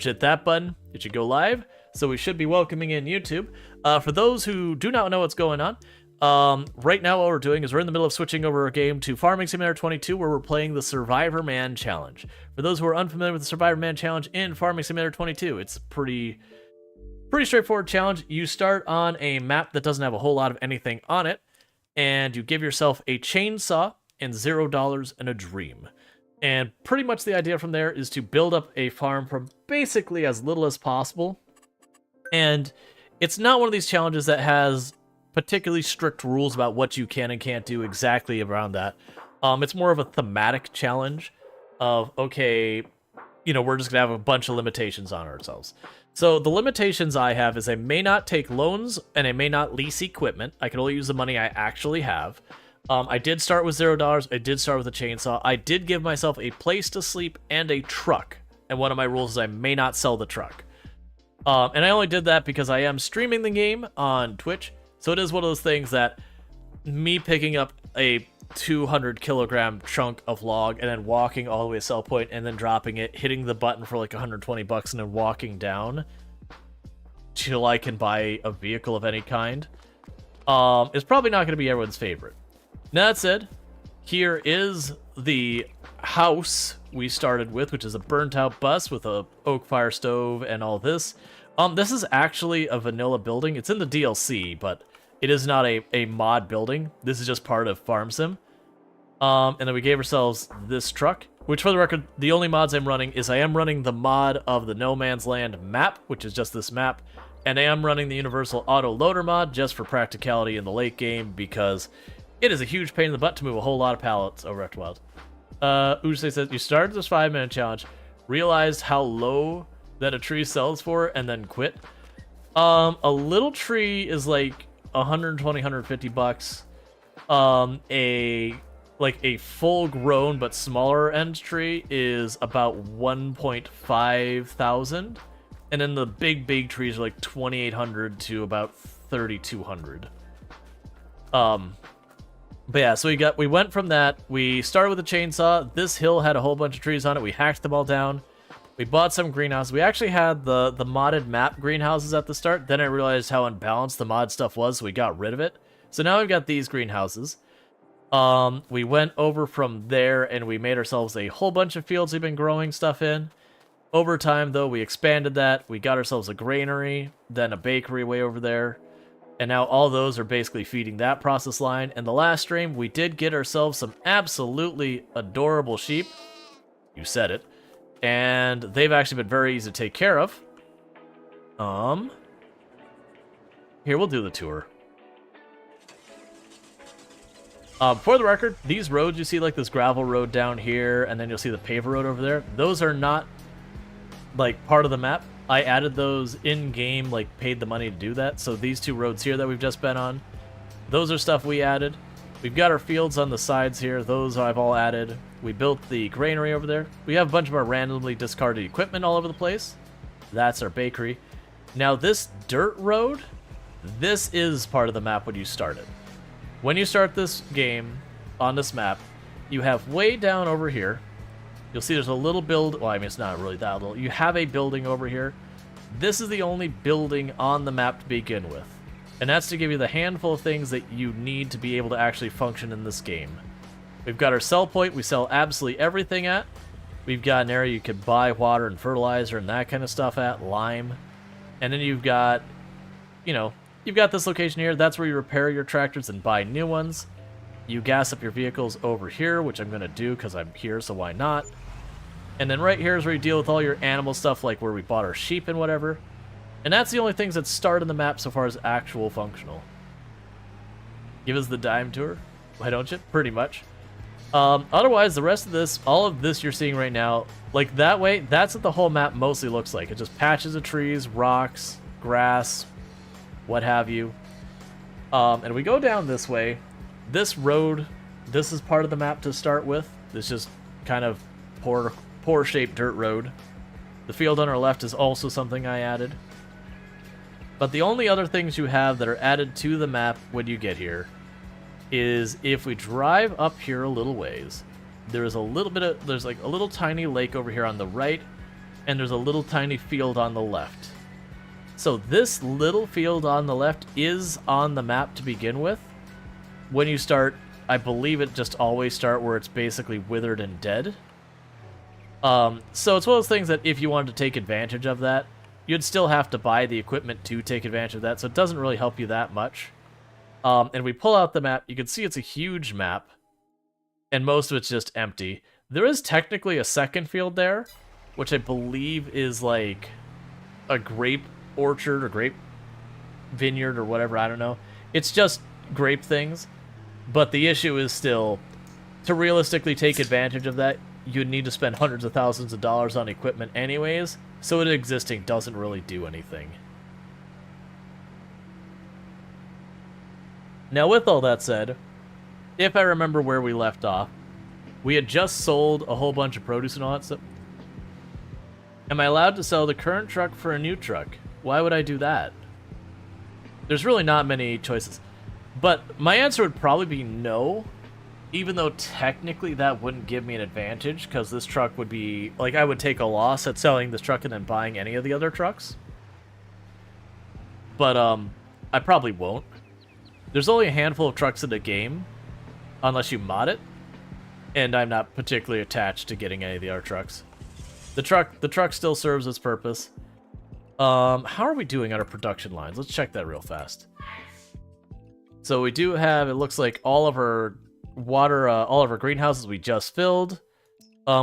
hit that button, it should go live. So we should be welcoming in YouTube. For those who do not know what's going on, right now what we're doing is we're in the middle of switching over a game to Farming Simulator 22, where we're playing the Survivor Man Challenge. For those who are unfamiliar with the Survivor Man Challenge in Farming Simulator 22, it's a pretty straightforward challenge. You start on a map that doesn't have a whole lot of anything on it, and you give yourself a chainsaw and $0 and a dream. And pretty much the idea from there is to build up a farm from basically as little as possible. And it's not one of these challenges that has particularly strict rules about what you can and can't do exactly around that. It's more of a thematic challenge of, okay, we're just gonna have a bunch of limitations on ourselves. So the limitations I have is I may not take loans and I may not lease equipment. I can only use the money I actually have. I did start with $0. I did start with a chainsaw. I did give myself a place to sleep and a truck. And one of my rules is I may not sell the truck. And I only did that because I am streaming the game on Twitch. So it is one of those things that me picking up a 200 kilogram chunk of log and then walking all the way to sell point and then dropping it, hitting the button for like 120 bucks and then walking down till I can buy a vehicle of any kind is probably not going to be everyone's favorite. Now that said, here is the house we started with, which is a burnt out bus with a oak fire stove and all this. This is actually a vanilla building. It's in the DLC, but it is not a mod building. This is just part of Farm Sim. And then we gave ourselves this truck, which for the record, the only mods I'm running is I am running the mod of the No Man's Land map, which is just this map, and I am running the Universal Auto Loader mod just for practicality in the late game because it is a huge pain in the butt to move a whole lot of pallets over Rift Wild. Ujse says, you started this 5-minute challenge, realized how low that a tree sells for, and then quit. A little tree is like 120, 150 bucks. A full grown but smaller end tree is about 1.5 thousand. And then the big trees are like 2,800 to about 3,200. But yeah, so we went from that. We started with a chainsaw. This hill had a whole bunch of trees on it. We hacked them all down. We bought some greenhouses. We actually had the modded map greenhouses at the start. Then I realized how unbalanced the mod stuff was, so we got rid of it. So now we've got these greenhouses. We went over from there and we made ourselves a whole bunch of fields we've been growing stuff in. Over time, though, we expanded that. We got ourselves a granary, then a bakery way over there. And now all those are basically feeding that process line. And the last stream, we did get ourselves some absolutely adorable sheep. You said it. And they've actually been very easy to take care of. Here, we'll do the tour. For the record, these roads you see, like this gravel road down here, and then you'll see the paver road over there, those are not, like, part of the map. I added those in-game, like, paid the money to do that. So these two roads here that we've just been on, those are stuff we added. We've got our fields on the sides here. Those I've all added. We built the granary over there. We have a bunch of our randomly discarded equipment all over the place. That's our bakery. Now this dirt road, this is part of the map when you start it. When you start this game on this map, you have way down over here, you'll see there's a little build. Well, I mean, it's not really that little. You have a building over here. This is the only building on the map to begin with. And that's to give you the handful of things that you need to be able to actually function in this game. We've got our sell point we sell absolutely everything at. We've got an area you could buy water and fertilizer and that kind of stuff at, lime. And then you've got, you've got this location here. That's where you repair your tractors and buy new ones. You gas up your vehicles over here, which I'm going to do because I'm here, so why not? And then right here is where you deal with all your animal stuff, like where we bought our sheep and whatever. And that's the only things that start in the map so far as actual functional. Give us the dime tour, why don't you? Pretty much. Otherwise, the rest of this, all of this you're seeing right now, like that way, that's what the whole map mostly looks like. It just patches of trees, rocks, grass, what have you. And we go down this way. This road, this is part of the map to start with. This just kind of poor shaped dirt road. The field on our left is also something I added. But the only other things you have that are added to the map when you get here is if we drive up here a little ways, there's like a little tiny lake over here on the right, and there's a little tiny field on the left. So this little field on the left is on the map to begin with. When you start, I believe it just always start where it's basically withered and dead. So it's one of those things that if you wanted to take advantage of that, you'd still have to buy the equipment to take advantage of that, so it doesn't really help you that much. And we pull out the map, you can see it's a huge map, and most of it's just empty. There is technically a second field there, which I believe is like a grape orchard or grape vineyard or whatever, I don't know. It's just grape things, but the issue is still, to realistically take advantage of that, you'd need to spend hundreds of thousands of dollars on equipment anyways, so it existing doesn't really do anything. Now, with all that said, if I remember where we left off, we had just sold a whole bunch of produce and all that stuff. Am I allowed to sell the current truck for a new truck? Why would I do that? There's really not many choices. But my answer would probably be no, even though technically that wouldn't give me an advantage, because this truck would be, like, I would take a loss at selling this truck and then buying any of the other trucks. But, I probably won't. There's only a handful of trucks in the game, unless you mod it, and I'm not particularly attached to getting any of the other trucks. The truck still serves its purpose. How are we doing on our production lines? Let's check that real fast. So we do have, it looks like all of our water, all of our greenhouses we just filled.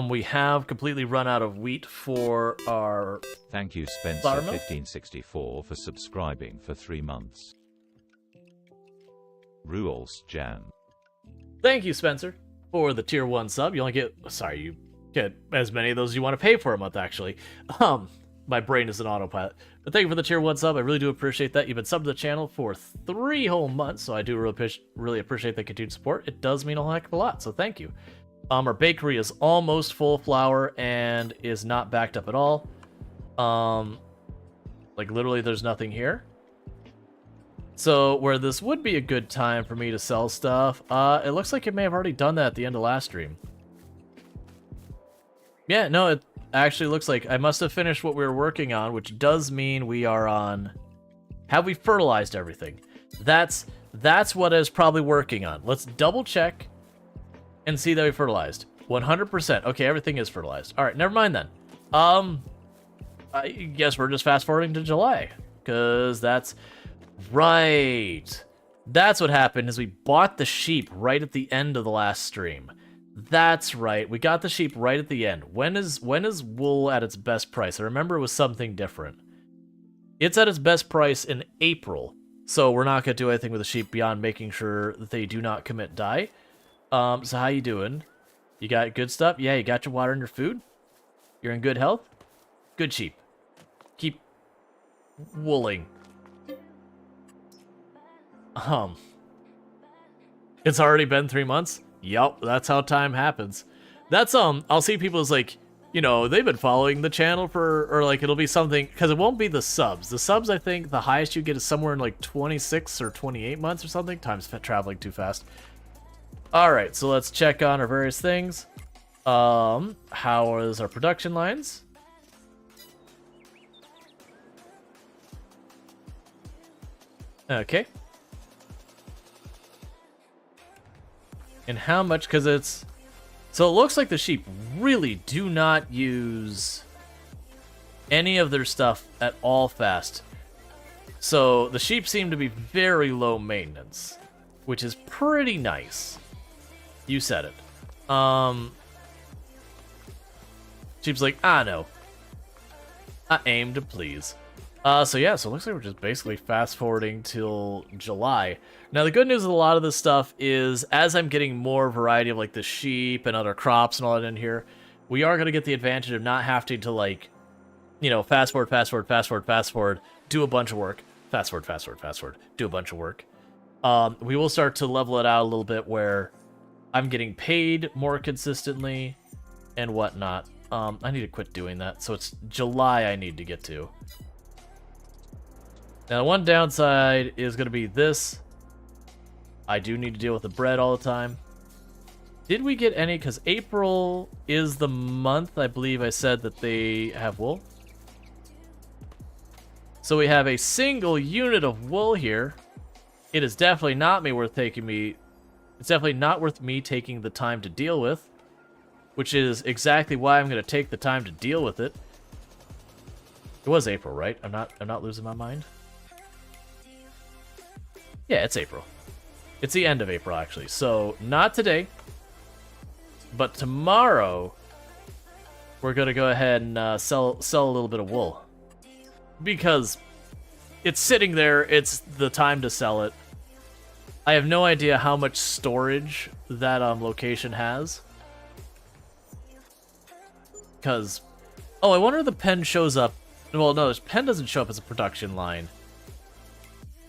We have completely run out of wheat for our... Thank you, Spencer1564, for subscribing for 3 months. Rual's Jan. Thank you, Spencer, for the tier 1 sub. You only get... Sorry, you get as many of those as you want to pay for a month, actually. My brain is an autopilot. But thank you for the tier 1 sub. I really do appreciate that. You've been subbed to the channel for 3 whole months, so I do really appreciate the continued support. It does mean a heck of a lot, so thank you. Our bakery is almost full of flour and is not backed up at all. Like, literally, there's nothing here. So, where this would be a good time for me to sell stuff, it looks like it may have already done that at the end of last stream. Yeah, no, it actually looks like I must have finished what we were working on, which does mean we are on... Have we fertilized everything? That's what I was probably working on. Let's double check and see that we fertilized. 100%. Okay, everything is fertilized. All right, never mind then. I guess we're just fast forwarding to July, because that's right. That's what happened, is we bought the sheep right at the end of the last stream. That's right. We got the sheep right at the end. When is wool at its best price? I remember it was something different. It's at its best price in April, so we're not going to do anything with the sheep beyond making sure that they do not commit die. So how you doing? You got good stuff? Yeah, you got your water and your food? You're in good health? Good sheep. Keep wooling. It's already been 3 months? Yup, that's how time happens. That's, I'll see people as like, you know, they've been following the channel for, or like, it'll be something, because it won't be the subs. The subs, I think, the highest you get is somewhere in like 26 or 28 months or something. Time's traveling too fast. Alright, so let's check on our various things. How is our production lines? Okay. And how much, because it's... So it looks like the sheep really do not use any of their stuff at all fast. So the sheep seem to be very low maintenance, which is pretty nice. You said it. Sheep's like, no. I aim to please. So yeah, so it looks like we're just basically fast forwarding till July. Now the good news with a lot of this stuff is, as I'm getting more variety of like the sheep and other crops and all that in here, we are going to get the advantage of not having to, like, you know, fast forward, do a bunch of work, fast forward, do a bunch of work. We will start to level it out a little bit where I'm getting paid more consistently and whatnot. I need to quit doing that. So it's July I need to get to. Now, the one downside is going to be this. I do need to deal with the bread all the time. Did we get any? Because April is the month, I believe I said that they have wool. So we have a single unit of wool here. It is definitely not it's definitely not worth me taking the time to deal with, which is exactly why I'm going to take the time to deal with it. It was April, right? I'm not losing my mind. Yeah, it's April. It's the end of April, actually. So, not today, but tomorrow, we're going to go ahead and sell a little bit of wool. Because it's sitting there, it's the time to sell it. I have no idea how much storage that location has. Because, oh, I wonder if the pen shows up. Well, no, this pen doesn't show up as a production line.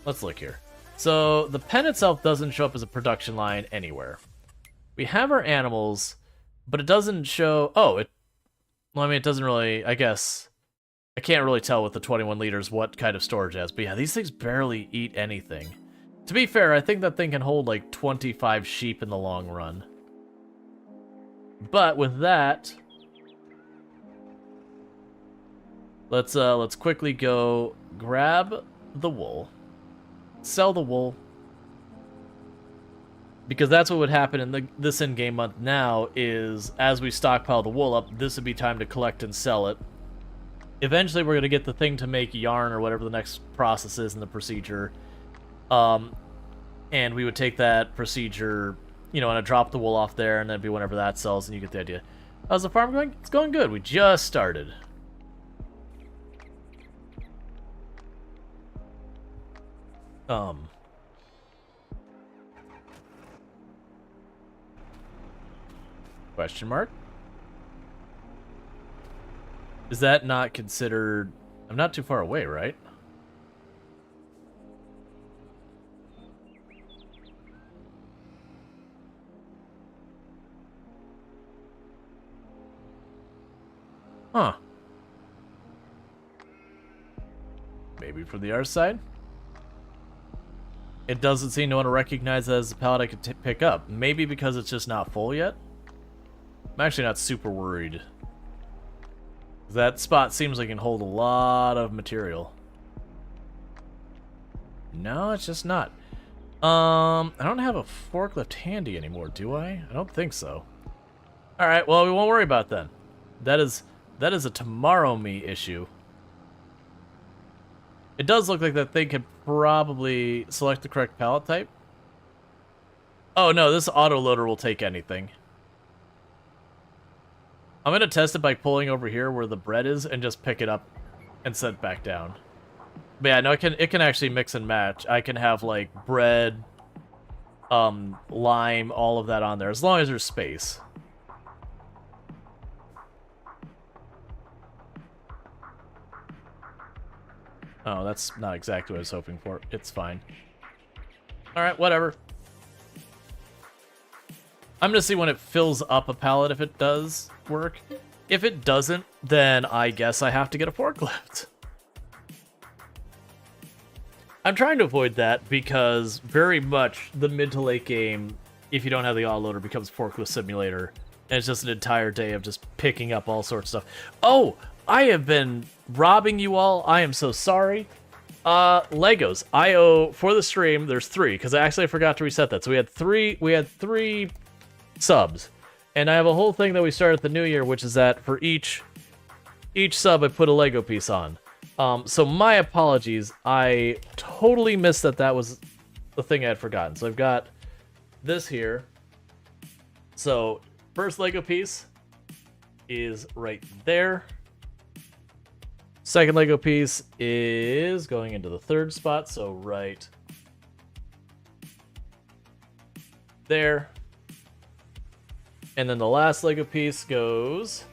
Let's look here. So, the pen itself doesn't show up as a production line anywhere. We have our animals, but it doesn't show... Oh, well, I mean, it doesn't really... I guess... I can't really tell with the 21 liters what kind of storage it has. But yeah, these things barely eat anything. To be fair, I think that thing can hold like 25 sheep in the long run. But with that... Let's quickly go grab the wool, sell the wool, because that's what would happen in this in-game month now is as we stockpile the wool up, this would be time to collect and sell it. Eventually, we're going to get the thing to make yarn or whatever the next process is in the procedure, and we would take that procedure, you know, and drop the wool off there, and then be whenever that sells, and you get the idea. How's the farm going? It's going good. We just started. Question mark? Is that not considered... I'm not too far away, right? Huh. Maybe from the other side? It doesn't seem to want to recognize that as a pallet I could pick up. Maybe because it's just not full yet? I'm actually not super worried. That spot seems like it can hold a lot of material. No, it's just not. I don't have a forklift handy anymore, do I? I don't think so. Alright, well, we won't worry about that. That is a tomorrow me issue. It does look like that thing could probably select the correct pallet type. Oh no, this autoloader will take anything. I'm going to test it by pulling over here where the bread is and just pick it up and set it back down. But yeah, no, it can actually mix and match. I can have like bread, lime, all of that on there as long as there's space. Oh, that's not exactly what I was hoping for. It's fine. Alright, whatever. I'm gonna see when it fills up a pallet if it does work. If it doesn't, then I guess I have to get a forklift. I'm trying to avoid that because very much the mid to late game, if you don't have the autoloader, becomes forklift simulator. And it's just an entire day of just picking up all sorts of stuff. Oh! I have been robbing you all. I am so sorry. Legos. I owe for the stream. There's 3 because I actually forgot to reset that. So we had three subs, and I have a whole thing that we started at the new year, which is that for each sub I put a Lego piece on. So my apologies. I totally missed that was the thing I had forgotten. So I've got this here. So first Lego piece is right there. Second Lego piece is going into the 3rd spot, so right there. And then the last Lego piece goes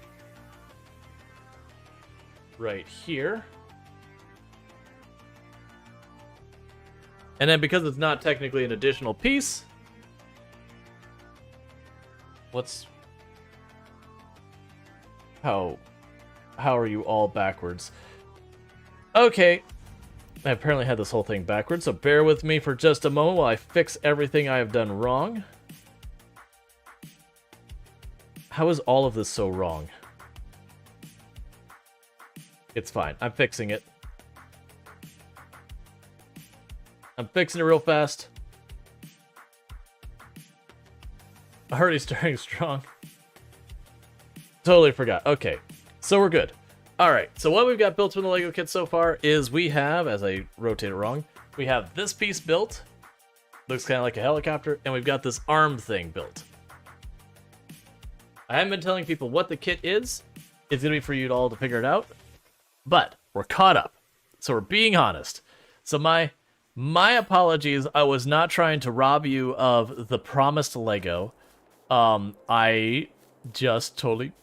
right here. And then because it's not technically an additional piece, How are you all backwards? Okay. I apparently had this whole thing backwards, so bear with me for just a moment while I fix everything I have done wrong. How is all of this so wrong? It's fine. I'm fixing it. I'm fixing it real fast. Already starting strong. Totally forgot. Okay, so we're good. Alright, so what we've got built from the Lego kit so far is we have, as I rotate it wrong, we have this piece built. Looks kind of like a helicopter, and we've got this arm thing built. I haven't been telling people what the kit is. It's going to be for you all to figure it out. But we're caught up. So we're being honest. So my apologies. I was not trying to rob you of the promised Lego. I just totally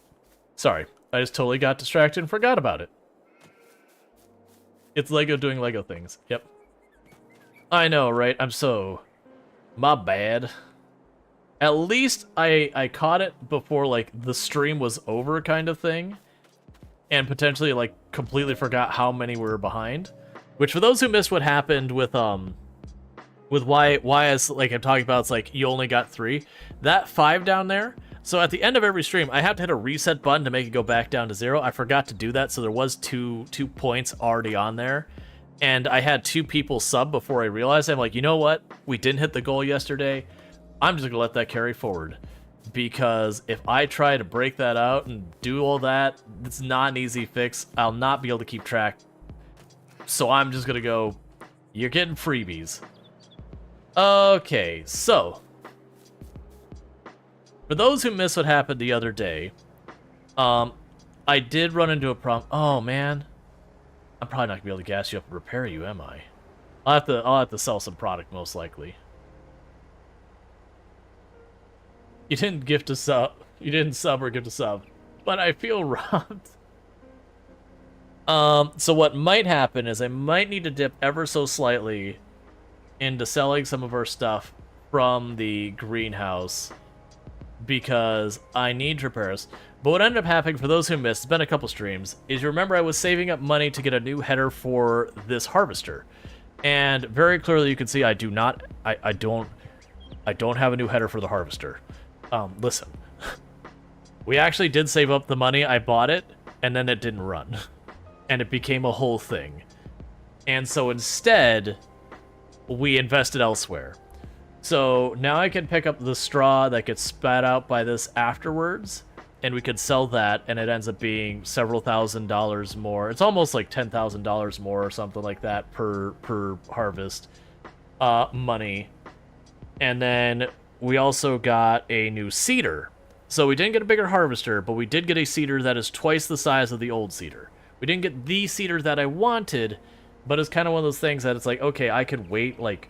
got distracted and forgot about it. It's Lego doing Lego things. Yep. I know, right? My bad. At least I caught it before, like, the stream was over kind of thing. And potentially, like, completely forgot how many we were behind. Which, for those who missed what happened with why as, like, I'm talking about, it's like, you only got 3. That 5 down there, so at the end of every stream, I have to hit a reset button to make it go back down to 0. I forgot to do that, so there was two points already on there. And I had 2 people sub before I realized. I'm like, you know what? We didn't hit the goal yesterday. I'm just going to let that carry forward. Because if I try to break that out and do all that, it's not an easy fix. I'll not be able to keep track. So I'm just going to go, you're getting freebies. Okay, so for those who missed what happened the other day, I did run into a problem. Oh, man. I'm probably not going to be able to gas you up and repair you, am I? I'll have to sell some product, most likely. You didn't gift a sub. You didn't sub or gift a sub. But I feel robbed. So what might happen is I might need to dip ever so slightly into selling some of our stuff from the greenhouse. Because I need repairs. But what ended up happening, for those who missed, it's been a couple streams, is you remember I was saving up money to get a new header for this harvester. And very clearly you can see I don't have a new header for the harvester. Listen. We actually did save up the money, I bought it, and then it didn't run. And it became a whole thing. And so instead, we invested elsewhere. So now I can pick up the straw that gets spat out by this afterwards, and we could sell that, and it ends up being several $1,000s more. It's almost like $10,000 more or something like that per harvest money. And then we also got a new seeder. So we didn't get a bigger harvester, but we did get a seeder that is twice the size of the old seeder. We didn't get the seeder that I wanted, but it's kind of one of those things that it's like, okay, I could wait like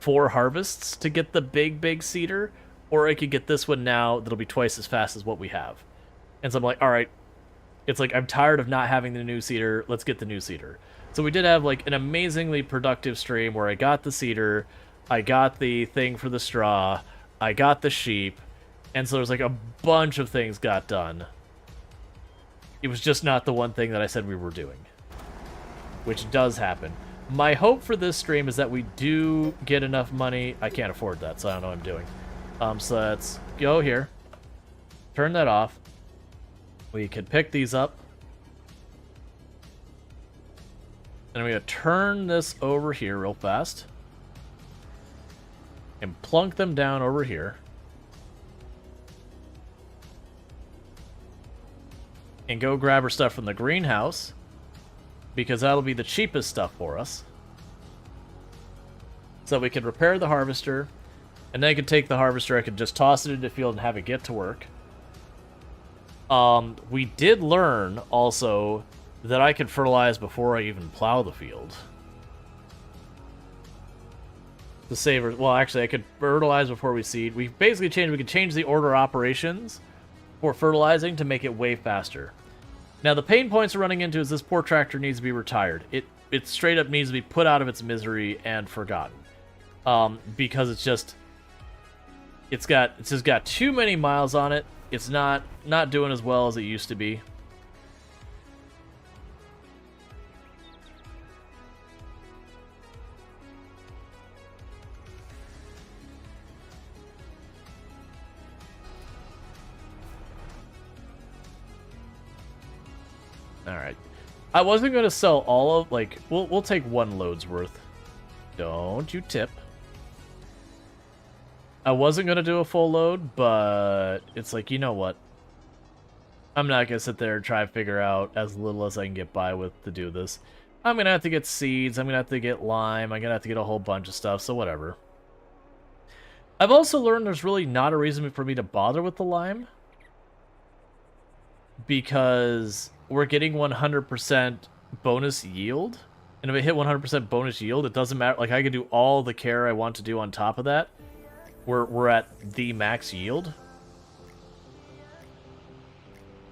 4 harvests to get the big seeder, or I could get this one now that'll be twice as fast as what we have. And so I'm like, all right, it's like I'm tired of not having the new seeder, let's get the new seeder. So we did have like an amazingly productive stream where I got the seeder, I got the thing for the straw, I got the sheep, and so there's like a bunch of things got done. It was just not the one thing that I said we were doing, which does happen. My hope for this stream is that we do get enough money. I can't afford that, so I don't know what I'm doing. So let's go here. Turn that off. We could pick these up. And I'm going to turn this over here real fast. And plunk them down over here. And go grab our stuff from the greenhouse. Because that'll be the cheapest stuff for us. So we could repair the harvester. And then I could take the harvester, I could just toss it into the field and have it get to work. We did learn, also, that I could fertilize before I even plow the field. The saver, well, actually, I could fertilize before we seed. We basically changed, we could change the order of operations for fertilizing to make it way faster. Now, the pain points we're running into is this poor tractor needs to be retired. It straight up needs to be put out of its misery and forgotten. Because it's just got too many miles on it. It's not doing as well as it used to be. Alright. I wasn't going to sell all of, like, we'll take one load's worth. Don't you tip. I wasn't going to do a full load, but it's like, you know what? I'm not going to sit there and try to figure out as little as I can get by with to do this. I'm going to have to get seeds, I'm going to have to get lime, I'm going to have to get a whole bunch of stuff, so whatever. I've also learned there's really not a reason for me to bother with the lime. Because we're getting 100% bonus yield. And if I hit 100% bonus yield, it doesn't matter. Like, I can do all the care I want to do on top of that. We're at the max yield.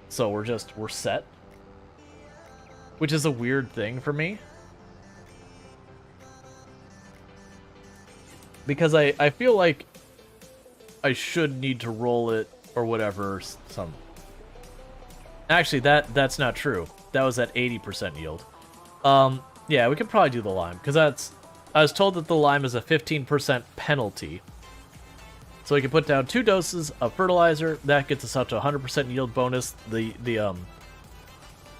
So we're set. Which is a weird thing for me. Because I feel like I should need to roll it or whatever. Actually, that's not true. That was at 80% yield. Yeah, we could probably do the lime, because I was told that the lime is a 15% penalty. So we can put down 2 doses of fertilizer. That gets us up to 100% yield bonus. The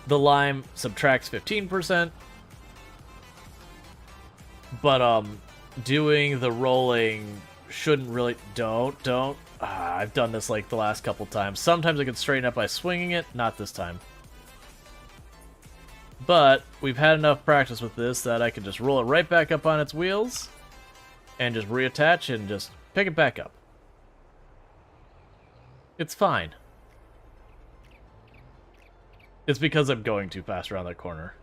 lime subtracts 15%. But doing the rolling shouldn't really... Don't. I've done this like the last couple times. Sometimes I can straighten up by swinging it. Not this time. But we've had enough practice with this that I can just roll it right back up on its wheels and just reattach and just pick it back up. It's fine. It's because I'm going too fast around that corner.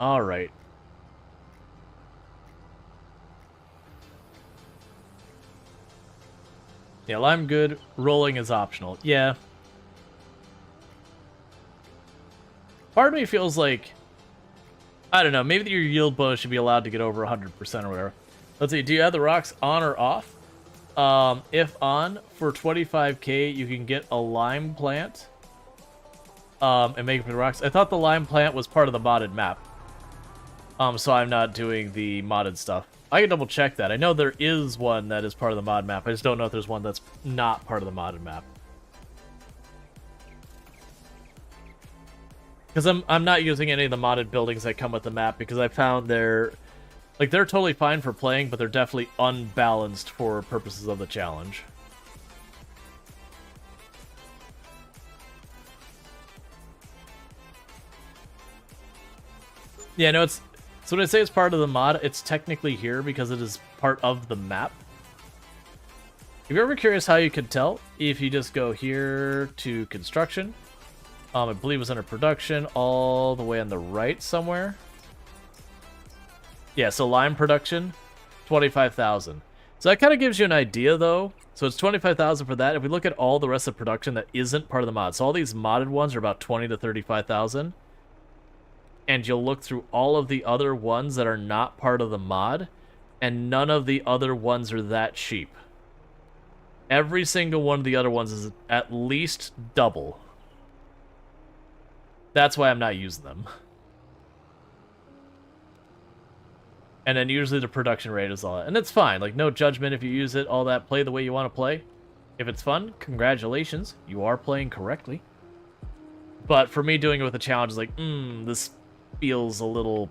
Alright. Yeah, lime good. Rolling is optional. Yeah. Part of me feels like... I don't know, maybe your yield bonus should be allowed to get over 100% or whatever. Let's see, do you have the rocks on or off? If on, for 25k, you can get a lime plant. And make it for the rocks. I thought the lime plant was part of the modded map. So I'm not doing the modded stuff. I can double check that. I know there is one that is part of the mod map. I just don't know if there's one that's not part of the modded map. Because I'm not using any of the modded buildings that come with the map because I found they're totally fine for playing, but they're definitely unbalanced for purposes of the challenge. Yeah, no, it's... So when I say it's part of the mod, it's technically here because it is part of the map. If you're ever curious how you could tell, if you just go here to construction, I believe it was under production, all the way on the right somewhere. Yeah, so lime production, 25,000. So that kind of gives you an idea, though. So it's 25,000 for that. If we look at all the rest of production that isn't part of the mod, so all these modded ones are about 20 to 35,000. And you'll look through all of the other ones that are not part of the mod, and none of the other ones are that cheap. Every single one of the other ones is at least double. That's why I'm not using them. And then usually the production rate is all that. And it's fine, like no judgment if you use it, all that, play the way you want to play. If it's fun, congratulations, you are playing correctly. But for me doing it with a challenge is like, this feels a little...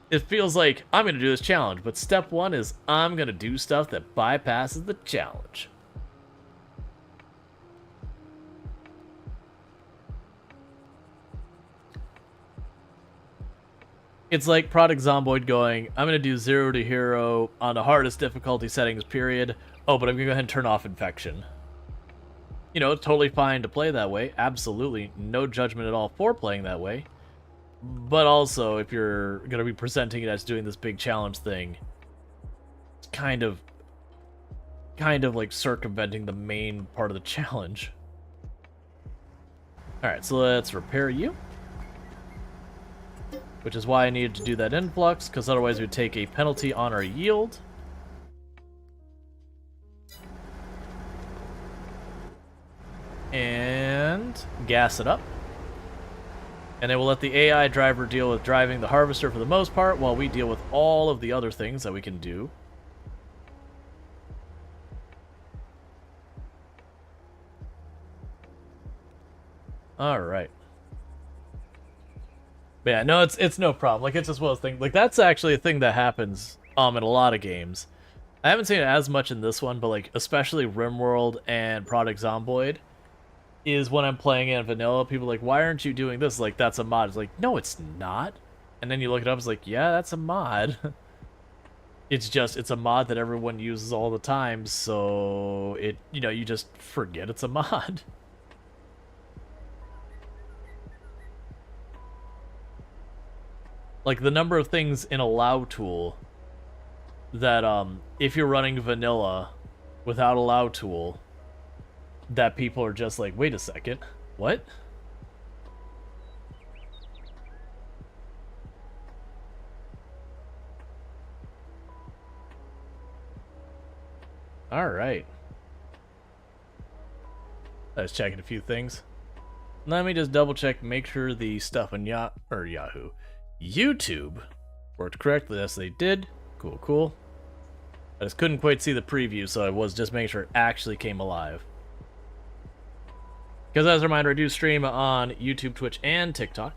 It feels like, I'm going to do this challenge, but step 1 is, I'm going to do stuff that bypasses the challenge. It's like Product Zomboid going, I'm going to do 0 to hero on the hardest difficulty settings, period. Oh, but I'm going to go ahead and turn off infection. You know, totally fine to play that way. Absolutely no judgment at all for playing that way. But also, if you're going to be presenting it as doing this big challenge thing, it's kind of like circumventing the main part of the challenge. Alright, so let's repair you. Which is why I needed to do that influx, because otherwise we'd take a penalty on our yield. And gas it up. And then we'll let the AI driver deal with driving the harvester for the most part, while we deal with all of the other things that we can do. All right. But yeah, no, it's no problem. Like, it's just one of those things. Like, that's actually a thing that happens in a lot of games. I haven't seen it as much in this one, but like especially RimWorld and Project Zomboid is when I'm playing in vanilla. People are like, why aren't you doing this? Like, that's a mod. It's like, no, it's not. And then you look it up, it's like, yeah, that's a mod. It's a mod that everyone uses all the time, so you just forget it's a mod. Like, the number of things in Allow tool that, if you're running vanilla without Allow tool, that people are just like, wait a second, what? Alright. I was checking a few things. Let me just double check, make sure the stuff on Yahoo. YouTube worked correctly. Yes, they did. Cool, cool. I just couldn't quite see the preview, so I was just making sure it actually came alive. Because as a reminder, I do stream on YouTube, Twitch, and TikTok,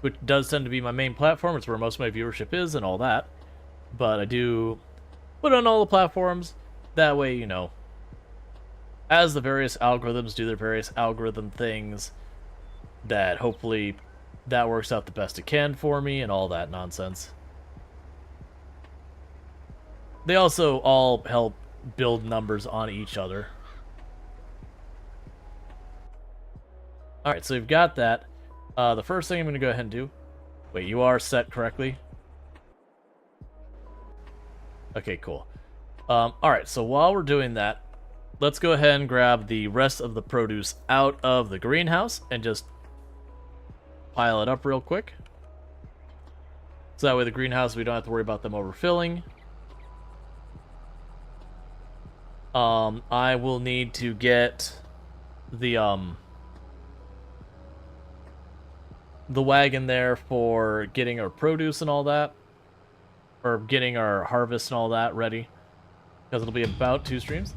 which does tend to be my main platform. It's where most of my viewership is and all that. But I do put it on all the platforms. That way, as the various algorithms do their various algorithm things, that hopefully that works out the best it can for me and all that nonsense. They also all help build numbers on each other. Alright, so we've got that. The first thing I'm going to go ahead and do... Wait, you are set correctly? Okay, cool. Alright, so while we're doing that, let's go ahead and grab the rest of the produce out of the greenhouse and just pile it up real quick. So that way the greenhouse, we don't have to worry about them overfilling. I will need to get the wagon there for getting our produce and all that. Or getting our harvest and all that ready. Because it'll be about 2 streams.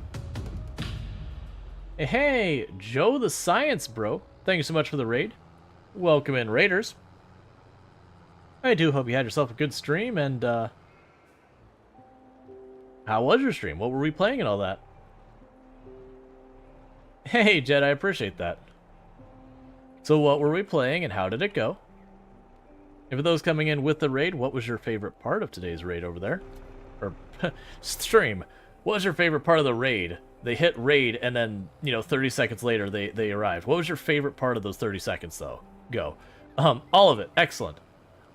Hey, Joe the Science Bro. Thank you so much for the raid. Welcome in, Raiders. I do hope you had yourself a good stream, and, how was your stream? What were we playing and all that? Hey, Jed, I appreciate that. So what were we playing, and how did it go? And for those coming in with the raid, what was your favorite part of today's raid over there? Or, stream. What was your favorite part of the raid? They hit raid, and then, 30 seconds later, they arrived. What was your favorite part of those 30 seconds, though? Go. All of it. Excellent.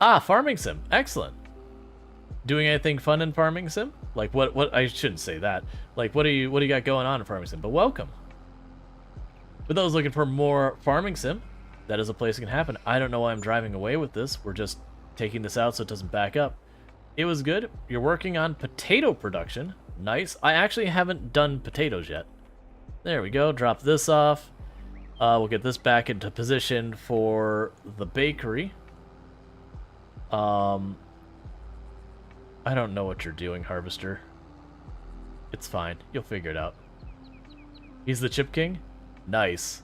Ah, Farming Sim. Excellent. Doing anything fun in Farming Sim? Like, what, I shouldn't say that. Like, what do you got going on in Farming Sim? But welcome. For those looking for more Farming Sim, that is a place that can happen. I don't know why I'm driving away with this. We're just taking this out so it doesn't back up. It was good. You're working on potato production. Nice. I actually haven't done potatoes yet. There we go. Drop this off. We'll get this back into position for the bakery. I don't know what you're doing, Harvester. It's fine. You'll figure it out. He's the Chip King? Nice.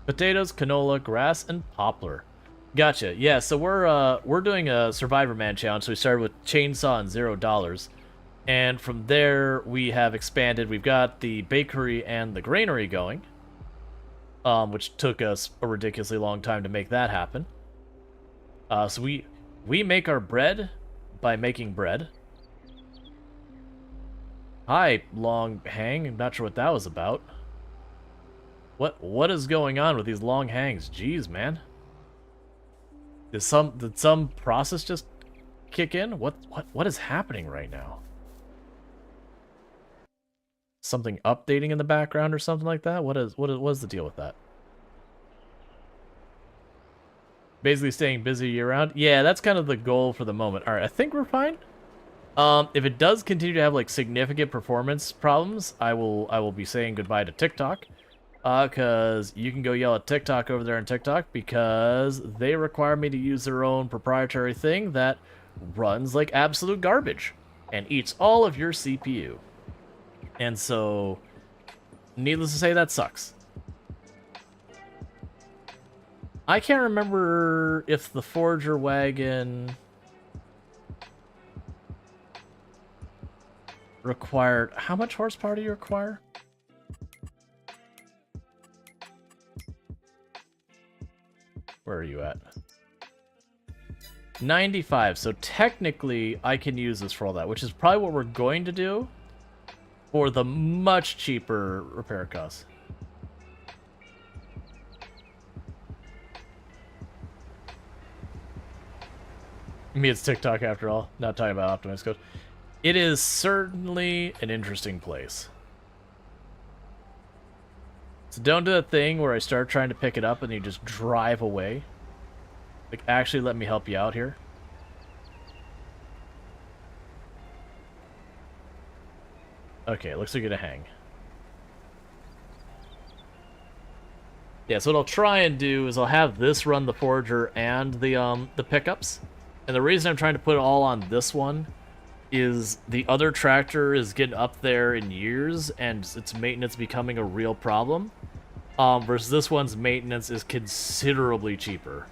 Potatoes, canola, grass, and poplar. Gotcha. Yeah, so we're doing a Survivor Man challenge. So we started with chainsaw and $0. And from there, we have expanded. We've got the bakery and the granary going, which took us a ridiculously long time to make that happen. So we make our bread by making bread. Hi, Long Hang. I'm not sure what that was about. What is going on with these long hangs? Jeez, man. Did some process just kick in? What is happening right now? Something updating in the background or something like that? What is the deal with that? Basically staying busy year-round? Yeah, that's kind of the goal for the moment. Alright, I think we're fine. If it does continue to have like significant performance problems, I will be saying goodbye to TikTok. Because you can go yell at TikTok over there on TikTok because they require me to use their own proprietary thing that runs like absolute garbage and eats all of your CPU. And so, needless to say, that sucks. I can't remember if the Forger wagon required... How much horsepower do you require? Where are you at? 95. So technically, I can use this for all that, which is probably what we're going to do for the much cheaper repair costs. Me, it's TikTok after all. Not talking about optimized code. It is certainly an interesting place. So don't do that thing where I start trying to pick it up and you just drive away. Like, actually let me help you out here. Okay, looks like you're gonna hang. Yeah, so what I'll try and do is I'll have this run the Forger and the pickups. And the reason I'm trying to put it all on this one is the other tractor is getting up there in years and its maintenance becoming a real problem. Versus this one's maintenance is considerably cheaper.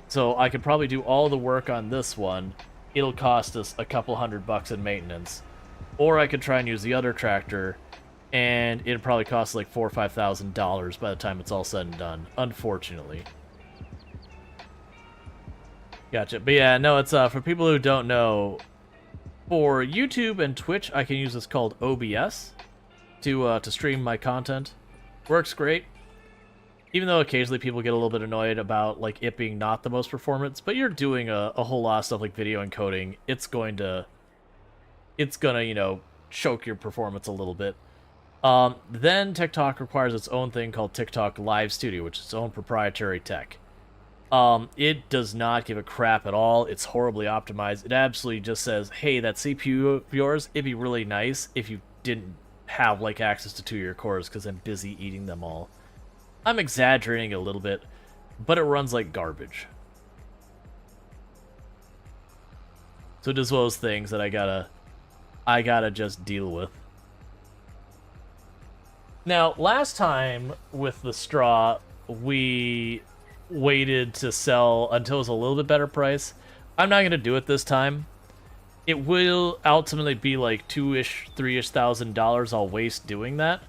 So I could probably do all the work on this one. It'll cost us a couple $100 in maintenance. Or I could try and use the other tractor, and it'd probably cost like $4,000 or $5,000 by the time it's all said and done, unfortunately. Gotcha. But yeah, no, it's for people who don't know, for YouTube and Twitch, I can use this called OBS to stream my content. Works great. Even though occasionally people get a little bit annoyed about like it being not the most performance, but you're doing a whole lot of stuff like video encoding, it's gonna, you know, choke your performance a little bit. Then TikTok requires its own thing called TikTok Live Studio, which is its own proprietary tech. It does not give a crap at all. It's horribly optimized. It absolutely just says, hey, that CPU of yours, it'd be really nice if you didn't have like access to 2 of your cores because I'm busy eating them all. I'm exaggerating a little bit, but it runs like garbage. So it is one of those things that I gotta just deal with. Now, last time with the straw, we waited to sell until it was a little bit better price. I'm not gonna do it this time. It will ultimately be like $2,000, $3,000 I'll waste doing that.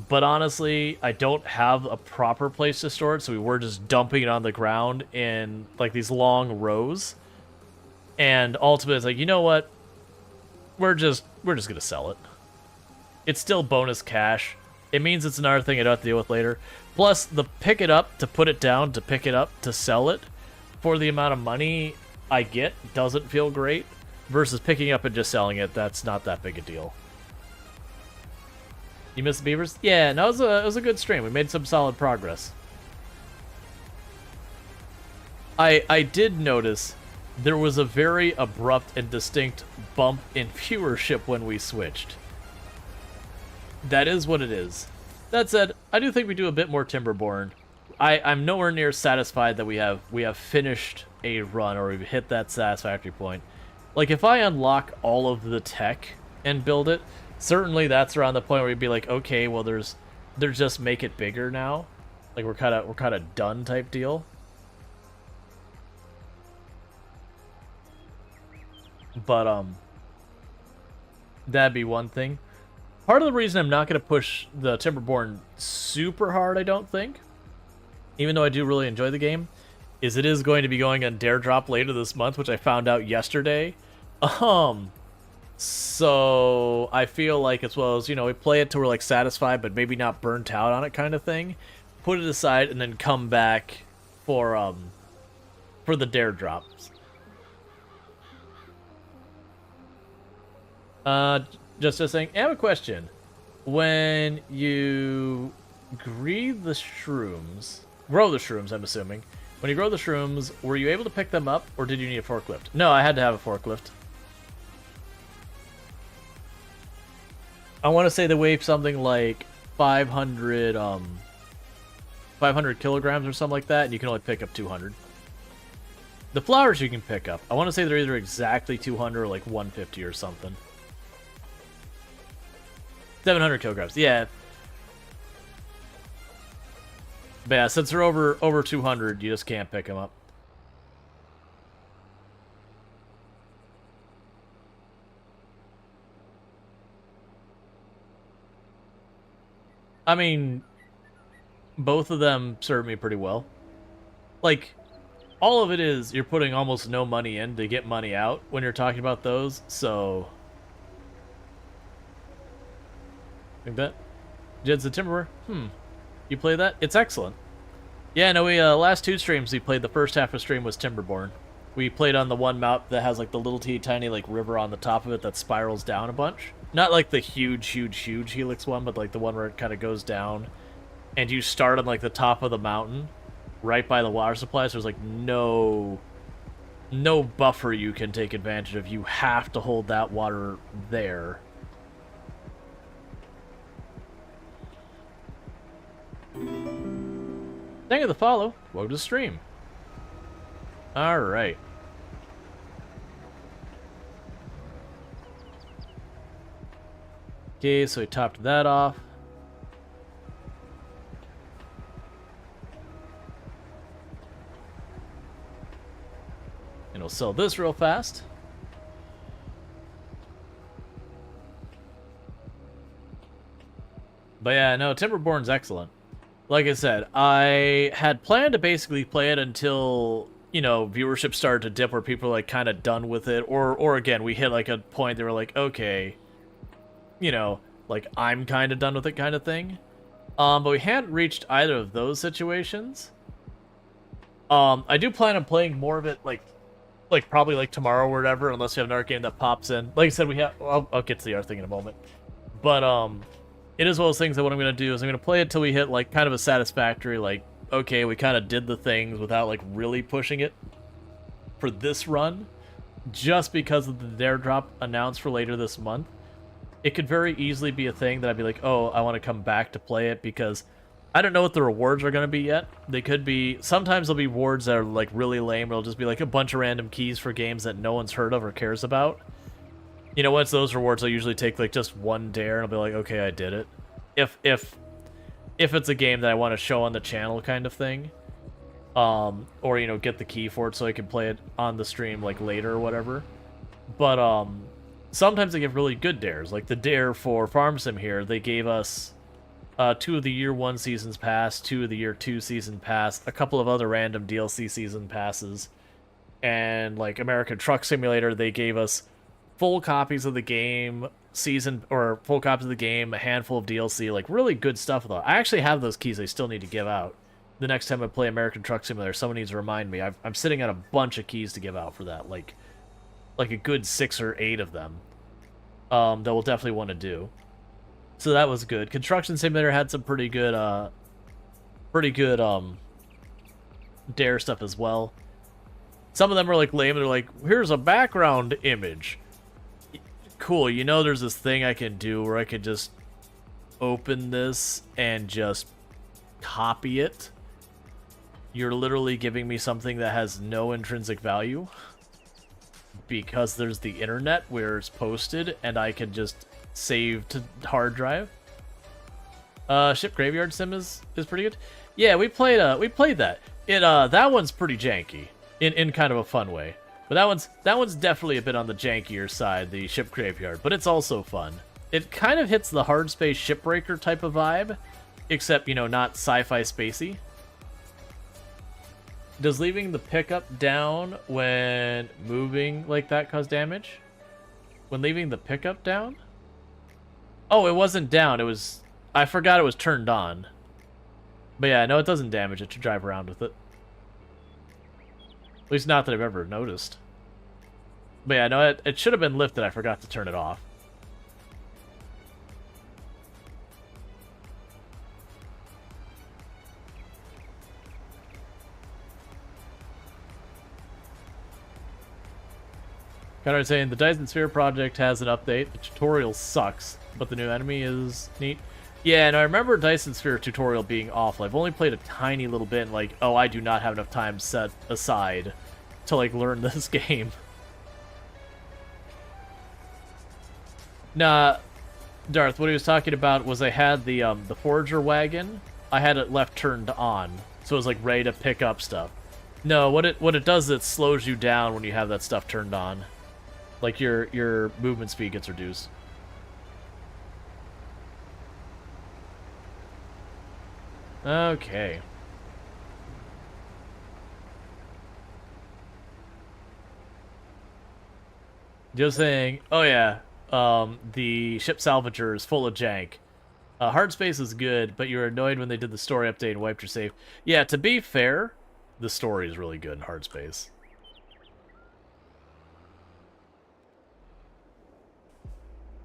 But honestly, I don't have a proper place to store it, so we were just dumping it on the ground in like these long rows. And ultimately, it's like, you know what? We're just gonna sell it. It's still bonus cash. It means it's another thing I don't have to deal with later. Plus, the pick it up to put it down, to pick it up to sell it, for the amount of money I get, doesn't feel great. Versus picking up and just selling it, that's not that big a deal. You missed the beavers? Yeah, no, it was a good stream. We made some solid progress. I did notice there was a very abrupt and distinct bump in viewership when we switched. That is what it is. That said, I do think we do a bit more Timberborn. I'm nowhere near satisfied that we have finished a run or we've hit that satisfactory point. Like, if I unlock all of the tech and build it, certainly that's around the point where you'd be like, okay, well, there's just make it bigger now. Like, we're kind of done type deal. But that'd be one thing. Part of the reason I'm not going to push the Timberborn super hard, I don't think, even though I do really enjoy the game, is it is going to be going on Dare Drop later this month, which I found out yesterday. So I feel like as well as, you know, we play it till we're like satisfied, but maybe not burnt out on it kind of thing. Put it aside and then come back for the Dare Drops. Just saying, I have a question. When you grow the shrooms, I'm assuming. When you grow the shrooms, were you able to pick them up, or did you need a forklift? No, I had to have a forklift. I want to say they weigh something like 500 kilograms or something like that, and you can only pick up 200. The flowers you can pick up, I want to say they're either exactly 200 or like 150 or something. 700 kilograms, yeah. But yeah, since they're over 200, you just can't pick them up. I mean, both of them serve me pretty well. Like, all of it is you're putting almost no money in to get money out when you're talking about those, so... Like that? Jed's the Timberware? You play that? It's excellent. Yeah, no, we, last 2 streams we played, the first half of stream was Timberborn. We played on the one map that has, like, the little tiny, like, river on the top of it that spirals down a bunch. Not, like, the huge Helix one, but, like, the one where it kind of goes down. And you start on, like, the top of the mountain, right by the water supply, so there's, like, no buffer you can take advantage of. You have to hold that water there. Thank you for the follow. Welcome to the stream. Alright. Okay, so we topped that off. And we'll sell this real fast. But yeah, no, Timberborn's excellent. Like I said, I had planned to basically play it until, you know, viewership started to dip where people are, like, kind of done with it. Or again, we hit, like, a point they were like, okay, you know, like, I'm kind of done with it kind of thing. But we hadn't reached either of those situations. I do plan on playing more of it, like probably, like, tomorrow or whatever, unless we have another game that pops in. Like I said, we have... I'll get to the other thing in a moment. But, it is one of those things that what I'm going to do is I'm going to play it till we hit, like, kind of a satisfactory, like, okay, we kind of did the things without, like, really pushing it for this run. Just because of the Dare Drop announced for later this month. It could very easily be a thing that I'd be like, oh, I want to come back to play it because I don't know what the rewards are going to be yet. They could be... Sometimes there'll be rewards that are, like, really lame. It'll just be, like, a bunch of random keys for games that no one's heard of or cares about. You know, once those rewards, I'll usually take, like, just one dare, and I'll be like, okay, I did it. If it's a game that I want to show on the channel kind of thing. Or, you know, get the key for it so I can play it on the stream, like, later or whatever. But, sometimes they give really good dares. Like, the dare for Farm Sim here, they gave us 2 of the Year 1 Seasons Pass, 2 of the Year 2 Season Pass, a couple of other random DLC Season Passes. And, like, American Truck Simulator, they gave us full copies of the game, full copies of the game, a handful of DLC, like, really good stuff, though. I actually have those keys I still need to give out. The next time I play American Truck Simulator, someone needs to remind me. I'm sitting on a bunch of keys to give out for that, like a good 6 or 8 of them, that we'll definitely want to do. So that was good. Construction Simulator had some pretty good, dare stuff as well. Some of them are, like, lame. They're like, here's a background image. Cool, you know there's this thing I can do where I could just open this and just copy it. You're literally giving me something that has no intrinsic value because there's the internet where it's posted and I can just save to hard drive. Ship Graveyard Sim is pretty good. Yeah, we played that. That one's pretty janky in kind of a fun way. But that one's definitely a bit on the jankier side, the Ship Graveyard, but it's also fun. It kind of hits the hard space Shipbreaker type of vibe, except, you know, not sci-fi spacey. Does leaving the pickup down when moving like that cause damage? When leaving the pickup down? Oh, it wasn't down, it was... I forgot it was turned on. But yeah, no, it doesn't damage it to drive around with it. At least not that I've ever noticed. But yeah, no, it should have been lifted. I forgot to turn it off. Conrad saying, the Dyson Sphere project has an update. The tutorial sucks, but the new enemy is neat. Yeah, and I remember Dyson Sphere tutorial being awful. I've only played a tiny little bit, and, like, oh, I do not have enough time set aside to, like, learn this game. Nah, Darth, what he was talking about was I had the Forager wagon I had it left turned on, so it was like ready to pick up stuff. No, what it does is it slows you down when you have that stuff turned on. Like your movement speed gets reduced. Okay. Just saying, oh yeah, the ship salvager is full of jank. Hard space is good, but you're annoyed when they did the story update and wiped your save. Yeah, to be fair, the story is really good in hard space.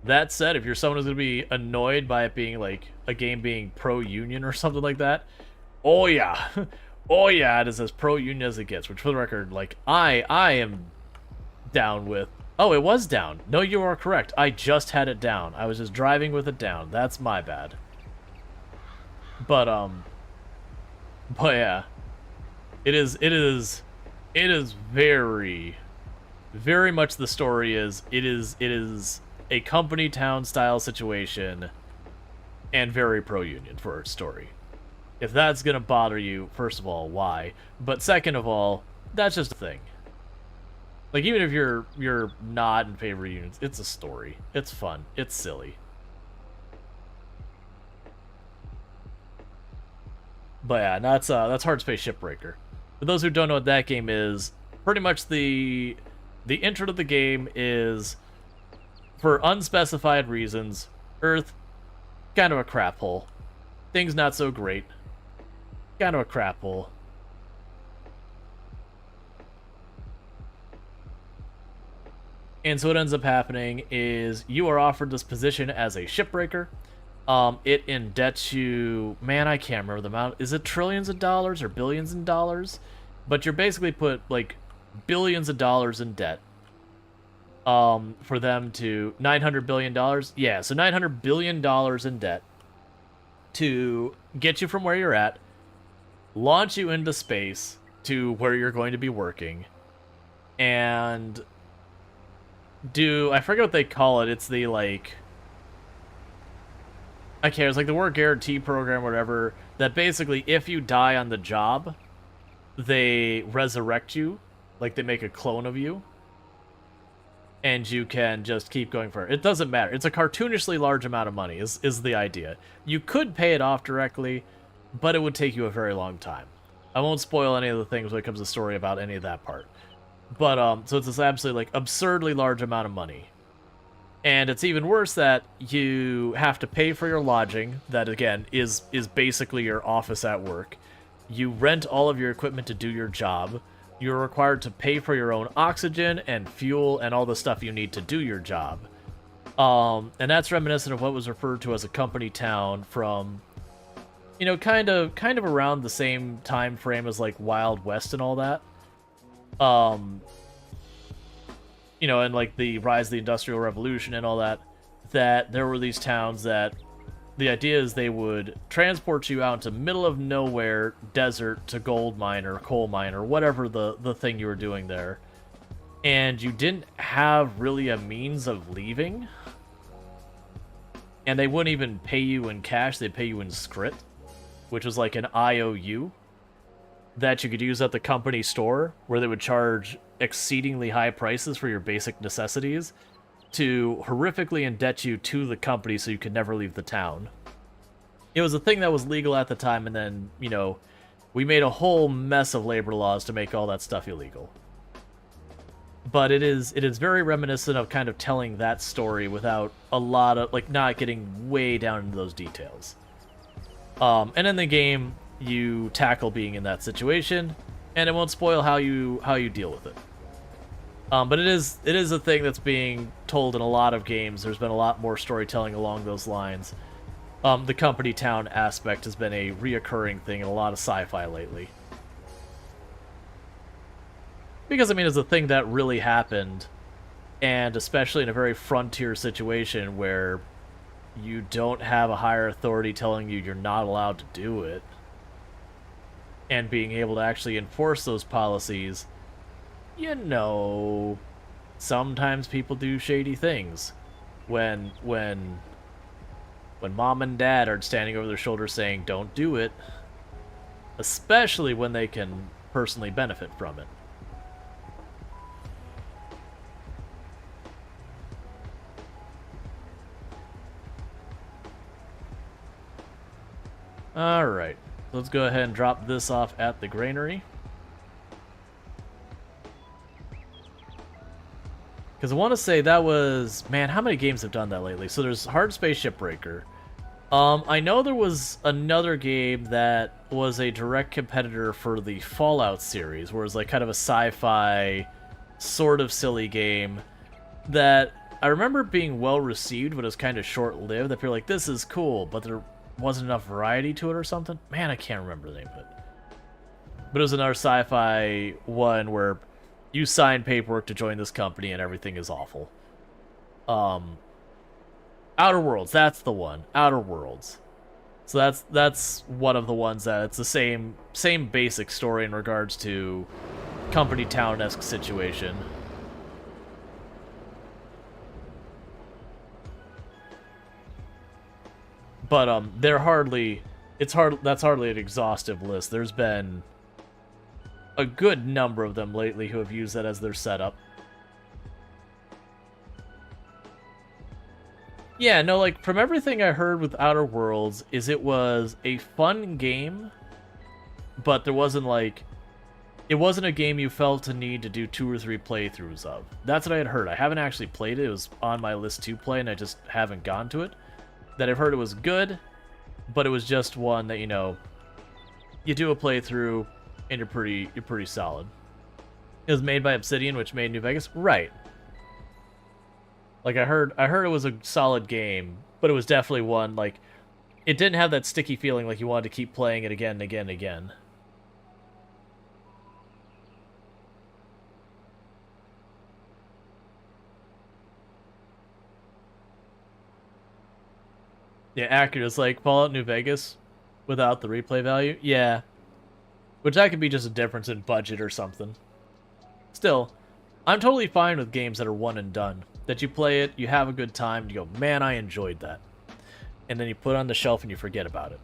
That said, if you're someone who's going to be annoyed by it being like a game being pro-union or something like that, oh yeah. Oh yeah, it is as pro-union as it gets, which for the record, like, I am down with. Oh, it was down. No, you are correct. I just had it down. I was just driving with it down. That's my bad. But yeah. It is very, very much the story is, it is a company town style situation and very pro-union for its story. If that's gonna bother you, first of all, why? But second of all, that's just a thing. Like, even if you're not in favor of unions, it's a story. It's fun. It's silly. But yeah, that's Hard Space Shipbreaker. For those who don't know what that game is, pretty much the intro to the game is, for unspecified reasons, Earth, kind of a crap hole. Things not so great. Kind of a crap hole. And so what ends up happening is you are offered this position as a shipbreaker. It indebts you, man, I can't remember the amount. Is it trillions of dollars or billions of dollars? But you're basically put like billions of dollars in debt. For them to $900 billion. Yeah, so $900 billion in debt to get you from where you're at, launch you into space to where you're going to be working, and I forget what they call it. It's the, like, I can't, it's like the work guarantee program or whatever, that basically if you die on the job, they resurrect you, like they make a clone of you, and you can just keep going for it. It doesn't matter. It's a cartoonishly large amount of money is the idea. You could pay it off directly, but it would take you a very long time. I won't spoil any of the things when it comes to story about any of that part. But, so it's this absolutely, like, absurdly large amount of money. And it's even worse that you have to pay for your lodging, that, again, is basically your office at work. You rent all of your equipment to do your job. You're required to pay for your own oxygen and fuel and all the stuff you need to do your job. And that's reminiscent of what was referred to as a company town from, you know, kind of around the same time frame as, like, Wild West and all that. You know, and like the rise of the Industrial Revolution and all that, that there were these towns that the idea is they would transport you out into middle of nowhere desert to gold mine or coal mine or whatever the thing you were doing there, and you didn't have really a means of leaving, and they wouldn't even pay you in cash. They'd pay you in script, which was like an IOU that you could use at the company store, where they would charge exceedingly high prices for your basic necessities to horrifically indebt you to the company so you could never leave the town. It was a thing that was legal at the time, and then, you know, we made a whole mess of labor laws to make all that stuff illegal. But it is very reminiscent of kind of telling that story without a lot of, like, not getting way down into those details. And in the game, you tackle being in that situation, and it won't spoil how you deal with it. But it is a thing that's being told in a lot of games. There's been a lot more storytelling along those lines. The company town aspect has been a reoccurring thing in a lot of sci-fi lately. Because, I mean, it's a thing that really happened, and especially in a very frontier situation where you don't have a higher authority telling you you're not allowed to do it, and being able to actually enforce those policies, you know, sometimes people do shady things when when mom and dad are standing over their shoulder saying, don't do it. Especially when they can personally benefit from it. Alright, let's go ahead and drop this off at the granary. Because I want to say that was... Man, how many games have done that lately? So there's Hard Space Shipbreaker. I know there was another game that was a direct competitor for the Fallout series, where it was like kind of a sci-fi, sort of silly game that I remember being well received, but it was kind of short-lived. That people were like, this is cool, but there wasn't enough variety to it or something. Man, I can't remember the name of it. But it was another sci-fi one where you sign paperwork to join this company and everything is awful. Outer Worlds, that's the one. Outer Worlds. So that's one of the ones that it's the same basic story in regards to company town-esque situation. But that's hardly an exhaustive list. There's been a good number of them lately who have used that as their setup. Yeah, no, like, from everything I heard with Outer Worlds, is it was a fun game, but there wasn't, like... It wasn't a game you felt a need to do 2 or 3 playthroughs of. That's what I had heard. I haven't actually played it. It was on my list to play, and I just haven't gone to it. That I've heard it was good, but it was just one that, you know, you do a playthrough, and you're pretty solid. It was made by Obsidian, which made New Vegas. Right. Like, I heard it was a solid game, but it was definitely one, like, it didn't have that sticky feeling like you wanted to keep playing it again and again and again. Yeah, accurate. It's like Fallout New Vegas without the replay value. Yeah. Which that could be just a difference in budget or something. Still, I'm totally fine with games that are one and done. That you play it, you have a good time, you go, man, I enjoyed that. And then you put it on the shelf and you forget about it.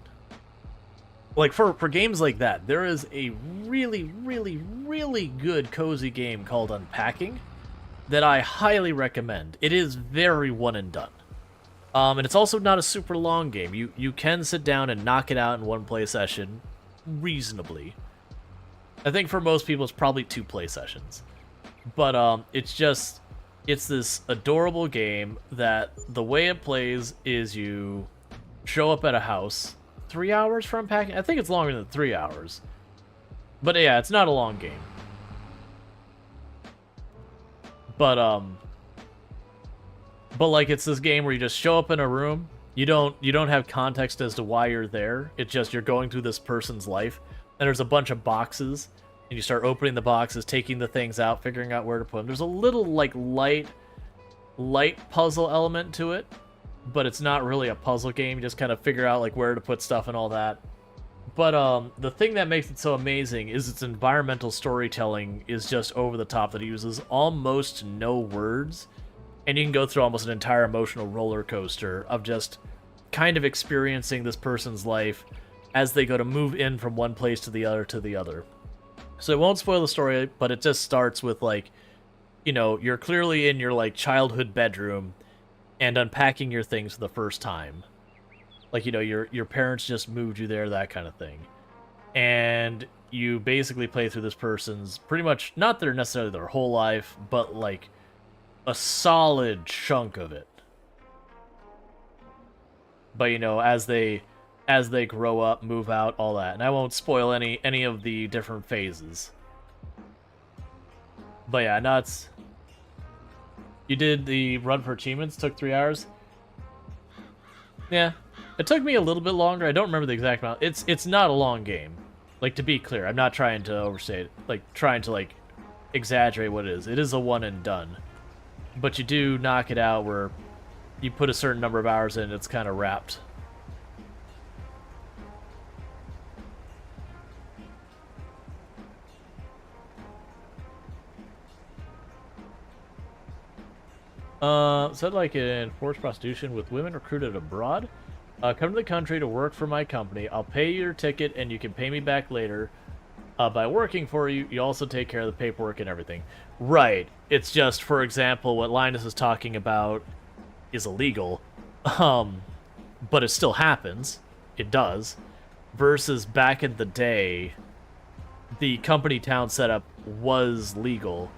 Like, for games like that, there is a really, really, really good cozy game called Unpacking that I highly recommend. It is very one and done. And it's also not a super long game. You can sit down and knock it out in one play session reasonably. I think for most people it's probably 2 play sessions. But it's this adorable game that the way it plays is you show up at a house 3 hours for unpacking. I think it's longer than 3 hours. But yeah, it's not a long game. But like, it's this game where you just show up in a room. You don't have context as to why you're there. It's just you're going through this person's life, and there's a bunch of boxes, and you start opening the boxes, taking the things out, figuring out where to put them. There's a little, like, light puzzle element to it, but it's not really a puzzle game. You just kind of figure out, like, where to put stuff and all that. But the thing that makes it so amazing is its environmental storytelling is just over the top. That it uses almost no words, and you can go through almost an entire emotional roller coaster of just kind of experiencing this person's life as they go to move in from one place to the other. So it won't spoil the story, but it just starts with, like, you know, you're clearly in your, like, childhood bedroom and unpacking your things for the first time. Like, you know, your parents just moved you there, that kind of thing. And you basically play through this person's pretty much, not necessarily their whole life, but, like, a solid chunk of it. But, you know, as they grow up, move out, all that. And I won't spoil any of the different phases. But yeah, nuts. You did the run for achievements, took 3 hours. Yeah. It took me a little bit longer. I don't remember the exact amount. It's not a long game. Like, to be clear, I'm not trying to overstate it. Like, trying to, like, exaggerate what it is. It is a one and done. But you do knock it out where you put a certain number of hours in, it's kind of wrapped. Said like in forced prostitution with women recruited abroad. Come to the country to work for my company. I'll pay your ticket, and you can pay me back later. By working for you, you also take care of the paperwork and everything. Right. It's just, for example, what Linus is talking about is illegal. But it still happens. It does. Versus back in the day, the company town setup was legal.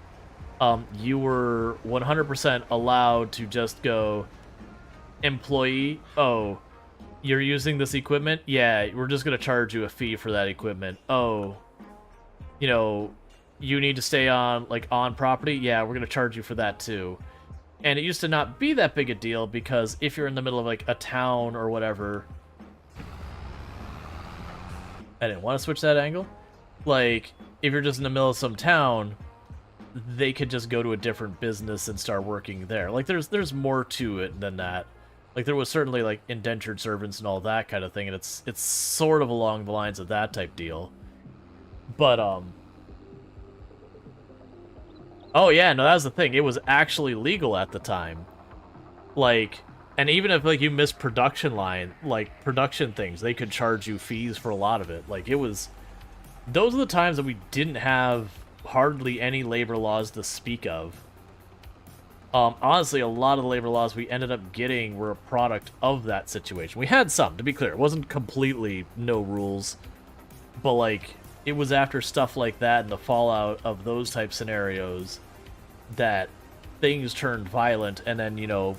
You were 100% allowed to just go, employee, oh, you're using this equipment? Yeah, we're just going to charge you a fee for that equipment. Oh, you know, you need to stay on, like, on property? Yeah, we're going to charge you for that too. And it used to not be that big a deal because if you're in the middle of, like, a town or whatever... I didn't want to switch that angle. Like, if you're just in the middle of some town, they could just go to a different business and start working there. Like, there's more to it than that. Like, there was certainly, like, indentured servants and all that kind of thing, and it's sort of along the lines of that type deal. But, oh, yeah, no, that was the thing. It was actually legal at the time. Like... And even if, like, you missed production line, like, production things, they could charge you fees for a lot of it. Like, it was... Those are the times that we didn't have hardly any labor laws to speak of. Honestly, a lot of the labor laws we ended up getting were a product of that situation. We had some, to be clear. It wasn't completely no rules. But, like, it was after stuff like that and the fallout of those type scenarios that things turned violent and then, you know...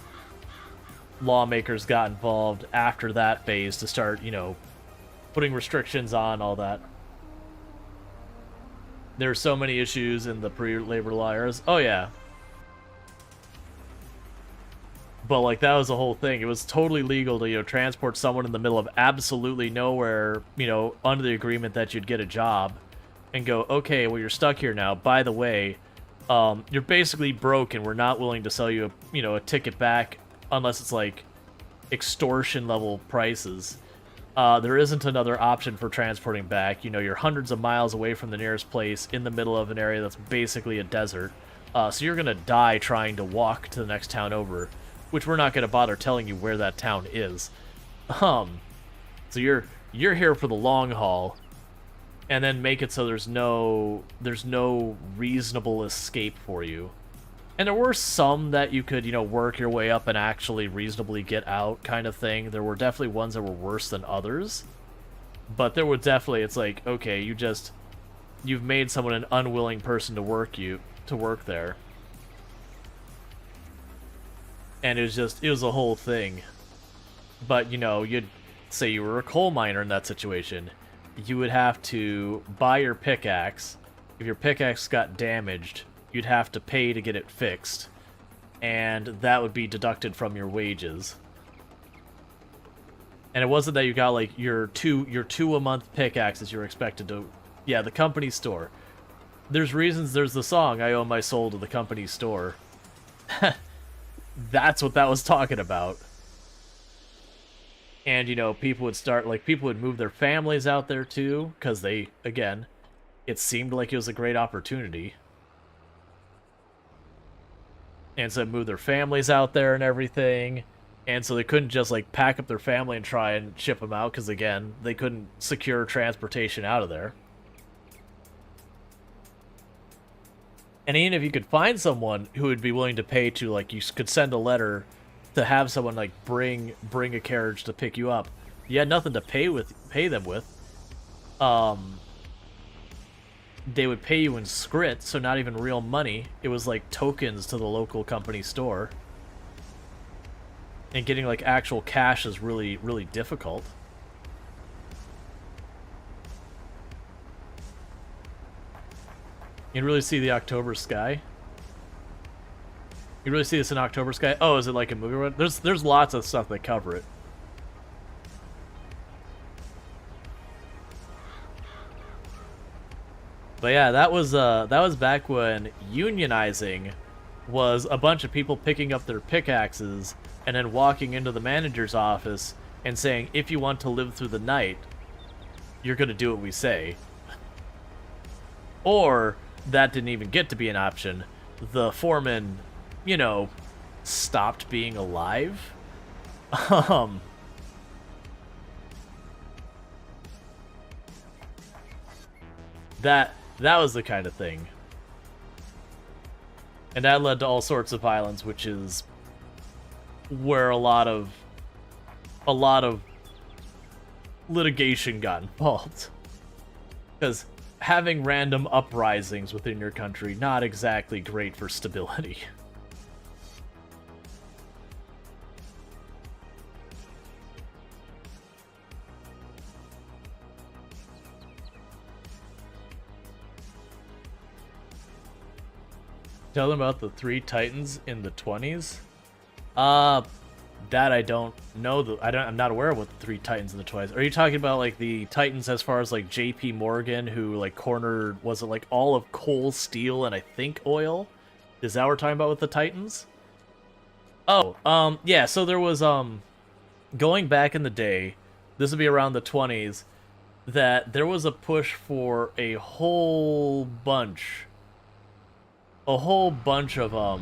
lawmakers got involved after that phase to start, you know, putting restrictions on all that. There are so many issues in the pre-labor law eras. Oh, yeah. But, like, that was the whole thing. It was totally legal to, you know, transport someone in the middle of absolutely nowhere, you know, under the agreement that you'd get a job and go, okay, well, you're stuck here now. By the way, you're basically broke and we're not willing to sell you, you know, a ticket back unless it's, like, extortion level prices. There isn't another option for transporting back. You know, you're hundreds of miles away from the nearest place in the middle of an area that's basically a desert. So you're going to die trying to walk to the next town over, which we're not going to bother telling you where that town is. So you're here for the long haul, and then make it so there's no reasonable escape for you. And there were some that you could, you know, work your way up and actually reasonably get out kind of thing. There were definitely ones that were worse than others. But there were definitely, it's like, okay, you've made someone an unwilling person to work there. And it was a whole thing. But, you know, you'd say you were a coal miner in that situation. You would have to buy your pickaxe. If your pickaxe got damaged, you'd have to pay to get it fixed, and that would be deducted from your wages. And it wasn't that you got, like, your two a month pickaxes you were expected to... Yeah, the company store. There's reasons there's the song, I owe my soul to the company store. That's what that was talking about. And, you know, people would move their families out there, too, because they, again, it seemed like it was a great opportunity. And so they moved their families out there and everything. And so they couldn't just, like, pack up their family and try and ship them out, because, again, they couldn't secure transportation out of there. And even if you could find someone who would be willing to pay to, like, you could send a letter to have someone, like, bring a carriage to pick you up, you had nothing to pay them with. They would pay you in scrit, so not even real money. It was like tokens to the local company store. And getting, like, actual cash is really, really difficult. You can really see the October sky. You really see this in October sky? Oh, is it like a movie? There's lots of stuff that cover it. But yeah, that was back when unionizing was a bunch of people picking up their pickaxes and then walking into the manager's office and saying, if you want to live through the night, you're going to do what we say. Or, that didn't even get to be an option. The foreman, you know, stopped being alive. That was the kind of thing. And that led to all sorts of violence, which is where a lot of litigation got involved. Because having random uprisings within your country, not exactly great for stability. Tell them about the 3 Titans in the 20s? That I don't know. I'm not aware of what the 3 Titans in the 20s. Are you talking about like the Titans as far as like J.P. Morgan, who like cornered, was it like all of coal, steel, and I think oil? Is that what we're talking about with the Titans? Oh, yeah. So there was going back in the day, this would be around the 20s, that there was a push for a whole bunch of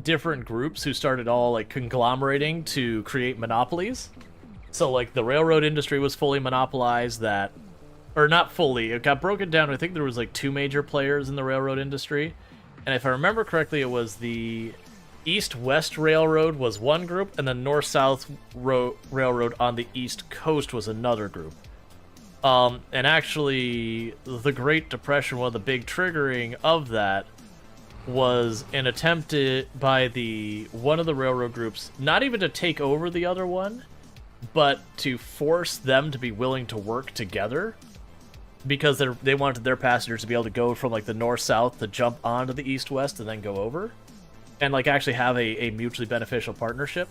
different groups who started all like conglomerating to create monopolies. So like the railroad industry was fully monopolized, that, or not fully, it got broken down. I think there was like 2 major players in the railroad industry, and if I remember correctly, it was the East-West Railroad was one group, and the North-South Railroad on the East Coast was another group. And actually, the Great Depression, one of the big triggering of that, was an attempt by one of the railroad groups, not even to take over the other one, but to force them to be willing to work together, because they wanted their passengers to be able to go from like the north-south to jump onto the east-west and then go over, and like actually have a mutually beneficial partnership.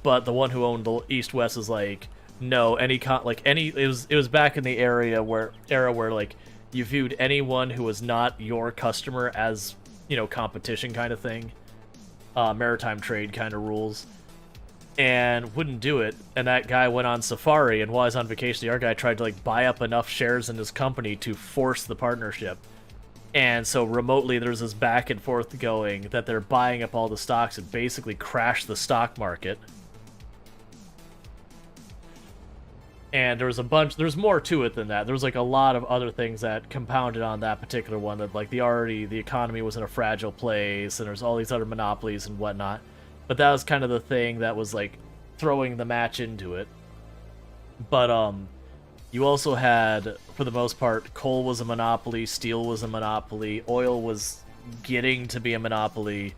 But the one who owned the east-west is like, no, it was back in the era where like you viewed anyone who was not your customer as, you know, competition kind of thing, maritime trade kind of rules, and wouldn't do it. And that guy went on safari, and while I was on vacation, the other guy tried to like buy up enough shares in his company to force the partnership. And so remotely there's this back and forth going that they're buying up all the stocks and basically crash the stock market. And there's more to it than that. There was like a lot of other things that compounded on that particular one, that like the economy was in a fragile place, and there's all these other monopolies and whatnot. But that was kind of the thing that was like throwing the match into it. But you also had, for the most part, coal was a monopoly, steel was a monopoly, oil was getting to be a monopoly.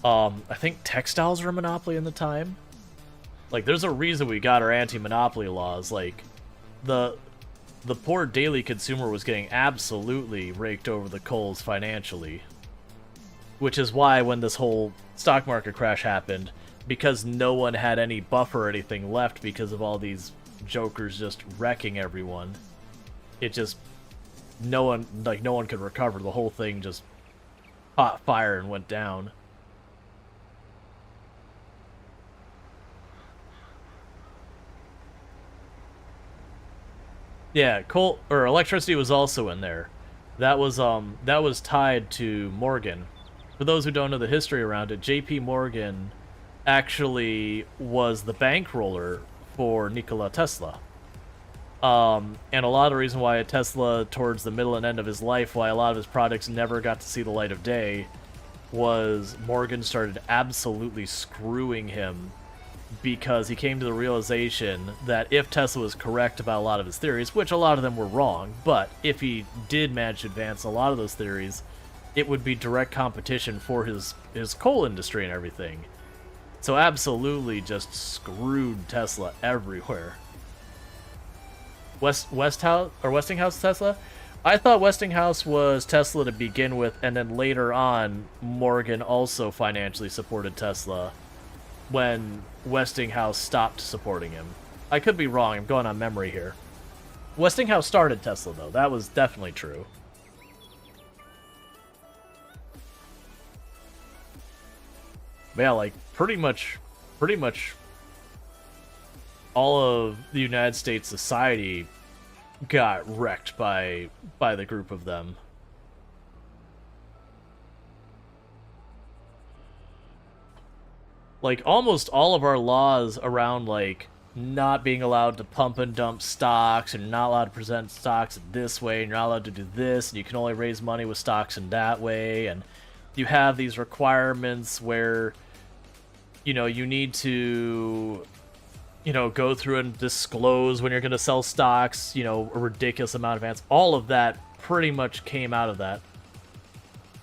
I think textiles were a monopoly in the time. Like, there's a reason we got our anti-monopoly laws. Like, the poor daily consumer was getting absolutely raked over the coals financially. Which is why when this whole stock market crash happened, because no one had any buffer or anything left because of all these jokers just wrecking everyone, no one could recover. The whole thing just caught fire and went down. Yeah, coal or electricity was also in there. That was tied to Morgan. For those who don't know the history around it, J.P. Morgan actually was the bankroller for Nikola Tesla. And a lot of the reason why Tesla, towards the middle and end of his life, why a lot of his products never got to see the light of day, was Morgan started absolutely screwing him, because he came to the realization that if Tesla was correct about a lot of his theories, which a lot of them were wrong, but if he did manage to advance a lot of those theories, it would be direct competition for his coal industry and everything. So absolutely just screwed Tesla everywhere. Westinghouse Tesla? I thought Westinghouse was Tesla to begin with, and then later on, Morgan also financially supported Tesla when Westinghouse stopped supporting him. I could be wrong, I'm going on memory here. Westinghouse started Tesla, though. That was definitely true. But yeah, like, pretty much all of the United States society got wrecked by the group of them. Like, almost all of our laws around, like, not being allowed to pump and dump stocks, and you're not allowed to present stocks this way, and you're not allowed to do this, and you can only raise money with stocks in that way, and you have these requirements where, you know, you need to, you know, go through and disclose when you're going to sell stocks, you know, a ridiculous amount of advance. All of that pretty much came out of that.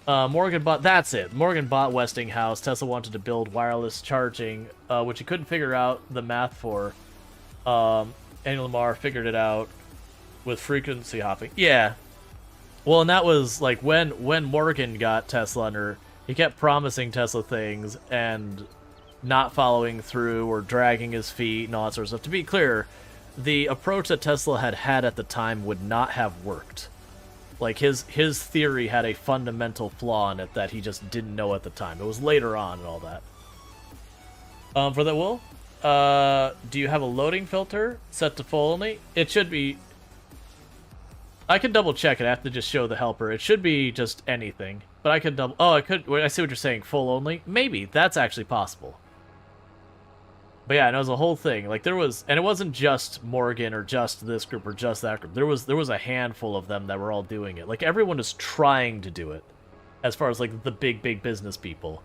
Morgan bought, that's it. Morgan bought Westinghouse. Tesla wanted to build wireless charging, which he couldn't figure out the math for. Andy Lamar figured it out with frequency hopping. Yeah. Well, and that was like when Morgan got Tesla under, he kept promising Tesla things and not following through or dragging his feet and all that sort of stuff. To be clear, the approach that Tesla had at the time would not have worked. Like, his theory had a fundamental flaw in it that he just didn't know at the time. It was later on and all that. For that, Will, do you have a loading filter set to full only? It should be... I can double check it. I have to just show the helper. It should be just anything. But I could double... Oh, I could... I see what you're saying. Full only? Maybe. That's actually possible. But yeah, and it was a whole thing. Like, there was, and it wasn't just Morgan or just this group or just that group. There was a handful of them that were all doing it. Like, everyone is trying to do it, as far as like the big business people.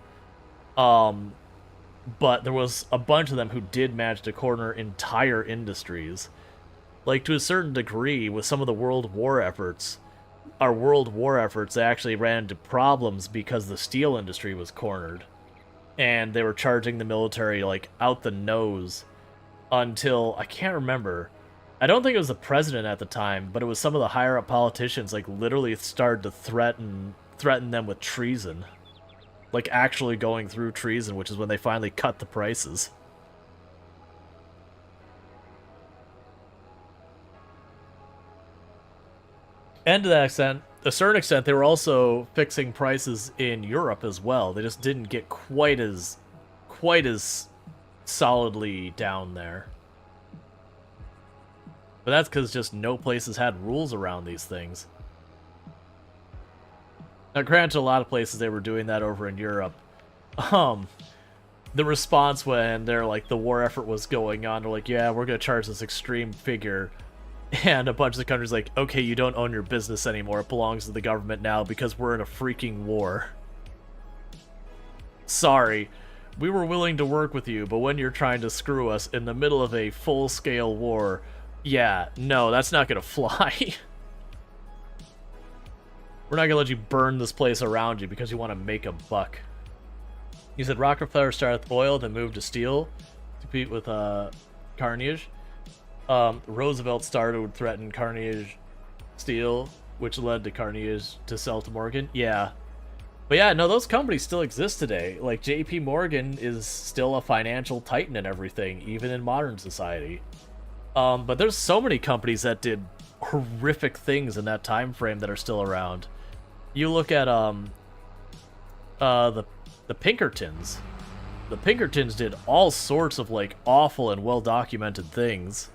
But there was a bunch of them who did manage to corner entire industries. Like, to a certain degree, with some of the world war efforts, they actually ran into problems because the steel industry was cornered. And they were charging the military, like, out the nose until, I can't remember. I don't think it was the president at the time, but it was some of the higher-up politicians, like, literally started to threaten them with treason. Like, actually going through treason, which is when they finally cut the prices. And to that extent, a certain extent, they were also fixing prices in Europe as well. They just didn't get quite as solidly down there. But that's because just no places had rules around these things. Now, granted, a lot of places they were doing that over in Europe. The response when they're like the war effort was going on, they're like, yeah, we're gonna charge this extreme figure. And a bunch of the countries like, okay, you don't own your business anymore. It belongs to the government now because we're in a freaking war. Sorry. We were willing to work with you, but when you're trying to screw us in the middle of a full-scale war, yeah, no, that's not gonna fly. We're not gonna let you burn this place around you because you want to make a buck. You said Rockefeller started with oil, then moved to steel to compete with Carnegie. Roosevelt started with threatened Carnegie Steel, which led to Carnegie to sell to Morgan. Yeah. But yeah, no, those companies still exist today. Like, JP Morgan is still a financial titan and everything, even in modern society. But there's so many companies that did horrific things in that time frame that are still around. You look at the Pinkertons. The Pinkertons did all sorts of like awful and well-documented things.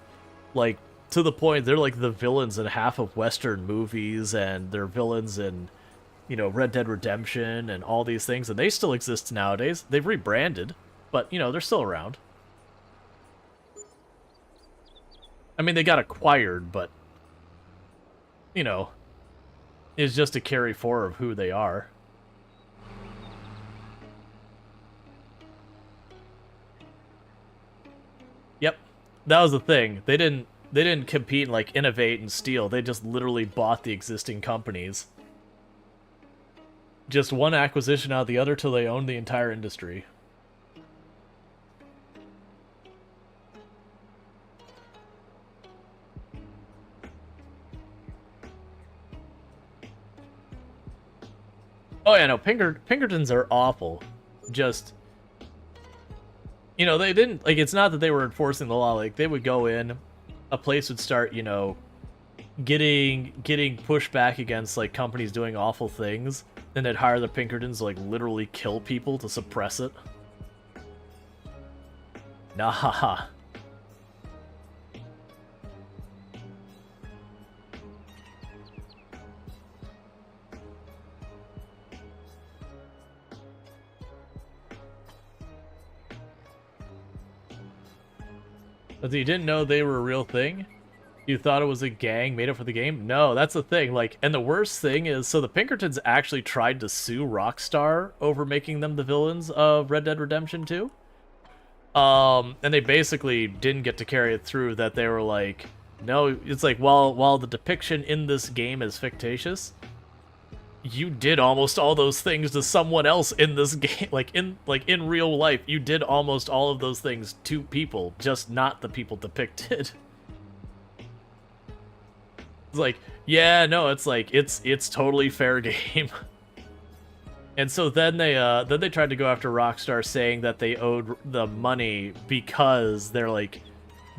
Like, to the point, they're like the villains in half of Western movies, and they're villains in, you know, Red Dead Redemption and all these things, and they still exist nowadays. They've rebranded, but, you know, they're still around. I mean, they got acquired, but, you know, it's just a carry forward of who they are. Yep. That was the thing. They didn't compete and like innovate and steal. They just literally bought the existing companies. Just one acquisition out of the other till they owned the entire industry. Oh yeah, no, Pinkertons are awful. Just, you know, they didn't, like, it's not that they were enforcing the law. Like, they would go in, a place would start, you know, getting pushed back against, like, companies doing awful things, then they'd hire the Pinkertons to, like, literally kill people to suppress it. Nah. But you didn't know they were a real thing? You thought it was a gang made up for the game? No, that's the thing. Like, and the worst thing is, so the Pinkertons actually tried to sue Rockstar over making them the villains of Red Dead Redemption 2. And they basically didn't get to carry it through. That they were like, no, it's like, while the depiction in this game is fictitious, you did almost all those things to someone else in this game. Like in real life, you did almost all of those things to people, just not the people depicted. It's like, yeah, no, it's like it's totally fair game. And so then they tried to go after Rockstar, saying that they owed the money because they're like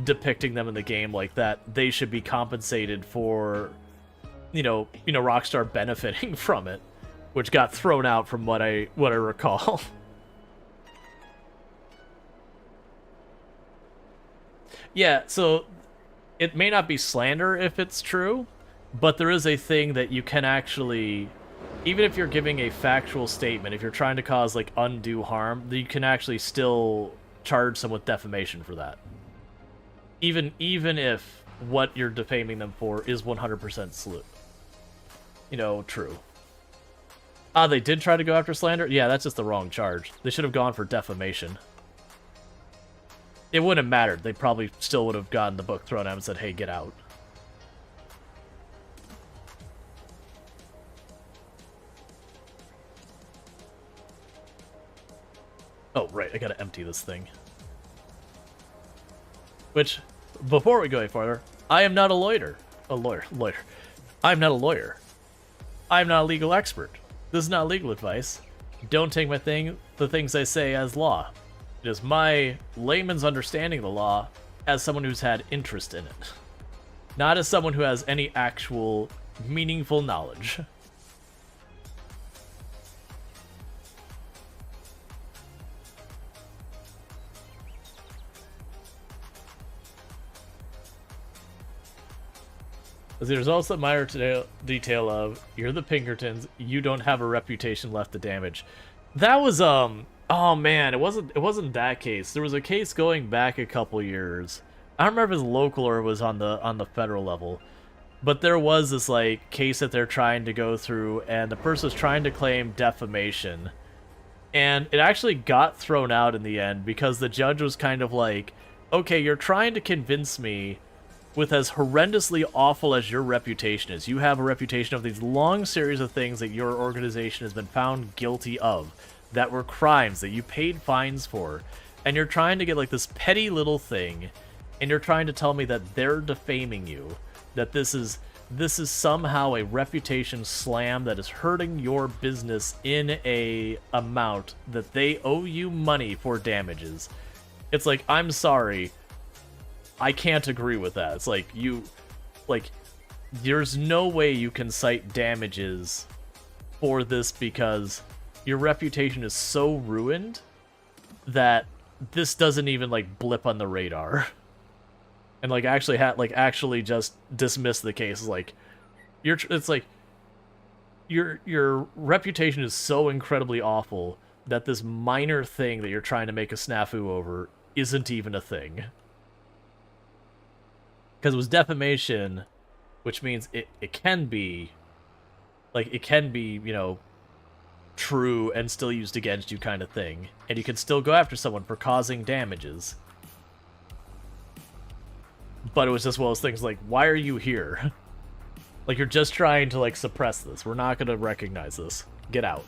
depicting them in the game like that. They should be compensated for, you know, Rockstar benefiting from it, which got thrown out from what I recall. Yeah, so it may not be slander if it's true, but there is a thing that you can actually, even if you're giving a factual statement, if you're trying to cause like undue harm, you can actually still charge someone with defamation for that. Even if what you're defaming them for is 100% true. Ah, they did try to go after slander? Yeah, that's just the wrong charge. They should have gone for defamation. It wouldn't have mattered. They probably still would have gotten the book thrown at them and said, hey, get out. Oh, right, I gotta empty this thing. Which, before we go any farther, I am not a lawyer. I'm not a lawyer. I'm not a legal expert. This is not legal advice. Don't take the things I say as law. It is my layman's understanding of the law as someone who's had interest in it. Not as someone who has any actual meaningful knowledge. There's also a minor detail of, you're the Pinkertons, you don't have a reputation left to damage. That was, oh man, it wasn't that case. There was a case going back a couple years. I don't remember if it was local or it was on the federal level. But there was this, like, case that they're trying to go through, and the person was trying to claim defamation. And it actually got thrown out in the end, because the judge was kind of like, okay, you're trying to convince me, with as horrendously awful as your reputation is. You have a reputation of these long series of things that your organization has been found guilty of, that were crimes that you paid fines for, and you're trying to get like this petty little thing, and you're trying to tell me that they're defaming you, that this is somehow a reputation slam that is hurting your business in a amount that they owe you money for damages. It's like, I'm sorry, I can't agree with that. It's like, there's no way you can cite damages for this, because your reputation is so ruined that this doesn't even like blip on the radar. And like actually just dismiss the case. Like, it's like your reputation is so incredibly awful that this minor thing that you're trying to make a snafu over isn't even a thing. Because it was defamation, which means it can be, you know, true and still used against you kind of thing. And you can still go after someone for causing damages. But it was just one of those things like, why are you here? Like, you're just trying to, like, suppress this. We're not going to recognize this. Get out.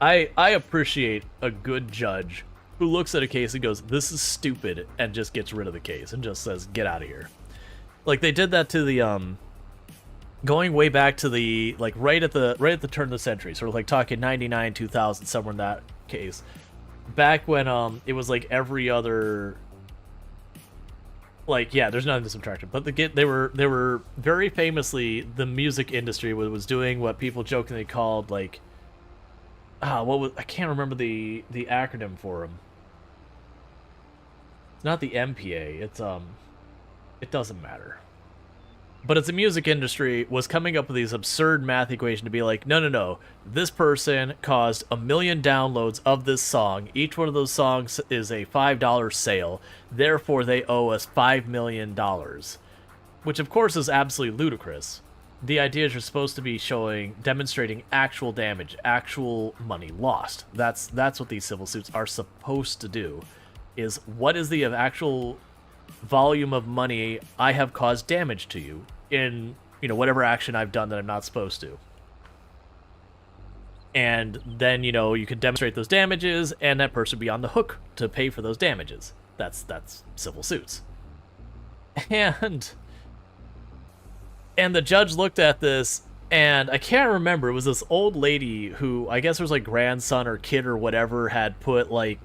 I appreciate a good judge who looks at a case and goes, this is stupid, and just gets rid of the case and just says, get out of here. Like, they did that to the, going way back to the, like, right at the turn of the century, sort of like talking 99, 2000, somewhere in that case. Back when, it was like every other, like, yeah, there's nothing to subtract it, but they were very famously, the music industry was doing what people jokingly called, like, I can't remember the acronym for them. It's not the MPA, it's, it doesn't matter. But it's the music industry was coming up with these absurd math equation to be like, no, this person caused 1 million downloads of this song. Each one of those songs is a $5 sale. Therefore, they owe us $5 million. Which, of course, is absolutely ludicrous. The idea is you're supposed to be demonstrating actual damage, actual money lost. That's what these civil suits are supposed to do, is what is the actual volume of money I have caused damage to you in, whatever action I've done that I'm not supposed to. And then, you can demonstrate those damages, and that person would be on the hook to pay for those damages. That's civil suits. And the judge looked at this, and I can't remember, it was this old lady who, I guess her like grandson or kid or whatever, had put like,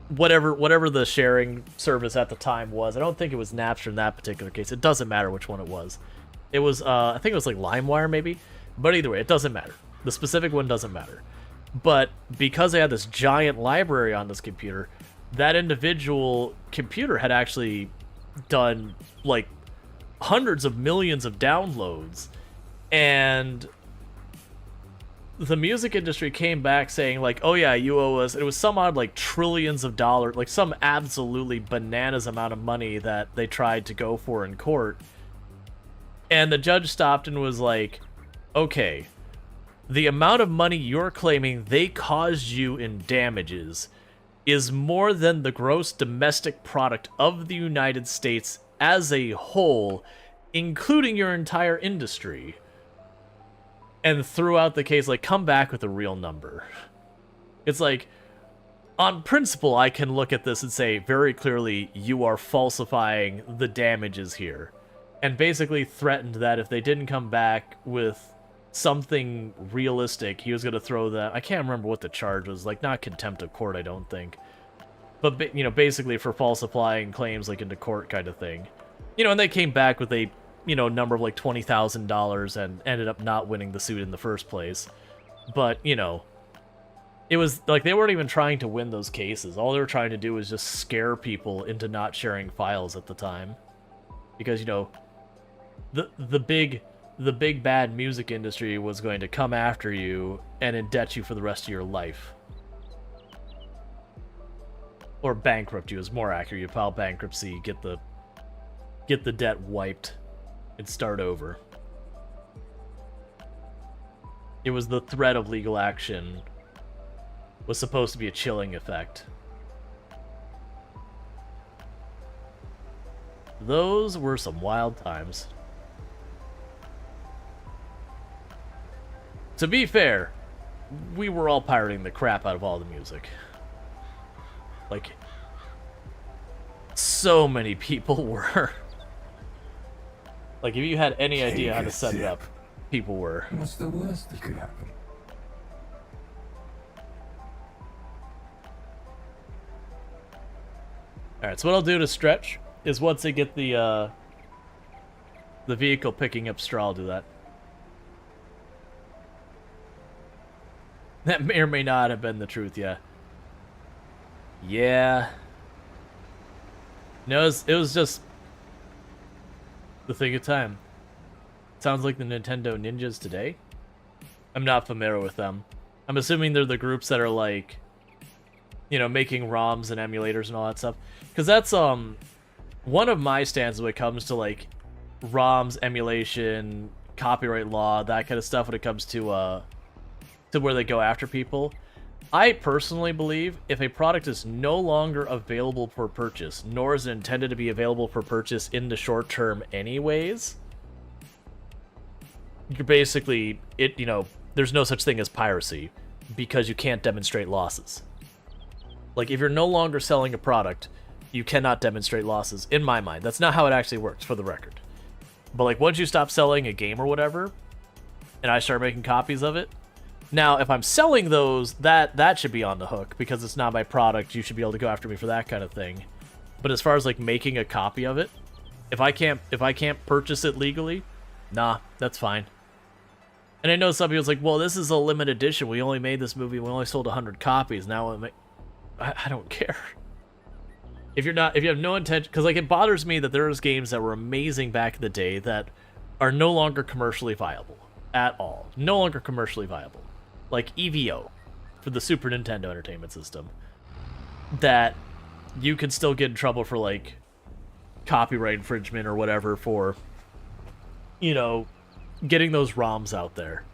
whatever the sharing service at the time was. I don't think it was Napster in that particular case. It doesn't matter which one it was. It was, I think it was like LimeWire maybe. But either way, it doesn't matter. The specific one doesn't matter. But because they had this giant library on this computer, that individual computer had actually done like hundreds of millions of downloads. And the music industry came back saying like, oh yeah, you owe us, it was some odd like trillions of dollars, like some absolutely bananas amount of money that they tried to go for in court. And the judge stopped and was like, okay, the amount of money you're claiming they caused you in damages is more than the gross domestic product of the United States as a whole, including your entire industry. And throughout the case, like, come back with a real number. It's like, on principle, I can look at this and say very clearly, you are falsifying the damages here. And basically threatened that if they didn't come back with something realistic, he was going to throw them. I can't remember what the charge was, like, not contempt of court, I don't think. But, basically for falsifying claims, like, into court kind of thing. And they came back with a number of like $20,000 and ended up not winning the suit in the first place. But, it was like they weren't even trying to win those cases. All they were trying to do was just scare people into not sharing files at the time. Because, the big bad music industry was going to come after you and indebt you for the rest of your life. Or bankrupt you is more accurate. You file bankruptcy, get the debt wiped, and start over. It was the threat of legal action was supposed to be a chilling effect. Those were some wild times. To be fair, we were all pirating the crap out of all the music. Like, so many people were. Like, if you had any idea how to set it up, people were. What's the worst that could happen? Alright, so what I'll do to stretch is once they get the vehicle picking up straw, I'll do that. That may or may not have been the truth, yeah. Yeah. No, it was just the thing of time. Sounds like the Nintendo Ninjas today. I'm not familiar with them. I'm assuming they're the groups that are like, making ROMs and emulators and all that stuff. Because that's one of my stands when it comes to like ROMs, emulation, copyright law, that kind of stuff. When it comes to where they go after people, I personally believe if a product is no longer available for purchase, nor is it intended to be available for purchase in the short term anyways, you're basically, there's no such thing as piracy because you can't demonstrate losses. Like, if you're no longer selling a product, you cannot demonstrate losses, in my mind. That's not how it actually works, for the record. But, like, once you stop selling a game or whatever, and I start making copies of it, now, if I'm selling those, that should be on the hook, because it's not my product. You should be able to go after me for that kind of thing. But as far as, like, making a copy of it, if I can't purchase it legally, nah, that's fine. And I know some people's like, well, this is a limited edition. We only made this movie. We only sold 100 copies. Now I don't care. if you have no intention, because like it bothers me that there's games that were amazing back in the day that are no longer commercially viable at all. No longer commercially viable. Like EVO for the Super Nintendo Entertainment System. That you could still get in trouble for like copyright infringement or whatever for, you know, getting those ROMs out there.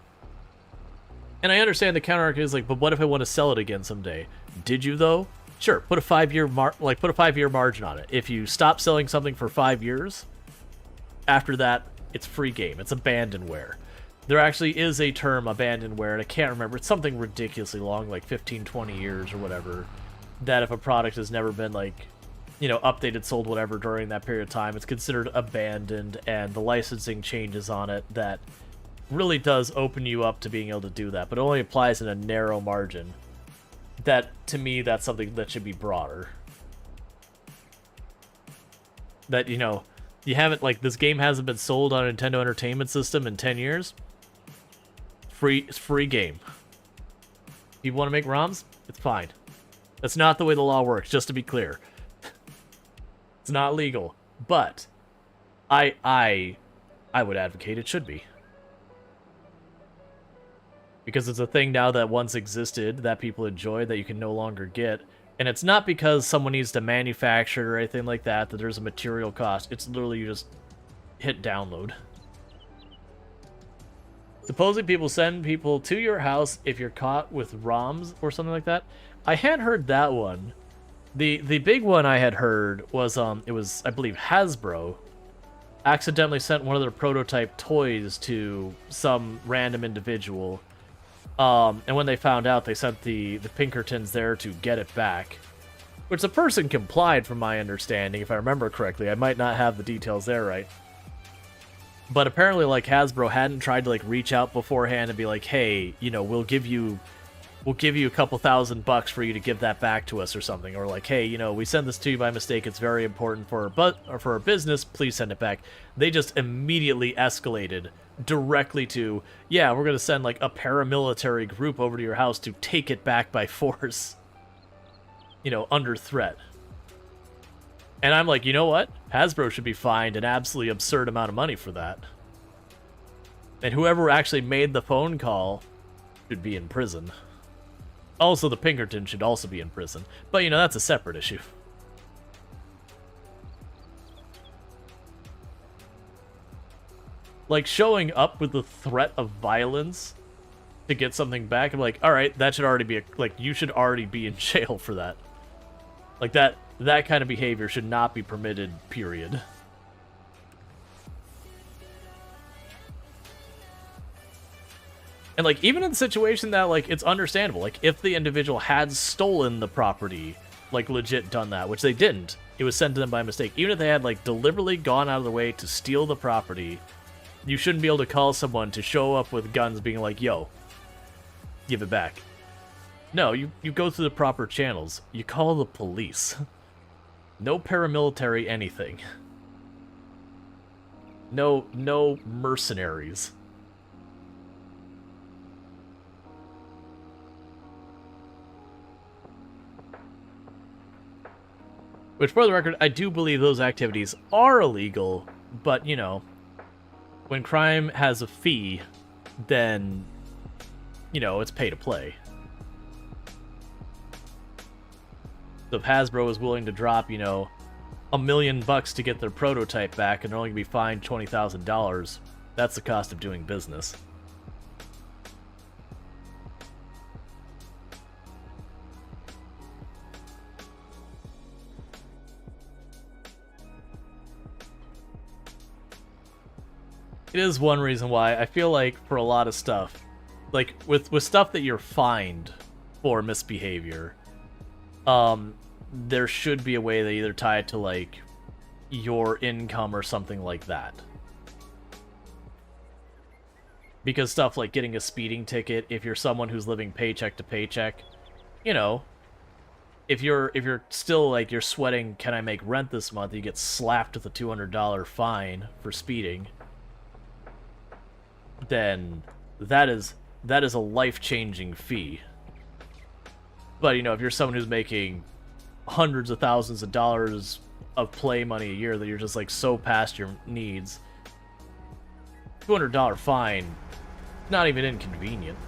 And I understand the counter argument is like, but what if I want to sell it again someday? Did you though? Sure, put a 5-year put a 5-year margin on it. If you stop selling something for 5 years, after that, it's free game. It's abandonware. There actually is a term, abandonware, and I can't remember. It's something ridiculously long, like 15, 20 years or whatever, that if a product has never been, like, you know, updated, sold, whatever, during that period of time, it's considered abandoned, and the licensing changes on it that really does open you up to being able to do that, but it only applies in a narrow margin. That, to me, that's something that should be broader. That, you know, you haven't, like, this game hasn't been sold on a Nintendo Entertainment System in 10 years. It's free game. If you want to make ROMs, it's fine. That's not the way the law works, just to be clear. It's not legal. But I would advocate it should be. Because it's a thing now that once existed, that people enjoy, that you can no longer get. And it's not because someone needs to manufacture it or anything like that, that there's a material cost. It's literally you just hit download. Supposedly people send people to your house if you're caught with ROMs or something like that. I had heard that one. The big one I had heard was, it was, I believe, Hasbro accidentally sent one of their prototype toys to some random individual. And when they found out, they sent the Pinkertons there to get it back. Which the person complied, from my understanding, if I remember correctly. I might not have the details there right. But apparently, like, Hasbro hadn't tried to, like, reach out beforehand and be like, hey, you know, we'll give you a couple $1,000 for you to give that back to us or something. Or like, hey, you know, we sent this to you by mistake. It's very important for our business. Please send it back. They just immediately escalated directly to, yeah, we're going to send like a paramilitary group over to your house to take it back by force. You know, under threat. And I'm like, you know what? Hasbro should be fined an absolutely absurd amount of money for that. And whoever actually made the phone call should be in prison. Also, the Pinkerton should also be in prison. But, you know, that's a separate issue. Like, showing up with the threat of violence to get something back, I'm like, alright, that should already be, you should already be in jail for that. Like, that kind of behavior should not be permitted, period. And, like, even in the situation that, like, it's understandable. Like, if the individual had stolen the property, like, legit done that, which they didn't. It was sent to them by mistake. Even if they had, like, deliberately gone out of their way to steal the property, you shouldn't be able to call someone to show up with guns being like, yo, give it back. No, you go through the proper channels. You call the police. No paramilitary anything. No mercenaries. Which, for the record, I do believe those activities are illegal, but, you know, when crime has a fee, then, you know, it's pay to play. So if Hasbro is willing to drop, you know, $1 million to get their prototype back and they're only going to be fined $20,000, that's the cost of doing business. It is one reason why I feel like for a lot of stuff, like with stuff that you're fined for misbehavior, there should be a way that either tie it to like your income or something like that. Because stuff like getting a speeding ticket, if you're someone who's living paycheck to paycheck, you know, if you're still like you're sweating, can I make rent this month? You get slapped with a $200 fine for speeding. Then that is a life-changing fee. But, you know, if you're someone who's making hundreds of thousands of dollars of play money a year that you're just like so past your needs. $200 fine, not even inconvenient.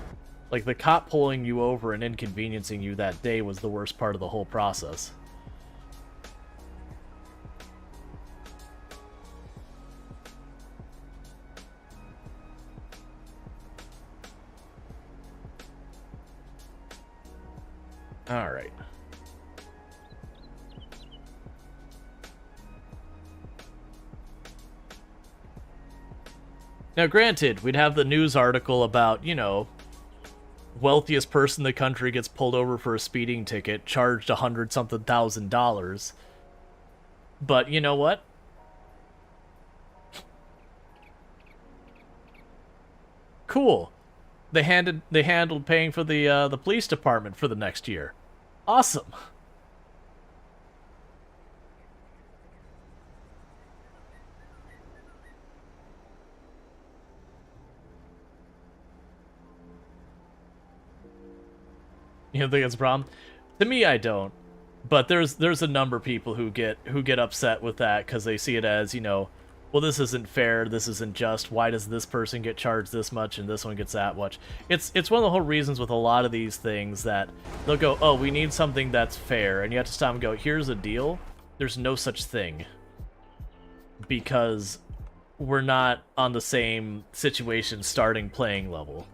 Like, the cop pulling you over and inconveniencing you that day was the worst part of the whole process. Alright. Now, granted, we'd have the news article about, you know, wealthiest person in the country gets pulled over for a speeding ticket, charged $100-something thousand. But you know what? Cool. They handled paying for the police department for the next year. Awesome. You don't think it's a problem? To me, I don't. But there's a number of people who get upset with that because they see it as, you know, well, this isn't fair, this isn't just. Why does this person get charged this much and this one gets that much? It's one of the whole reasons with a lot of these things that they'll go, oh, we need something that's fair, and you have to stop and go, here's a deal. There's no such thing. Because we're not on the same situation starting playing level.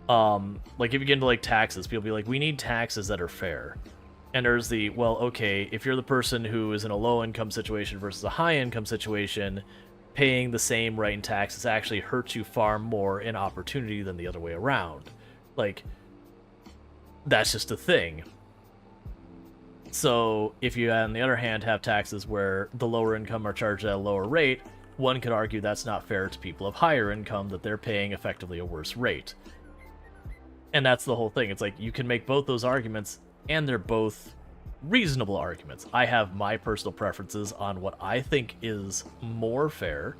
Like, if you get into, like, taxes, people be like, we need taxes that are fair. And there's the, well, okay, if you're the person who is in a low-income situation versus a high-income situation, paying the same rate in taxes actually hurts you far more in opportunity than the other way around. Like, that's just a thing. So, if you, on the other hand, have taxes where the lower income are charged at a lower rate, one could argue that's not fair to people of higher income, that they're paying effectively a worse rate. And that's the whole thing. It's like, you can make both those arguments, and they're both reasonable arguments. I have my personal preferences on what I think is more fair,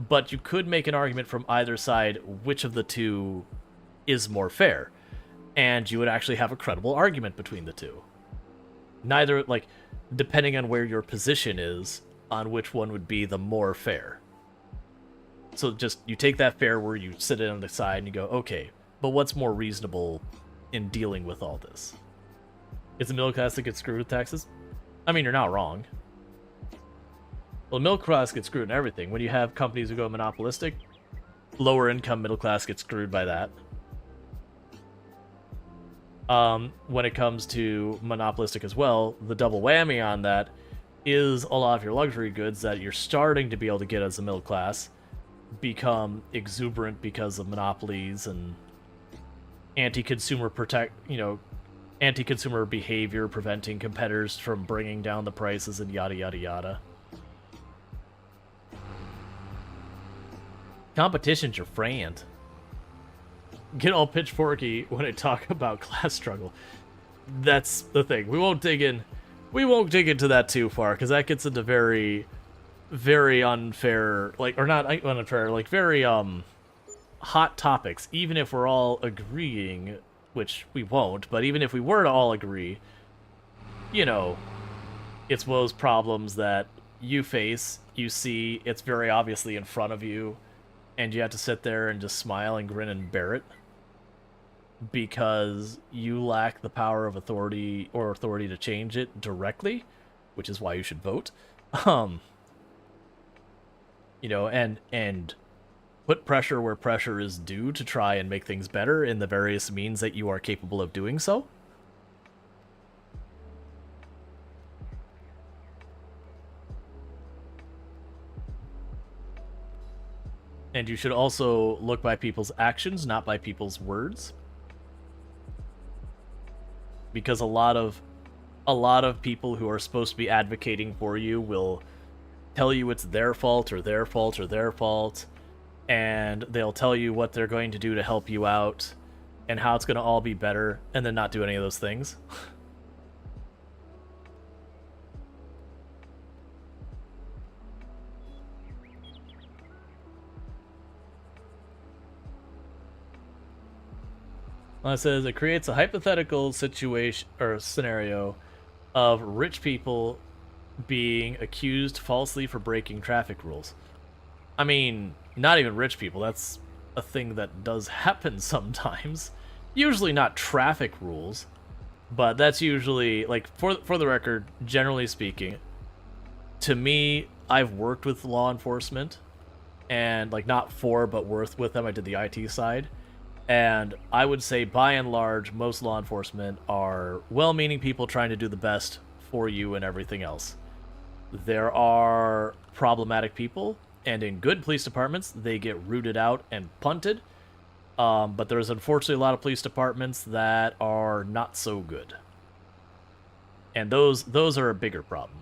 but you could make an argument from either side which of the two is more fair, and you would actually have a credible argument between the two. Neither, like, depending on where your position is, on which one would be the more fair. So just, you take that fair where you sit it on the side and you go, okay, but what's more reasonable in dealing with all this? Is the middle class that gets screwed with taxes? I mean, you're not wrong. Well, the middle class gets screwed in everything. When you have companies who go monopolistic, lower income middle class gets screwed by that. When it comes to monopolistic as well, the double whammy on that is a lot of your luxury goods that you're starting to be able to get as a middle class become exuberant because of monopolies and anti-consumer anti-consumer behavior preventing competitors from bringing down the prices and yada yada yada. Competition's your friend. Get all pitchforky when I talk about class struggle. That's the thing. We won't dig into that too far, because that gets into very, very unfair, like, or not unfair, like, very hot topics. Even if we're all agreeing, which we won't, but even if we were to all agree, you know, it's those problems that you face, you see, it's very obviously in front of you, and you have to sit there and just smile and grin and bear it because you lack the power of authority or authority to change it directly, which is why you should vote. You know, and put pressure where pressure is due to try and make things better in the various means that you are capable of doing so. And you should also look by people's actions, not by people's words. Because a lot of people who are supposed to be advocating for you will tell you it's their fault or their fault or their fault, and they'll tell you what they're going to do to help you out and how it's going to all be better, and then not do any of those things. Well, it says it creates a hypothetical situation or scenario of rich people being accused falsely for breaking traffic rules. I mean, not even rich people. That's a thing that does happen sometimes. Usually not traffic rules, but that's usually, like, for the record, generally speaking, to me, I've worked with law enforcement, and, like, not for, but with them. I did the IT side. And I would say, by and large, most law enforcement are well-meaning people trying to do the best for you and everything else. There are problematic people, and in good police departments, they get rooted out and punted. But there's unfortunately a lot of police departments that are not so good. And those are a bigger problem.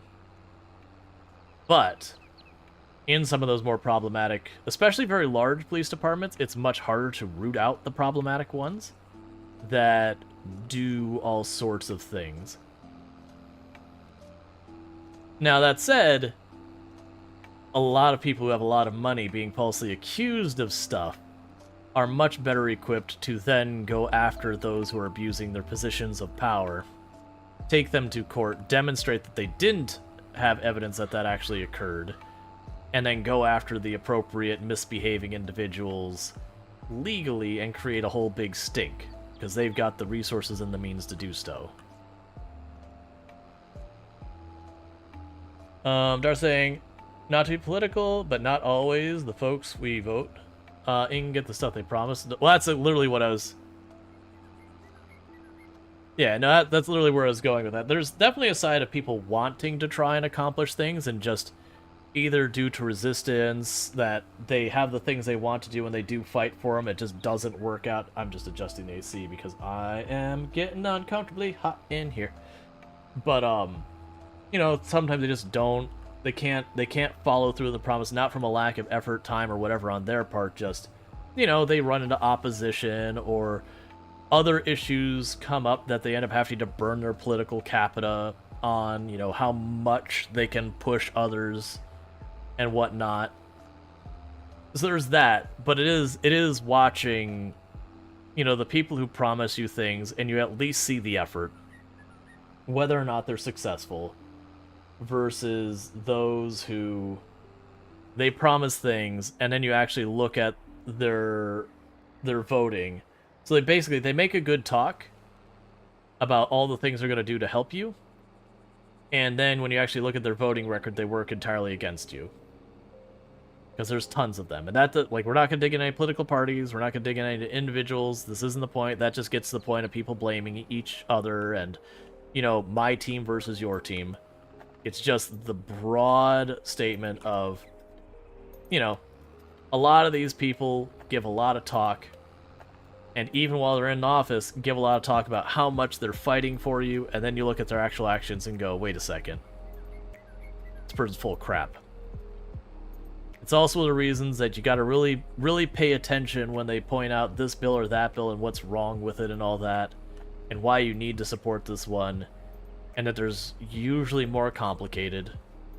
But in some of those more problematic, especially very large police departments, it's much harder to root out the problematic ones that do all sorts of things. Now, that said, a lot of people who have a lot of money being falsely accused of stuff are much better equipped to then go after those who are abusing their positions of power, take them to court, demonstrate that they didn't have evidence that that actually occurred, and then go after the appropriate misbehaving individuals legally and create a whole big stink, because they've got the resources and the means to do so. Dar's saying, not to be political, but not always the folks we vote in get the stuff they promise. Well, that's literally what I was... Yeah, no, that's literally where I was going with that. There's definitely a side of people wanting to try and accomplish things, and just either due to resistance, that they have the things they want to do and they do fight for them, it just doesn't work out. I'm just adjusting the AC because I am getting uncomfortably hot in here. But, you know, sometimes they just don't, they can't follow through the promise, not from a lack of effort, time, or whatever on their part, just, you know, they run into opposition, or other issues come up that they end up having to burn their political capita on, you know, how much they can push others and whatnot. So there's that, but it is watching, you know, the people who promise you things and you at least see the effort, whether or not they're successful, versus those who they promise things and then you actually look at their voting. So they make a good talk about all the things they're going to do to help you, and then when you actually look at their voting record, they work entirely against you. Because there's tons of them. And that, like, we're not going to dig into any political parties, we're not going to dig into any individuals, this isn't the point. That just gets to the point of people blaming each other and, you know, my team versus your team. It's just the broad statement of, you know, a lot of these people give a lot of talk, and even while they're in office, give a lot of talk about how much they're fighting for you, and then you look at their actual actions and go, wait a second. This person's full of crap. It's also the reasons that you gotta really, really pay attention when they point out this bill or that bill and what's wrong with it and all that, and why you need to support this one, and that there's usually more complicated,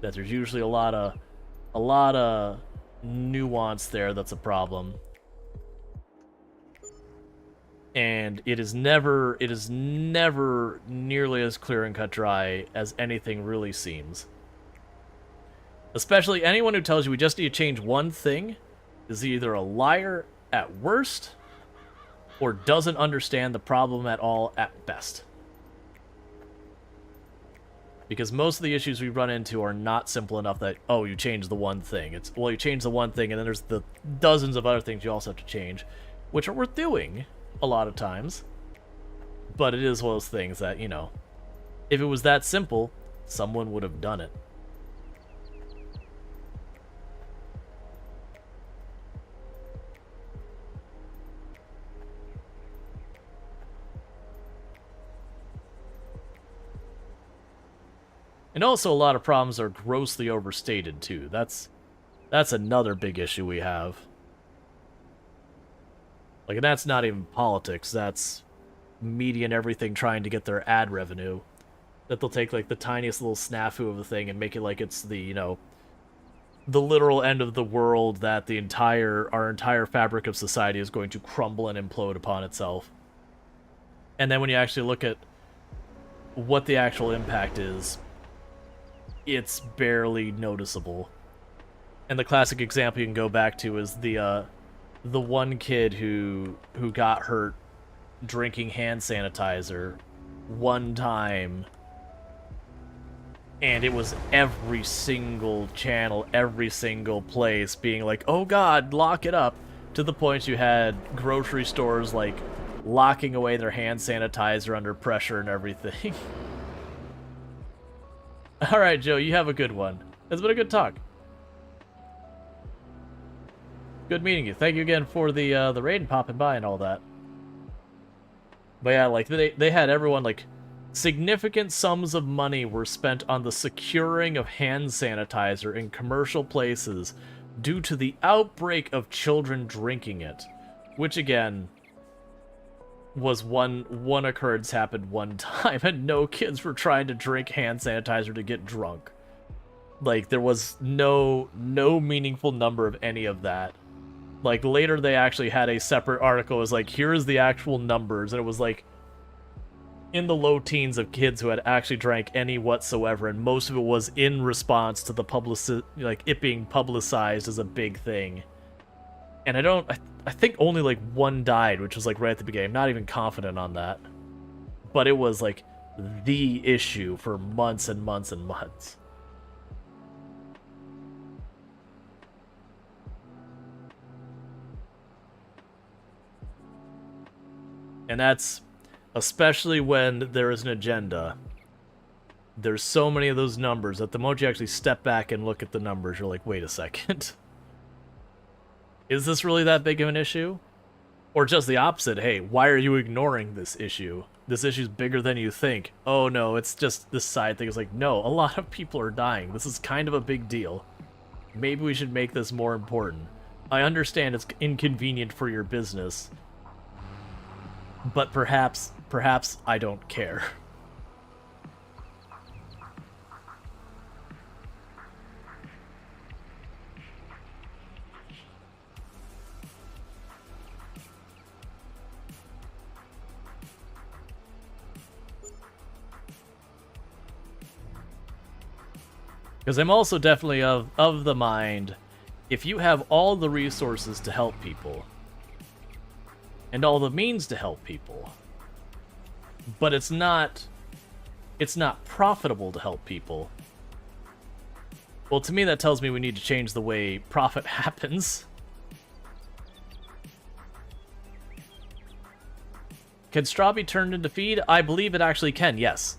that there's usually a lot of nuance there that's a problem. And it is never nearly as clear and cut dry as anything really seems. Especially anyone who tells you we just need to change one thing is either a liar at worst or doesn't understand the problem at all at best. Because most of the issues we run into are not simple enough that, oh, you change the one thing. It's, well, you change the one thing, and then there's the dozens of other things you also have to change, which are worth doing a lot of times. But it is one of those things that, you know, if it was that simple, someone would have done it. And also a lot of problems are grossly overstated too. That's another big issue we have. Like, and that's not even politics, that's media and everything trying to get their ad revenue. That they'll take, like, the tiniest little snafu of a thing and make it like it's the, you know, the literal end of the world, that our entire fabric of society is going to crumble and implode upon itself. And then when you actually look at what the actual impact is, it's barely noticeable. And the classic example you can go back to is the one kid who got hurt drinking hand sanitizer one time, and it was every single channel, every single place being like, oh god, lock it up, to the point you had grocery stores like locking away their hand sanitizer under pressure and everything. Alright, Joe, you have a good one. It's been a good talk. Good meeting you. Thank you again for the raid and popping by and all that. But yeah, like, they had everyone, like, significant sums of money were spent on the securing of hand sanitizer in commercial places due to the outbreak of children drinking it. Which, again, was one occurrence happened one time, and no kids were trying to drink hand sanitizer to get drunk. Like, there was no meaningful number of any of that. Like, later they actually had a separate article. It was like, here's the actual numbers, and it was like in the low teens of kids who had actually drank any whatsoever, and most of it was in response to the it being publicized as a big thing. And I think only like one died, which was like right at the beginning. I'm not even confident on that. But it was like the issue for months and months and months. And that's especially when there is an agenda. There's so many of those numbers that the moment you actually step back and look at the numbers, you're like, wait a second. Is this really that big of an issue? Or just the opposite, hey, why are you ignoring this issue? This issue's bigger than you think. Oh no, it's just this side thing. It's like, no, a lot of people are dying. This is kind of a big deal. Maybe we should make this more important. I understand it's inconvenient for your business, but perhaps I don't care. Because I'm also definitely of the mind, if you have all the resources to help people, and all the means to help people, but it's not profitable to help people, well, to me that tells me we need to change the way profit happens. Can straw be turned into feed? I believe it actually can, yes.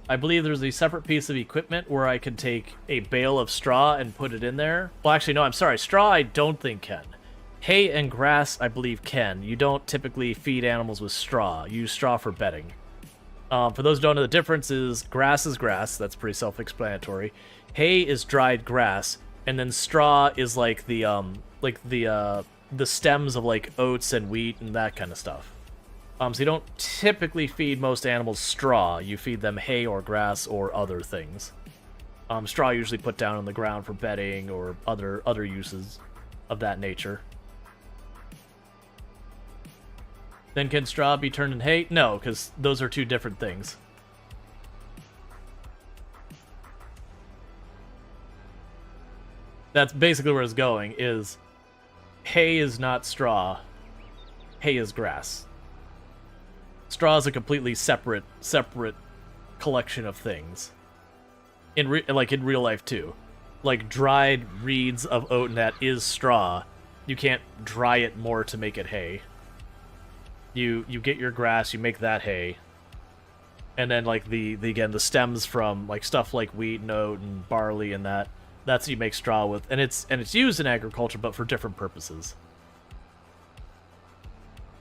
I believe there's a separate piece of equipment where I can take a bale of straw and put it in there. Well, actually, no, I'm sorry. Straw, I don't think can. Hay and grass, I believe, can. You don't typically feed animals with straw. You use straw for bedding. For those who don't know, the difference is grass. That's pretty self-explanatory. Hay is dried grass, and then straw is like the stems of like oats and wheat and that kind of stuff. So you don't typically feed most animals straw. You feed them hay or grass or other things. Straw usually put down on the ground for bedding or other uses of that nature. Then can straw be turned in hay? No, because those are two different things. That's basically where it's going, is hay is not straw. Hay is grass. Straw is a completely separate collection of things. In real life too. Like dried reeds of oat and that is straw. You can't dry it more to make it hay. You get your grass, you make that hay. And then like the stems from like stuff like wheat and oat and barley and that's what you make straw with. And it's used in agriculture but for different purposes.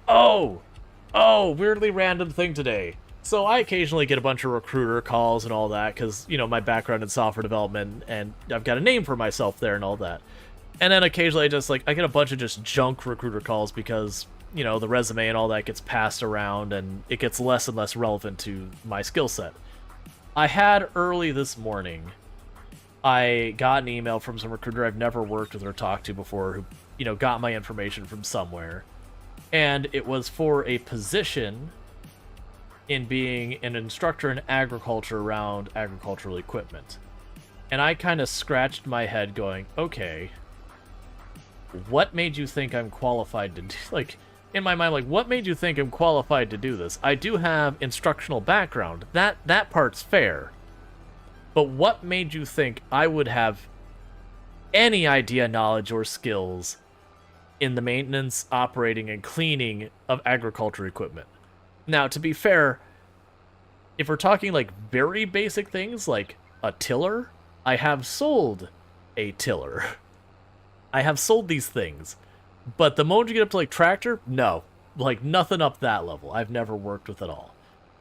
Oh, weirdly random thing today. So I occasionally get a bunch of recruiter calls and all that because, you know, my background in software development and I've got a name for myself there and all that. And then occasionally I get a bunch of just junk recruiter calls because, you know, the resume and all that gets passed around and it gets less and less relevant to my skill set. I had early this morning, I got an email from some recruiter I've never worked with or talked to before who, you know, got my information from somewhere. And it was for a position in being an instructor in agriculture around agricultural equipment. And I kind of scratched my head going, okay, what made you think I'm qualified to do, like, in my mind, like, what made you think I'm qualified to do this? I do have instructional background. That part's fair. But what made you think I would have any idea, knowledge, or skills in the maintenance, operating, and cleaning of agriculture equipment? Now, to be fair, if we're talking, like, very basic things, like a tiller, I have sold a tiller. I have sold these things. But the moment you get up to, like, tractor, no. Like, nothing up that level. I've never worked with it all.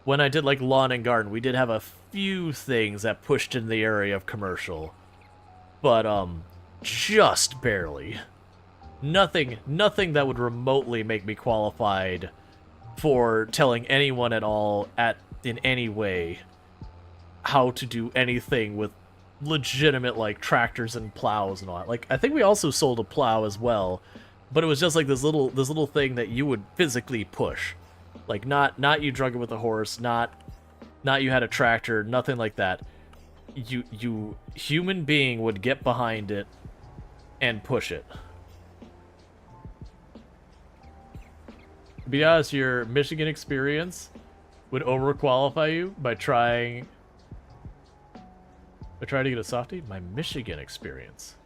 When I did, like, lawn and garden, we did have a few things that pushed in the area of commercial. But, just barely. Nothing that would remotely make me qualified for telling anyone at all, in any way, how to do anything with legitimate, like, tractors and plows and all that. Like, I think we also sold a plow as well, but it was just like this little thing that you would physically push. Like, not you drug it with a horse, not you had a tractor, nothing like that. You human being would get behind it and push it. To be honest, your Michigan experience would overqualify you by trying to get a softie. My Michigan experience.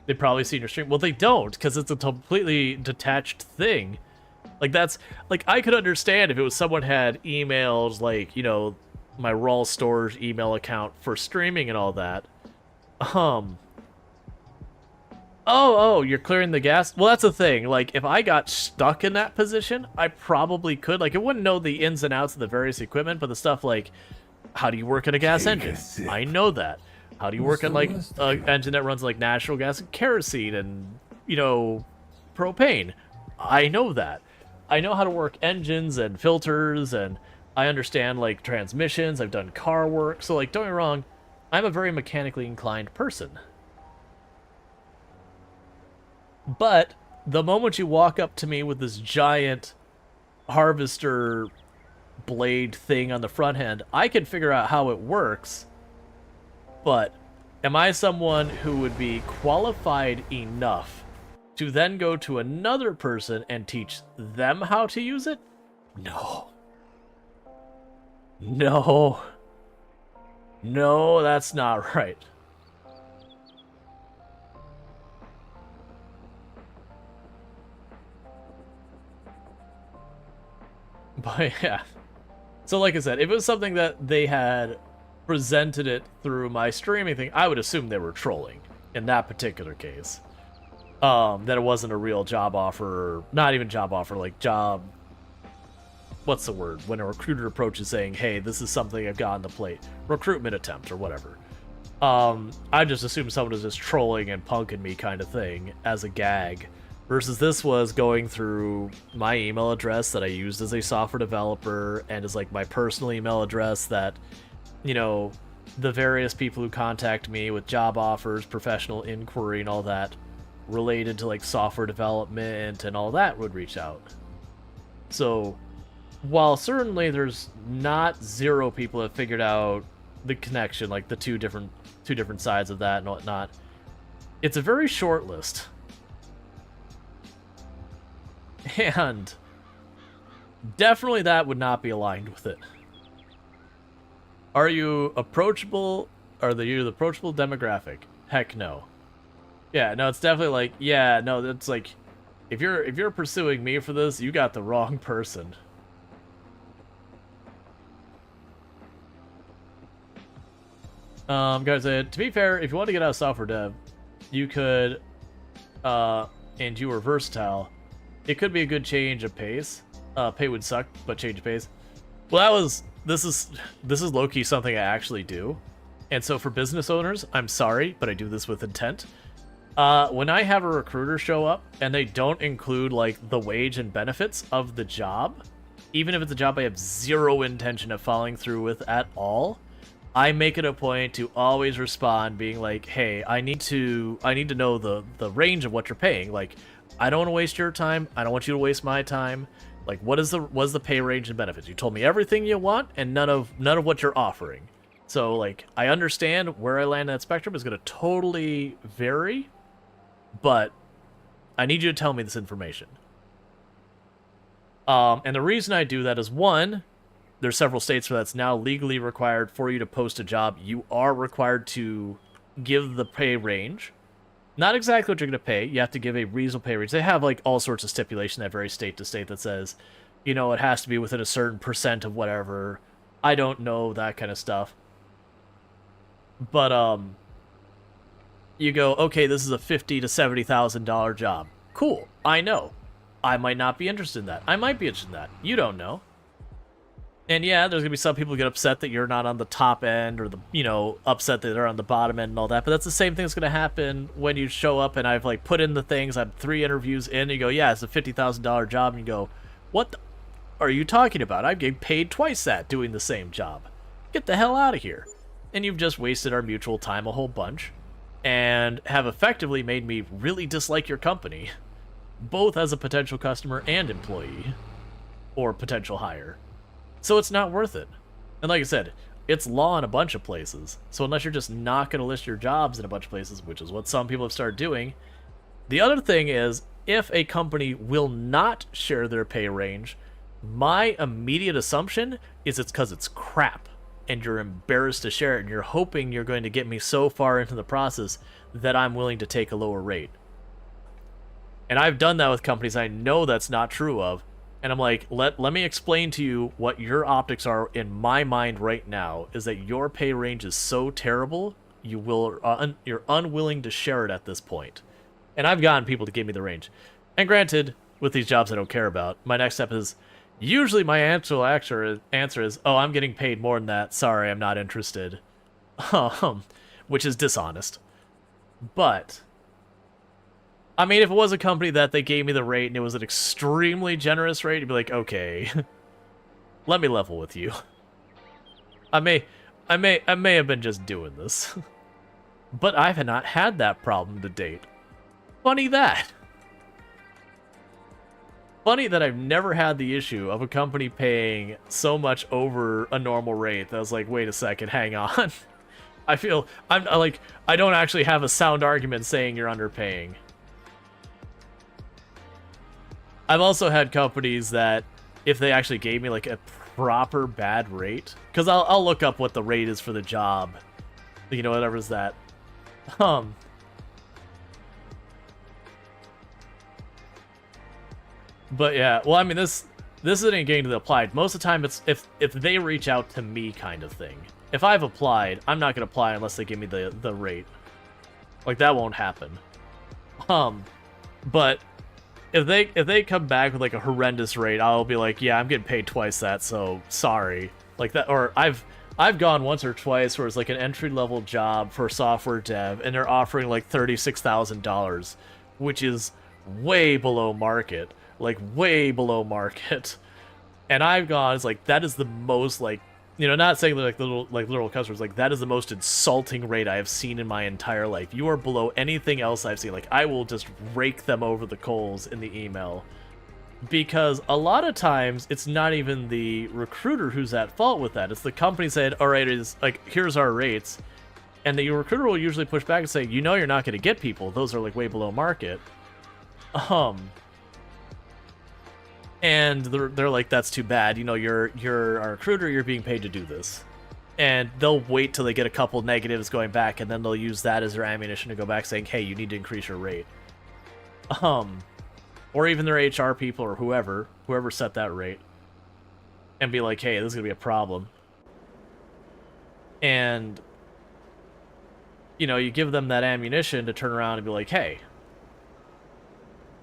They probably seen your stream. Well, they don't, because it's a completely detached thing. Like, that's, like, I could understand if it was someone had emails, like, you know, my Rual Storge email account for streaming and all that. Oh, you're clearing the gas? Well, that's the thing. Like, if I got stuck in that position, I probably could. Like, I wouldn't know the ins and outs of the various equipment, but the stuff like, how do you work in a gas engine? I know that. How do you work on, like, an engine that runs, like, natural gas and kerosene and, you know, propane? I know that. I know how to work engines and filters, and I understand, like, transmissions. I've done car work. So, like, don't get me wrong, I'm a very mechanically inclined person. But the moment you walk up to me with this giant harvester blade thing on the front end, I can figure out how it works. But am I someone who would be qualified enough to then go to another person and teach them how to use it? No. No. No, that's not right. But yeah. So like I said, if it was something that they had presented it through my streaming thing, I would assume they were trolling in that particular case. That it wasn't a real job offer, not even job offer, like job, what's the word? When a recruiter approaches saying, hey, this is something I've got on the plate. Recruitment attempt or whatever. I just assumed someone was just trolling and punking me kind of thing as a gag. Versus this was going through my email address that I used as a software developer and as like my personal email address that, you know, the various people who contact me with job offers, professional inquiry and all that related to like software development and all that would reach out. So while certainly there's not zero people that figured out the connection, like the two different sides of that and whatnot, it's a very short list. And definitely that would not be aligned with it. Are you approachable? Are you the approachable demographic? Heck no. Yeah, no, it's definitely like, yeah, no, that's like, if you're pursuing me for this, you got the wrong person. Guys, to be fair, if you want to get out of software dev, you could, and you were versatile, it could be a good change of pace. Pay would suck, but change of pace. Well, this is low-key something I actually do. And so for business owners, I'm sorry, but I do this with intent. When I have a recruiter show up and they don't include like the wage and benefits of the job, even if it's a job I have zero intention of following through with at all, I make it a point to always respond being like, hey, I need to know the range of what you're paying. Like, I don't want to waste your time. I don't want you to waste my time. Like, what is the pay range and benefits? You told me everything you want and none of what you're offering. So, like, I understand where I land in that spectrum is going to totally vary, but I need you to tell me this information. And the reason I do that is, one, there's several states where that's now legally required for you to post a job. You are required to give the pay range. Not exactly what you're going to pay. You have to give a reasonable pay range. They have, like, all sorts of stipulation that vary state to state that says, you know, it has to be within a certain percent of whatever. I don't know, that kind of stuff. But, you go, okay, this is a $50,000 to $70,000 job. Cool, I know. I might not be interested in that. I might be interested in that. You don't know. And yeah, there's going to be some people who get upset that you're not on the top end, or the, you know, upset that they're on the bottom end and all that. But that's the same thing that's going to happen when you show up and I've, like, put in the things. I'm 3 interviews in, and you go, yeah, it's a $50,000 job. And you go, what the are you talking about? I'm getting paid twice that doing the same job. Get the hell out of here. And you've just wasted our mutual time a whole bunch and have effectively made me really dislike your company, both as a potential customer and employee or potential hire. So it's not worth it. And like I said, it's law in a bunch of places. So unless you're just not going to list your jobs in a bunch of places, which is what some people have started doing. The other thing is, if a company will not share their pay range, my immediate assumption is it's because it's crap and you're embarrassed to share it, and you're hoping you're going to get me so far into the process that I'm willing to take a lower rate. And I've done that with companies I know that's not true of. And I'm like, let me explain to you what your optics are in my mind right now, is that your pay range is so terrible, you're unwilling to share it at this point. And I've gotten people to give me the range. And granted, with these jobs I don't care about, my next step is, usually my answer is, oh, I'm getting paid more than that, sorry, I'm not interested. Which is dishonest. But I mean, if it was a company that they gave me the rate and it was an extremely generous rate, you'd be like, okay, let me level with you. I may have been just doing this. But I've not had that problem to date. Funny that. Funny that I've never had the issue of a company paying so much over a normal rate that I was like, wait a second, hang on. I don't actually have a sound argument saying you're underpaying. I've also had companies that, if they actually gave me like a proper bad rate, because I'll look up what the rate is for the job, you know, whatever's that. But yeah, well, I mean, this isn't getting to the applied. Most of the time, it's if they reach out to me kind of thing. If I've applied, I'm not gonna apply unless they give me the rate. Like, that won't happen. But if they come back with like a horrendous rate, I'll be like, yeah, I'm getting paid twice that, so sorry. Like that, or I've gone once or twice where it's like an entry-level job for software dev, and they're offering like $36,000, which is way below market. Like, way below market. And I've gone, it's like, that is the most, like, you know, not saying like literal customers, like, that is the most insulting rate I have seen in my entire life. You are below anything else I've seen. Like, I will just rake them over the coals in the email. Because a lot of times, it's not even the recruiter who's at fault with that. It's the company saying, all right, it's like, here's our rates. And the recruiter will usually push back and say, you know, you're not going to get people. Those are, like, way below market. And they're like, that's too bad. You know, you're a recruiter, you're being paid to do this. And they'll wait till they get a couple negatives going back, and then they'll use that as their ammunition to go back saying, hey, you need to increase your rate. Or even their HR people or whoever set that rate. And be like, hey, this is going to be a problem. And, you know, you give them that ammunition to turn around and be like, hey.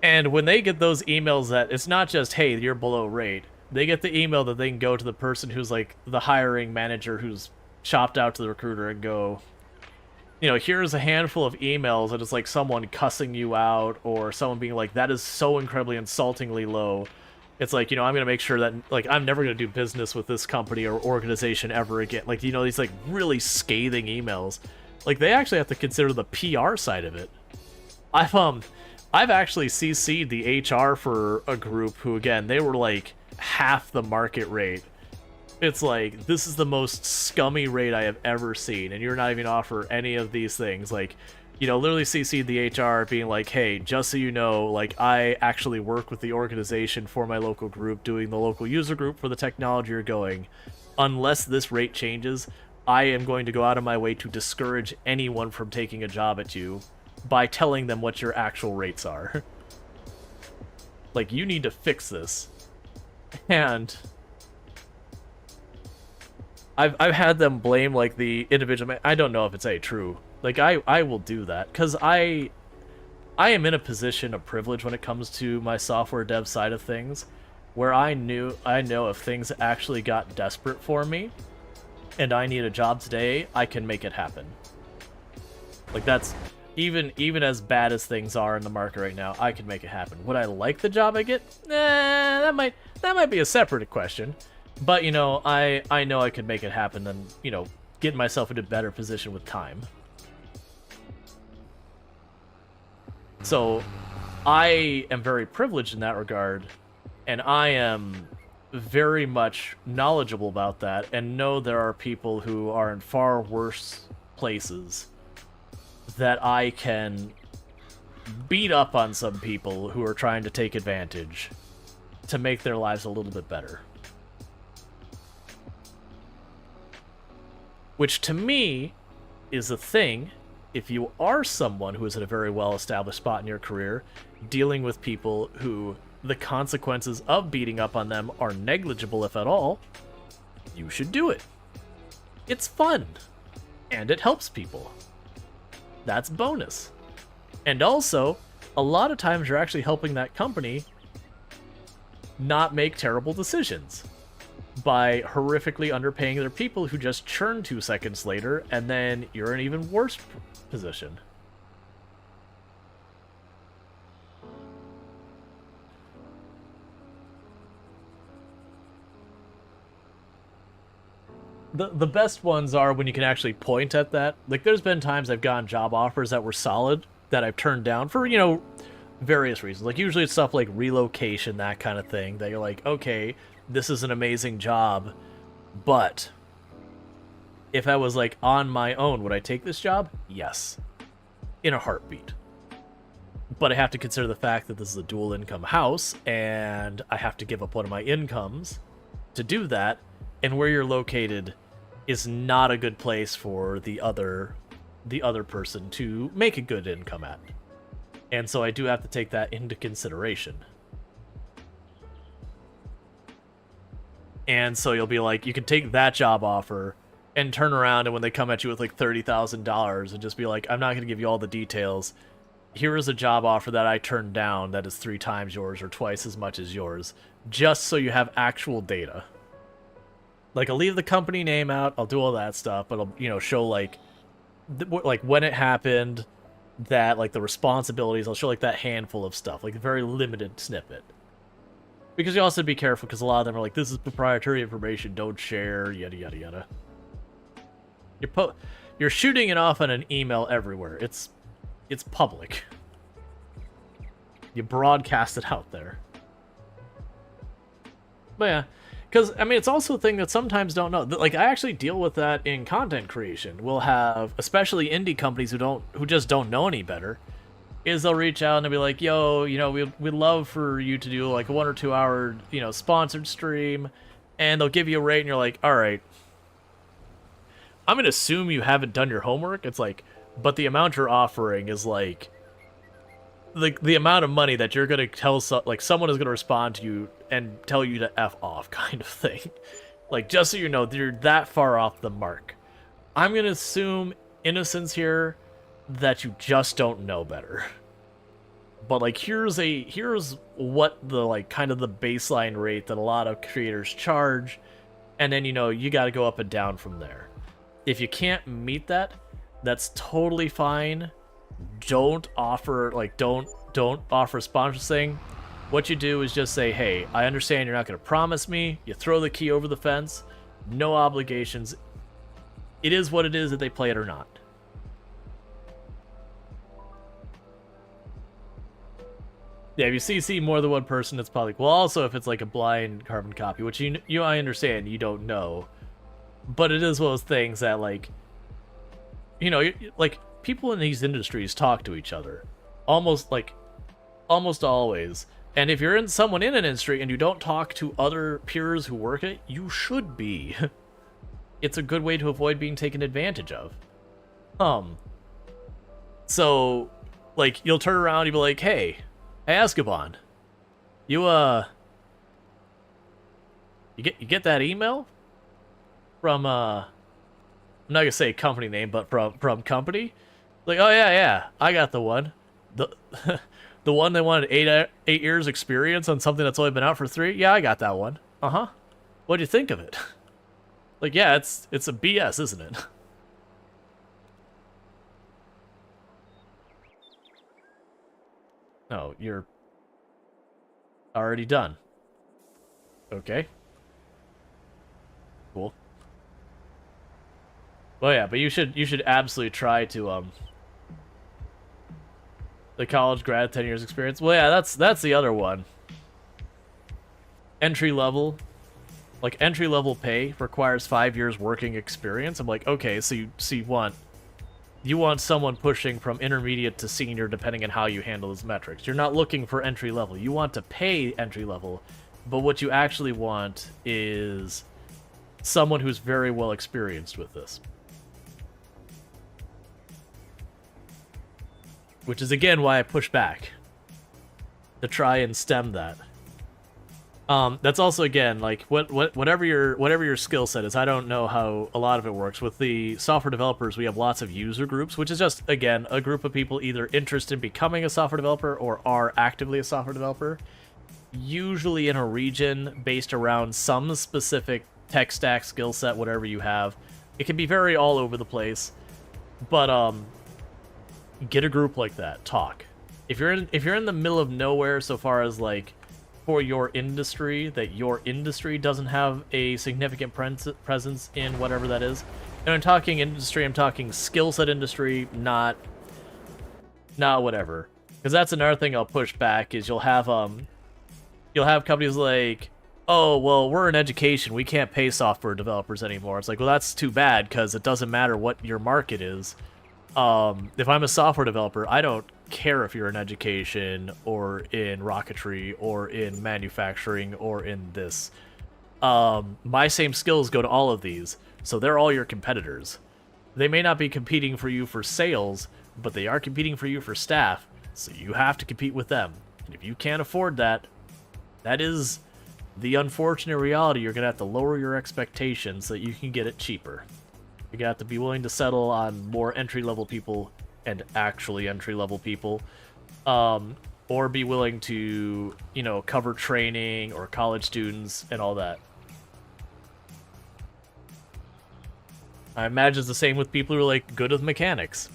And when they get those emails that, it's not just, hey, you're below rate. They get the email that they can go to the person who's like the hiring manager who's chopped out to the recruiter and go, you know, here's a handful of emails and it's like someone cussing you out or someone being like, that is so incredibly insultingly low. It's like, you know, I'm going to make sure that, like, I'm never going to do business with this company or organization ever again. Like, you know, these like really scathing emails. Like, they actually have to consider the PR side of it. I've actually CC'd the HR for a group who, again, they were like half the market rate. It's like, this is the most scummy rate I have ever seen, and you're not even offer any of these things. Like, you know, literally CC'd the HR being like, hey, just so you know, like, I actually work with the organization for my local group, doing the local user group for the technology you're going. Unless this rate changes, I am going to go out of my way to discourage anyone from taking a job at you by telling them what your actual rates are. Like, you need to fix this. And I've had them blame, like, the individual. I don't know if it's true. Like, I will do that, because I am in a position of privilege when it comes to my software dev side of things, where I know if things actually got desperate for me, and I need a job today, I can make it happen. Like, that's... Even as bad as things are in the market right now, I can make it happen. Would I like the job I get? That might be a separate question. But, you know, I know I could make it happen and, you know, get myself into a better position with time. So, I am very privileged in that regard, and I am very much knowledgeable about that, and know there are people who are in far worse places that I can beat up on some people who are trying to take advantage to make their lives a little bit better. Which, to me, is a thing if you are someone who is at a very well-established spot in your career, dealing with people who the consequences of beating up on them are negligible, if at all. You should do it. It's fun. And it helps people. That's bonus. And also, a lot of times you're actually helping that company not make terrible decisions by horrifically underpaying their people who just churn 2 seconds later, and then you're in an even worse position. The best ones are when you can actually point at that. Like, there's been times I've gotten job offers that were solid that I've turned down for, you know, various reasons. Like, usually it's stuff like relocation, that kind of thing, that you're like, okay, this is an amazing job, but if I was, like, on my own, would I take this job? Yes. In a heartbeat. But I have to consider the fact that this is a dual income house, and I have to give up one of my incomes to do that, and where you're located is not a good place for the other person to make a good income at. And so I do have to take that into consideration. And so you'll be like, you can take that job offer and turn around, and when they come at you with like $30,000 and just be like, I'm not going to give you all the details. Here is a job offer that I turned down that is 3 times yours or twice as much as yours, just so you have actual data. Like, I'll leave the company name out, I'll do all that stuff, but I'll, you know, show, like when it happened, that, like, the responsibilities, I'll show, like, that handful of stuff, like, a very limited snippet. Because you also have to be careful, because a lot of them are like, this is proprietary information, don't share, yada, yada, yada. You're shooting it off on an email everywhere. It's public. You broadcast it out there. But yeah. Because, I mean, it's also a thing that sometimes don't know. Like, I actually deal with that in content creation. We'll have, especially indie companies who just don't know any better, is they'll reach out and they'll be like, yo, you know, we'd love for you to do, like, a 1 or 2 hour, you know, sponsored stream, and they'll give you a rate, and you're like, all right, I'm going to assume you haven't done your homework. It's like, but the amount you're offering is, like, the amount of money that you're going to tell, like, someone is going to respond to you and tell you to F off, kind of thing. Like, just so you know, you're that far off the mark. I'm going to assume innocence here, that you just don't know better. But, like, here's what the, like, kind of the baseline rate that a lot of creators charge, and then, you know, you got to go up and down from there. If you can't meet that, that's totally fine. Don't offer, like, don't offer sponsoring. What you do is just say, hey, I understand you're not going to promise me. You throw the key over the fence. No obligations. It is what it is, if they play it or not. Yeah, if you CC more than one person, it's probably... Well, also if it's like a blind carbon copy, which I understand you don't know. But it is one of those things that, like... You know, like, people in these industries talk to each other. Almost always. And if you're someone in an industry and you don't talk to other peers who work it, you should be. It's a good way to avoid being taken advantage of. So, like, you'll turn around and you'll be like, hey, Azkaban, you get that email from, I'm not gonna say company name, but from company? Like, oh yeah, I got the one. The the one that wanted 8 years experience on something that's only been out for 3? Yeah, I got that one. Uh-huh. What'd you think of it? Like, yeah, it's a BS, isn't it? No, you're already done. Okay. Cool. Well, yeah, but you should absolutely try to the college grad 10 years experience. Well, yeah, that's the other one. Entry level. Like, entry level pay requires 5 years working experience. I'm like, okay, so you want someone pushing from intermediate to senior depending on how you handle those metrics. You're not looking for entry level. You want to pay entry level, but what you actually want is someone who's very well experienced with this. Which is, again, why I push back. To try and stem that. That's also, again, like, whatever your skill set is. I don't know how a lot of it works. With the software developers, we have lots of user groups, which is just, again, a group of people either interested in becoming a software developer or are actively a software developer. Usually in a region based around some specific tech stack, skill set, whatever you have. It can be very all over the place. But, get a group like that. Talk. If you're in the middle of nowhere so far as, like, for your industry, that your industry doesn't have a significant presence in whatever that is. And I'm talking industry, I'm talking skill set industry, not whatever. Because that's another thing I'll push back, is you'll have companies like, oh, well, we're in education, we can't pay software developers anymore. It's like, well, that's too bad, because it doesn't matter what your market is. If I'm a software developer, I don't care if you're in education or in rocketry or in manufacturing or in this. My same skills go to all of these, so they're all your competitors. They may not be competing for you for sales, but they are competing for you for staff, so you have to compete with them. And if you can't afford that, that is the unfortunate reality. You're going to have to lower your expectations so that you can get it cheaper. You're going to have to be willing to settle on more entry-level people and actually entry-level people, or be willing to, you know, cover training or college students and all that. I imagine it's the same with people who are, like, good with mechanics.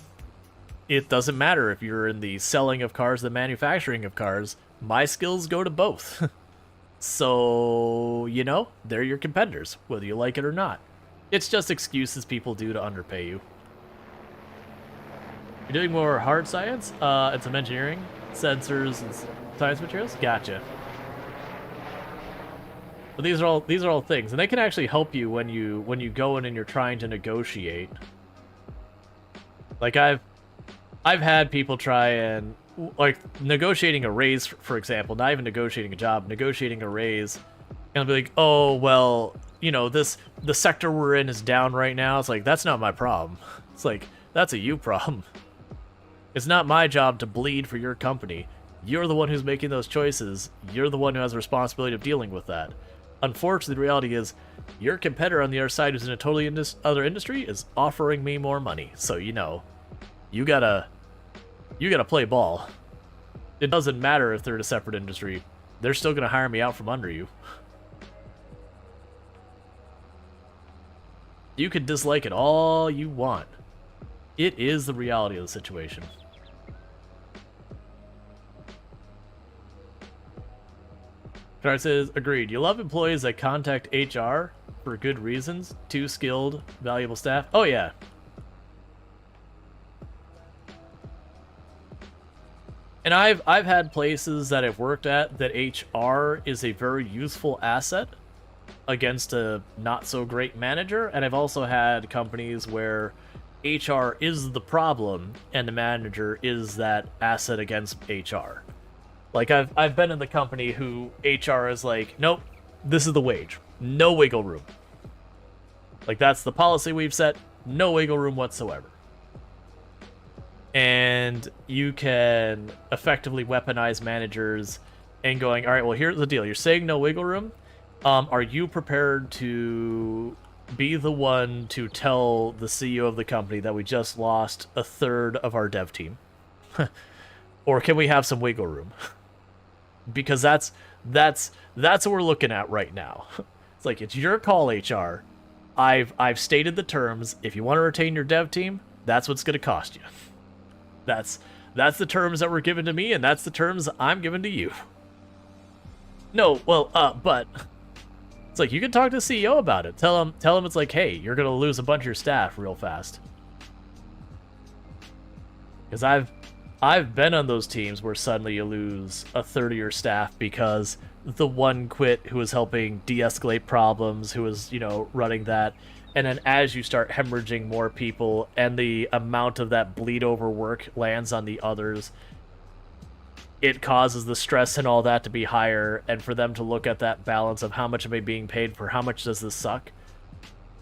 It doesn't matter if you're in the selling of cars, the manufacturing of cars. My skills go to both. So, you know, they're your competitors, whether you like it or not. It's just excuses people do to underpay you. You're doing more hard science and some engineering, sensors, and science materials? Gotcha. But these are all things, and they can actually help you when you go in and you're trying to negotiate. Like, I've had people try and, like, negotiating a raise, for example, not even negotiating a job, negotiating a raise, and I'll be like, oh, well, you know, the sector we're in is down right now. It's like, that's not my problem. It's like, that's a you problem. It's not my job to bleed for your company. You're the one who's making those choices. You're the one who has the responsibility of dealing with that. Unfortunately, the reality is, your competitor on the other side who's in a totally other industry is offering me more money. So, you know, you gotta play ball. It doesn't matter if they're in a separate industry. They're still gonna hire me out from under you. You can dislike it all you want. It is the reality of the situation. Card says, agreed. You love employees that contact HR for good reasons. Too skilled, valuable staff. Oh, yeah. And I've had places that I've worked at that HR is a very useful asset against a not so great manager, and I've also had companies where HR is the problem and the manager is that asset against HR. Like I've been in the company who HR is like, nope, this is the wage, no wiggle room. Like that's the policy we've set, no wiggle room whatsoever. And you can effectively weaponize managers and going, all right, well, here's the deal. You're saying no wiggle room. Are you prepared to be the one to tell the CEO of the company that we just lost a third of our dev team? Or can we have some wiggle room? Because that's what we're looking at right now. It's like, it's your call, HR. I've stated the terms. If you want to retain your dev team, that's what's going to cost you. That's the terms that were given to me, and that's the terms I'm giving to you. No, well, but it's like, you can talk to the CEO about it. Tell him it's like, hey, you're gonna lose a bunch of your staff real fast. Because I've been on those teams where suddenly you lose a third of your staff because the one quit who was helping de-escalate problems, who was, you know, running that. And then as you start hemorrhaging more people and the amount of that bleed over work lands on the others, it causes the stress and all that to be higher, and for them to look at that balance of how much am I being paid for, how much does this suck?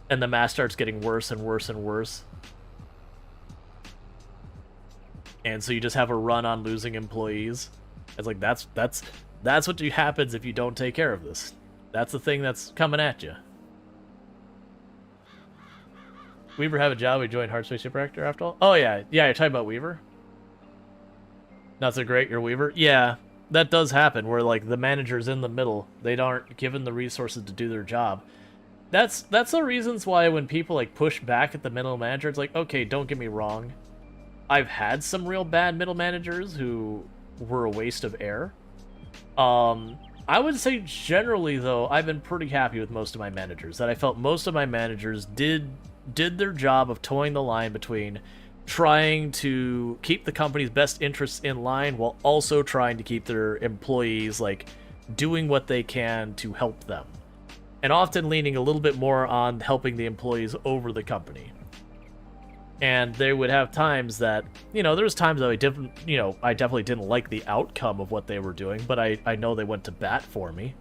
And the math starts getting worse and worse and worse. And so you just have a run on losing employees. It's like, that's what happens if you don't take care of this. That's the thing that's coming at you. Weaver have a job. We joined Hard Space Super Actor after all. Oh yeah, you're talking about Weaver. Not so great, you're Weaver. Yeah, that does happen. Where like the manager's in the middle, they aren't given the resources to do their job. That's the reasons why when people like push back at the middle manager, it's like, okay, don't get me wrong. I've had some real bad middle managers who were a waste of air. I would say generally though, I've been pretty happy with most of my managers. That I felt most of my managers did their job of towing the line between trying to keep the company's best interests in line while also trying to keep their employees like doing what they can to help them, and often leaning a little bit more on helping the employees over the company. And they would have times that, you know, there's times that I definitely didn't like the outcome of what they were doing, but I know they went to bat for me.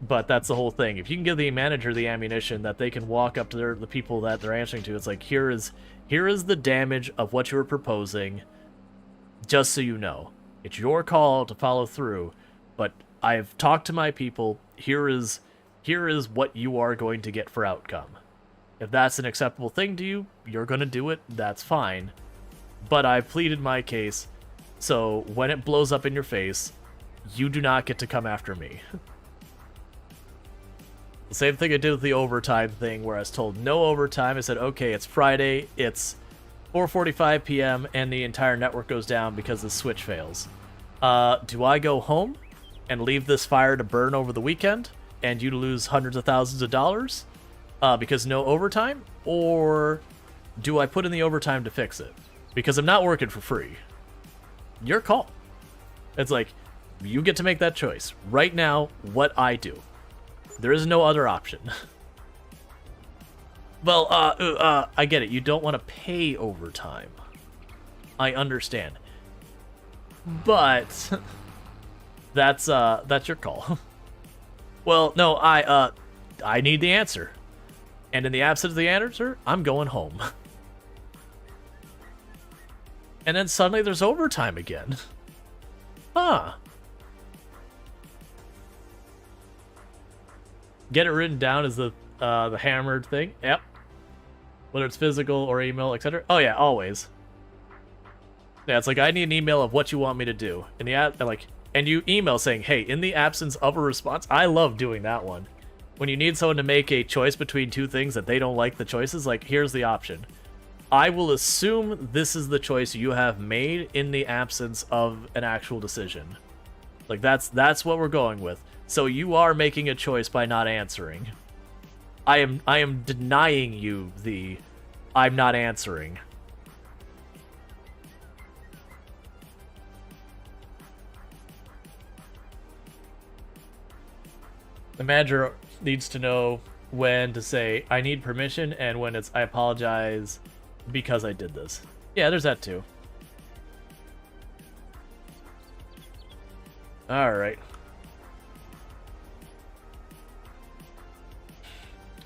But that's the whole thing. If you can give the manager the ammunition that they can walk up to the people that they're answering to, it's like, here is the damage of what you were proposing, just so you know. It's your call to follow through, but I've talked to my people. Here is what you are going to get for outcome. If that's an acceptable thing to you, you're going to do it, that's fine. But I've pleaded my case, so when it blows up in your face, you do not get to come after me. The same thing I did with the overtime thing, where I was told no overtime. I said, okay, it's Friday, it's 4:45 p.m., and the entire network goes down because the switch fails. Do I go home and leave this fire to burn over the weekend, and you to lose hundreds of thousands of dollars because no overtime? Or do I put in the overtime to fix it? Because I'm not working for free. Your call. It's like, you get to make that choice. Right now, what I do. There is no other option. Well, I get it. You don't want to pay overtime. I understand. But that's your call. Well, no, I need the answer. And in the absence of the answer, I'm going home. And then suddenly there's overtime again. Huh. Get it written down as the hammered thing. Yep. Whether it's physical or email, etc. Oh yeah, always. Yeah, it's like, I need an email of what you want me to do. And you email saying, hey, in the absence of a response. I love doing that one. When you need someone to make a choice between two things that they don't like the choices, like, here's the option. I will assume this is the choice you have made in the absence of an actual decision. Like, that's what we're going with. So you are making a choice by not answering. I am denying you the I'm not answering. The manager needs to know when to say, I need permission, and when it's, I apologize because I did this. Yeah, there's that too. Alright.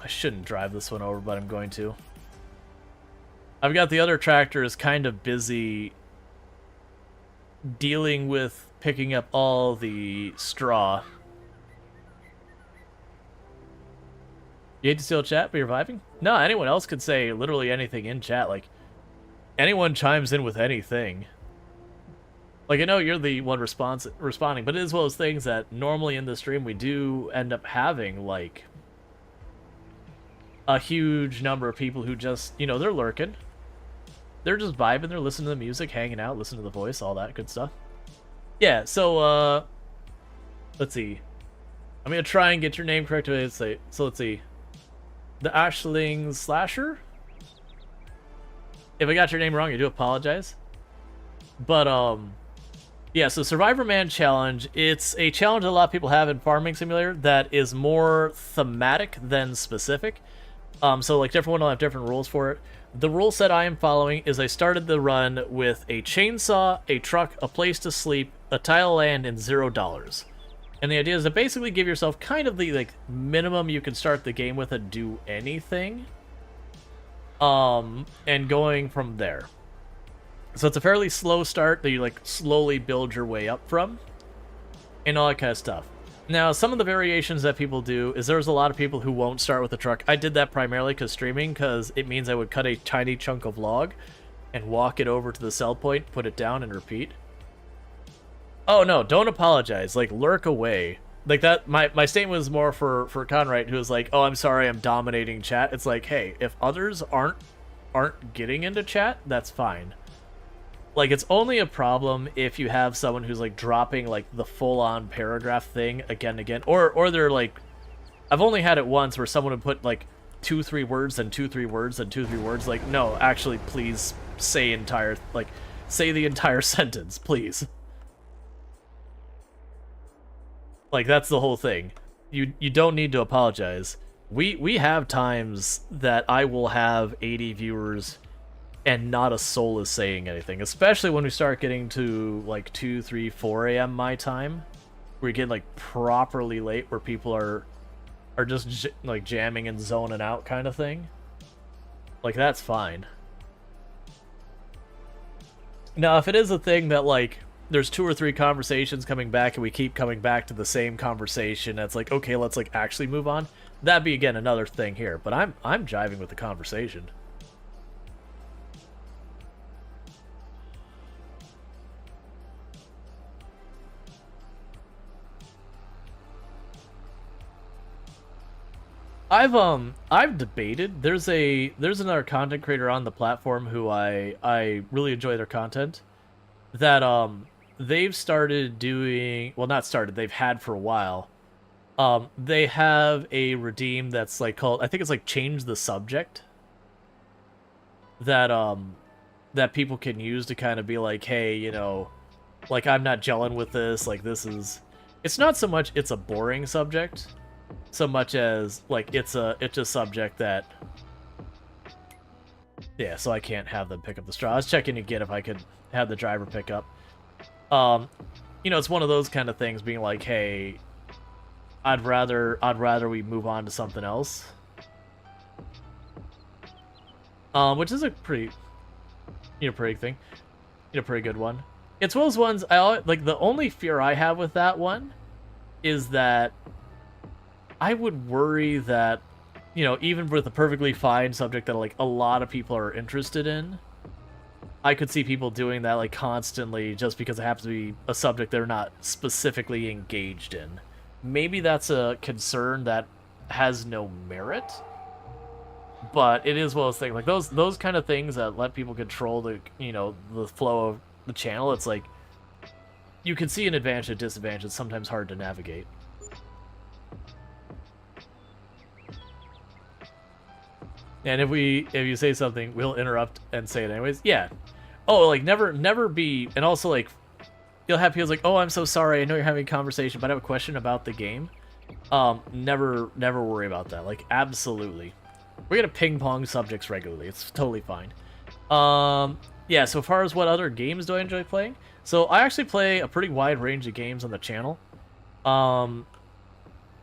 I shouldn't drive this one over, but I'm going to. I've got the other tractors kind of busy dealing with picking up all the straw. You hate to steal chat, but you're vibing? No, anyone else could say literally anything in chat. Like, anyone chimes in with anything. Like, I know you're the one responding, but it is one of those things that normally in the stream we do end up having, like, a huge number of people who just, you know, they're lurking. They're just vibing, they're listening to the music, hanging out, listening to the voice, all that good stuff. Yeah, so, let's see. I'm gonna try and get your name correct. So let's see. The Ashling Slasher? If I got your name wrong, I do apologize. But, yeah, so Survivor Man Challenge, it's a challenge that a lot of people have in Farming Simulator that is more thematic than specific. So, like, different one will have different rules for it. The rule set I am following is I started the run with a chainsaw, a truck, a place to sleep, a tile of land, and $0. And the idea is to basically give yourself kind of the, like, minimum you can start the game with and do anything. And going from there. So it's a fairly slow start that you, like, slowly build your way up from. And all that kind of stuff. Now, some of the variations that people do is there's a lot of people who won't start with a truck. I did that primarily because streaming, because it means I would cut a tiny chunk of log and walk it over to the sell point, put it down, and repeat. Oh, no, don't apologize. Like, lurk away. Like, that, my statement was more for Conrad, who was like, oh, I'm sorry, I'm dominating chat. It's like, hey, if others aren't getting into chat, that's fine. Like, it's only a problem if you have someone who's, like, dropping, like, the full-on paragraph thing again and again. Or they're, like... I've only had it once where someone would put, like, 2-3 words and 2-3 words and 2-3 words. Like, no, actually, please say say the entire sentence, please. Like, that's the whole thing. You don't need to apologize. We have times that I will have 80 viewers... and not a soul is saying anything, especially when we start getting to, like, 2, 3, 4 a.m. my time, where you get, like, properly late, where people are just, like, jamming and zoning out kind of thing. Like, that's fine. Now, if it is a thing that, like, there's 2 or 3 conversations coming back, and we keep coming back to the same conversation, that's like, okay, let's, like, actually move on, that'd be, again, another thing here. But I'm jiving with the conversation. I've debated. There's another content creator on the platform who I really enjoy their content. That they've started doing, well, not started, they've had for a while. They have a redeem that's like called, I think it's like change the subject. That that people can use to kind of be like, hey, you know, like, I'm not gelling with this, like, this is, it's not so much it's a boring subject, so much as, like, it's a subject that, yeah, so I can't have them pick up the straw. I was checking again if I could have the driver pick up. You know, it's one of those kind of things being like, hey, I'd rather we move on to something else. Which is a pretty, pretty thing. Pretty good one. It's one of those ones, like, the only fear I have with that one is that I would worry that, even with a perfectly fine subject that, like, a lot of people are interested in, I could see people doing that, like, constantly just because it happens to be a subject they're not specifically engaged in. Maybe that's a concern that has no merit, but it is one of those things, like, those kind of things that let people control the, the flow of the channel. It's like, you can see an advantage and disadvantage. It's sometimes hard to navigate. And if you say something, we'll interrupt and say it anyways. Yeah. Oh, like, never be, and also, like, you'll have people like, oh, I'm so sorry, I know you're having a conversation, but I have a question about the game. Never worry about that. Like, absolutely. We're gonna ping pong subjects regularly. It's totally fine. Yeah, so far as what other games do I enjoy playing? So I actually play a pretty wide range of games on the channel.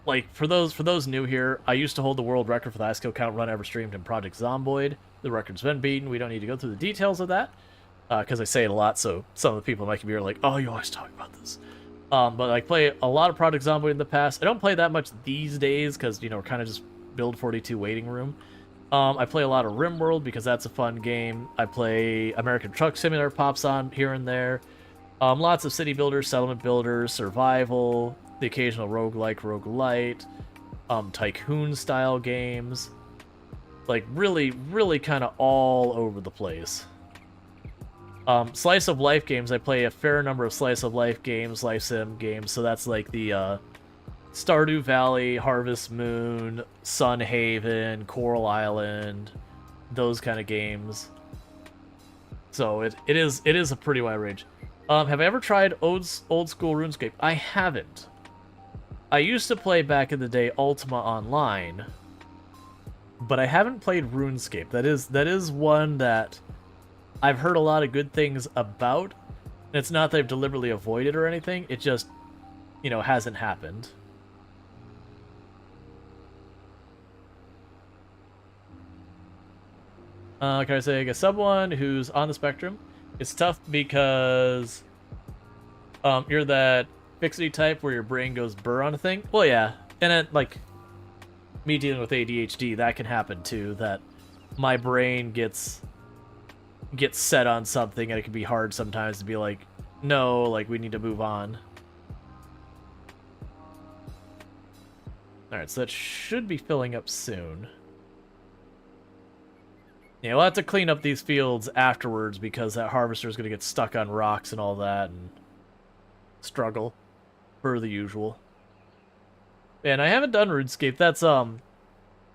Like, for those new here, I used to hold the world record for the highest kill count run ever streamed in Project Zomboid. The record's been beaten. We don't need to go through the details of that, because I say it a lot, so some of the people in my community are like, oh, you always talk about this. But I play a lot of Project Zomboid in the past. I don't play that much these days, because, you know, we're kind of just build 42 waiting room. I play a lot of RimWorld, because that's a fun game. I play American Truck Simulator, pops on here and there. Lots of city builders, settlement builders, survival, the occasional roguelike, roguelite, tycoon-style games. Like, really, really kind of all over the place. Slice of life games, I play a fair number of slice of life games, life sim games, so that's like the Stardew Valley, Harvest Moon, Sun Haven, Coral Island, those kind of games. So it is a pretty wide range. Have I ever tried old school RuneScape? I haven't. I used to play back in the day Ultima Online, but I haven't played RuneScape. That is one that I've heard a lot of good things about. And it's not that I've deliberately avoided or anything. It just, you know, hasn't happened. Can I say, like, as someone who's on the spectrum, it's tough because you're that fixity type where your brain goes burr on a thing. Well, yeah, and it, like, me dealing with ADHD, that can happen too, that my brain gets set on something, and it can be hard sometimes to be like, no, like, we need to move on. Alright, so that should be filling up soon. Yeah, we'll have to clean up these fields afterwards, because that harvester is going to get stuck on rocks and all that, and struggle, per the usual. And I haven't done RuneScape. That's, like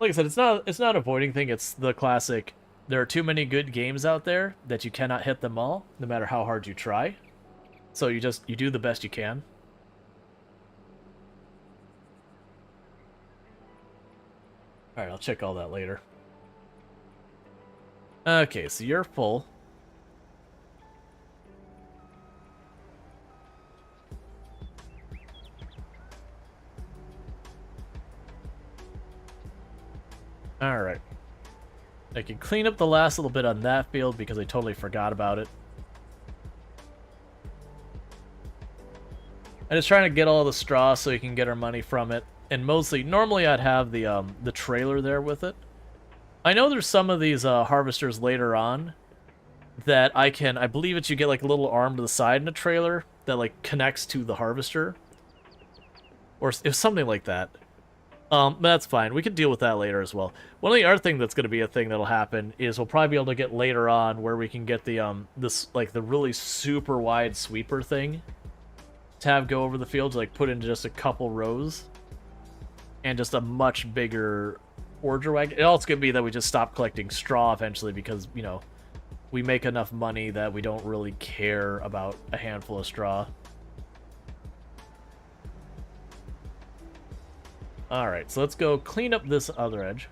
I said, it's not a avoiding thing. It's the classic, there are too many good games out there that you cannot hit them all, no matter how hard you try. So you do the best you can. Alright, I'll check all that later. Okay, so you're full. Alright. I can clean up the last little bit on that field because I totally forgot about it. I'm just trying to get all the straw so we can get our money from it. And mostly, normally I'd have the trailer there with it. I know there's some of these harvesters later on that I believe it's you get like a little arm to the side in a trailer that like connects to the harvester. Or it's something like that. But that's fine. We can deal with that later as well. One of the other thing that's going to be a thing that'll happen is we'll probably be able to get later on where we can get the this like the really super wide sweeper thing to have go over the fields, like put into just a couple rows, and just a much bigger order wagon. It also could be that we just stop collecting straw eventually because, you know, we make enough money that we don't really care about a handful of straw. Alright, so let's go clean up this other edge.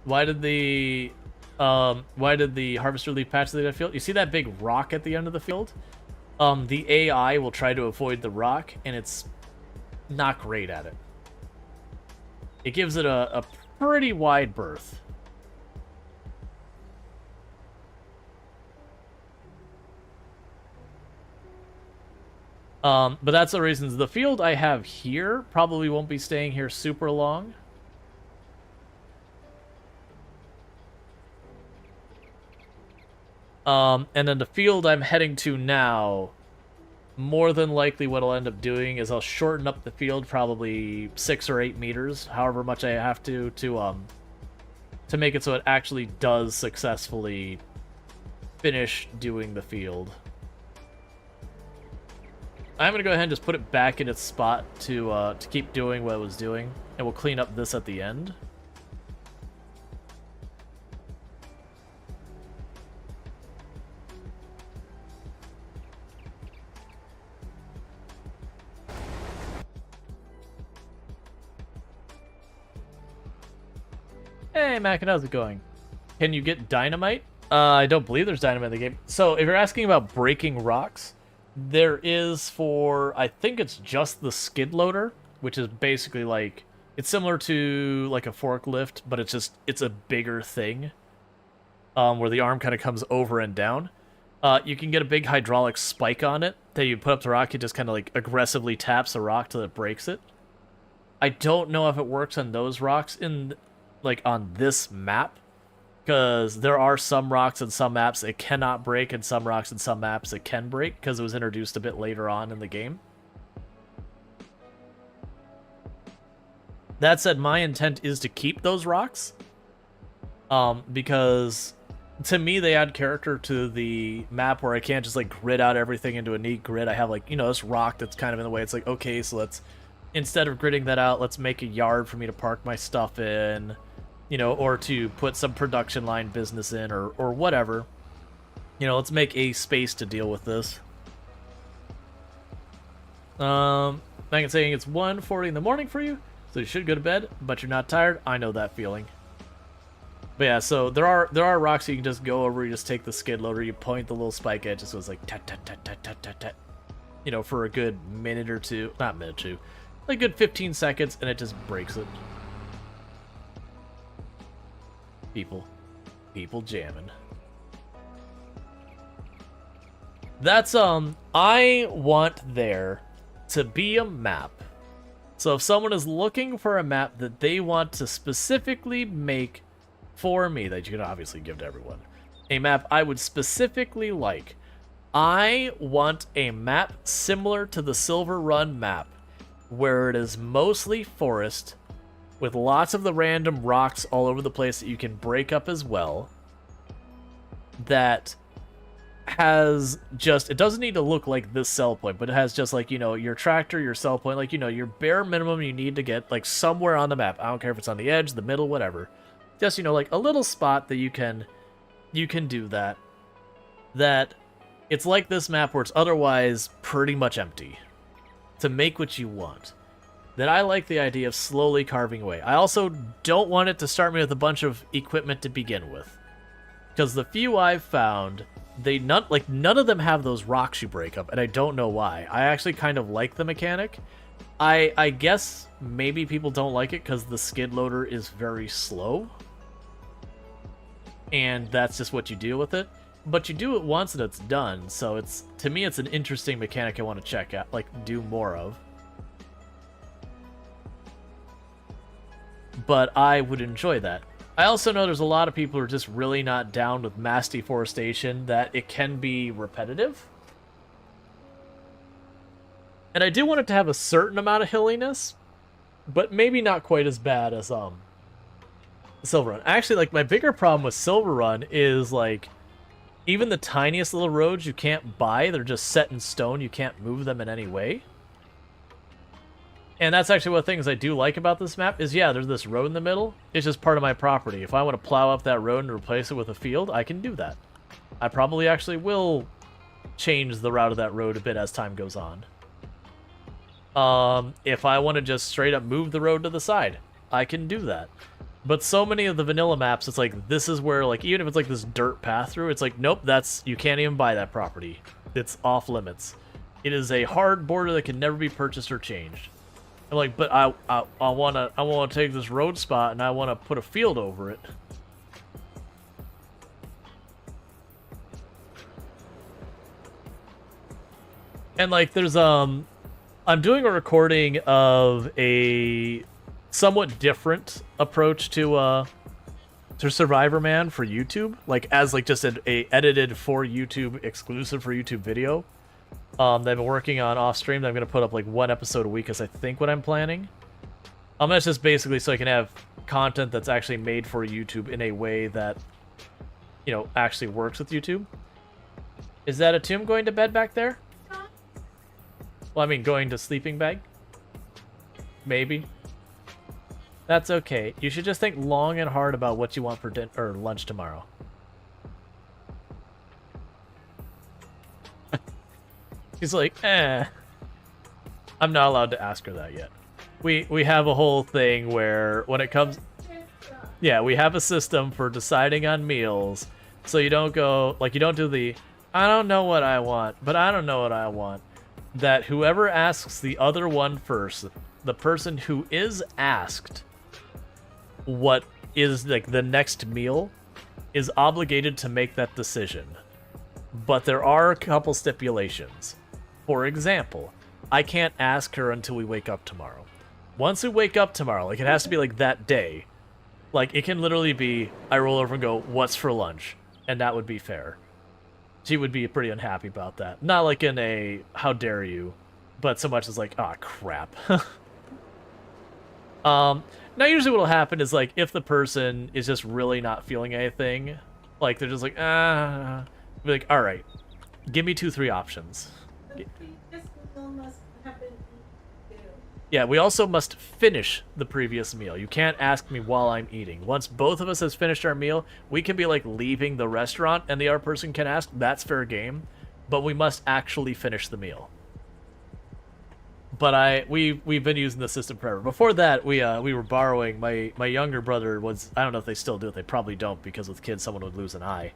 Why did the harvester leave patch to the field? You see that big rock at the end of the field? The AI will try to avoid the rock, and it's not great at it. It gives it a pretty wide berth. But that's the reasons. The field I have here probably won't be staying here super long. And then the field I'm heading to now, more than likely what I'll end up doing is I'll shorten up the field probably 6 or 8 meters, however much I have to make it so it actually does successfully finish doing the field. I'm going to go ahead and just put it back in its spot to keep doing what it was doing, and we'll clean up this at the end. Hey, Mac, how's it going? Can you get dynamite? I don't believe there's dynamite in the game. So if you're asking about breaking rocks, there is for, I think it's just the skid loader, which is basically like, it's similar to like a forklift, but it's a bigger thing, where the arm kind of comes over and down. You can get a big hydraulic spike on it that you put up the rock. It just kind of like aggressively taps the rock till it breaks it. I don't know if it works on those rocks like on this map, because there are some rocks in some maps it cannot break, and some rocks in some maps it can break, because it was introduced a bit later on in the game. That said, my intent is to keep those rocks, because to me they add character to the map, where I can't just like grid out everything into a neat grid. I have like, you know, this rock that's kind of in the way. It's like, okay, so let's, instead of gridding that out, let's make a yard for me to park my stuff in, you know, or to put some production line business in, or whatever. You know, let's make a space to deal with this. Megan saying it's 1:40 in the morning for you, so you should go to bed, but you're not tired. I know that feeling. But yeah, so there are rocks you can just go over. You just take the skid loader, you point the little spike edge, so it's like tat tat tat tat tat tat tat, you know, for a good minute or two, not minute or two, like a good 15 seconds, and it just breaks it. People jamming. That's I want there to be a map. So if someone is looking for a map that they want to specifically make for me, that you can obviously give to everyone, a map I would specifically like, I want a map similar to the Silver Run map, where it is mostly forest, with lots of the random rocks all over the place that you can break up as well, that has just, it doesn't need to look like this sell point, but it has just like, you know, your tractor, your sell point, like, you know, your bare minimum you need to get like somewhere on the map. I don't care if it's on the edge, the middle, whatever. Just, you know, like a little spot that you can do that. That it's like this map where it's otherwise pretty much empty, to make what you want. That I like the idea of slowly carving away. I also don't want it to start me with a bunch of equipment to begin with, because the few I've found, none of them have those rocks you break up, and I don't know why. I actually kind of like the mechanic. I guess maybe people don't like it because the skid loader is very slow, and that's just what you deal with it. But you do it once and it's done, so it's, to me, it's an interesting mechanic I want to check out, like do more of. But I would enjoy that. I also know there's a lot of people who are just really not down with mass deforestation, that it can be repetitive. And I do want it to have a certain amount of hilliness, but maybe not quite as bad as Silver Run. Actually, like, my bigger problem with Silver Run is, like, even the tiniest little roads you can't buy, they're just set in stone, you can't move them in any way. And that's actually one of the things I do like about this map, is, yeah, there's this road in the middle. It's just part of my property. If I want to plow up that road and replace it with a field, I can do that. I probably actually will change the route of that road a bit as time goes on. If I want to just straight up move the road to the side, I can do that. But so many of the vanilla maps, it's like, this is where, like, even if it's like this dirt path through, it's like, nope, you can't even buy that property. It's off limits. It is a hard border that can never be purchased or changed. I'm like, but I wanna take this road spot and I wanna put a field over it. And like, there's I'm doing a recording of a somewhat different approach to Survivor Man for YouTube, like as like just a edited for YouTube, exclusive for YouTube video. That I've been working on off stream. That I'm gonna put up like one episode a week, is I think what I'm planning. That's just basically so I can have content that's actually made for YouTube in a way that, you know, actually works with YouTube. Is that a tomb going to bed back there? Well, I mean, going to sleeping bag? Maybe. That's okay. You should just think long and hard about what you want for dinner or lunch tomorrow. He's like, I'm not allowed to ask her that yet. We have a whole thing where when it comes... Yeah, we have a system for deciding on meals, so you don't go, like, you don't do the, I don't know what I want, but I don't know what I want. That whoever asks the other one first, the person who is asked what is, like, the next meal, is obligated to make that decision. But there are a couple stipulations. For example, I can't ask her until we wake up tomorrow. Once we wake up tomorrow, like, it has to be, like, that day. Like, it can literally be, I roll over and go, what's for lunch? And that would be fair. She would be pretty unhappy about that. Not like in a, how dare you, but so much as like, ah, crap. Now usually what'll happen is, like, if the person is just really not feeling anything, like, they're just like, be like, alright, give me 2-3 options. Yeah, we also must finish the previous meal. You can't ask me while I'm eating. Once both of us has finished our meal, we can be, like, leaving the restaurant and the other person can ask. That's fair game. But we must actually finish the meal. But we've been using the system forever. Before that, we were borrowing. My younger brother was, I don't know if they still do it. They probably don't, because with kids someone would lose an eye.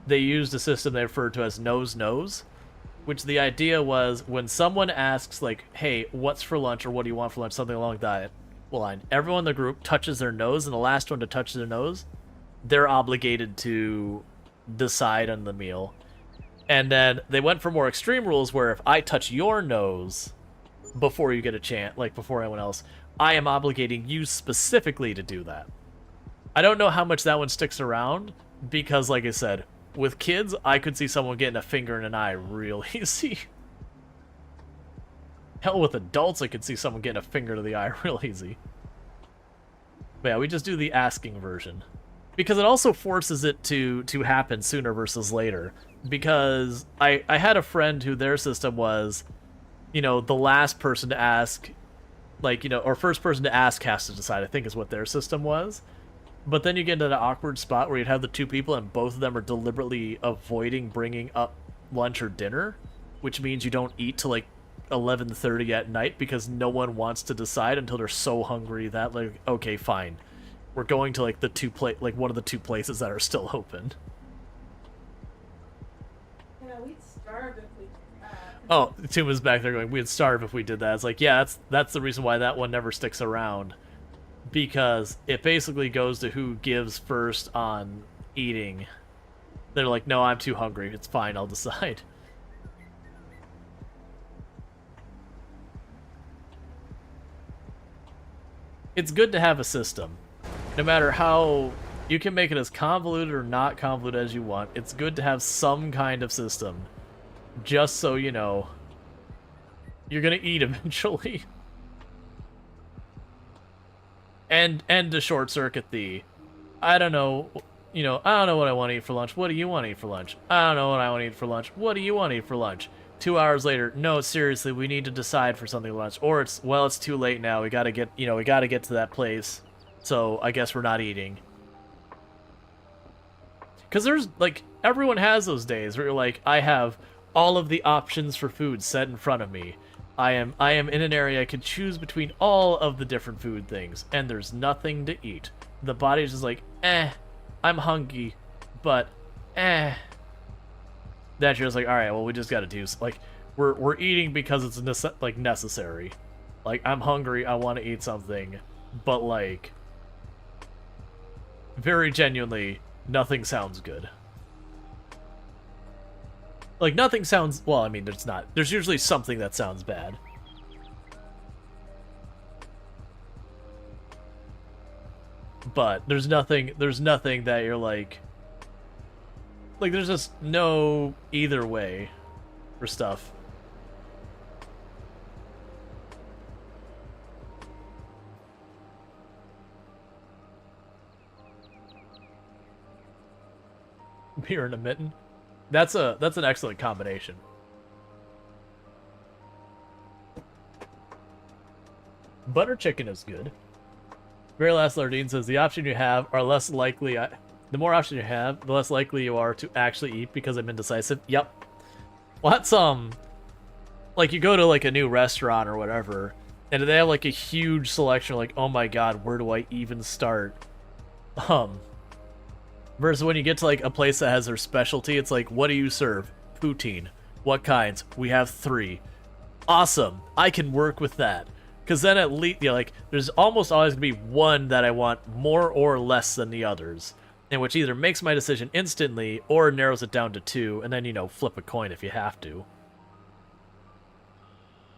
They used a system they referred to as nose. Which the idea was, when someone asks, like, hey, what's for lunch, or what do you want for lunch, something along that line, everyone in the group touches their nose, and the last one to touch their nose, they're obligated to decide on the meal. And then they went for more extreme rules, where if I touch your nose before you get a chance, like, before anyone else, I am obligating you specifically to do that. I don't know how much that one sticks around, because, like I said, with kids, I could see someone getting a finger in an eye real easy. Hell, with adults, I could see someone getting a finger to the eye real easy. But yeah, we just do the asking version. Because it also forces it to happen sooner versus later. Because I had a friend who their system was, you know, the last person to ask, like, you know, or first person to ask has to decide, I think is what their system was. But then you get into an awkward spot where you'd have the two people and both of them are deliberately avoiding bringing up lunch or dinner, which means you don't eat till like 11:30 at night because no one wants to decide until they're so hungry that, like, okay, fine, we're going to like one of the two places that are still open. Yeah, we'd starve if we did that. Oh, Tuma's back there going, we'd starve if we did that. It's like, yeah, that's the reason why that one never sticks around. Because it basically goes to who gives first on eating. They're like, no, I'm too hungry. It's fine, I'll decide. It's good to have a system. No matter how... You can make it as convoluted or not convoluted as you want. It's good to have some kind of system. Just so you know you're gonna eat eventually. And to short circuit the, I don't know, you know, I don't know what I want to eat for lunch. What do you want to eat for lunch? I don't know what I want to eat for lunch. What do you want to eat for lunch? 2 hours later, no, seriously, we need to decide for something for lunch. Or it's, well, it's too late now. We gotta get to that place. So I guess we're not eating. Because there's, like, everyone has those days where you're like, I have all of the options for food set in front of me. I am in an area I could choose between all of the different food things, and there's nothing to eat. The body's just like, I'm hungry, but That you're just like, all right, well, we just gotta do, like, we're eating because it's necessary. Like, I'm hungry, I want to eat something, but, like, very genuinely, nothing sounds good. Like, nothing sounds... Well, I mean, there's not. There's usually something that sounds bad. But there's nothing that you're like... Like, there's just no either way for stuff. Beer and a mitten. That's an excellent combination. Butter chicken is good. Very last Lardine says the option you have are less likely. The more options you have, the less likely you are to actually eat because I'm indecisive. Yep. Well, that's like you go to like a new restaurant or whatever, And they have like a huge selection, like, oh my god, where do I even start? Versus when you get to like a place that has their specialty, it's like, what do you serve? Poutine. What kinds? We have 3. Awesome. I can work with that. Because then at least, you know, like, there's almost always going to be one that I want more or less than the others. And which either makes my decision instantly or narrows it down to 2, and then, you know, flip a coin if you have to.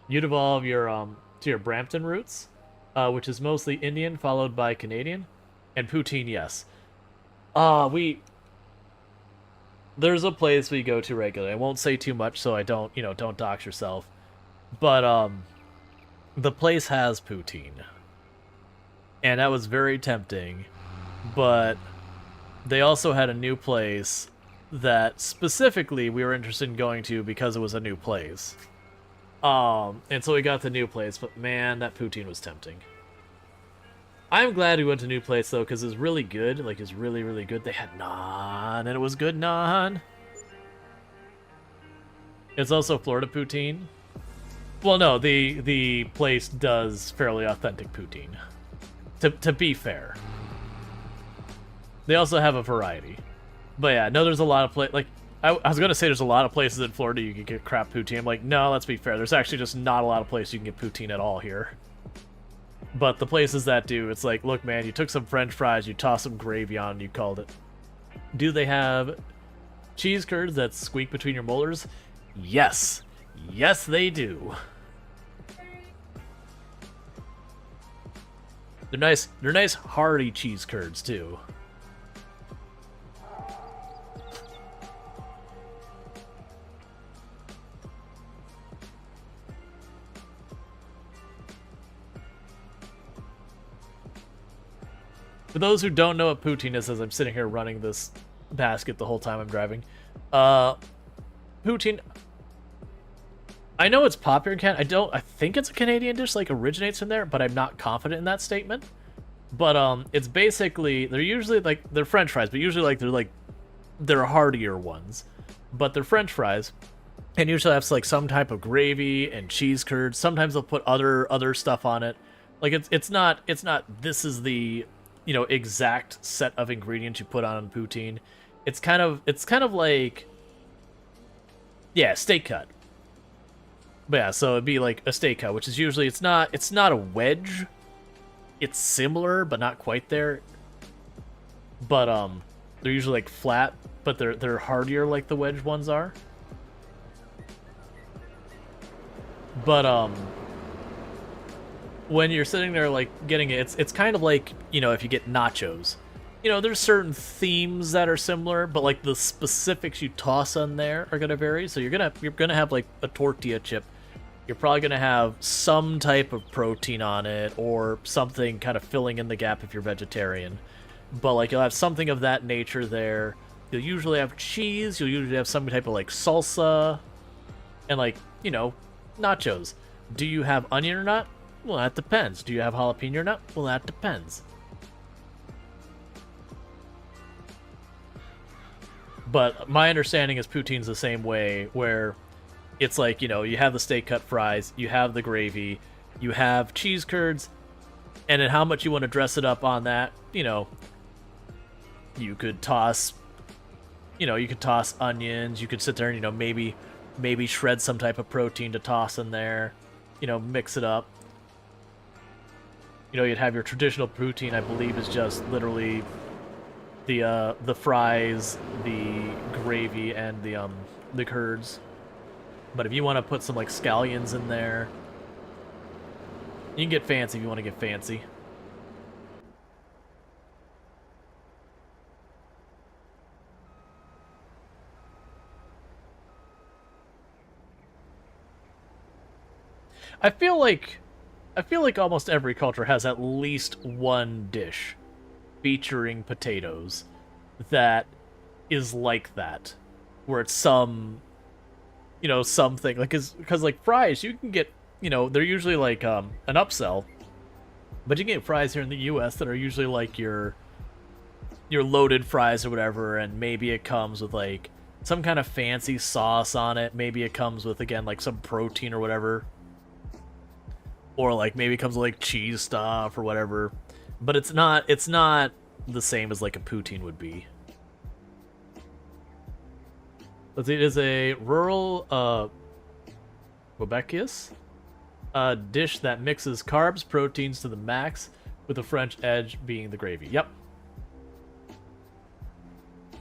You'd evolve your, to your Brampton roots, which is mostly Indian, followed by Canadian. And poutine, yes. There's a place we go to regularly. I won't say too much so I don't, you know, don't dox yourself. But, the place has poutine. And that was very tempting. But they also had a new place that specifically we were interested in going to because it was a new place. And so we got the new place, but man, that poutine was tempting. I'm glad we went to new place though, because it's really good. Like, it's really, really good. They had naan, and it was good naan. It's also Florida poutine. Well, no, the place does fairly authentic poutine. To be fair. They also have a variety. But yeah, no, there's a lot of like I was gonna say there's a lot of places in Florida you can get crap poutine. I'm like, no, let's be fair. There's actually just not a lot of places you can get poutine at all here. But the places that do, it's like, look, man, you took some French fries, you tossed some gravy on, and you called it. Do they have cheese curds that squeak between your molars? Yes. Yes, they do. They're nice hearty cheese curds, too. For those who don't know what poutine is, as I'm sitting here running this basket the whole time I'm driving, poutine, I know it's popular in Canada. I think it's a Canadian dish, like originates from there, but I'm not confident in that statement. But it's basically, they're usually like, they're French fries, but usually they're heartier ones. But they're French fries, and usually have like some type of gravy and cheese curds. Sometimes they'll put other stuff on it. Like it's not this is the, you know, exact set of ingredients you put on poutine. It's kind of like, yeah, steak cut. But yeah, so it'd be like a steak cut, which is usually, it's not a wedge. It's similar, but not quite there. But they're usually like flat, but they're hardier like the wedge ones are. But when you're sitting there like getting it, it's kind of like, you know, if you get nachos. You know, there's certain themes that are similar, but like the specifics you toss on there are gonna vary. So you're gonna have like a tortilla chip. You're probably gonna have some type of protein on it, or something kind of filling in the gap if you're vegetarian. But like you'll have something of that nature there. You'll usually have cheese. You'll usually have some type of like salsa, and like, you know, nachos. Do you have onion or not? Well, that depends. Do you have jalapeno or not? Well, that depends. But my understanding is poutine's the same way, where it's like, you know, you have the steak cut fries, you have the gravy, you have cheese curds, and then how much you want to dress it up on that, you know, you could toss onions, you could sit there and, you know, maybe shred some type of protein to toss in there, you know, mix it up. You know, you'd have your traditional poutine, I believe, is just literally the fries, the gravy, and the curds. But if you want to put some like scallions in there, you can get fancy if you want to get fancy. I feel like almost every culture has at least one dish featuring potatoes that is like that, where it's some, you know, something like, because like fries, you can get, you know, they're usually like an upsell, but you can get fries here in the US that are usually like your loaded fries or whatever, and maybe it comes with like some kind of fancy sauce on it. Maybe it comes with, again, like some protein or whatever. or like maybe it comes with like cheese stuff or whatever. But it's not the same as like a poutine would be. Let's see, it is a rural Quebecius dish that mixes carbs, proteins to the max, with the French edge being the gravy. Yep.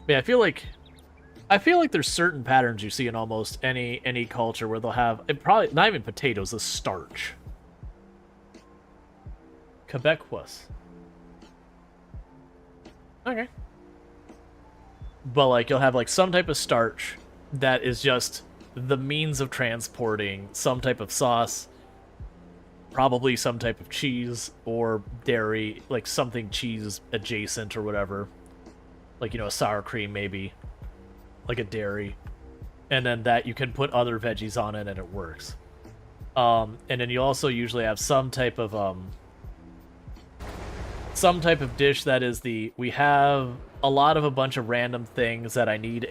Yeah, I feel like there's certain patterns you see in almost any culture where they'll have probably not even potatoes, a starch. Quebecois. Okay. But like you'll have like some type of starch that is just the means of transporting some type of sauce, probably some type of cheese or dairy, like something cheese adjacent or whatever. Like, you know, a sour cream maybe, like a dairy. And then that you can put other veggies on it and it works. And then you also usually have some type of dish that is we have a bunch of random things that I need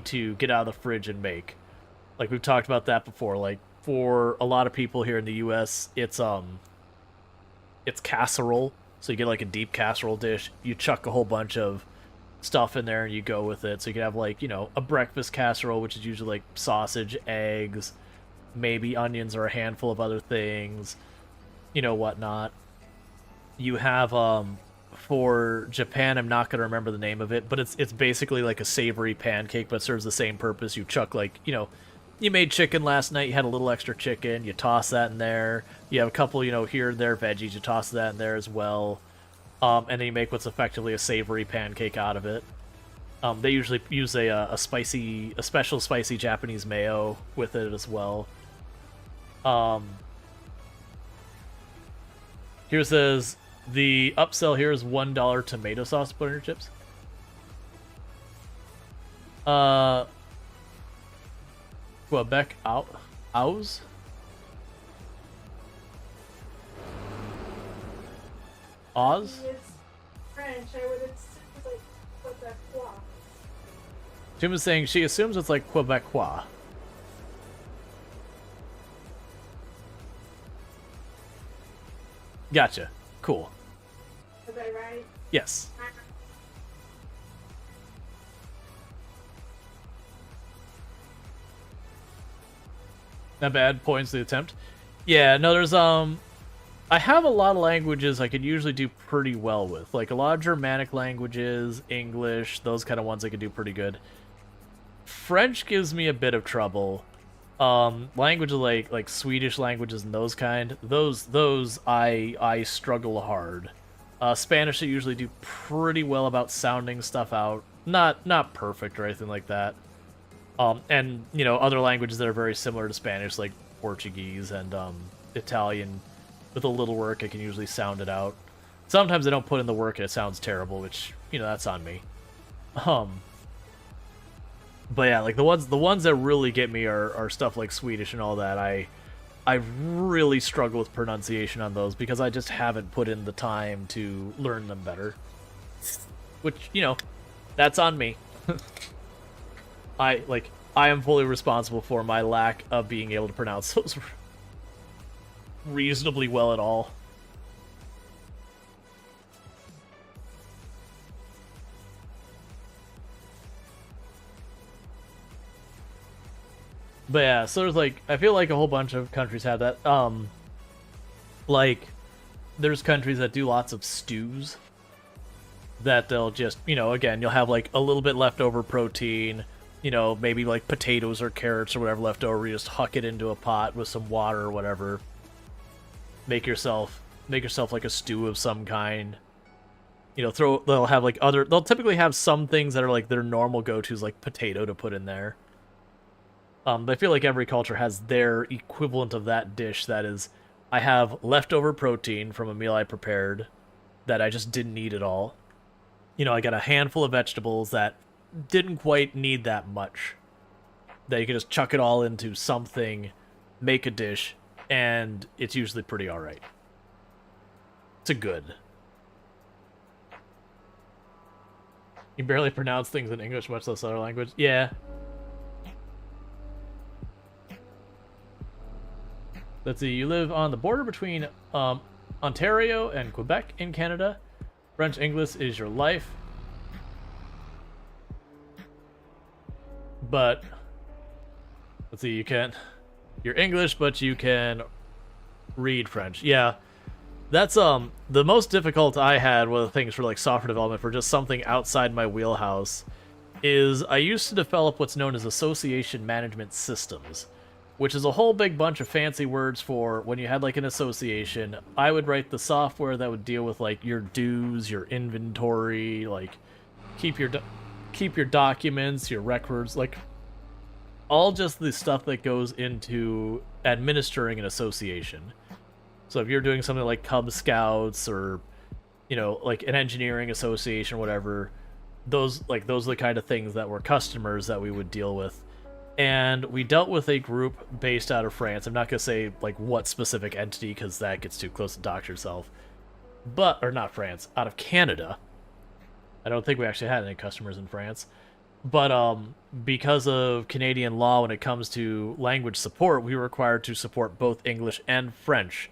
to get out of the fridge and make. Like we've talked about that before. Like for a lot of people here in the US, it's casserole. So you get like a deep casserole dish, you chuck a whole bunch of stuff in there and you go with it. So you can have like, you know, a breakfast casserole, which is usually like sausage, eggs, maybe onions or a handful of other things, you know, whatnot. You have for Japan, I'm not gonna remember the name of it, but it's basically like a savory pancake, but it serves the same purpose. You chuck like, you know, you made chicken last night, you had a little extra chicken, you toss that in there. You have a couple, you know, here and there veggies, you toss that in there as well. And then you make what's effectively a savory pancake out of it. They usually use a special spicy Japanese mayo with it as well. Here says the upsell here is $1 tomato sauce to put in your chips. Quebec Oz? Oz? It's French. I would assume it's like Quebecois. Jim is saying she assumes it's like Quebecois. Gotcha. Cool. Is that right? Yes. Not bad. Points to the attempt. Yeah, no, there's I have a lot of languages I could usually do pretty well with. Like a lot of Germanic languages, English, those kind of ones I could do pretty good. French gives me a bit of trouble. Languages like Swedish languages and those I struggle hard. Spanish I usually do pretty well about sounding stuff out. Not perfect or anything like that. And you know, other languages that are very similar to Spanish, like Portuguese and Italian, with a little work I can usually sound it out. Sometimes I don't put in the work and it sounds terrible, which, you know, that's on me. But yeah, like the ones that really get me are stuff like Swedish and all that. I really struggle with pronunciation on those because I just haven't put in the time to learn them better. Which, you know, that's on me. I am fully responsible for my lack of being able to pronounce those reasonably well at all. But yeah, so there's like, I feel like a whole bunch of countries have that. Like, there's countries that do lots of stews that they'll just, you know, again, you'll have like a little bit leftover protein, you know, maybe like potatoes or carrots or whatever left over. You just huck it into a pot with some water or whatever. Make yourself like a stew of some kind. You know, they'll typically have some things that are like their normal go-tos, like potato to put in there. But I feel like every culture has their equivalent of that dish that is, I have leftover protein from a meal I prepared that I just didn't eat at all. You know, I got a handful of vegetables that didn't quite need that much. That you can just chuck it all into something, make a dish, and it's usually pretty alright. It's a good. You barely pronounce things in English, much less other language. Yeah. Let's see, you live on the border between Ontario and Quebec in Canada. French English is your life. But, let's see, you're English, but you can read French. Yeah, that's, the most difficult I had with things for, like, software development for just something outside my wheelhouse is I used to develop what's known as association management systems, which is a whole big bunch of fancy words for when you had like an association. I would write the software that would deal with like your dues, your inventory, like keep your documents, your records, like all just the stuff that goes into administering an association. So if you're doing something like Cub Scouts or, you know, like an engineering association or whatever, those are the kind of things that were customers that we would deal with. And we dealt with a group based out of France. I'm not going to say like what specific entity because that gets too close to dox yourself. But, or not France, out of Canada. I don't think we actually had any customers in France. But because of Canadian law when it comes to language support, we were required to support both English and French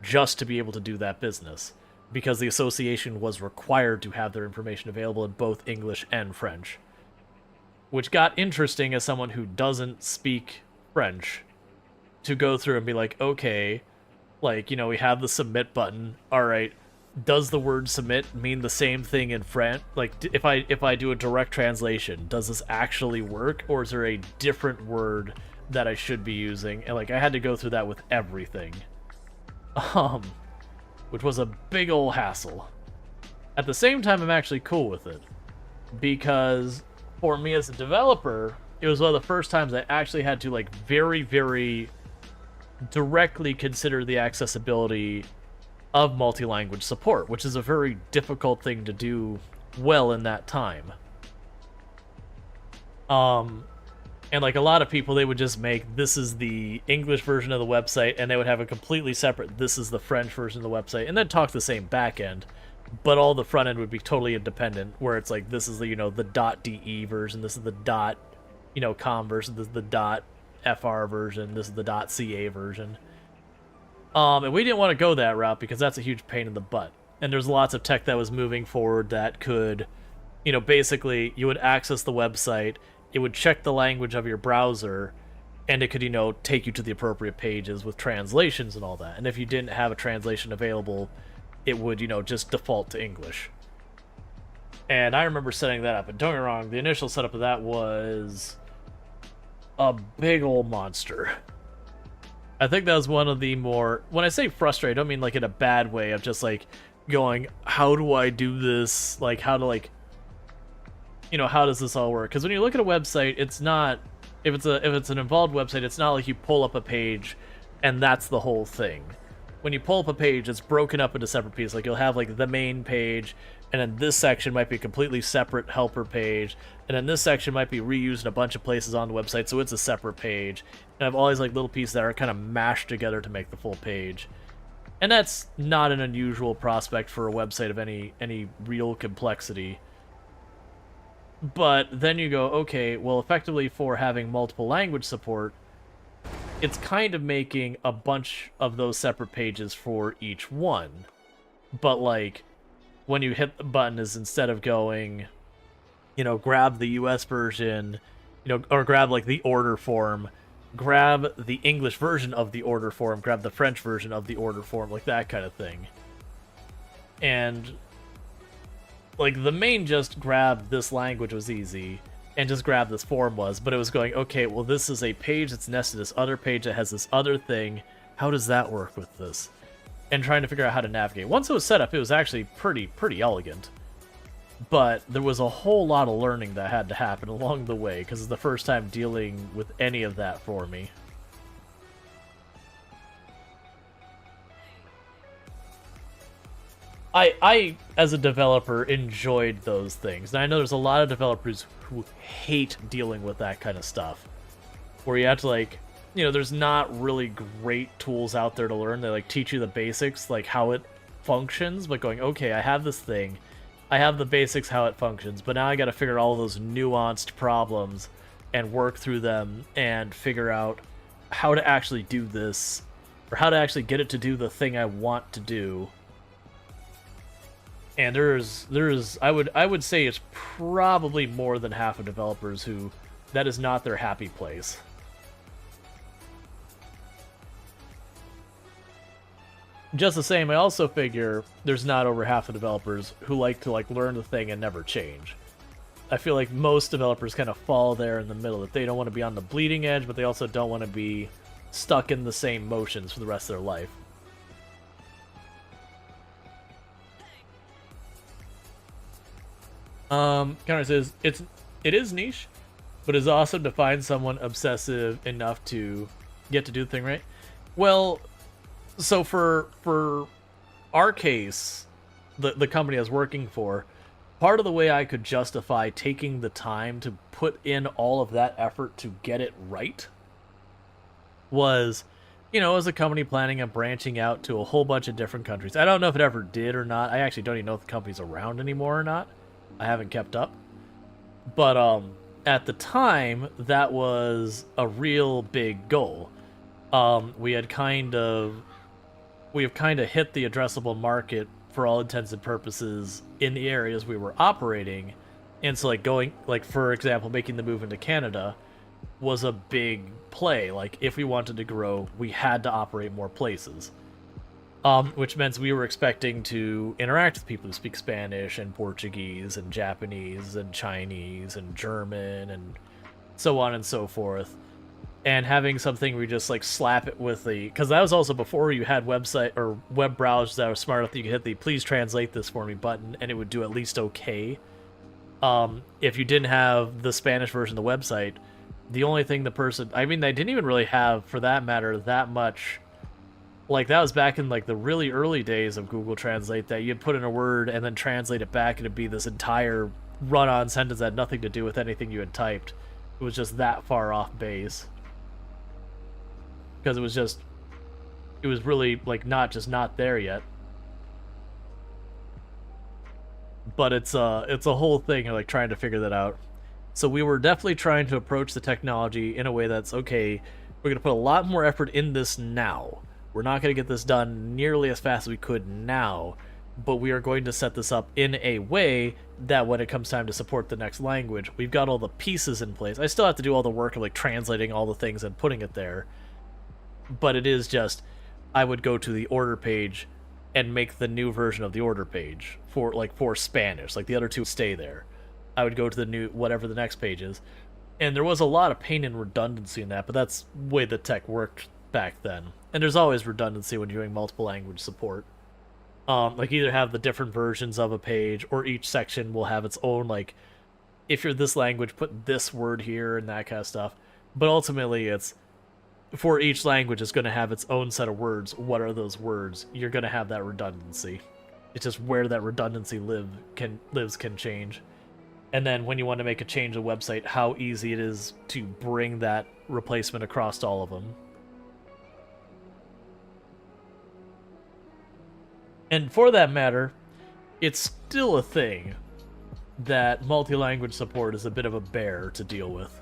just to be able to do that business. Because the association was required to have their information available in both English and French. Which got interesting as someone who doesn't speak French to go through and be like, okay, like, you know, we have the submit button. All right, does the word submit mean the same thing in French? Like, if I do a direct translation, does this actually work? Or is there a different word that I should be using? And, like, I had to go through that with everything. Which was a big ol' hassle. At the same time, I'm actually cool with it. Because for me as a developer, it was one of the first times I actually had to, like, very, very directly consider the accessibility of multi-language support, which is a very difficult thing to do well in that time. And like a lot of people, they would just make this is the English version of the website, and they would have a completely separate this is the French version of the website, and then talk the same back end, but all the front end would be totally independent, where it's like this is the, you know, the .de version, this is the .com version, this is the .fr version, this is the .ca version. And we didn't want to go that route because that's a huge pain in the butt. And there's lots of tech that was moving forward that could, you know, basically you would access the website, it would check the language of your browser, and it could, you know, take you to the appropriate pages with translations and all that. And if you didn't have a translation available, it would, you know, just default to English. And I remember setting that up. And don't get me wrong, the initial setup of that was a big old monster. I think that was one of the more... When I say frustrated, I don't mean like in a bad way of just like going, how do I do this? Like, how to like... You know, how does this all work? Because when you look at a website, it's not... If it's an involved website, it's not like you pull up a page and that's the whole thing. When you pull up a page, it's broken up into separate pieces. Like, you'll have like the main page, and then this section might be a completely separate helper page, and then this section might be reused in a bunch of places on the website, so it's a separate page. And I have all these like little pieces that are kind of mashed together to make the full page. And that's not an unusual prospect for a website of any real complexity. But then you go, okay, well, effectively for having multiple language support, it's kind of making a bunch of those separate pages for each one. But, like, when you hit the button is instead of going, you know, grab the US version, you know, or grab, like, the order form, grab the English version of the order form, grab the French version of the order form, like that kind of thing. And... like, the main just grab this language was easy, and just grab this form was, but it was going, okay, well, this is a page that's nested this other page that has this other thing. How does that work with this? And trying to figure out how to navigate. Once it was set up, it was actually pretty elegant. But there was a whole lot of learning that had to happen along the way, because it's the first time dealing with any of that for me. I, as a developer, enjoyed those things. And I know there's a lot of developers who hate dealing with that kind of stuff. Where you have to, like, you know, there's not really great tools out there to learn. They, like, teach you the basics, like, how it functions. But going, okay, I have this thing. I have the basics how it functions. But now I gotta figure out all those nuanced problems and work through them and figure out how to actually do this or how to actually get it to do the thing I want to do. And there's I would say it's probably more than half of developers who that is not their happy place. Just the same, I also figure there's not over half the developers who like to learn the thing and never change. I feel like most developers kind of fall there in the middle, that they don't want to be on the bleeding edge, but they also don't want to be stuck in the same motions for the rest of their life. Connor says it is niche, but it's awesome to find someone obsessive enough to get to do the thing right. Well, so for our case, the company I was working for, part of the way I could justify taking the time to put in all of that effort to get it right was, as a company planning on branching out to a whole bunch of different countries. I don't know if it ever did or not. I actually don't even know if the company's around anymore or not. I haven't kept up. But at the time, that was a real big goal. We have kind of hit the addressable market for all intents and purposes in the areas we were operating. And so for example, making the move into Canada was a big play. Like, if we wanted to grow, we had to operate more places. Which meant we were expecting to interact with people who speak Spanish and Portuguese and Japanese and Chinese and German and so on and so forth. And having something where you just slap it with because that was also before you had website or web browsers that were smart enough that you could hit the "please translate this for me" button and it would do at least okay. If you didn't have the Spanish version of the website, the only thing they didn't even really have, for that matter, that much. That was back in the really early days of Google Translate, that you'd put in a word and then translate it back and it'd be this entire run-on sentence that had nothing to do with anything you had typed. It was just that far off base. Because it was really not there yet. But it's a whole thing of trying to figure that out. So we were definitely trying to approach the technology in a way that's, okay, we're going to put a lot more effort in this now. We're not going to get this done nearly as fast as we could now, but we are going to set this up in a way that when it comes time to support the next language, we've got all the pieces in place. I still have to do all the work of translating all the things and putting it there, but it is just, I would go to the order page and make the new version of the order page for Spanish. The other two stay there. I would go to the new, whatever the next page is. And there was a lot of pain and redundancy in that, but that's the way the tech worked back then. And there's always redundancy when you're doing multiple language support. Either have the different versions of a page, or each section will have its own, if you're this language, put this word here and that kind of stuff. But ultimately, it's, for each language, it's going to have its own set of words. What are those words? You're going to have that redundancy. It's just where that redundancy lives can change. And then when you want to make a change to the website, how easy it is to bring that replacement across all of them. And for that matter, it's still a thing that multi-language support is a bit of a bear to deal with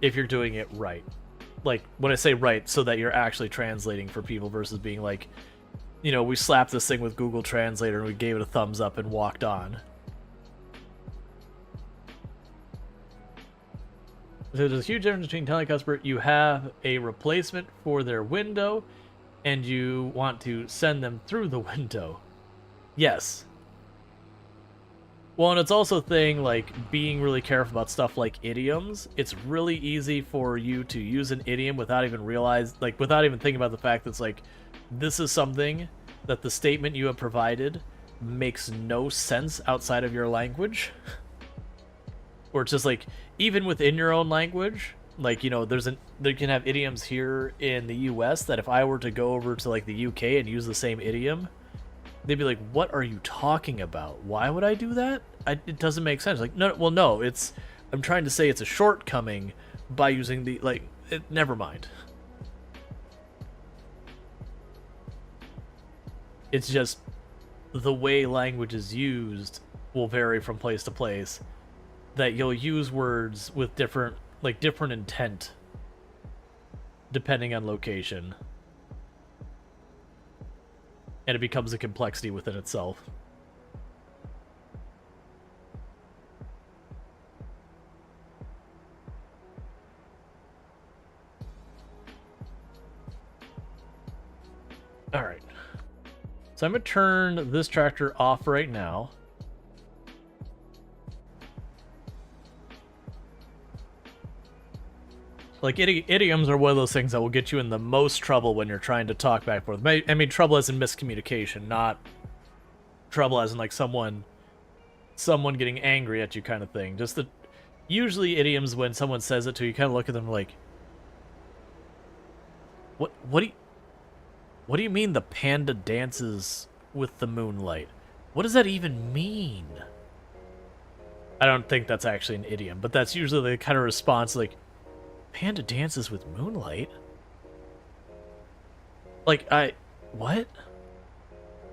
if you're doing it right. When I say right, so that you're actually translating for people versus being we slapped this thing with Google Translator and we gave it a thumbs up and walked on. So there's a huge difference between telling a customer you have a replacement for their window and you want to send them through the window. Yes. Well, and it's also a thing being really careful about stuff like idioms. It's really easy for you to use an idiom without even without even thinking about the fact that this is something that the statement you have provided makes no sense outside of your language. Or it's just even within your own language, they can have idioms here in the US that if I were to go over to the UK and use the same idiom, they'd be like, what are you talking about? Why would I do that? It doesn't make sense. No, I'm trying to say it's a shortcoming by using the, never mind. It's just the way language is used will vary from place to place, that you'll use words with different intent depending on location. and it becomes a complexity within itself. Alright. So I'm going to turn this tractor off right now. Like, idioms are one of those things that will get you in the most trouble when you're trying to talk back and forth. I mean, trouble as in miscommunication, not trouble as in, like, someone getting angry at you kind of thing. Just the... Usually idioms, when someone says it to you, you kind of look at them like... What do you mean the panda dances with the moonlight? What does that even mean? I don't think that's actually an idiom, but that's usually the kind of response, like... Panda dances with moonlight? Like, what?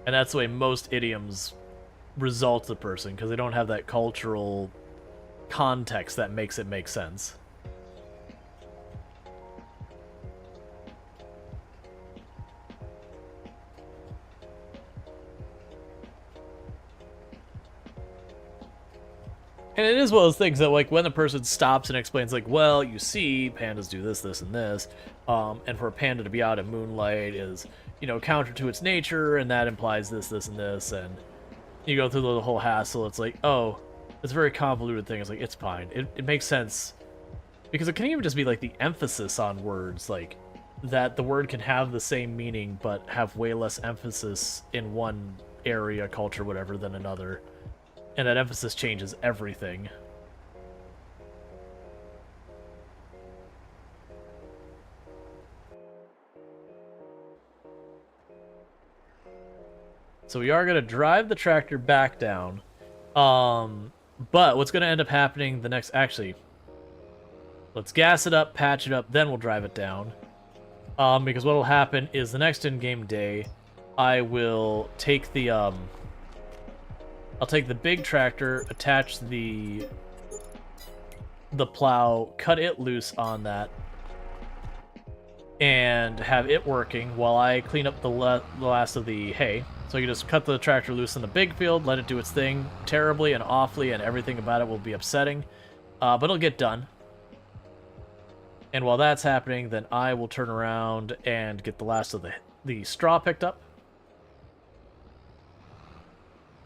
And that's the way most idioms result the person, because they don't have that cultural context that makes it make sense. And it is one of those things that, like, when the person stops and explains, like, well, you see, pandas do this, this, and this, and for a panda to be out at moonlight is, you know, counter to its nature, and that implies this, this, and this, and you go through the whole hassle. It's like, oh, it's a very convoluted thing. It's like, it's fine. It makes sense. Because it can even just be, like, the emphasis on words, like, that the word can have the same meaning, but have way less emphasis in one area, culture, whatever, than another. And that emphasis changes everything. So we are going to drive the tractor back down. But what's going to end up happening the next... Actually, let's gas it up, patch it up, then we'll drive it down. Because what will happen is the next in-game day, I will take the... I'll take the big tractor, attach the plow, cut it loose on that, and have it working while I clean up the last of the hay. So you can just cut the tractor loose in the big field, let it do its thing terribly and awfully, and everything about it will be upsetting, but it'll get done. And while that's happening, then I will turn around and get the last of the straw picked up.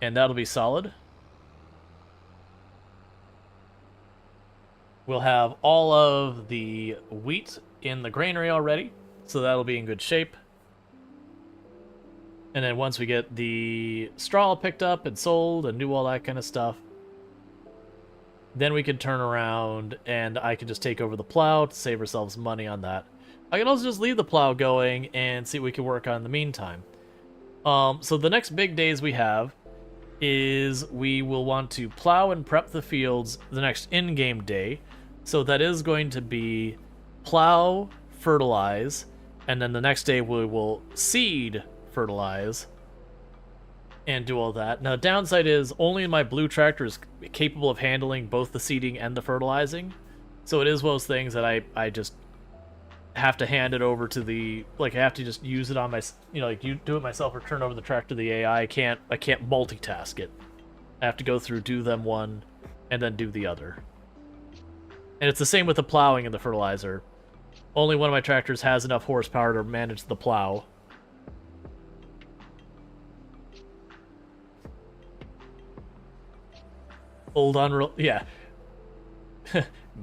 And that'll be solid. We'll have all of the wheat in the granary already, so that'll be in good shape. And then once we get the straw picked up and sold and do all that kind of stuff, then we can turn around and I can just take over the plow to save ourselves money on that. I can also just leave the plow going and see what we can work on in the meantime. So the next big days we have is we will want to plow and prep the fields the next in-game day. So that is going to be plow, fertilize, and then the next day we will seed, fertilize, and do all that. Now the downside is only my blue tractor is capable of handling both the seeding and the fertilizing. So it is one of those things that I just have to hand it over to the, like, I have to just use it on my, you know, like, you do it myself or turn over the tractor to the AI. I can't multitask it. I have to go through, do them one, and then do the other. And it's the same with the plowing and the fertilizer. Only one of my tractors has enough horsepower to manage the plow. Yeah.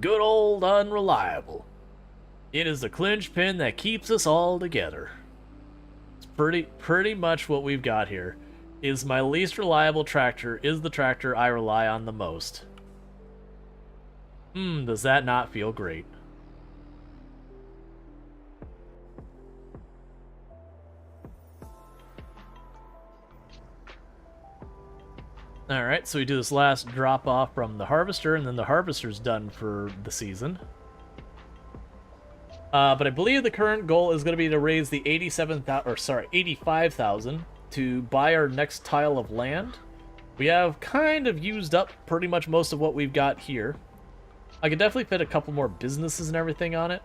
Good old unreliable. It is the clinch pin that keeps us all together. It's pretty much what we've got here. Is my least reliable tractor is the tractor I rely on the most. Does that not feel great? Alright, so we do this last drop off from the harvester, and then the harvester's done for the season. But I believe the current goal is going to be to raise the 85,000 to buy our next tile of land. We have kind of used up pretty much most of what we've got here. I could definitely fit a couple more businesses and everything on it.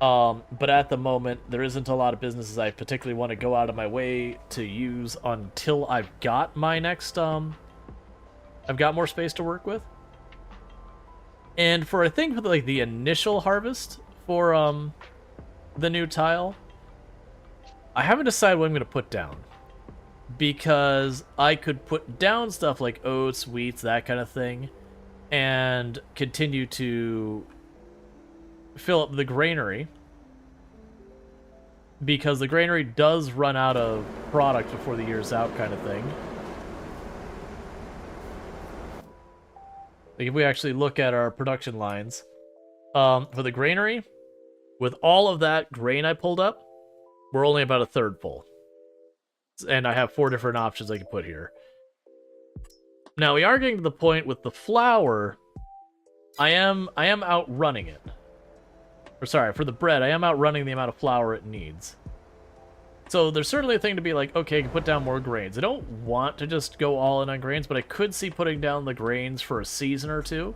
But at the moment, there isn't a lot of businesses I particularly want to go out of my way to use until I've got my next, I've got more space to work with. And for, I think, for like the initial harvest for, the new tile, I haven't decided what I'm going to put down. Because I could put down stuff like oats, wheats, that kind of thing, and continue to fill up the granary, because the granary does run out of product before the year's out, kind of thing. Like if we actually look at our production lines, for the granary, with all of that grain I pulled up, we're only about a third full. And I have 4 different options I can put here. Now we are getting to the point with the flour, I am outrunning it. Or sorry, for the bread, I am outrunning the amount of flour it needs. So there's certainly a thing to be like, okay, I can put down more grains. I don't want to just go all in on grains, but I could see putting down the grains for a season or two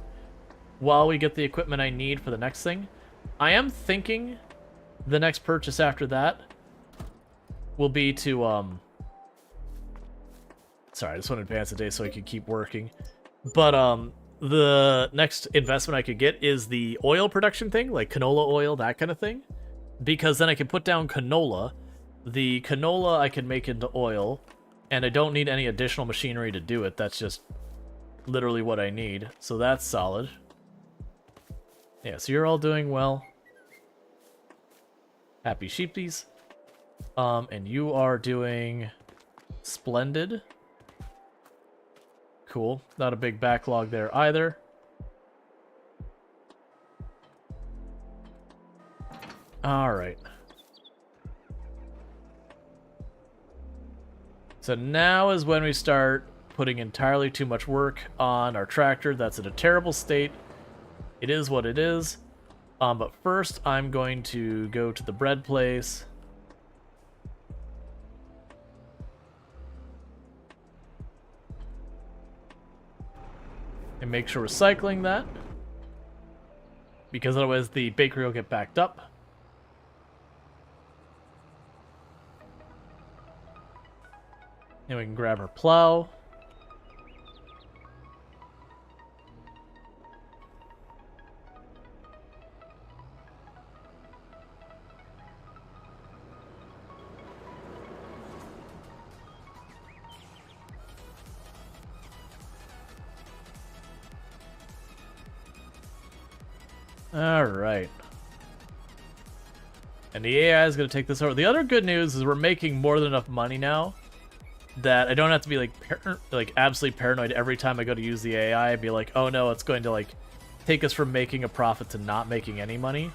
while we get the equipment I need for the next thing. I am thinking the next purchase after that will be to, sorry, I just want to advance the day so I can keep working. But, the next investment I could get is the oil production thing, like canola oil, that kind of thing. Because then I can put down canola. The canola I can make into oil, and I don't need any additional machinery to do it. That's just literally what I need. So that's solid. Yeah, so you're all doing well. Happy sheepies. And you are doing splendid. Cool. Not a big backlog there either. Alright. So now is when we start putting entirely too much work on our tractor. That's in a terrible state. It is what it is. But first I'm going to go to the bread place. And make sure we're cycling that, because otherwise the bakery will get backed up. And we can grab our plow. Alright. And the AI is going to take this over. The other good news is we're making more than enough money now that I don't have to be like absolutely paranoid every time I go to use the AI. I'd be like, oh no, it's going to like take us from making a profit to not making any money.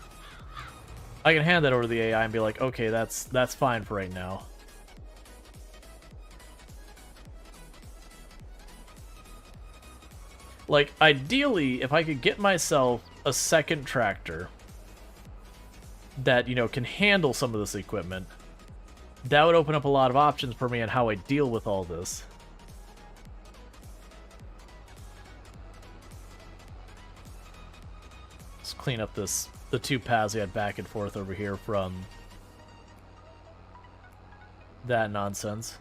I can hand that over to the AI and be like, okay, that's fine for right now. Like, ideally, if I could get myself a second tractor that, you know, can handle some of this equipment, that would open up a lot of options for me on how I deal with all this. Let's clean up the 2 paths we had back and forth over here from that nonsense.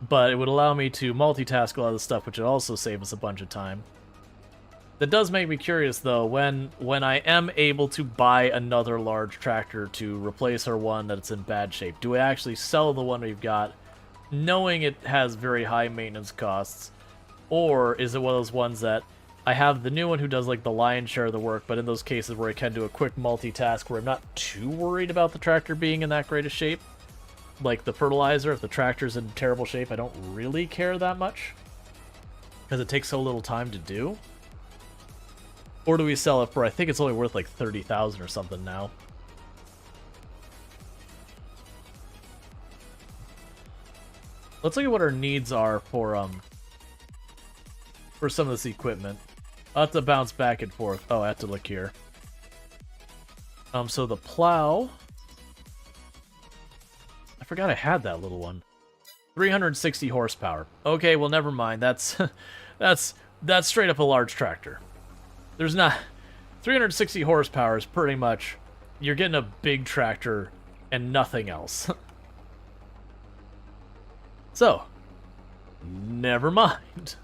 But it would allow me to multitask a lot of the stuff, which would also save us a bunch of time. That does make me curious, though, when I am able to buy another large tractor to replace our one that's in bad shape, do I actually sell the one we've got, knowing it has very high maintenance costs? Or is it one of those ones that I have the new one who does, like, the lion's share of the work, but in those cases where I can do a quick multitask where I'm not too worried about the tractor being in that great a shape? Like the fertilizer, if the tractor's in terrible shape, I don't really care that much, because it takes so little time to do. Or do we sell it for, I think it's only worth like 30,000 or something now. Let's look at what our needs are for some of this equipment. I'll have to bounce back and forth. Oh, I have to look here. So the plow, I forgot I had that little one. 360 horsepower. Okay, well, never mind. That's straight up a large tractor. There's not 360 horsepower is pretty much, you're getting a big tractor and nothing else. So, never mind.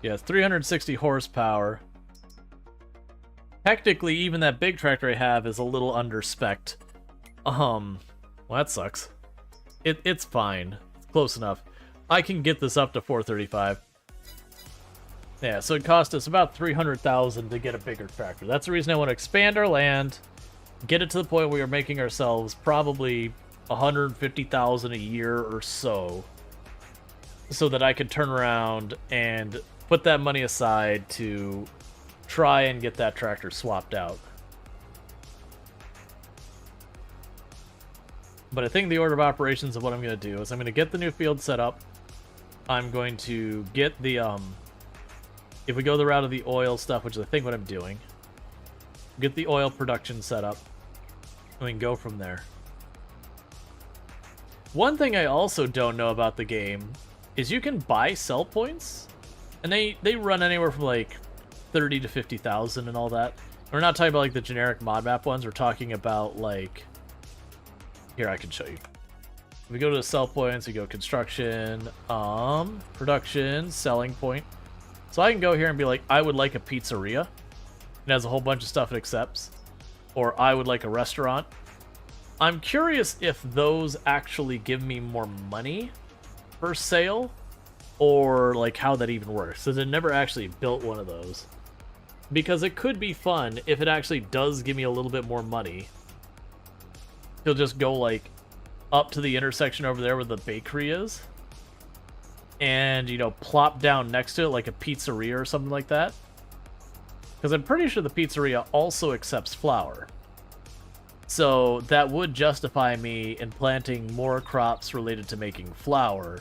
Yeah, 360 horsepower. Technically, even that big tractor I have is a little under-spec'd. Well, that sucks. It's fine. It's close enough. I can get this up to 435. Yeah, so it cost us about 300,000 to get a bigger tractor. That's the reason I want to expand our land, get it to the point where we're making ourselves probably 150,000 a year or so that I could turn around and put that money aside to try and get that tractor swapped out. But I think the order of operations of what I'm going to do is I'm going to get the new field set up. I'm going to get the, if we go the route of the oil stuff, which is I think what I'm doing, get the oil production set up, and we can go from there. One thing I also don't know about the game is you can buy sell points, and they run anywhere from like 30 to 50,000 and all that. We're not talking about like the generic mod map ones. We're talking about like, here, I can show you. We go to the sell points, we go construction, production, selling point. So I can go here and be like, I would like a pizzeria. It has a whole bunch of stuff it accepts. Or I would like a restaurant. I'm curious if those actually give me more money per sale, or like how that even works, since I never actually built one of those. Because it could be fun if it actually does give me a little bit more money. He'll just go like up to the intersection over there where the bakery is, and you know, plop down next to it like a pizzeria or something like that. Because I'm pretty sure the pizzeria also accepts flour. So that would justify me in planting more crops related to making flour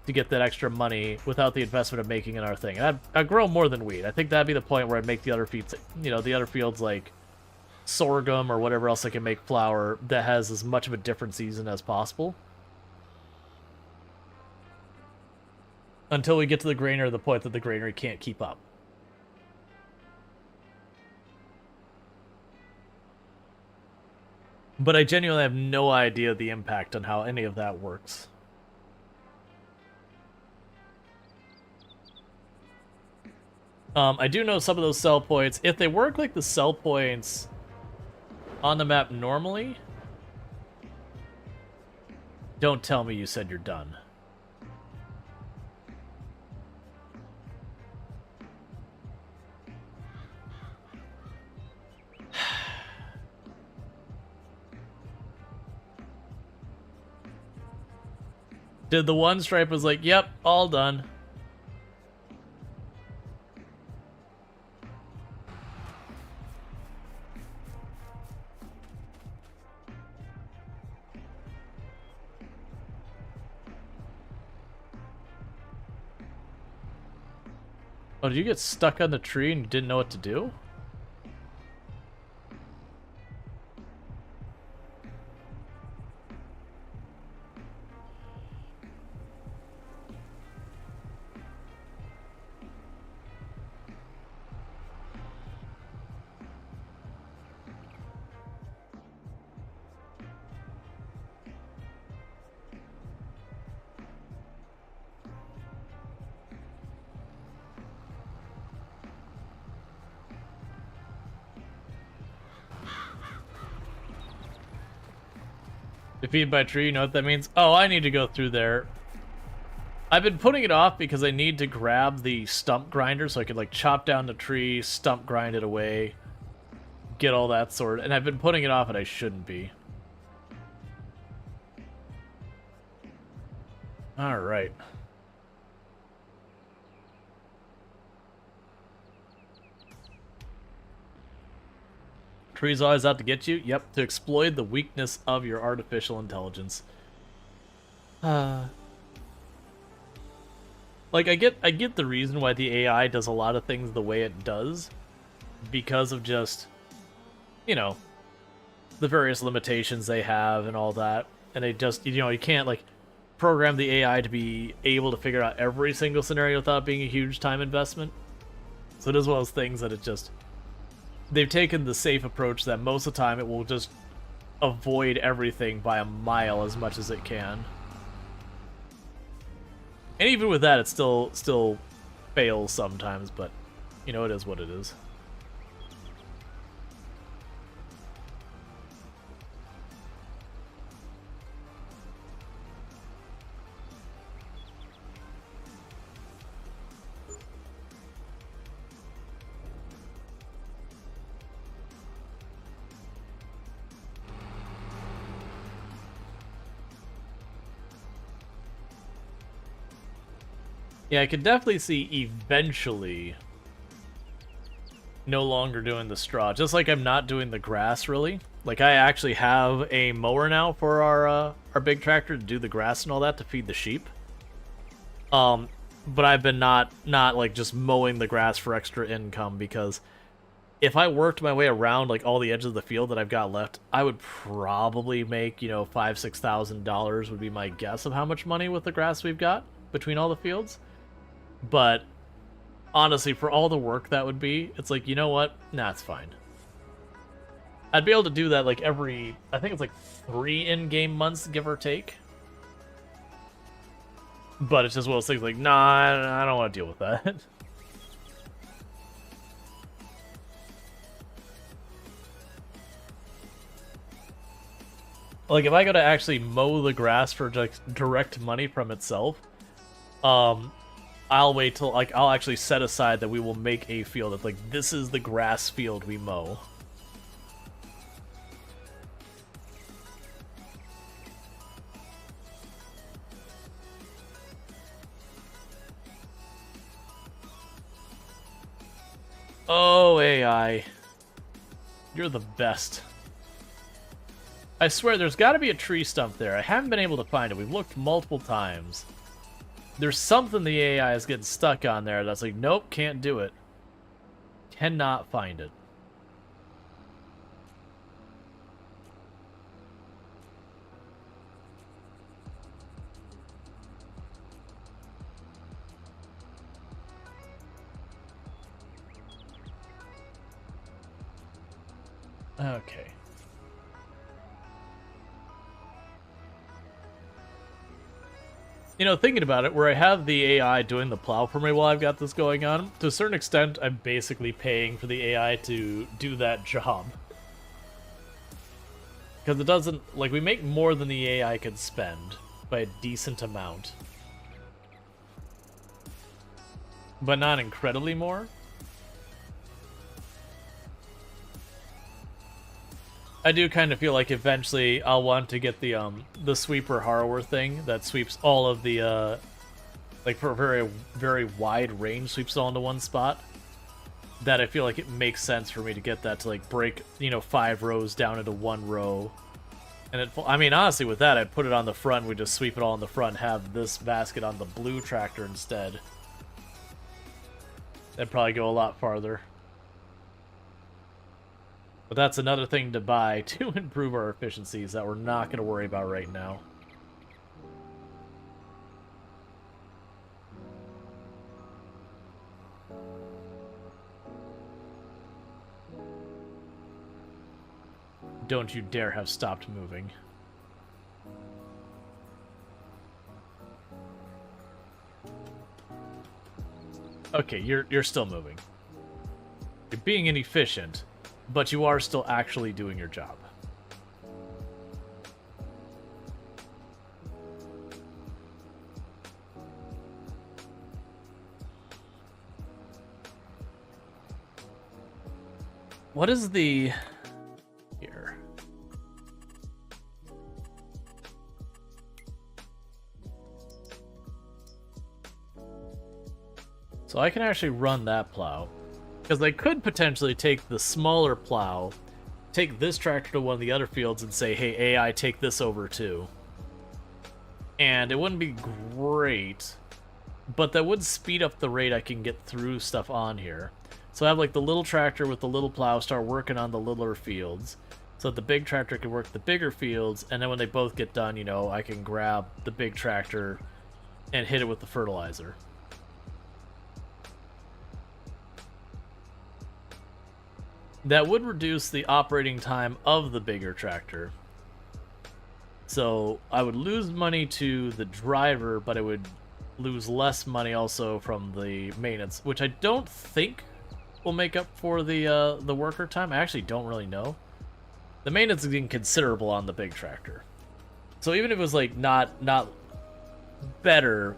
to get that extra money without the investment of making another thing. And I'd grow more than wheat. I think that'd be the point where I'd make the other fields, you know, the other fields like sorghum or whatever else I can make flour that has as much of a different season as possible. Until we get to the granary, the point that the granary can't keep up. But I genuinely have no idea the impact on how any of that works. I do know some of those sell points, if they work like the sell points on the map normally, don't tell me you said you're done. Did the one stripe was like, yep, all done. Oh, did you get stuck on the tree and you didn't know what to do? Defeated by a tree, you know what that means? Oh, I need to go through there. I've been putting it off because I need to grab the stump grinder so I could like chop down the tree, stump grind it away, get all that sort. And I've been putting it off and I shouldn't be. All right. Tree's always out to get you. Yep, to exploit the weakness of your artificial intelligence. Like I get the reason why the AI does a lot of things the way it does, because of just, you know, the various limitations they have and all that. and they just, you know, you can't like program the AI to be able to figure out every single scenario without being a huge time investment. So it is one of those things that it just, they've taken the safe approach that most of the time it will just avoid everything by a mile as much as it can. And even with that, it still fails sometimes, but you know, it is what it is. Yeah, I could definitely see eventually no longer doing the straw. Just like I'm not doing the grass, really. Like, I actually have a mower now for our big tractor to do the grass and all that to feed the sheep. But I've been not like just mowing the grass for extra income, because if I worked my way around like all the edges of the field that I've got left, I would probably make, you know, $5,000-$6,000 would be my guess of how much money with the grass we've got between all the fields. But honestly, for all the work that would be, it's like, you know what? Nah, it's fine. I'd be able to do that like every, I think it's like 3 in-game months, give or take. But it's just one of those things like, nah, I don't want to deal with that. Like, if I go to actually mow the grass for direct money from itself, I'll wait till, like, I'll actually set aside that we will make a field that's like, this is the grass field we mow. Oh, AI. You're the best. I swear, there's got to be a tree stump there. I haven't been able to find it. We've looked multiple times. There's something the AI is getting stuck on there that's like, nope, can't do it. Cannot find it. Okay. You know, thinking about it, where I have the AI doing the plow for me while I've got this going on, to a certain extent, I'm basically paying for the AI to do that job. Because it doesn't, like, we make more than the AI could spend by a decent amount. But not incredibly more. I do kind of feel like eventually I'll want to get the sweeper harrower thing that sweeps all of the like, for a very, very wide range, sweeps it all into one spot. That I feel like it makes sense for me to get that to like break, you know, 5 rows down into 1 row. And it, I mean, honestly, with that, I'd put it on the front, we just sweep it all in the front, have this basket on the blue tractor instead. That'd probably go a lot farther. But that's another thing to buy to improve our efficiencies that we're not going to worry about right now. Don't you dare have stopped moving. Okay, you're still moving. You're being inefficient, but you are still actually doing your job. What is the... here? So I can actually run that plow. Because they could potentially take the smaller plow, take this tractor to one of the other fields and say, hey, AI, take this over too. And it wouldn't be great, but that would speed up the rate I can get through stuff on here. So I have like the little tractor with the little plow start working on the littler fields. so that the big tractor can work the bigger fields, and then when they both get done, you know, I can grab the big tractor and hit it with the fertilizer. That would reduce the operating time of the bigger tractor. So I would lose money to the driver, but I would lose less money also from the maintenance, which I don't think will make up for the worker time. I actually don't really know. The maintenance is being considerable on the big tractor. So even if it was like not better,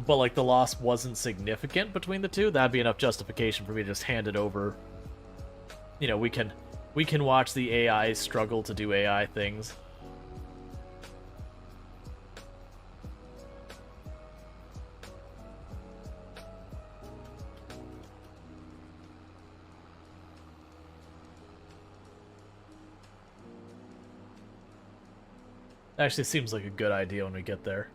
but like the loss wasn't significant between the two, that'd be enough justification for me to just hand it over. You know, we can watch the AI struggle to do AI things. Actually seems like a good idea when we get there.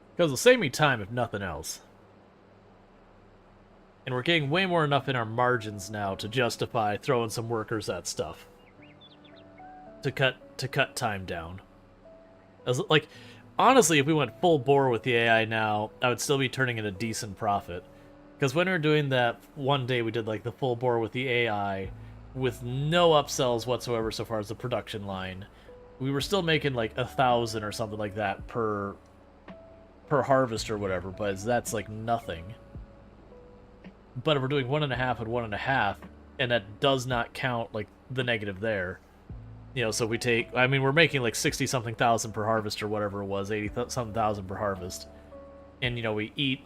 Because it'll save me time if nothing else. And we're getting way more enough in our margins now to justify throwing some workers at stuff. To cut time down. Like, honestly, if we went full bore with the AI now, I would still be turning in a decent profit. Because when we were doing that one day, we did like the full bore with the AI with no upsells whatsoever so far as the production line. We were still making like 1,000 or something like that per harvest or whatever, but that's like nothing. But if we're doing 1.5 and 1.5, and that does not count like the negative there, you know, so we take, I mean, we're making like 60-something thousand per harvest or whatever it was, 80-something thousand per harvest, and you know, we eat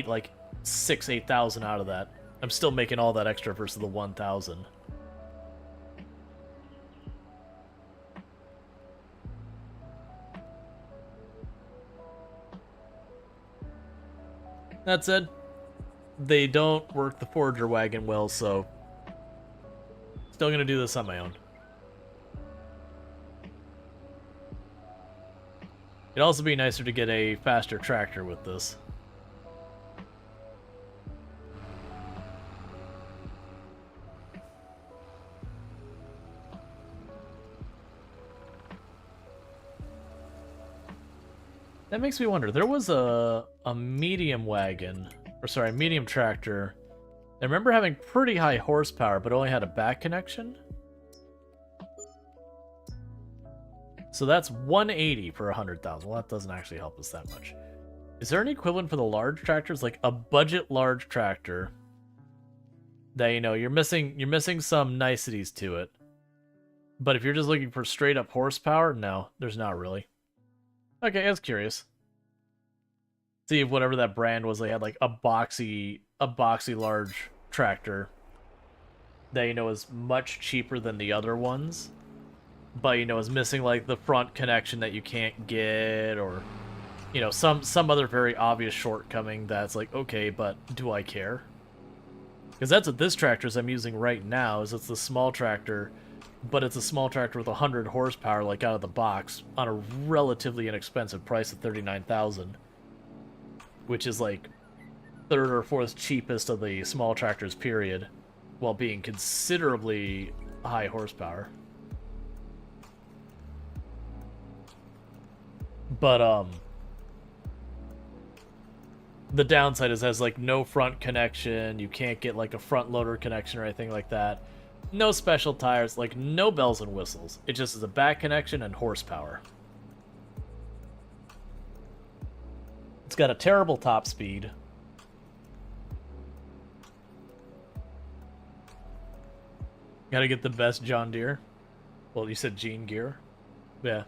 like 8,000 out of that. I'm still making all that extra versus the 1,000. That said, they don't work the forager wagon well, so still gonna do this on my own. It'd also be nicer to get a faster tractor with this. That makes me wonder. There was a medium wagon, or sorry, medium tractor. I remember having pretty high horsepower, but only had a back connection. So that's 180 for 100,000. Well, that doesn't actually help us that much. Is there an equivalent for the large tractors, like a budget large tractor that, you know, you're missing some niceties to it, but if you're just looking for straight up horsepower, no, there's not really. Okay, I was curious. See if whatever that brand was, they had like a boxy large tractor that, you know, is much cheaper than the other ones, but, you know, is missing like the front connection that you can't get, or, you know, some other very obvious shortcoming that's like, okay, but do I care? Because that's what this tractor I'm using right now, is it's the small tractor, but it's a small tractor with 100 horsepower, like out of the box, on a relatively inexpensive price of 39,000, which is like third or fourth cheapest of the small tractors, period, while being considerably high horsepower. But the downside is it has like no front connection. You can't get like a front loader connection or anything like that. No special tires, like no bells and whistles. It just is a back connection and horsepower. It's got a terrible top speed. Gotta get the best John Deere. Well, you said Gene Gear? Yeah.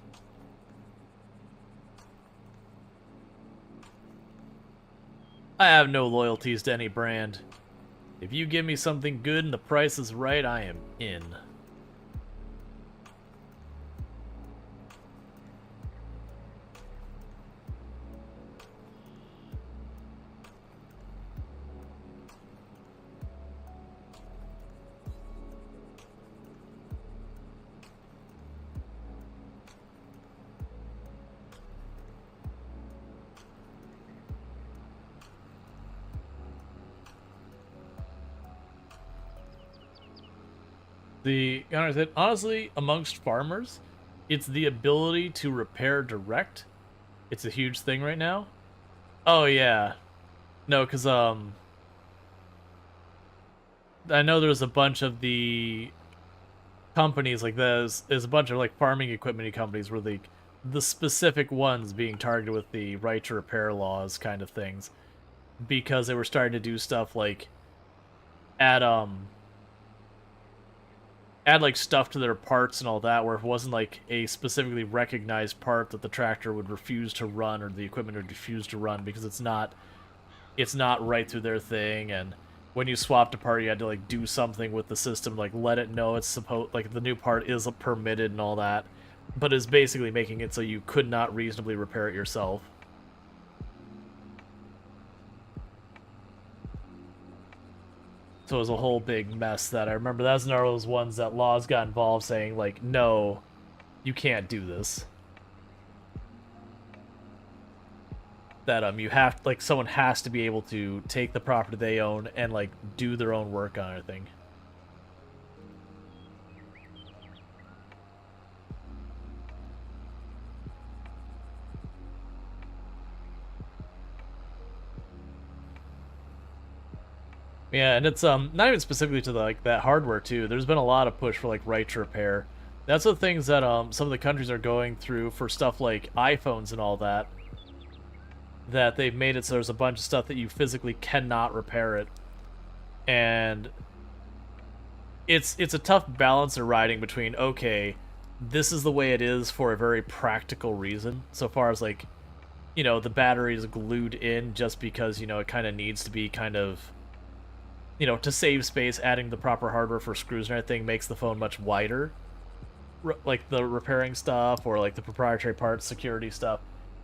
I have no loyalties to any brand. If you give me something good and the price is right, I am in. Honestly, amongst farmers, it's the ability to repair direct. It's a huge thing right now. Oh yeah, no, because I know there's a bunch of the companies like there's a bunch of like farming equipment companies where the specific ones being targeted with the right to repair laws kind of things because they were starting to do stuff like add add like stuff to their parts and all that where if it wasn't like a specifically recognized part that the tractor would refuse to run or the equipment would refuse to run because it's not right through their thing. And when you swapped a part you had to like do something with the system, like let it know it's supposed, like the new part is permitted and all that, but is basically making it so you could not reasonably repair it yourself. So it was a whole big mess that I remember. That was one of those ones that laws got involved saying like, no, you can't do this. That you have, like, someone has to be able to take the property they own and like do their own work on everything. Yeah, and it's not even specifically to the, like that hardware too. There's been a lot of push for like right to repair. That's the things that some of the countries are going through for stuff like iPhones and all that. That they've made it so there's a bunch of stuff that you physically cannot repair it, and it's a tough balance of riding between, okay, this is the way it is for a very practical reason, so far as like, the battery is glued in just because it kind of needs to be kind of, to save space. Adding the proper hardware for screws and everything makes the phone much wider, like the repairing stuff or like the proprietary parts security stuff.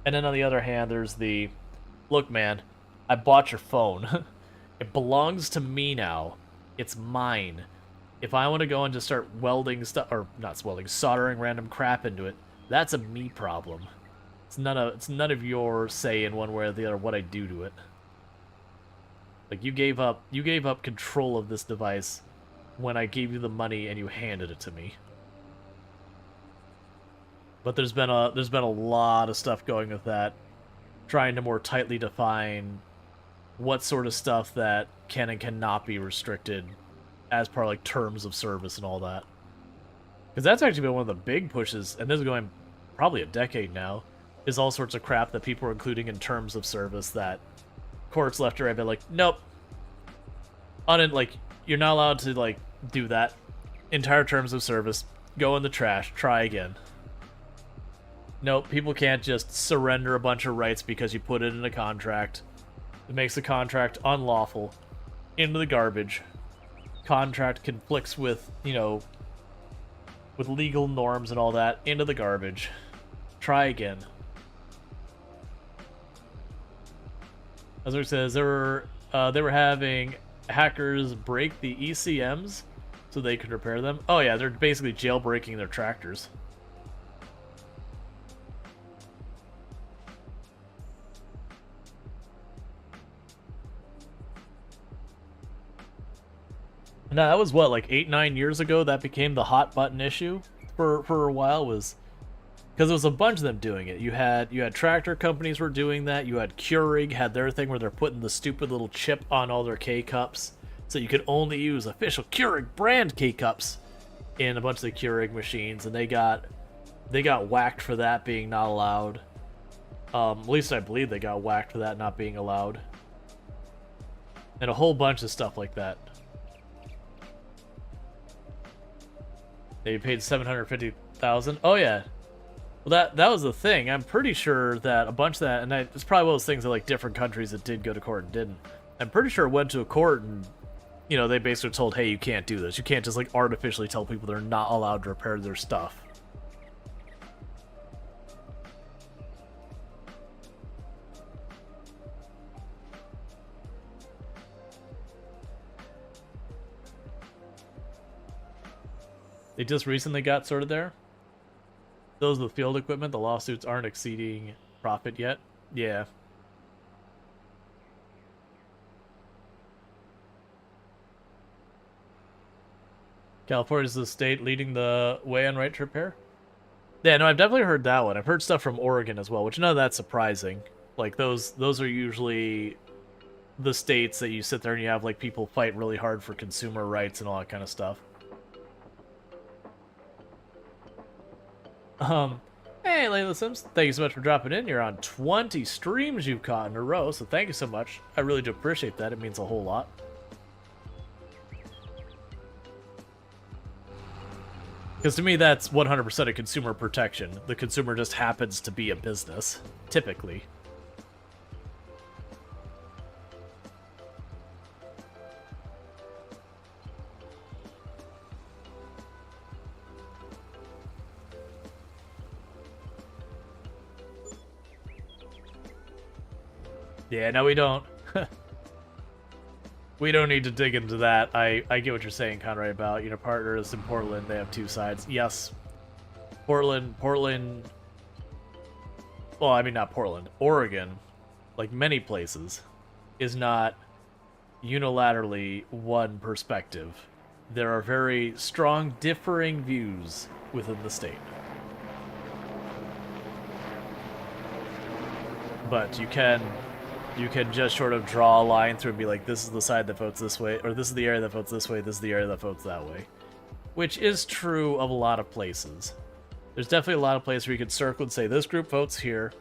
And then on the other hand, there's the, look man, I bought your phone. It belongs to me now. It's mine. If I want to go and just start welding stuff, or not welding, soldering random crap into it, that's a me problem. It's none of your say in one way or the other what I do to it. Like you gave up control of this device when I gave you the money and you handed it to me. But there's been a lot of stuff going with that, trying to more tightly define what sort of stuff that can and cannot be restricted as part of like terms of service and all that. Because that's actually been one of the big pushes, and this is going probably a decade now, is all sorts of crap that people are including in terms of service that courts left or right been like, nope. Like, you're not allowed to like do that. Entire terms of service, go in the trash, try again. Nope, people can't just surrender a bunch of rights because you put it in a contract. It makes the contract unlawful. Into the garbage. Contract conflicts with, with legal norms and all that. Into the garbage. Try again. As it says, they were having hackers break the ECMs so they could repair them. Oh yeah, they're basically jailbreaking their tractors. Now, that was what, like 8-9 years ago that became the hot button issue for a while, was because there was a bunch of them doing it. You had tractor companies were doing that. You had Keurig had their thing where they're putting the stupid little chip on all their K-cups, so you could only use official Keurig brand K-cups in a bunch of the Keurig machines, and they got whacked for that being not allowed. At least I believe they got whacked for that not being allowed, and a whole bunch of stuff like that. They paid $750,000. Oh yeah, well that was the thing. I'm pretty sure that a bunch of that, and it's probably one of those things that like different countries that did go to court and didn't. I'm pretty sure it went to a court and they basically told, hey, you can't do this. You can't just like artificially tell people they're not allowed to repair their stuff. They just recently got sorted there. Those with field equipment, the lawsuits aren't exceeding profit yet. Yeah. California's the state leading the way on right to repair. Yeah, no, I've definitely heard that one. I've heard stuff from Oregon as well, which none of that's surprising. Like those are usually the states that you sit there and you have like people fight really hard for consumer rights and all that kind of stuff. Hey, Layla Sims, thank you so much for dropping in. You're on 20 streams you've caught in a row, so thank you so much. I really do appreciate that. It means a whole lot. Because to me, that's 100% a consumer protection. The consumer just happens to be a business, typically. Yeah, no, we don't. We don't need to dig into that. I get what you're saying, Conrad, about, you know, partners in Portland, they have two sides. Yes, Portland, well, I mean, not Portland, Oregon, like many places, is not unilaterally one perspective. There are very strong differing views within the state. But you can just sort of draw a line through and be like, this is the side that votes this way, or this is the area that votes this way, this is the area that votes that way. Which is true of a lot of places. There's definitely a lot of places where you could circle and say, this group votes here,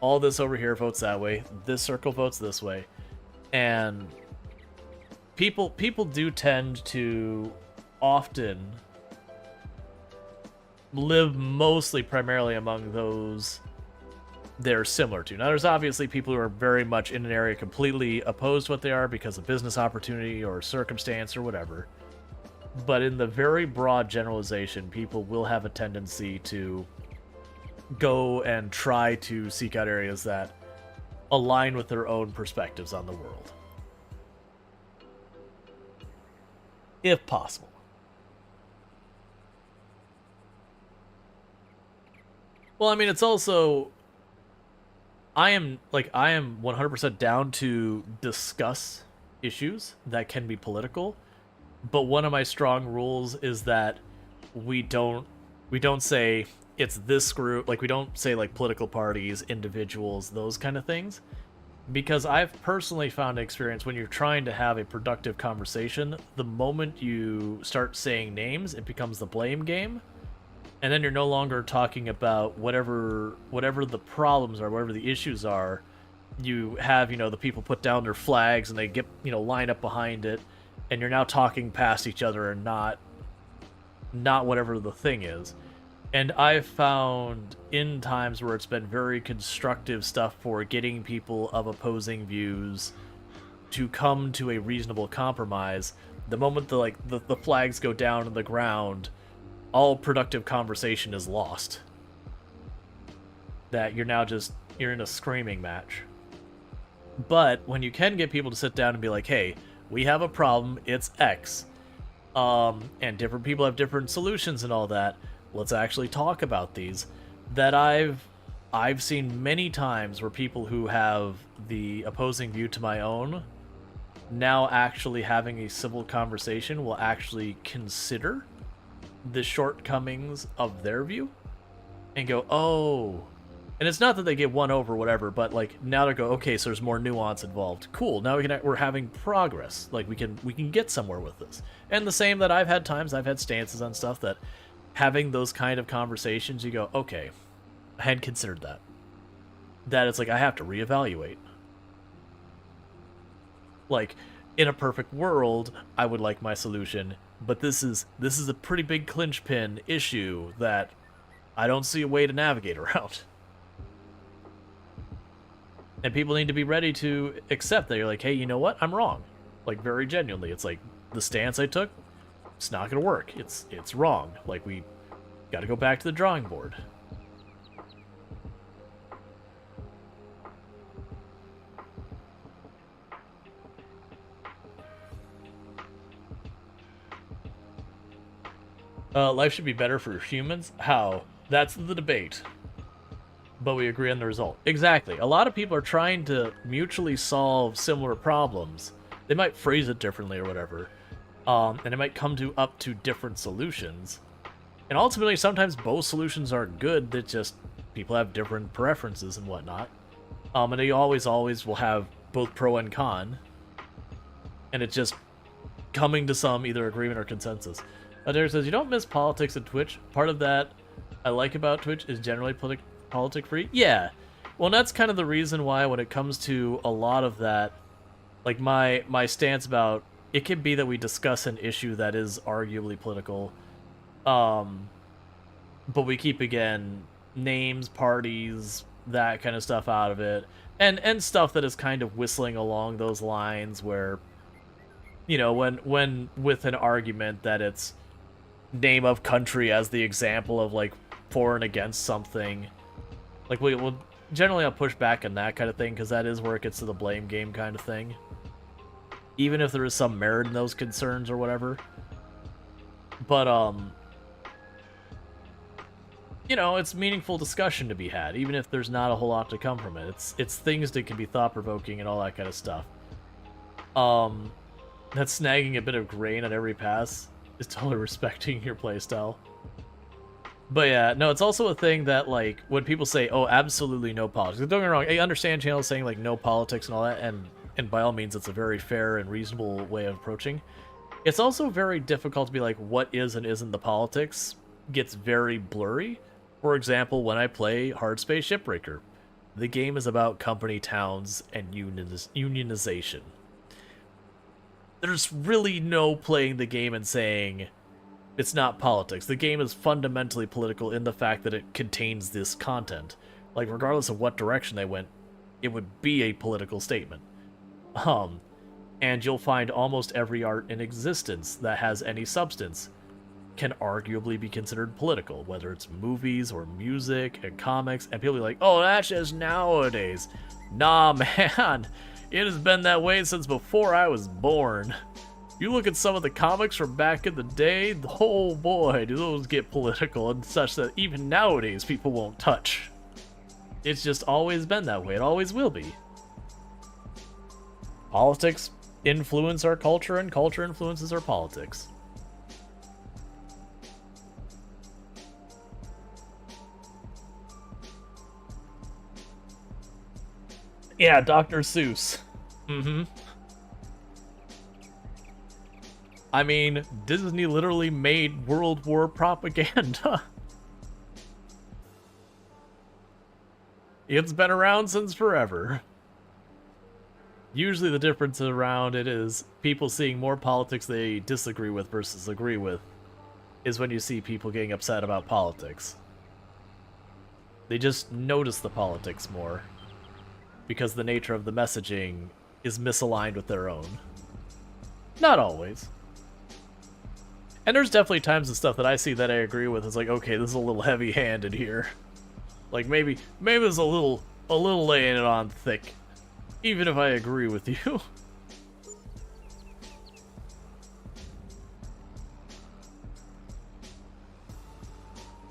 all this over here votes that way, this circle votes this way. And people do tend to often live mostly primarily among those they're similar to. Now, there's obviously people who are very much in an area completely opposed to what they are because of business opportunity or circumstance or whatever. But in the very broad generalization, people will have a tendency to go and try to seek out areas that align with their own perspectives on the world. If possible. Well, I mean, it's also... I am 100% down to discuss issues that can be political, but one of my strong rules is that we don't say it's this group, like we don't say like political parties, individuals, those kind of things, because I've personally found an experience when you're trying to have a productive conversation, the moment you start saying names, it becomes the blame game. And then you're no longer talking about whatever the problems are, whatever the issues are. You have, you know, the people put down their flags and they get, you know, line up behind it, and you're now talking past each other and not whatever the thing is. And I've found in times where it's been very constructive stuff for getting people of opposing views to come to a reasonable compromise, the moment the flags go down on the ground, all productive conversation is lost. That you're in a screaming match. But when you can get people to sit down and be like, hey, we have a problem, it's X. And different people have different solutions and all that. Let's actually talk about these. That I've seen many times where people who have the opposing view to my own, now actually having a civil conversation, will actually consider the shortcomings of their view and go, oh, and it's not that they get one over whatever, but like now they go, okay, so there's more nuance involved. Cool. Now we're having progress. Like we can get somewhere with this. And the same that I've had stances on stuff that having those kind of conversations, you go, okay, I hadn't considered that. That it's like I have to reevaluate. Like in a perfect world, I would like my solution, but this is a pretty big clinch pin issue that I don't see a way to navigate around. And people need to be ready to accept that you're like, hey, you know what? I'm wrong. Like very genuinely. It's like the stance I took, it's not gonna work. It's wrong. Like we gotta go back to the drawing board. Life should be better for humans. How? That's the debate. But we agree on the result. Exactly. A lot of people are trying to mutually solve similar problems. They might phrase it differently or whatever. And it might come to up to different solutions. And ultimately, sometimes both solutions are good, that just people have different preferences and whatnot. And you always will have both pro and con. And it's just coming to some either agreement or consensus. Derek says, you don't miss politics at Twitch. Part of that I like about Twitch is generally politic-free. Yeah. Well, and that's kind of the reason why when it comes to a lot of that, like my stance about, it can be that we discuss an issue that is arguably political, but we keep, again, names, parties, that kind of stuff out of it, and stuff that is kind of whistling along those lines where, you know, when with an argument that it's name of country as the example of, like, for and against something, like, we'll generally I'll push back on that kind of thing, because that is where it gets to the blame game kind of thing. Even if there is some merit in those concerns or whatever. But, you know, it's meaningful discussion to be had, even if there's not a whole lot to come from it. It's things that can be thought-provoking and all that kind of stuff. That's snagging a bit of grain on every pass is totally respecting your playstyle. But yeah, no, it's also a thing that, like, when people say, oh, absolutely no politics. Don't get me wrong, I understand channels saying, like, no politics and all that, and by all means, it's a very fair and reasonable way of approaching. It's also very difficult to be like, what is and isn't the politics gets very blurry. For example, when I play Hardspace Shipbreaker, the game is about company towns and unionization. There's really no playing the game and saying it's not politics. The game is fundamentally political in the fact that it contains this content. Like, regardless of what direction they went, it would be a political statement. And you'll find almost every art in existence that has any substance can arguably be considered political, whether it's movies or music and comics, and people be like, oh, that's just nowadays. Nah, man, it has been that way since before I was born. You look at some of the comics from back in the day, oh boy, do those get political and such that even nowadays people won't touch. It's just always been that way, it always will be. Politics influence our culture, and culture influences our politics. Yeah, Dr. Seuss. I mean, Disney literally made World War propaganda. It's been around since forever. Usually the difference around it is people seeing more politics they disagree with versus agree with is when you see people getting upset about politics. They just notice the politics more because the nature of the messaging is misaligned with their own. Not always. And there's definitely times and stuff that I see that I agree with. It's like, okay, this is a little heavy-handed here. Like, maybe it's a little laying it on thick. Even if I agree with you.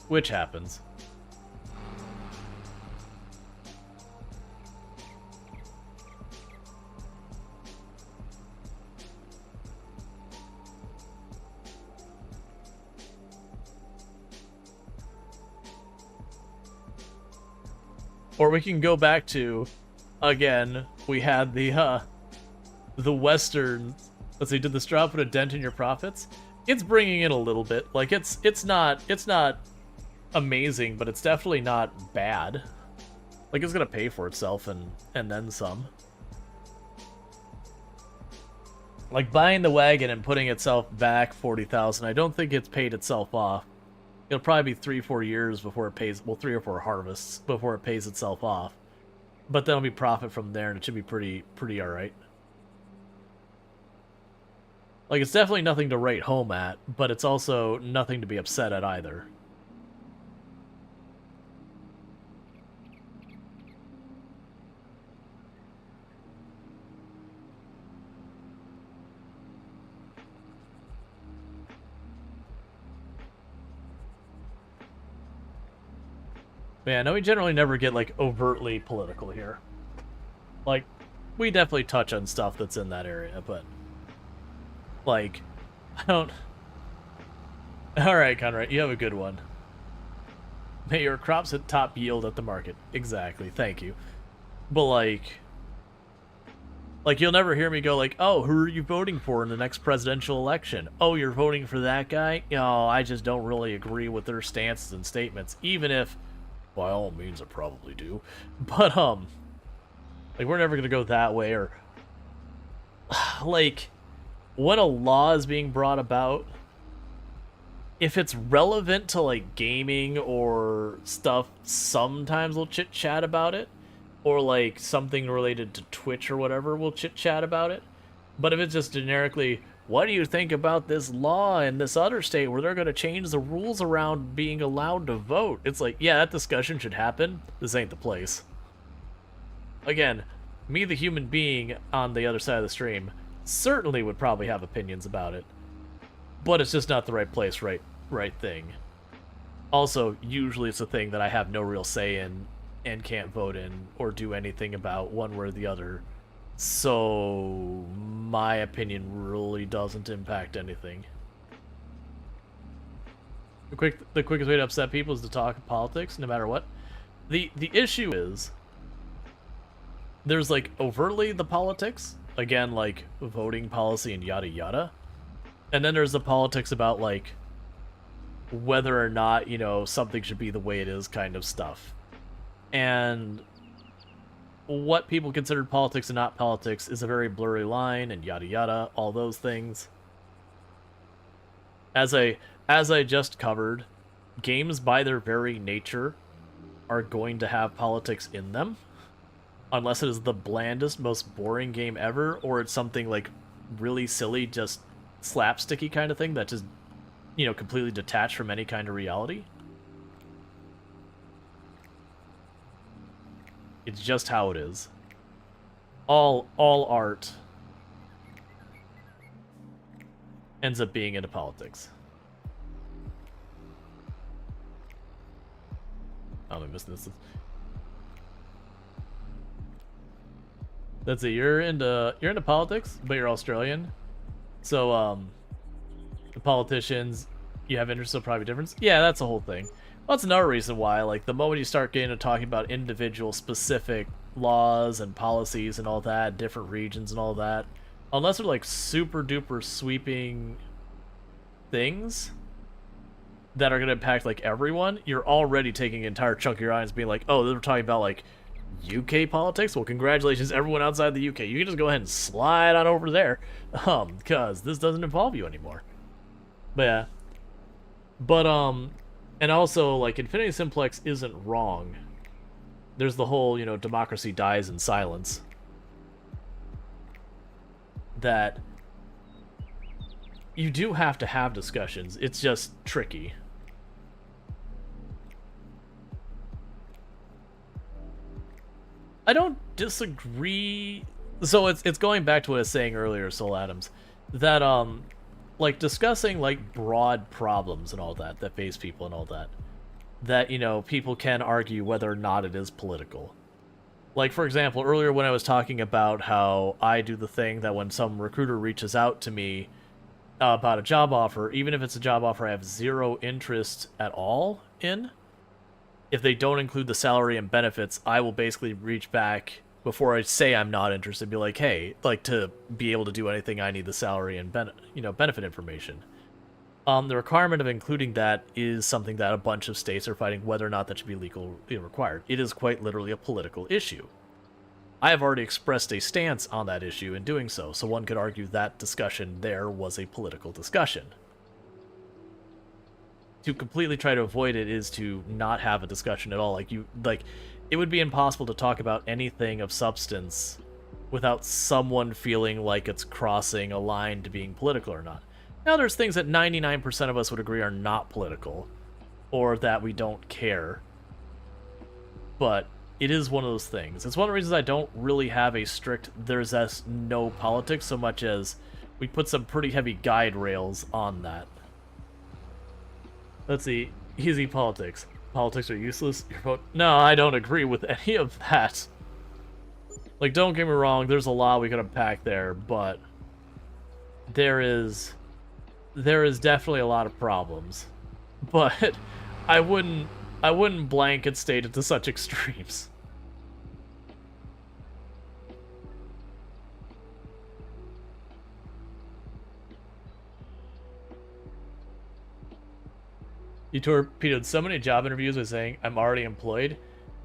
Which happens. Or we can go back to, again, we had the Western, let's see, did this drop put a dent in your profits? It's bringing in a little bit. Like, it's not amazing, but it's definitely not bad. Like, it's gonna pay for itself and then some. Like, buying the wagon and putting itself back 40,000, I don't think it's paid itself off. It'll probably be 3-4 years before it pays, well, 3 or 4 harvests before it pays itself off. But then it'll be profit from there, and it should be pretty alright. Like, it's definitely nothing to write home at, but it's also nothing to be upset at either. But yeah, I know we generally never get, like, overtly political here. Like, we definitely touch on stuff that's in that area, but, like, I don't... Alright, Conrad, you have a good one. May your crops at top yield at the market. Exactly, thank you. But, like, you'll never hear me go, like, oh, who are you voting for in the next presidential election? Oh, you're voting for that guy? No, I just don't really agree with their stances and statements, even if, by all means, I probably do. But, like, we're never gonna go that way, or, like, when a law is being brought about, if it's relevant to, like, gaming or stuff, sometimes we'll chit-chat about it. Or, like, something related to Twitch or whatever, we'll chit-chat about it. But if it's just generically, what do you think about this law in this other state where they're going to change the rules around being allowed to vote? It's like, yeah, that discussion should happen. This ain't the place. Again, me, the human being on the other side of the stream, certainly would probably have opinions about it. But it's just not the right place, right thing. Also, usually it's a thing that I have no real say in, and can't vote in or do anything about one way or the other. So my opinion really doesn't impact anything. The quickest way to upset people is to talk politics, no matter what. The issue is there's, like, overtly the politics, again, like voting policy and yada yada. And then there's the politics about, like, whether or not, you know, something should be the way it is kind of stuff. And what people consider politics and not politics is a very blurry line, and yada yada, all those things. As I just covered, games by their very nature are going to have politics in them, unless it is the blandest, most boring game ever, or it's something like really silly, just slapsticky kind of thing that just, you know, completely detached from any kind of reality. It's just how it is. All art ends up being into politics. Oh, I missed this. That's it. You're into politics, but you're Australian. So the politicians you have interests will probably be different. Yeah, that's the whole thing. Well, that's another reason why, like, the moment you start getting to talking about individual specific laws and policies and all that, different regions and all that, unless they're, like, super duper sweeping things that are going to impact, like, everyone, you're already taking an entire chunk of your eyes being like, oh, they're talking about, like, UK politics? Well, congratulations, everyone outside the UK. You can just go ahead and slide on over there, because this doesn't involve you anymore. But, yeah. But, and also, like, Infinity Simplex isn't wrong. There's the whole, you know, democracy dies in silence. That you do have to have discussions. It's just tricky. I don't disagree. So it's going back to what I was saying earlier, Soul Adams, that, like, discussing, like, broad problems and all that face people and all that, you know, people can argue whether or not it is political. Like, for example, earlier when I was talking about how I do the thing that when some recruiter reaches out to me about a job offer, even if it's a job offer I have zero interest at all in, if they don't include the salary and benefits, I will basically reach back before I say I'm not interested, be like, hey, like, to be able to do anything, I need the salary and benefit information. The requirement of including that is something that a bunch of states are fighting whether or not that should be legally required. It is quite literally a political issue. I have already expressed a stance on that issue in doing so, so one could argue that discussion there was a political discussion. To completely try to avoid it is to not have a discussion at all. Like, it would be impossible to talk about anything of substance without someone feeling like it's crossing a line to being political or not. Now, there's things that 99% of us would agree are not political, or that we don't care. But it is one of those things. It's one of the reasons I don't really have a strict there's no politics so much as we put some pretty heavy guide rails on that. Let's see. Easy politics. Politics are useless. Your vote. No, I don't agree with any of that. Like, don't get me wrong, there's a lot we could unpack there, but there is there is definitely a lot of problems, but I wouldn't blanket state it to such extremes. You torpedoed so many job interviews by saying, I'm already employed.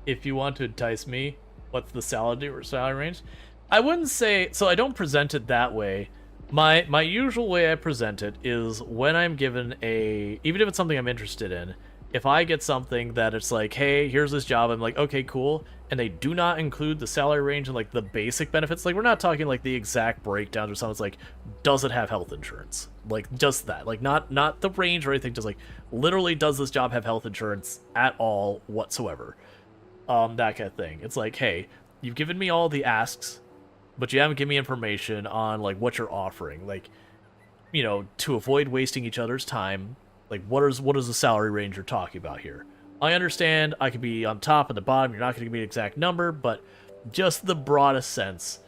If you want to entice me, what's the salary or salary range? I wouldn't say, so I don't present it that way. My usual way I present it is when I'm given even if it's something I'm interested in, if I get something that it's like, hey, here's this job, I'm like, okay, cool, and they do not include the salary range and like the basic benefits, like we're not talking like the exact breakdowns or something, it's like, does it have health insurance? Like just that, like not the range or anything, just like literally does this job have health insurance at all whatsoever? That kind of thing. It's like, hey, you've given me all the asks, but you haven't given me information on like what you're offering, like, you know, to avoid wasting each other's time. Like, what is the salary range you're talking about here? I understand I could be on top and the bottom. You're not going to give me an exact number, but just the broadest sense.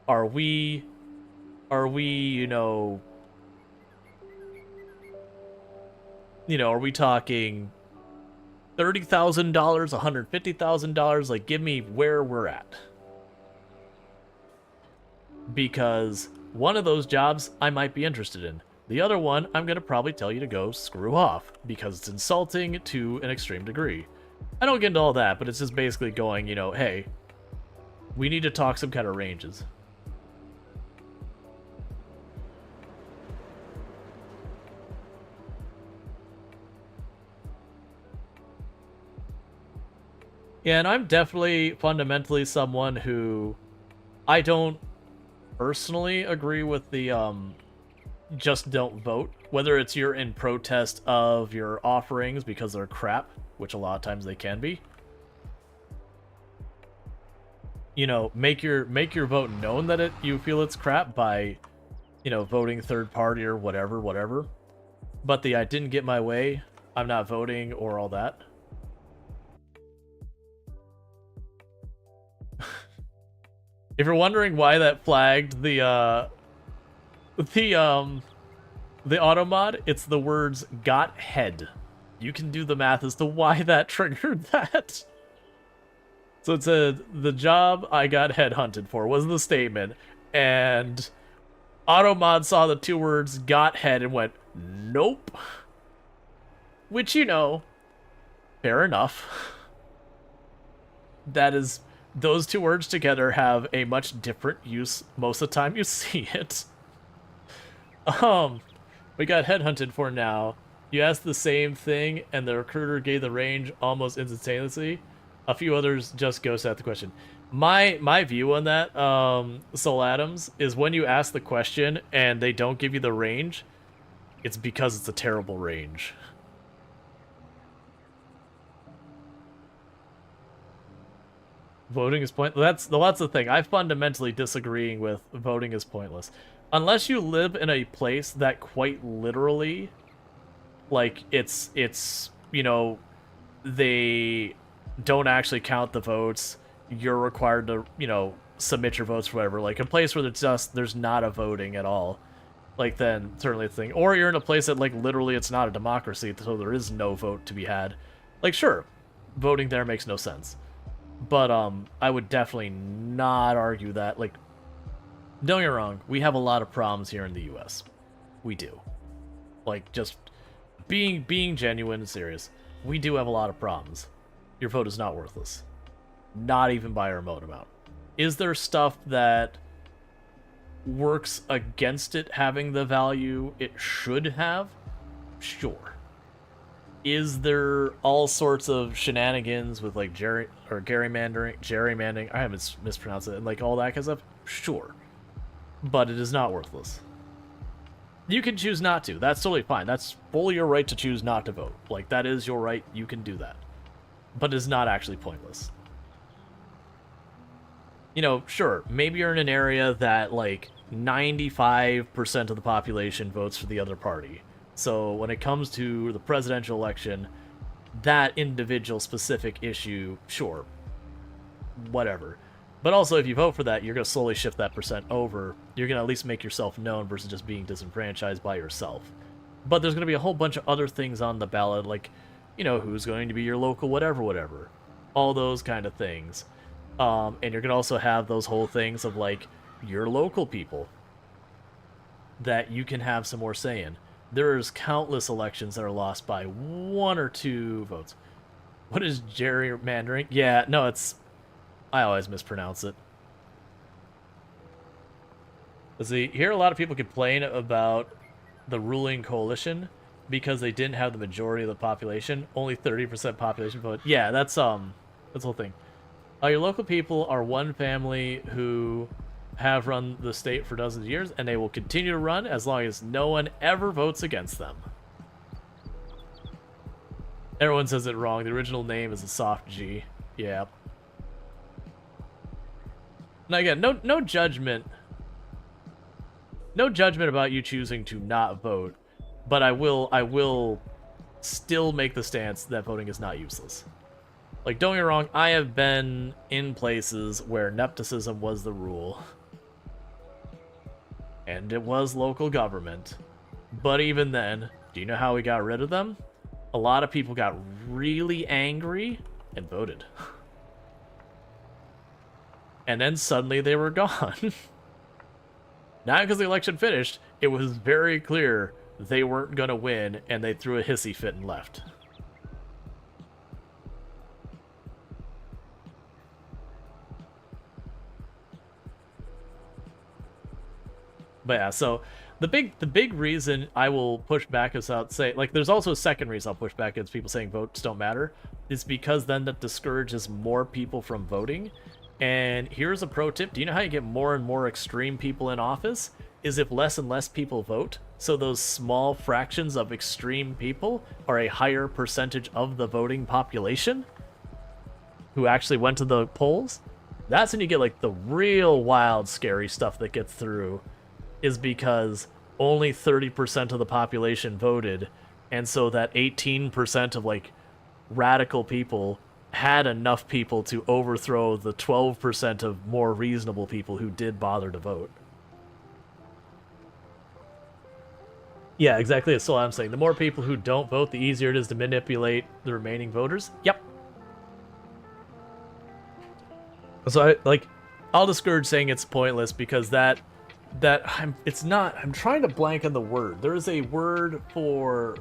Are we, you know, are we talking $30,000, $150,000? Like, give me where we're at. Because one of those jobs I might be interested in. The other one, I'm going to probably tell you to go screw off, because it's insulting to an extreme degree. I don't get into all that, but it's just basically going, you know, hey, we need to talk some kind of ranges. Yeah, and I'm definitely fundamentally someone who I don't personally agree with the just don't vote, whether it's you're in protest of your offerings because they're crap, which a lot of times they can be. You know, make your vote known that you feel it's crap by, you know, voting third party or whatever. But I didn't get my way, I'm not voting or all that. If you're wondering why that flagged the auto mod, it's the words "got head." You can do the math as to why that triggered that. So it said, the job I got headhunted for was the statement, and Automod saw the two words "got head" and went, nope. Which, you know, fair enough. That is, those two words together have a much different use most of the time you see it. We got headhunted for now. You asked the same thing, and the recruiter gave the range almost instantaneously. A few others just ghosted out the question. My view on that, Soul Adams, is when you ask the question and they don't give you the range, it's because it's a terrible range. Voting is pointless. That's the thing. I fundamentally disagreeing with voting is pointless. Unless you live in a place that quite literally, like, it's you know, they don't actually count the votes. You're required to, you know, submit your votes for whatever. Like, a place where there's not a voting at all. Like, then certainly the thing. Or you're in a place that, like, literally it's not a democracy, so there is no vote to be had. Like, sure, voting there makes no sense. But, I would definitely not argue that. Like, don't get me wrong, we have a lot of problems here in the US. We do. Like, just being genuine and serious. We do have a lot of problems. Your vote is not worthless. Not even by a remote amount. Is there stuff that works against it having the value it should have? Sure. Is there all sorts of shenanigans with, like, gerrymandering, I haven't mispronounced it, and, like, all that kind of stuff? Sure. But it is not worthless. You can choose not to. That's totally fine. That's fully your right to choose not to vote. Like, that is your right. You can do that. But it's not actually pointless. You know, sure, maybe you're in an area that, like, 95% of the population votes for the other party. So when it comes to the presidential election, that individual specific issue, sure, whatever. But also, if you vote for that, you're going to slowly shift that percent over. You're going to at least make yourself known versus just being disenfranchised by yourself. But there's going to be a whole bunch of other things on the ballot, like, you know, who's going to be your local whatever. All those kind of things. And you're going to also have those whole things of, like, your local people that you can have some more say in. There's countless elections that are lost by 1 or 2 votes. What is gerrymandering? Yeah, no, it's... I always mispronounce it. See, here a lot of people complain about the ruling coalition because they didn't have the majority of the population. Only 30% population vote. Yeah, that's the whole thing. Your local people are one family who have run the state for dozens of years, and they will continue to run as long as no one ever votes against them. Everyone says it wrong. The original name is a soft G. Yeah. Now again, no judgment. No judgment about you choosing to not vote, but I will still make the stance that voting is not useless. Like, don't get me wrong, I have been in places where nepotism was the rule. And it was local government. But even then, do you know how we got rid of them? A lot of people got really angry and voted. And then suddenly they were gone. Not because the election finished, it was very clear they weren't going to win, and they threw a hissy fit and left. But yeah, so the big reason I will push back is out say, like, there's also a second reason I'll push back against people saying votes don't matter, is because then that discourages more people from voting. And here's a pro tip. Do you know how you get more and more extreme people in office? Is if less and less people vote. So those small fractions of extreme people are a higher percentage of the voting population who actually went to the polls. That's when you get, like, the real wild, scary stuff that gets through, is because only 30% of the population voted, and so that 18% of, like, radical people had enough people to overthrow the 12% of more reasonable people who did bother to vote. Yeah, exactly. That's all I'm saying. The more people who don't vote, the easier it is to manipulate the remaining voters. Yep. So I'll discourage saying it's pointless because it's not. I'm trying to blank on the word. There is a word for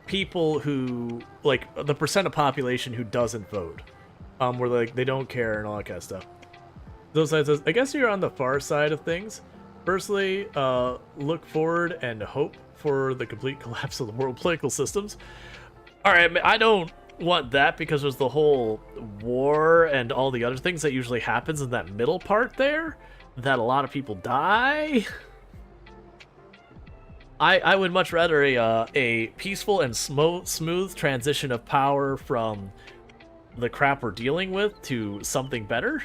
people who, like, the percent of population who doesn't vote, where, like, they don't care and all that kind of stuff. Those sides, I guess you're on the far side of things. Personally, look forward and hope for the complete collapse of the world political systems. All right, I don't want that because there's the whole war and all the other things that usually happens in that middle part there, that a lot of people die. I would much rather a peaceful and smooth transition of power from the crap we're dealing with to something better.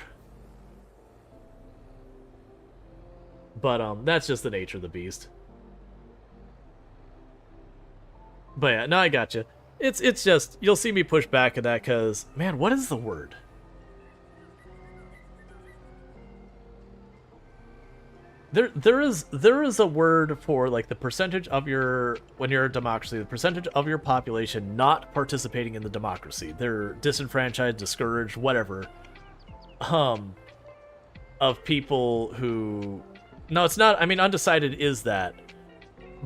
But that's just the nature of the beast. But yeah, no, I gotcha. It's just, you'll see me push back at that because, man, what is the word? There is a word for, like, the percentage of your, when you're a democracy, the percentage of your population not participating in the democracy. They're disenfranchised, discouraged, whatever. Of people who, no, it's not. I mean, undecided is that,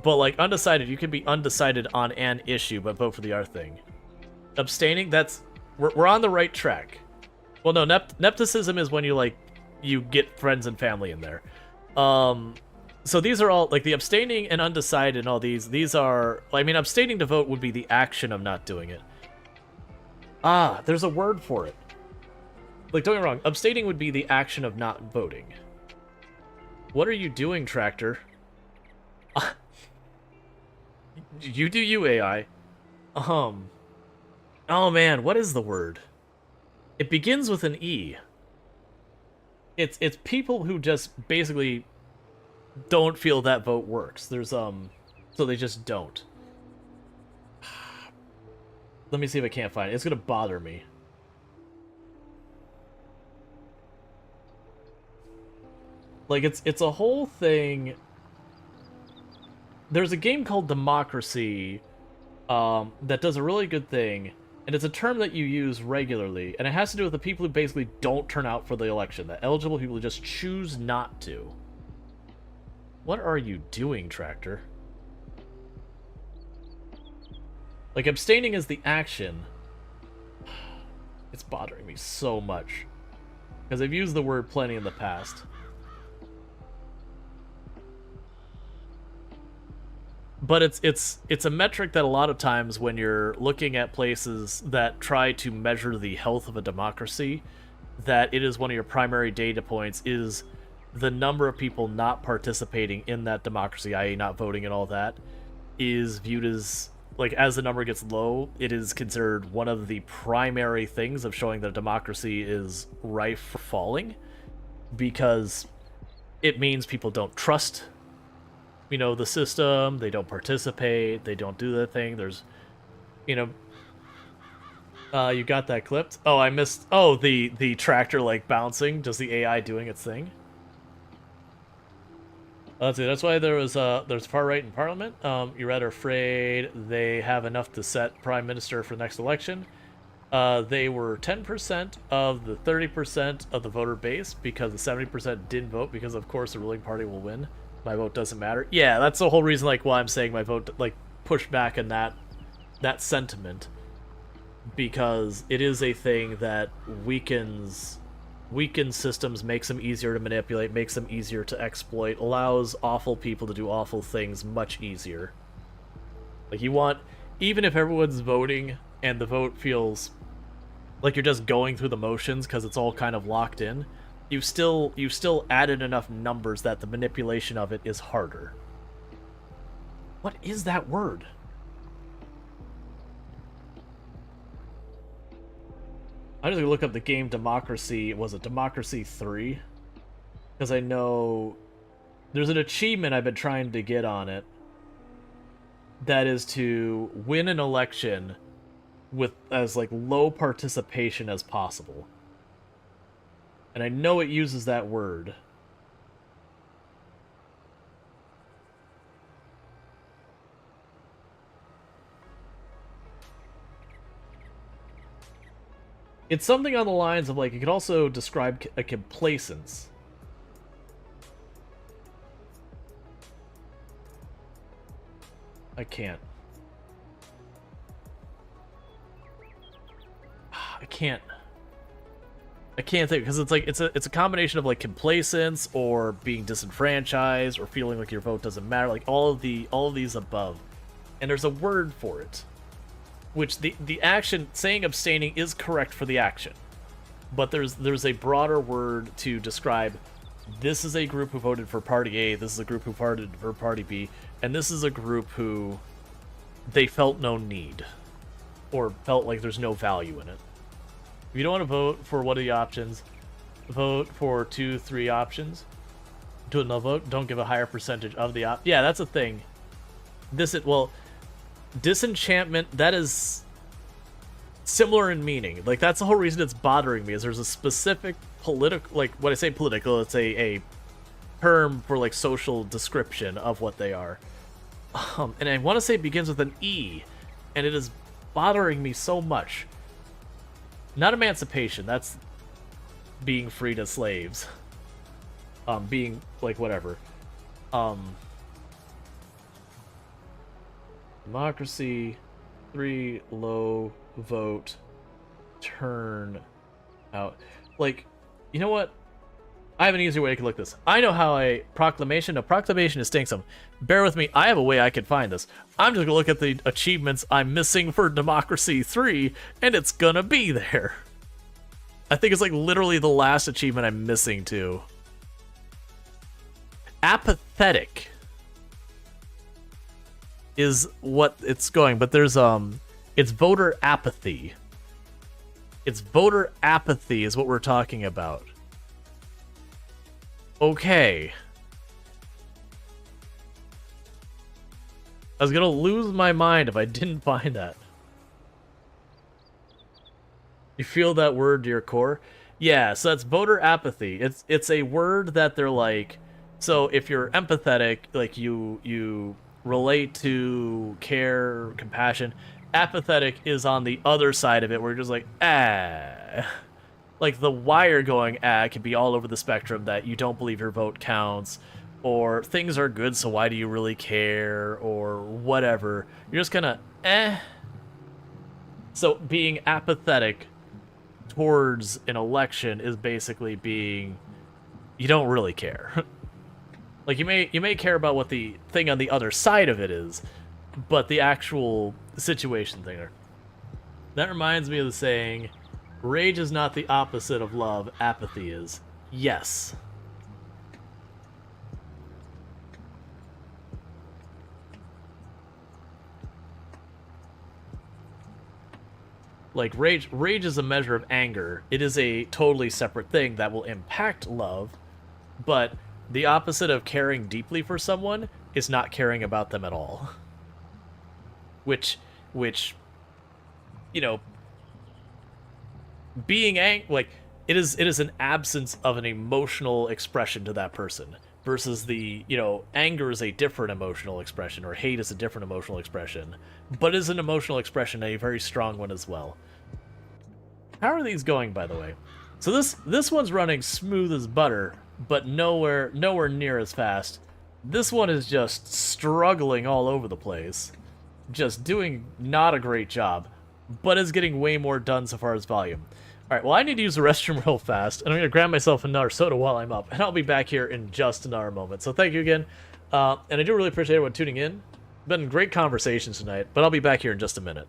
but, like, undecided, you can be undecided on an issue but vote for the other thing. Abstaining, that's, we're on the right track. Well, no, nepotism is when you get friends and family in there. So these are all, like, the abstaining and undecided and all these are, I mean, abstaining to vote would be the action of not doing it. Ah, there's a word for it. Like, don't get me wrong, abstaining would be the action of not voting. What are you doing, Tractor? You do you, AI. Oh man, what is the word? It begins with an E. It's people who just basically don't feel that vote works. There's so they just don't. Let me see if I can't find it. It's gonna bother me. Like, it's a whole thing there's a game called Democracy that does a really good thing, and it's a term that you use regularly, and it has to do with the people who basically don't turn out for the election, the eligible people who just choose not to. What are you doing, Tractor? Like, abstaining is the action. It's bothering me so much. Because I've used the word plenty in the past. But it's a metric that a lot of times when you're looking at places that try to measure the health of a democracy, that it is one of your primary data points is the number of people not participating in that democracy, i.e. not voting and all that, is viewed as, like, as the number gets low, it is considered one of the primary things of showing that a democracy is rife for falling, because it means people don't trust, you know, the system, they don't participate, they don't do the thing. There's, you know, you got that clipped? Oh, I missed, oh, the tractor, like, bouncing, just the AI doing its thing. Let's see, that's why there's far right in Parliament. You're rather afraid they have enough to set Prime Minister for the next election. They were 10% of the 30% of the voter base, because the 70% didn't vote, because of course the ruling party will win. My vote doesn't matter. Yeah, that's the whole reason, like, why I'm saying my vote, like, push back in that sentiment, because it is a thing that weakens systems, makes them easier to manipulate, makes them easier to exploit, allows awful people to do awful things much easier. Like, you want, even if everyone's voting and the vote feels like you're just going through the motions because it's all kind of locked in, you've still added enough numbers that the manipulation of it is harder. What is that word? I'm just gonna look up the game Democracy. Was it Democracy 3? Because I know there's an achievement I've been trying to get on it. That is to win an election with as, like, low participation as possible. And I know it uses that word. It's something on the lines of, like, it could also describe a complacence. I can't. I can't think, because it's like it's a combination of, like, complacence or being disenfranchised or feeling like your vote doesn't matter, like all of these above. And there's a word for it. Which the action, saying abstaining is correct for the action, but there's a broader word to describe, this is a group who voted for party A, this is a group who voted for party B, and this is a group who they felt no need, or felt like there's no value in it. If you don't want to vote for one of the options, vote for 2-3 options. Do a no vote, don't give a higher percentage of the yeah, that's a thing. Disenchantment, that is similar in meaning. Like, that's the whole reason it's bothering me, is there's a specific political, like, when I say political, it's a term for, like, social description of what they are. And I want to say it begins with an E, and it is bothering me so much. Not emancipation, that's being freed as slaves. Being, like, whatever. Democracy, 3, low vote, turn out. Like, you know what? I have an easier way I can look this. I know how a proclamation is stinksome. Bear with me, I have a way I could find this. I'm just gonna look at the achievements I'm missing for Democracy 3, and it's gonna be there. I think it's, like, literally the last achievement I'm missing too. Apathetic is what it's going, but there's it's voter apathy. It's voter apathy is what we're talking about. Okay. I was gonna lose my mind if I didn't find that. You feel that word to your core? Yeah, so that's voter apathy. It's a word that they're like, so if you're empathetic, like you relate to, care, compassion. Apathetic is on the other side of it, where you're just like, ah. Like, the why you're going, ah, can be all over the spectrum, that you don't believe your vote counts, or things are good, so why do you really care, or whatever. You're just kind of, eh. So being apathetic towards an election is basically being, you don't really care. Like, you may care about what the thing on the other side of it is, but the actual situation there. That reminds me of the saying, rage is not the opposite of love, apathy is. Yes. Like, rage is a measure of anger. It is a totally separate thing that will impact love, but the opposite of caring deeply for someone is not caring about them at all. Which, you know, being like, it is an absence of an emotional expression to that person, versus the, you know, anger is a different emotional expression, or hate is a different emotional expression, but is an emotional expression, a very strong one as well. How are these going, by the way? So this one's running smooth as butter, but nowhere near as fast. This one is just struggling all over the place, just doing not a great job, but is getting way more done so far as volume. Alright, well, I need to use the restroom real fast, and I'm going to grab myself another soda while I'm up, and I'll be back here in just another moment. So thank you again, and I do really appreciate everyone tuning in. Been great conversations tonight, but I'll be back here in just a minute.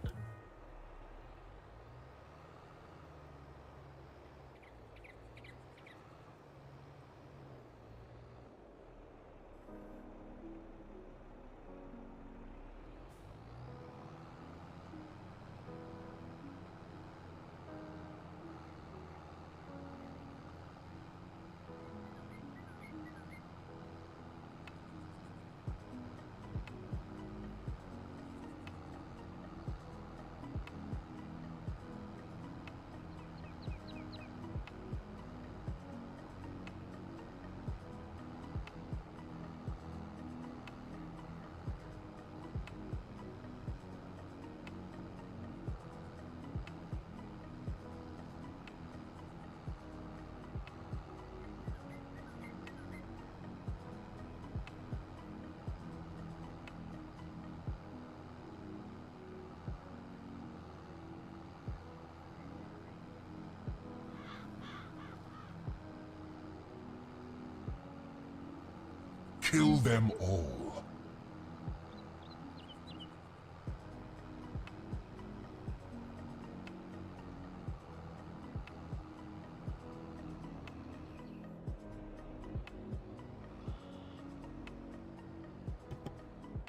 Kill them all.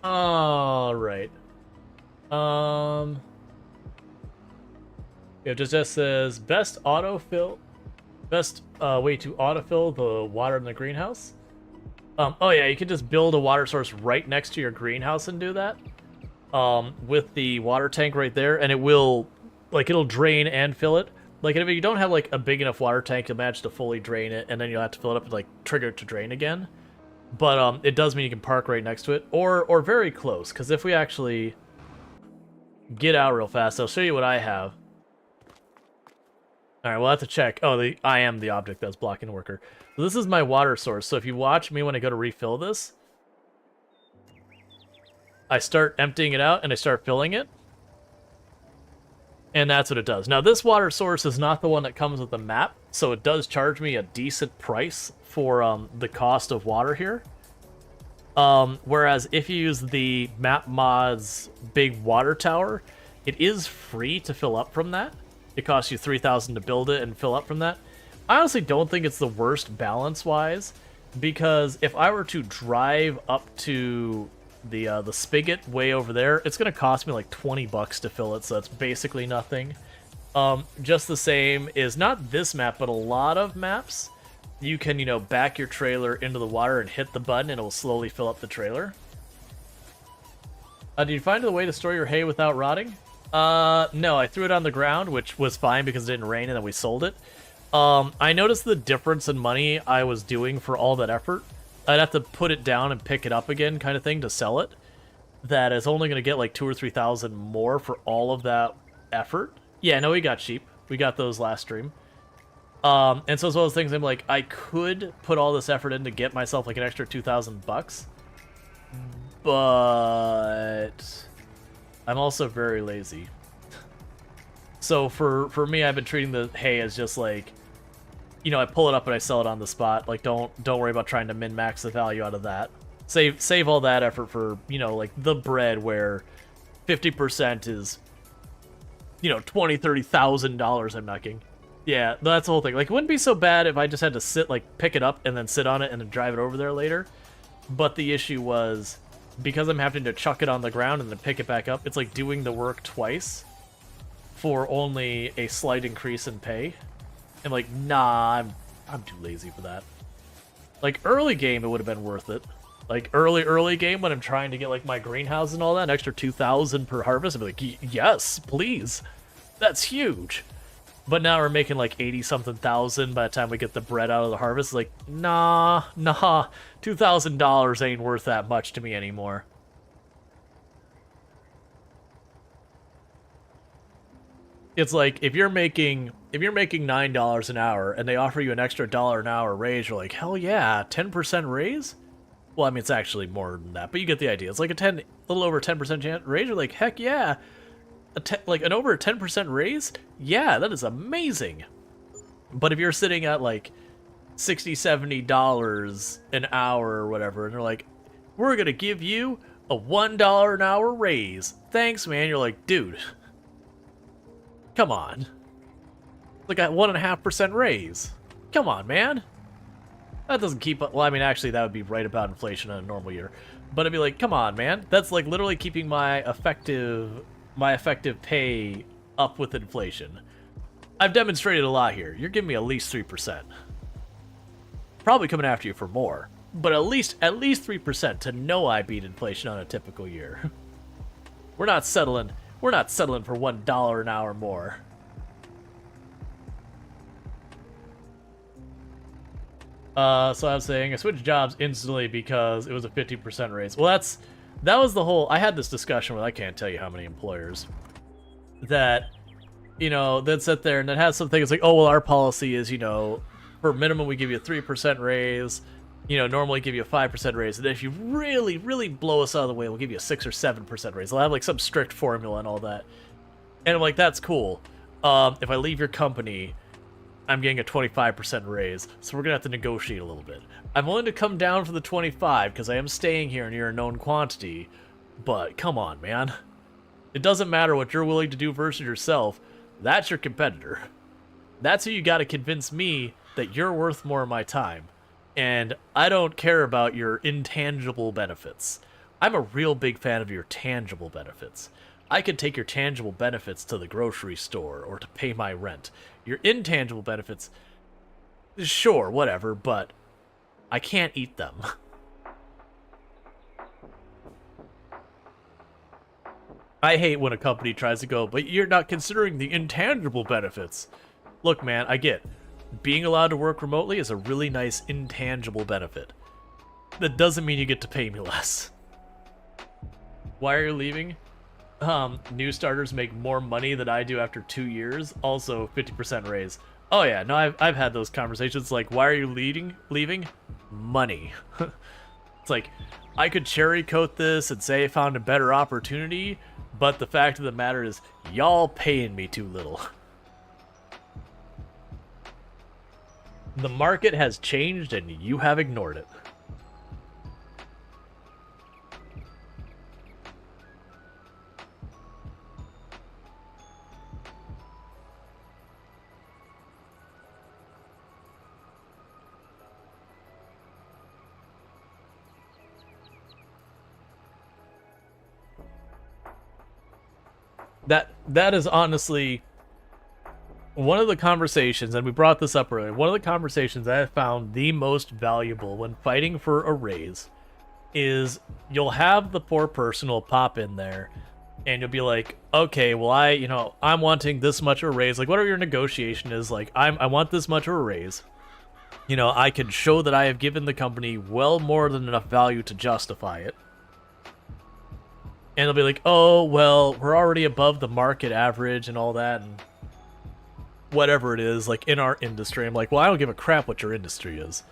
All right. It just says best way to autofill the water in the greenhouse. Oh yeah, you can just build a water source right next to your greenhouse and do that. With the water tank right there, and it will, like, it'll drain and fill it. Like, if you don't have, like, a big enough water tank, you'll manage to fully drain it, and then you'll have to fill it up and, like, trigger it to drain again. But, it does mean you can park right next to it, or very close, because if we actually get out real fast, I'll show you what I have. Alright, we'll have to check. Oh, I am the object that's blocking the worker. So this is my water source, so if you watch me when I go to refill this, I start emptying it out and I start filling it. And that's what it does. Now, this water source is not the one that comes with the map, so it does charge me a decent price for the cost of water here. Whereas if you use the map mod's big water tower, it is free to fill up from that. It costs you 3,000 to build it and fill up from that. I honestly don't think it's the worst balance-wise, because if I were to drive up to the spigot way over there, it's going to cost me like 20 bucks to fill it, so that's basically nothing. Just the same is not this map, but a lot of maps. You can, you know, back your trailer into the water and hit the button, and it will slowly fill up the trailer. Did you find a way to store your hay without rotting? No, I threw it on the ground, which was fine because it didn't rain, and then we sold it. I noticed the difference in money I was doing for all that effort. I'd have to put it down and pick it up again, kind of thing, to sell it. that is only going to get like 2,000 or 3,000 more for all of that effort. Yeah, no, we got cheap. We got those last stream. And so it's one of those things I'm like, I could put all this effort in to get myself like an extra 2,000 bucks, but I'm also very lazy. So for me, I've been treating the hay as just like, you know, I pull it up and I sell it on the spot. Like, don't worry about trying to min-max the value out of that. Save all that effort for, you know, like the bread where 50% is, you know, $20,000, $30,000 I'm knocking. Yeah, that's the whole thing. Like, it wouldn't be so bad if I just had to sit, like, pick it up and then sit on it and then drive it over there later. But the issue was, because I'm having to chuck it on the ground and then pick it back up, it's like doing the work twice for only a slight increase in pay. I'm like, nah, I'm too lazy for that. Like, early game, it would have been worth it. Like, early game, when I'm trying to get, like, my greenhouse and all that, an extra 2,000 per harvest, I'd be like, yes, please. That's huge. But now we're making, like, 80-something thousand by the time we get the bread out of the harvest. It's like, nah, $2,000 ain't worth that much to me anymore. It's like, if you're making $9 an hour and they offer you an extra $1 an hour raise, you're like, hell yeah, 10% raise? Well, I mean, it's actually more than that, but you get the idea. It's like a little over 10% raise. You're like, heck yeah. Like an over 10% raise? Yeah, that is amazing. But if you're sitting at like $60, $70 an hour or whatever, and they're like, we're going to give you a $1 an hour raise. Thanks, man. You're like, dude, come on. Like a 1.5% raise. Come on, man. That doesn't keep up. Well, I mean, actually, that would be right about inflation in a normal year. But I'd be like, come on, man. That's like literally keeping my effective pay up with inflation. I've demonstrated a lot here. You're giving me at least 3%. Probably coming after you for more, but at least 3% to know I beat inflation on a typical year. We're not settling for $1 an hour more. So I was saying I switched jobs instantly because it was a 50% raise. Well, that was the whole. I had this discussion with I can't tell you how many employers that, you know, that sit there and that has some things like, oh well, our policy is, you know, for minimum we give you a 3% raise, you know, normally give you a 5% raise, and if you really blow us out of the way, we'll give you a 6 or 7% raise. They'll have like some strict formula and all that, and I'm like, that's cool. If I leave your company, I'm getting a 25% raise, so we're gonna have to negotiate a little bit. I'm willing to come down for the 25 because I am staying here near a known quantity, but come on, man. It doesn't matter what you're willing to do versus yourself. That's your competitor. That's who you gotta convince me that you're worth more of my time. And I don't care about your intangible benefits. I'm a real big fan of your tangible benefits. I could take your tangible benefits to the grocery store or to pay my rent. Your intangible benefits, sure, whatever, but I can't eat them. I hate when a company tries to go, but you're not considering the intangible benefits. Look, man, I get being allowed to work remotely is a really nice intangible benefit. That doesn't mean you get to pay me less. Why are you leaving? New starters make more money than I do after 2 years. Also, 50% raise. Oh yeah, no, I've had those conversations. Like, why are you leaving? Money. It's like, I could cherry coat this and say I found a better opportunity, but the fact of the matter is, y'all paying me too little. The market has changed and you have ignored it. That is honestly one of the conversations, and we brought this up earlier, one of the conversations I have found the most valuable when fighting for a raise is you'll have the poor person will pop in there and you'll be like, okay, well, I'm wanting this much of a raise. Like, whatever your negotiation is, like, I want this much of a raise. You know, I can show that I have given the company well more than enough value to justify it. And they'll be like, oh, well, we're already above the market average and all that, and whatever it is, like, in our industry. I'm like, well, I don't give a crap what your industry is.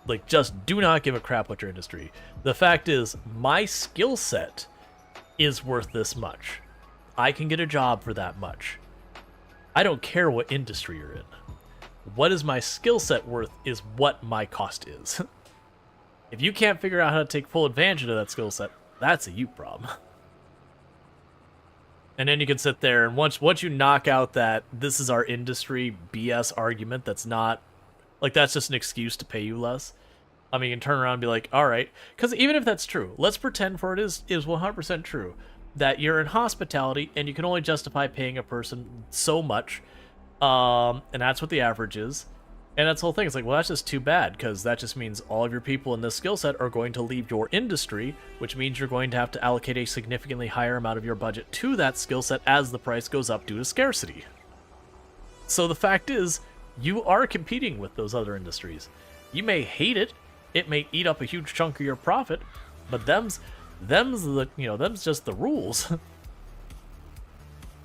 Like, just do not give a crap what your industry. The fact is, my skill set is worth this much. I can get a job for that much. I don't care what industry you're in. What is my skill set worth is what my cost is. If you can't figure out how to take full advantage of that skill set, that's a you problem. And then you can sit there, and once you knock out that this is our industry BS argument that's not, like, that's just an excuse to pay you less, I mean, you can turn around and be like, all right, because even if that's true, let's pretend for it is 100% true, that you're in hospitality and you can only justify paying a person so much, and that's what the average is. And that's the whole thing. It's like, well, that's just too bad, because that just means all of your people in this skill set are going to leave your industry, which means you're going to have to allocate a significantly higher amount of your budget to that skill set as the price goes up due to scarcity. So the fact is, you are competing with those other industries. You may hate it, it may eat up a huge chunk of your profit, but them's just the rules.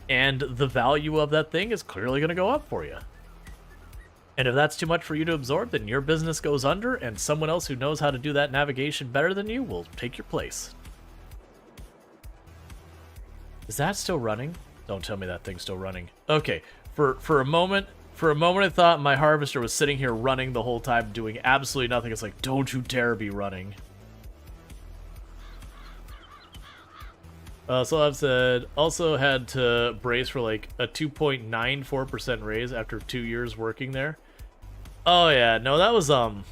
And the value of that thing is clearly going to go up for you. And if that's too much for you to absorb, then your business goes under, and someone else who knows how to do that navigation better than you will take your place. Is that still running? Don't tell me that thing's still running. Okay, for a moment I thought my harvester was sitting here running the whole time, doing absolutely nothing. It's like, don't you dare be running. So I've said, also had to brace for like a 2.94% raise after 2 years working there. Oh yeah, no, that was, I've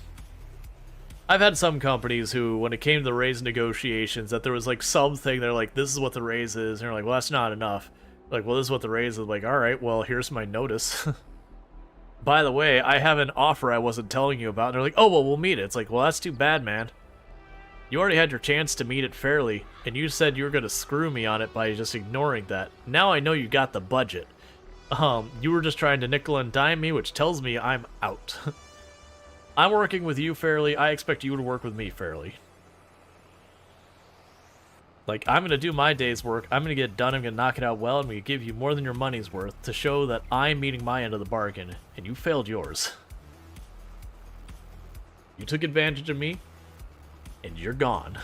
had some companies who, when it came to the raise negotiations, that there was like something, they're like, this is what the raise is, and they're like, well, that's not enough. Like, well, this is what the raise is. Like, alright, well, here's my notice. By the way, I have an offer I wasn't telling you about, and they're like, oh, well, we'll meet it. It's like, well, that's too bad, man. You already had your chance to meet it fairly, and you said you were going to screw me on it by just ignoring that. Now I know you got the budget. You were just trying to nickel and dime me, which tells me I'm out. I'm working with you fairly, I expect you to work with me fairly. Like, I'm going to do my day's work, I'm going to get it done, I'm going to knock it out well, I'm going to give you more than your money's worth to show that I'm meeting my end of the bargain, and you failed yours. You took advantage of me, and you're gone.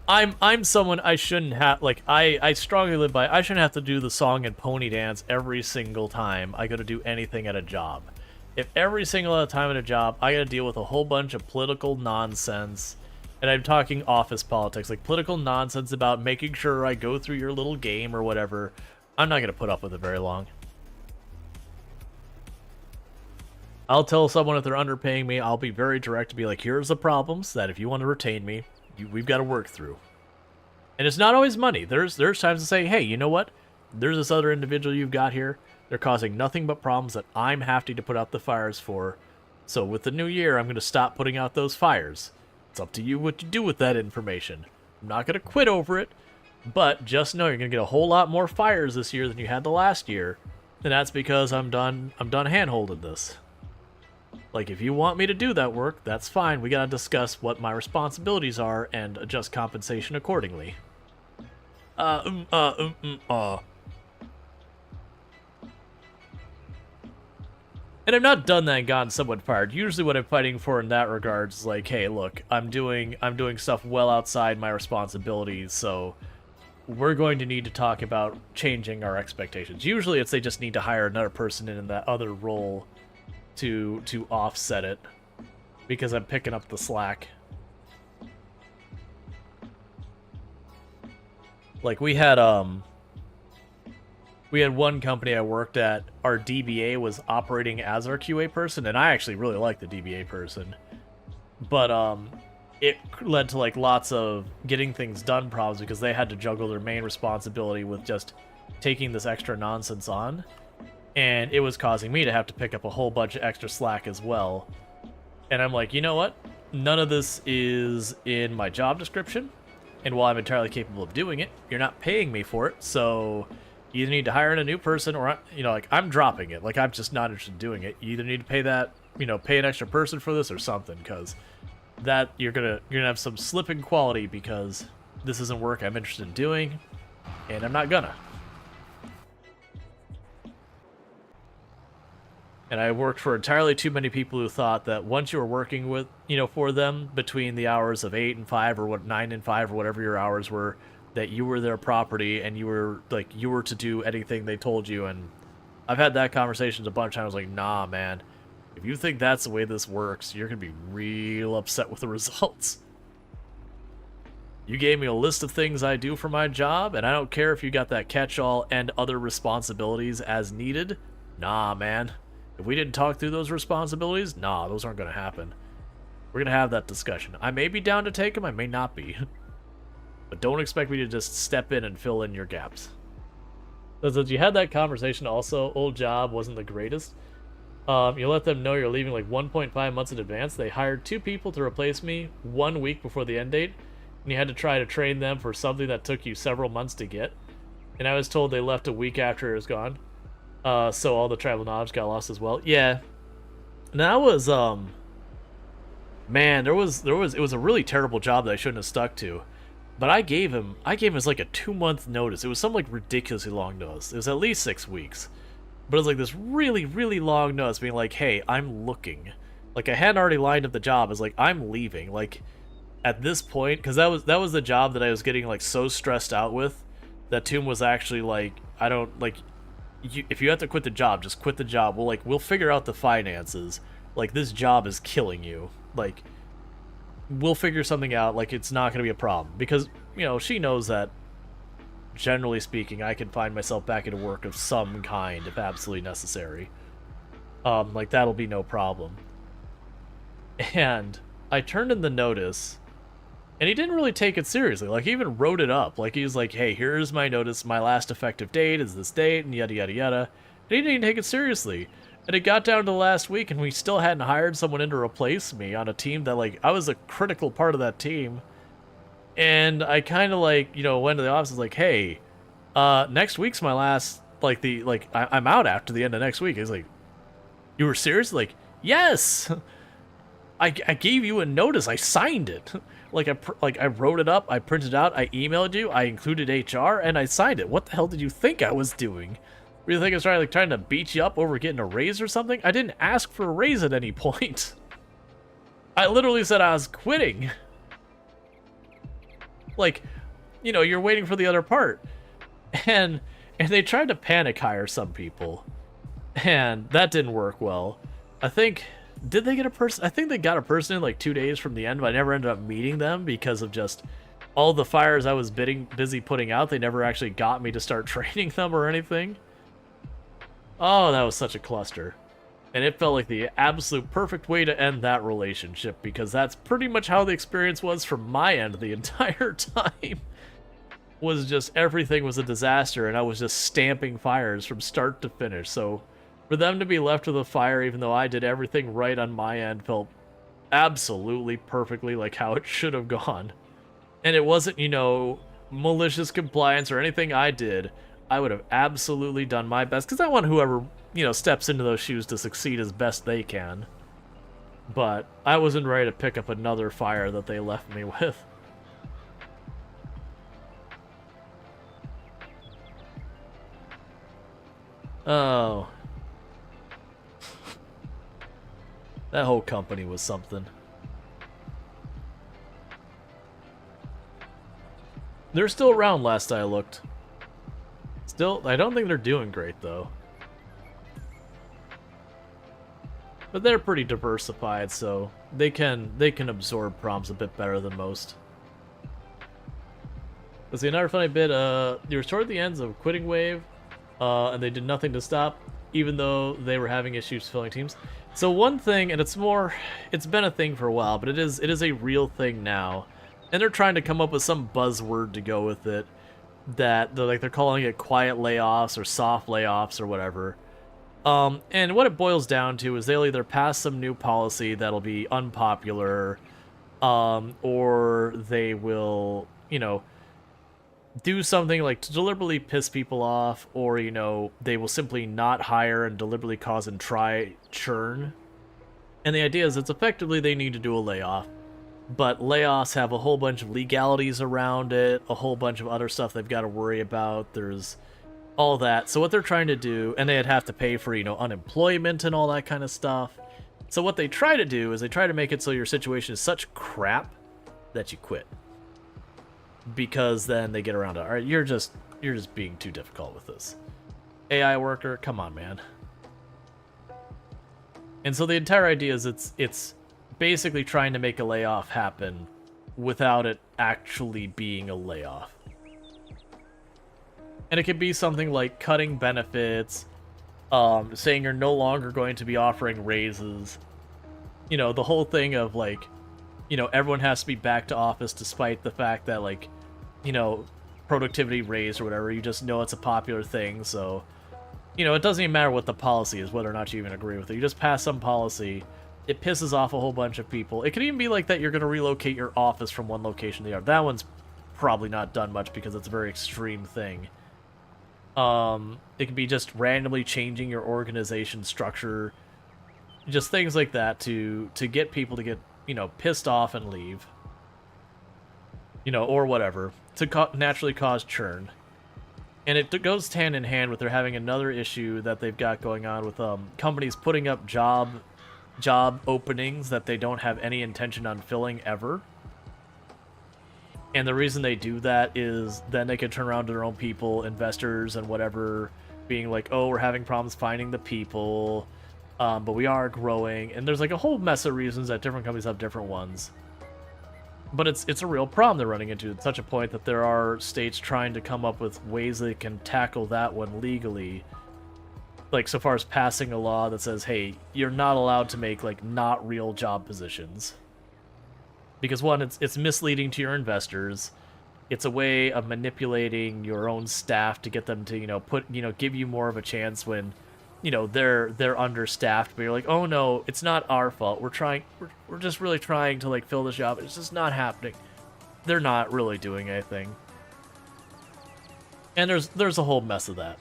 I'm someone I shouldn't have, like, I strongly live by, I shouldn't have to do the song and pony dance every single time I gotta do anything at a job. If every single time at a job I gotta deal with a whole bunch of political nonsense, and I'm talking office politics, like political nonsense about making sure I go through your little game or whatever, I'm not gonna put up with it very long. I'll tell someone if they're underpaying me, I'll be very direct to be like, here's the problems that if you want to retain me, we've got to work through. And it's not always money. There's times to say, hey, you know what? There's this other individual you've got here. They're causing nothing but problems that I'm having to put out the fires for. So with the new year, I'm going to stop putting out those fires. It's up to you what you do with that information. I'm not going to quit over it, but just know you're going to get a whole lot more fires this year than you had the last year. And that's because I'm done hand-holding this. Like, if you want me to do that work, that's fine. We gotta discuss what my responsibilities are and adjust compensation accordingly. And I've not done that and gotten someone fired. Usually what I'm fighting for in that regard is like, hey, look, I'm doing stuff well outside my responsibilities, so we're going to need to talk about changing our expectations. Usually it's they just need to hire another person in that other role to offset it, because I'm picking up the slack. Like, we had one company I worked at, our DBA was operating as our QA person, and I actually really liked the DBA person. But it led to like lots of getting things done problems because they had to juggle their main responsibility with just taking this extra nonsense on. And it was causing me to have to pick up a whole bunch of extra slack as well. And I'm like, you know what? None of this is in my job description. And while I'm entirely capable of doing it, you're not paying me for it. So you either need to hire in a new person or, you know, like, I'm dropping it. Like, I'm just not interested in doing it. You either need to pay that pay an extra person for this or something, because that you're gonna have some slip in quality because this isn't work I'm interested in doing, and I'm not gonna. And I worked for entirely too many people who thought that once you were working with, for them between the hours of 8 and 5 or 9 and 5 or whatever your hours were, that you were their property and you were to do anything they told you. And I've had that conversation a bunch of times. Like, nah, man, if you think that's the way this works, you're gonna be real upset with the results. You gave me a list of things I do for my job, and I don't care if you got that catch-all and other responsibilities as needed. Nah, man. If we didn't talk through those responsibilities, nah, those aren't going to happen. We're going to have that discussion. I may be down to take them, I may not be. But don't expect me to just step in and fill in your gaps. So you had that conversation also, old job wasn't the greatest. You let them know you're leaving like 1.5 months in advance. They hired 2 people to replace me 1 week before the end date. And you had to try to train them for something that took you several months to get. And I was told they left a week after it was gone. So all the tribal knowledge got lost as well. Yeah. And that was, man, it was a really terrible job that I shouldn't have stuck to. But I gave him as like a 2-month notice. It was some like ridiculously long notice. It was at least 6 weeks. But it was like this really, really long notice being like, hey, I'm looking. Like, I hadn't already lined up the job. It's like, I'm leaving. Like, at this point, because that was the job that I was getting like so stressed out with, that Tomb was actually like, I don't, like, if you have to quit the job, just quit the job. We'll figure out the finances. Like, this job is killing you. Like, we'll figure something out. Like, it's not going to be a problem. Because, she knows that, generally speaking, I can find myself back into work of some kind if absolutely necessary. Like, that'll be no problem. And I turned in the notice, and he didn't really take it seriously. Like, he even wrote it up. Like, he was like, hey, here's my notice. My last effective date is this date, and yada, yada, yada. And he didn't even take it seriously. And it got down to last week, and we still hadn't hired someone in to replace me on a team that, like, I was a critical part of that team. And I kind of, like, went to the office and was like, hey, next week's my last, I'm out after the end of next week. He's like, you were serious? Like, yes! I gave you a notice. I signed it. I wrote it up, I printed it out, I emailed you, I included HR, and I signed it. What the hell did you think I was doing? Were you think I was trying to beat you up over getting a raise or something? I didn't ask for a raise at any point. I literally said I was quitting. Like, you're waiting for the other part. And they tried to panic hire some people. And that didn't work well. I think... Did they get a person? I think they got a person in like 2 days from the end, but I never ended up meeting them because of just all the fires I was busy putting out. They never actually got me to start training them or anything. Oh, that was such a cluster. And it felt like the absolute perfect way to end that relationship, because that's pretty much how the experience was from my end the entire time. Was just everything was a disaster, and I was just stamping fires from start to finish. So for them to be left with a fire, even though I did everything right on my end, felt absolutely perfectly like how it should have gone. And it wasn't, malicious compliance or anything I did. I would have absolutely done my best, because I want whoever, steps into those shoes to succeed as best they can. But I wasn't ready to pick up another fire that they left me with. Oh. That whole company was something. They're still around last I looked. Still, I don't think they're doing great though. But they're pretty diversified, so they can absorb prompts a bit better than most. Let's see, another funny bit, you restored the ends of Quitting Wave, and they did nothing to stop, even though they were having issues filling teams. So one thing, and it's been a thing for a while, but it is a real thing now. And they're trying to come up with some buzzword to go with it, that they're calling it quiet layoffs or soft layoffs or whatever. And what it boils down to is they'll either pass some new policy that'll be unpopular, or they will, do something like to deliberately piss people off, or, they will simply not hire and deliberately cause and try churn. And the idea is it's effectively they need to do a layoff. But layoffs have a whole bunch of legalities around it, a whole bunch of other stuff they've got to worry about. There's all that. So what they're trying to do, and they'd have to pay for, you know, unemployment and all that kind of stuff. So what they try to do is they try to make it so your situation is such crap that you quit. Because then they get around to, all right, you're just being too difficult with this. AI worker, come on, man. And so the entire idea is it's basically trying to make a layoff happen without it actually being a layoff. And it could be something like cutting benefits, saying you're no longer going to be offering raises. You know, the whole thing of, like, you know, everyone has to be back to office despite the fact that, like, you know, productivity raised or whatever. You just know it's a popular thing, so, you know, it doesn't even matter what the policy is, whether or not you even agree with it. You just pass some policy. It pisses off a whole bunch of people. It could even be like that you're going to relocate your office from one location to the other. That one's probably not done much because it's a very extreme thing. It could be just randomly changing your organization structure. Just things like that to get people to get, you know, pissed off and leave. You know, or whatever. To naturally cause churn. And it goes hand in hand with they're having another issue that they've got going on with companies putting up job openings that they don't have any intention on filling ever. And the reason they do that is then they can turn around to their own people, investors and whatever, being like, oh, we're having problems finding the people, but we are growing. And there's like a whole mess of reasons that different companies have different ones. But it's a real problem they're running into, at such a point that there are states trying to come up with ways they can tackle that one legally. Like, so far as passing a law that says, hey, you're not allowed to make, like, not real job positions. Because, one, it's misleading to your investors. It's a way of manipulating your own staff to get them to, you know, give you more of a chance when, you know, they're understaffed. But you're like, oh, no, it's not our fault. We're just really trying to, like, fill this job. It's just not happening. They're not really doing anything. And there's a whole mess of that.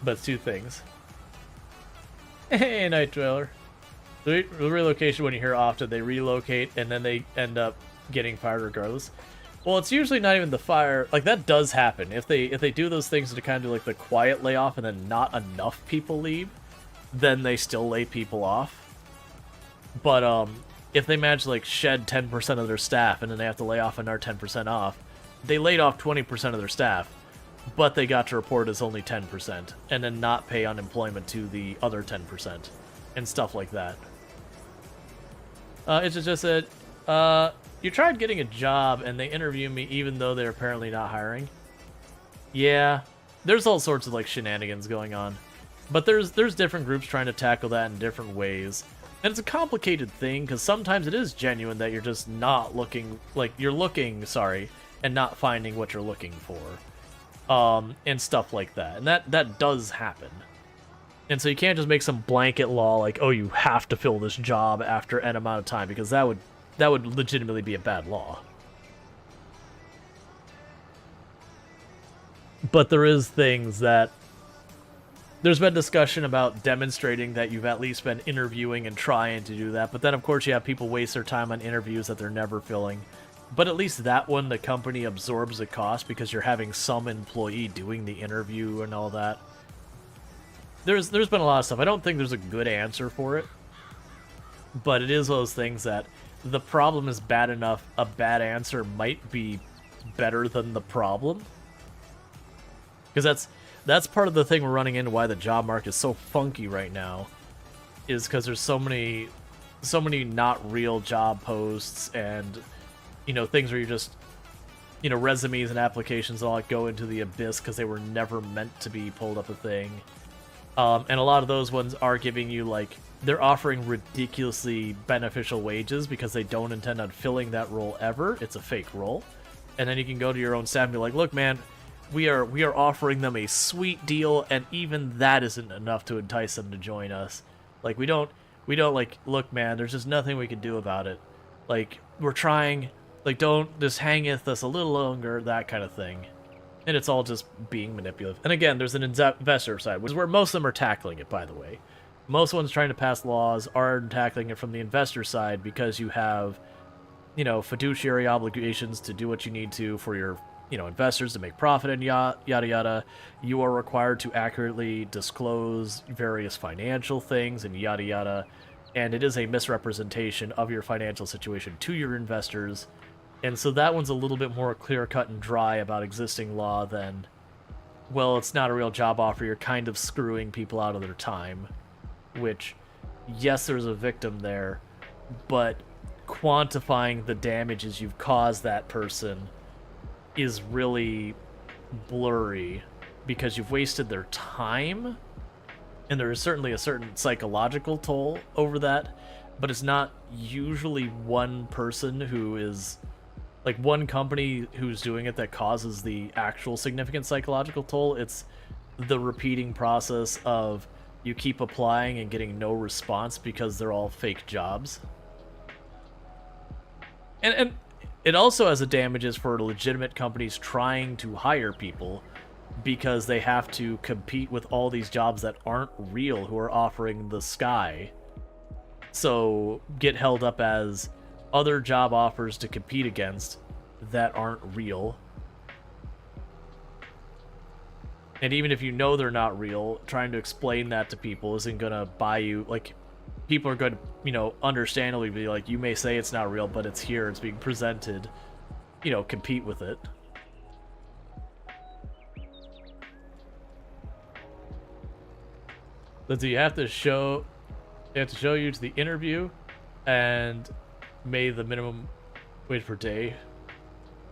But it's two things. Hey, Night Dweller. The relocation, when you hear often, they relocate and then they end up getting fired regardless. Well, it's usually not even the fire. Like, that does happen. If they do those things to kind of do, like, the quiet layoff and then not enough people leave, then they still lay people off. But, if they manage to, like, shed 10% of their staff and then they have to lay off another 10% off, they laid off 20% of their staff. But they got to report as only 10%, and then not pay unemployment to the other 10%, and stuff like that. It's just said, you tried getting a job, and they interviewed me even though they're apparently not hiring. Yeah, there's all sorts of, like, shenanigans going on. But there's different groups trying to tackle that in different ways. And it's a complicated thing, because sometimes it is genuine that you're just not looking, like, you're looking, sorry, and not finding what you're looking for. And stuff like that. And that does happen. And so you can't just make some blanket law like, oh, you have to fill this job after N amount of time, because that would legitimately be a bad law. But there is things that... There's been discussion about demonstrating that you've at least been interviewing and trying to do that, but then of course you have people waste their time on interviews that they're never filling. But at least that one, the company absorbs the cost because you're having some employee doing the interview and all that. There's been a lot of stuff. I don't think there's a good answer for it. But it is those things that the problem is bad enough, a bad answer might be better than the problem. Because that's part of the thing we're running into, why the job market is so funky right now. Is because there's so many not real job posts and... You know, things where you just, you know, resumes and applications all go into the abyss because they were never meant to be pulled up a thing. And a lot of those ones are giving you, like, they're offering ridiculously beneficial wages because they don't intend on filling that role ever. It's a fake role. And then you can go to your own staff and be like, look, man, we are offering them a sweet deal, and even that isn't enough to entice them to join us. Like, we don't, like, look, man, there's just nothing we can do about it. Like, we're trying... Like, don't just hang with us a little longer, that kind of thing. And it's all just being manipulative. And again, there's an investor side, which is where most of them are tackling it, by the way. most ones trying to pass laws are tackling it from the investor side because you have, fiduciary obligations to do what you need to for your, investors to make profit and yada yada. You are required to accurately disclose various financial things and yada yada. And it is a misrepresentation of your financial situation to your investors. And so that one's a little bit more clear cut and dry about existing law than, well, it's not a real job offer. You're kind of screwing people out of their time. Which, yes, there's a victim there, but quantifying the damages you've caused that person is really blurry because you've wasted their time, and there is certainly a certain psychological toll over that, but it's not usually one person who is, like, one company who's doing it that causes the actual significant psychological toll. It's the repeating process of you keep applying and getting no response because they're all fake jobs. And it also has the damages for legitimate companies trying to hire people because they have to compete with all these jobs that aren't real who are offering the sky. So get held up as other job offers to compete against that aren't real. And even if you know they're not real, trying to explain that to people isn't going to buy you, like, people are going to, understandably be like, you may say it's not real, but it's here, it's being presented, compete with it. So you have to show you to the interview and may the minimum wage per day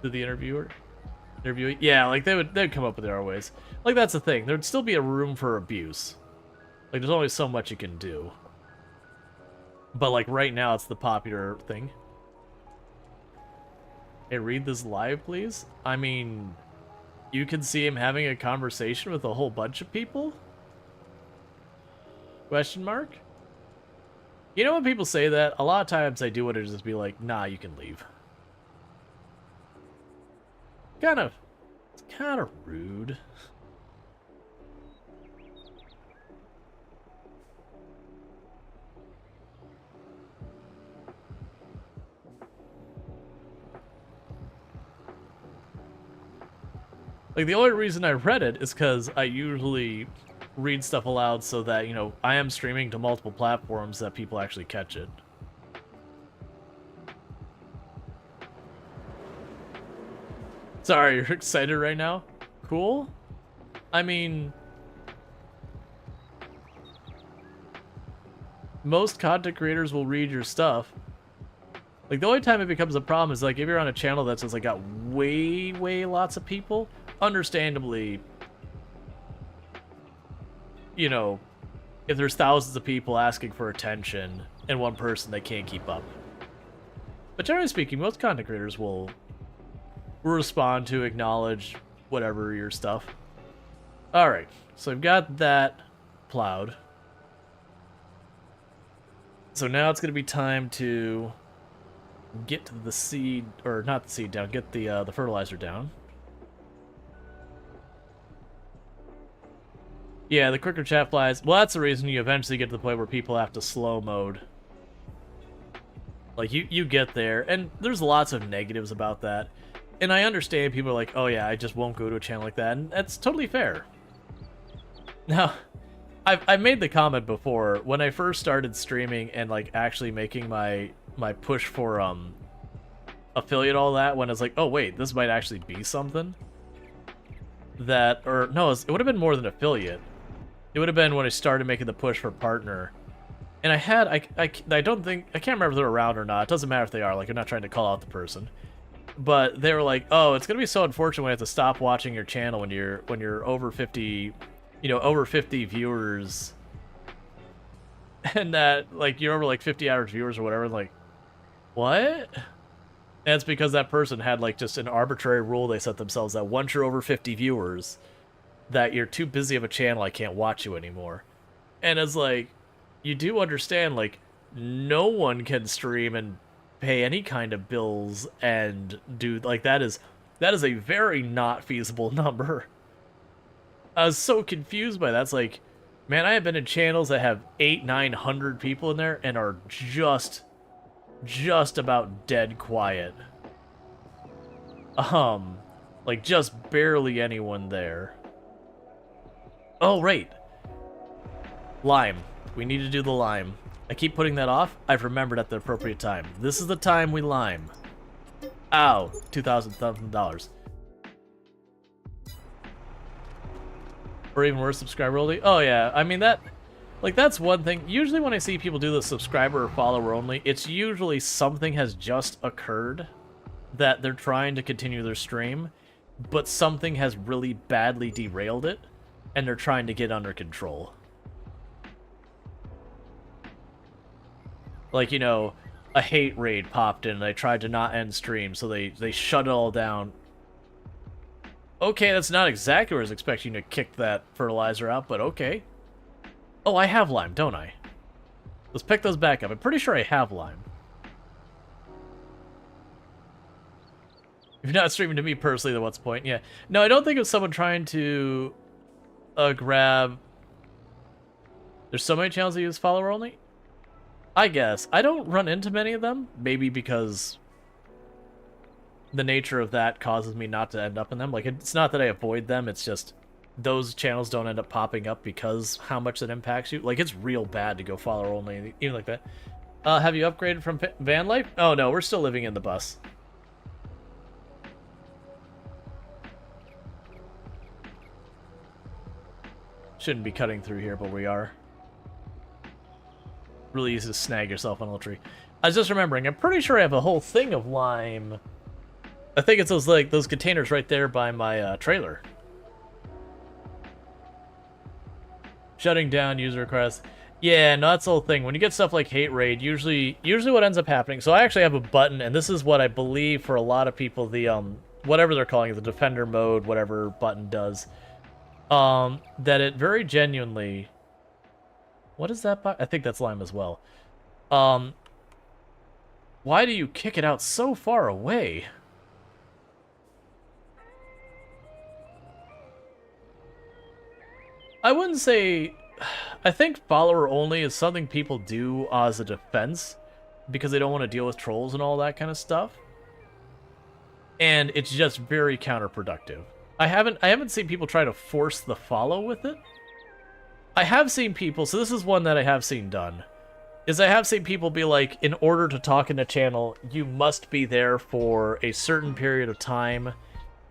to the interviewee. Yeah, like they'd come up with their ways. Like, that's the thing. There'd still be a room for abuse. Like, there's only so much you can do. But, like, right now it's the popular thing. Hey, read this live, please? I mean, you can see him having a conversation with a whole bunch of people? Question mark? You know when people say that, a lot of times I do want to just be like, nah, you can leave. It's kind of rude. Like, the only reason I read it is because I usually read stuff aloud so that, I am streaming to multiple platforms that people actually catch it. Sorry, you're excited right now? Cool. I mean, most content creators will read your stuff. Like, the only time it becomes a problem is, like, if you're on a channel that's just, like, got way lots of people, understandably, if there's thousands of people asking for attention and one person, they can't keep up. But generally speaking, most content creators will respond to, acknowledge, whatever your stuff. Alright, so I've got that plowed. So now it's going to be time to get the seed, or not the seed down, get the fertilizer down. Yeah, the quicker chat flies. Well, that's the reason you eventually get to the point where people have to slow mode. Like, you get there, and there's lots of negatives about that. And I understand people are like, oh yeah, I just won't go to a channel like that, and that's totally fair. Now, I've made the comment before, when I first started streaming and, like, actually making my push for affiliate, all that, when I was like, oh wait, this might actually be something that, or no, it would have been more than affiliate. It would have been when I started making the push for partner. And I don't think, I can't remember if they're around or not. It doesn't matter if they are, like, I'm not trying to call out the person. But they were like, oh, it's going to be so unfortunate when you have to stop watching your channel when you're over 50, over 50 viewers. And that, like, you're over, like, 50 average viewers or whatever. Like, what? And it's because that person had, like, just an arbitrary rule they set themselves that once you're over 50 viewers, that you're too busy of a channel, I can't watch you anymore. And it's like, you do understand, like, no one can stream and pay any kind of bills and do, like, that is a very not feasible number. I was so confused by that. It's like, Man, I have been in channels that have 800-900 people in there and are just about dead quiet. Like just barely anyone there. Oh, right. Lime. We need to do the lime. I keep putting that off. I've remembered at the appropriate time. This is the time we lime. Ow. $2,000. Or even worse, subscriber only. Oh yeah, I mean that's one thing. Usually when I see people do the subscriber or follower only, it's usually something has just occurred that they're trying to continue their stream, but something has really badly derailed it, and they're trying to get under control. Like, you know, a hate raid popped in and they tried to not end stream, so they shut it all down. Okay, that's not exactly where I was expecting to kick that fertilizer out, but okay. Oh, I have lime, don't I? Let's pick those back up. I'm pretty sure I have lime. If you're not streaming to me personally, then what's the point? Yeah. No, I don't think it was someone trying to grab... There's so many channels that use follower only? I guess. I don't run into many of them. Maybe because the nature of that causes me not to end up in them. Like, it's not that I avoid them, it's just those channels don't end up popping up because how much that impacts you. Like, it's real bad to go follower only, even like that. Have you upgraded from van life? Oh no, we're still living in the bus. Shouldn't be cutting through here, but we are. Really easy to snag yourself on a little tree. I was just remembering, I'm pretty sure I have a whole thing of lime. I think it's those, like, those containers right there by my trailer. Shutting down user requests. Yeah, no, that's the whole thing. When you get stuff like hate raid, usually what ends up happening. So I actually have a button, and this is what I believe for a lot of people, the whatever they're calling it, the defender mode, whatever button does. That it very genuinely. What is that? I think that's lime as well. Why do you kick it out so far away? I wouldn't say... I think follower only is something people do as a defense because they don't want to deal with trolls and all that kind of stuff. And it's just very counterproductive. I haven't seen people try to force the follow with it. I have seen people, so this is one that I have seen done, is I have seen people be like, in order to talk in a channel, you must be there for a certain period of time,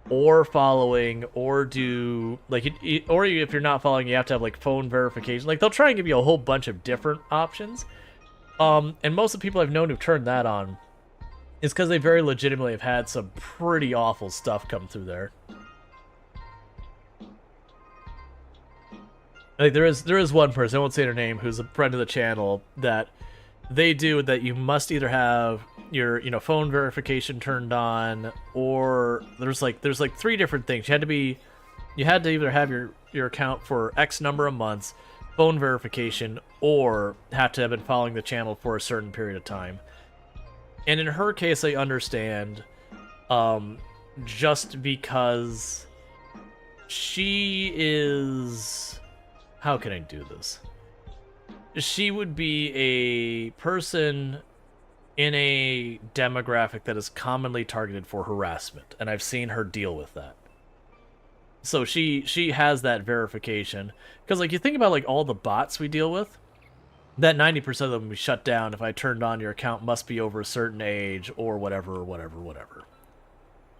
or following, or do, like, or if you're not following, you have to have, like, phone verification. Like, they'll try and give you a whole bunch of different options. And most of the people I've known who've turned that on is because they very legitimately have had some pretty awful stuff come through there. Like, there is one person, I won't say their name, who's a friend of the channel, that they do that you must either have your, you know, phone verification turned on, or there's like 3 different things. You had to either have your account for X number of months, phone verification, or have to have been following the channel for a certain period of time. And in her case, I understand, just because she is... How can I do this? She would be a person in a demographic that is commonly targeted for harassment, and I've seen her deal with that. So she has that verification. Because, like, you think about, like, all the bots we deal with, that 90% of them we shut down if I turned on your account must be over a certain age, or whatever, or whatever, whatever.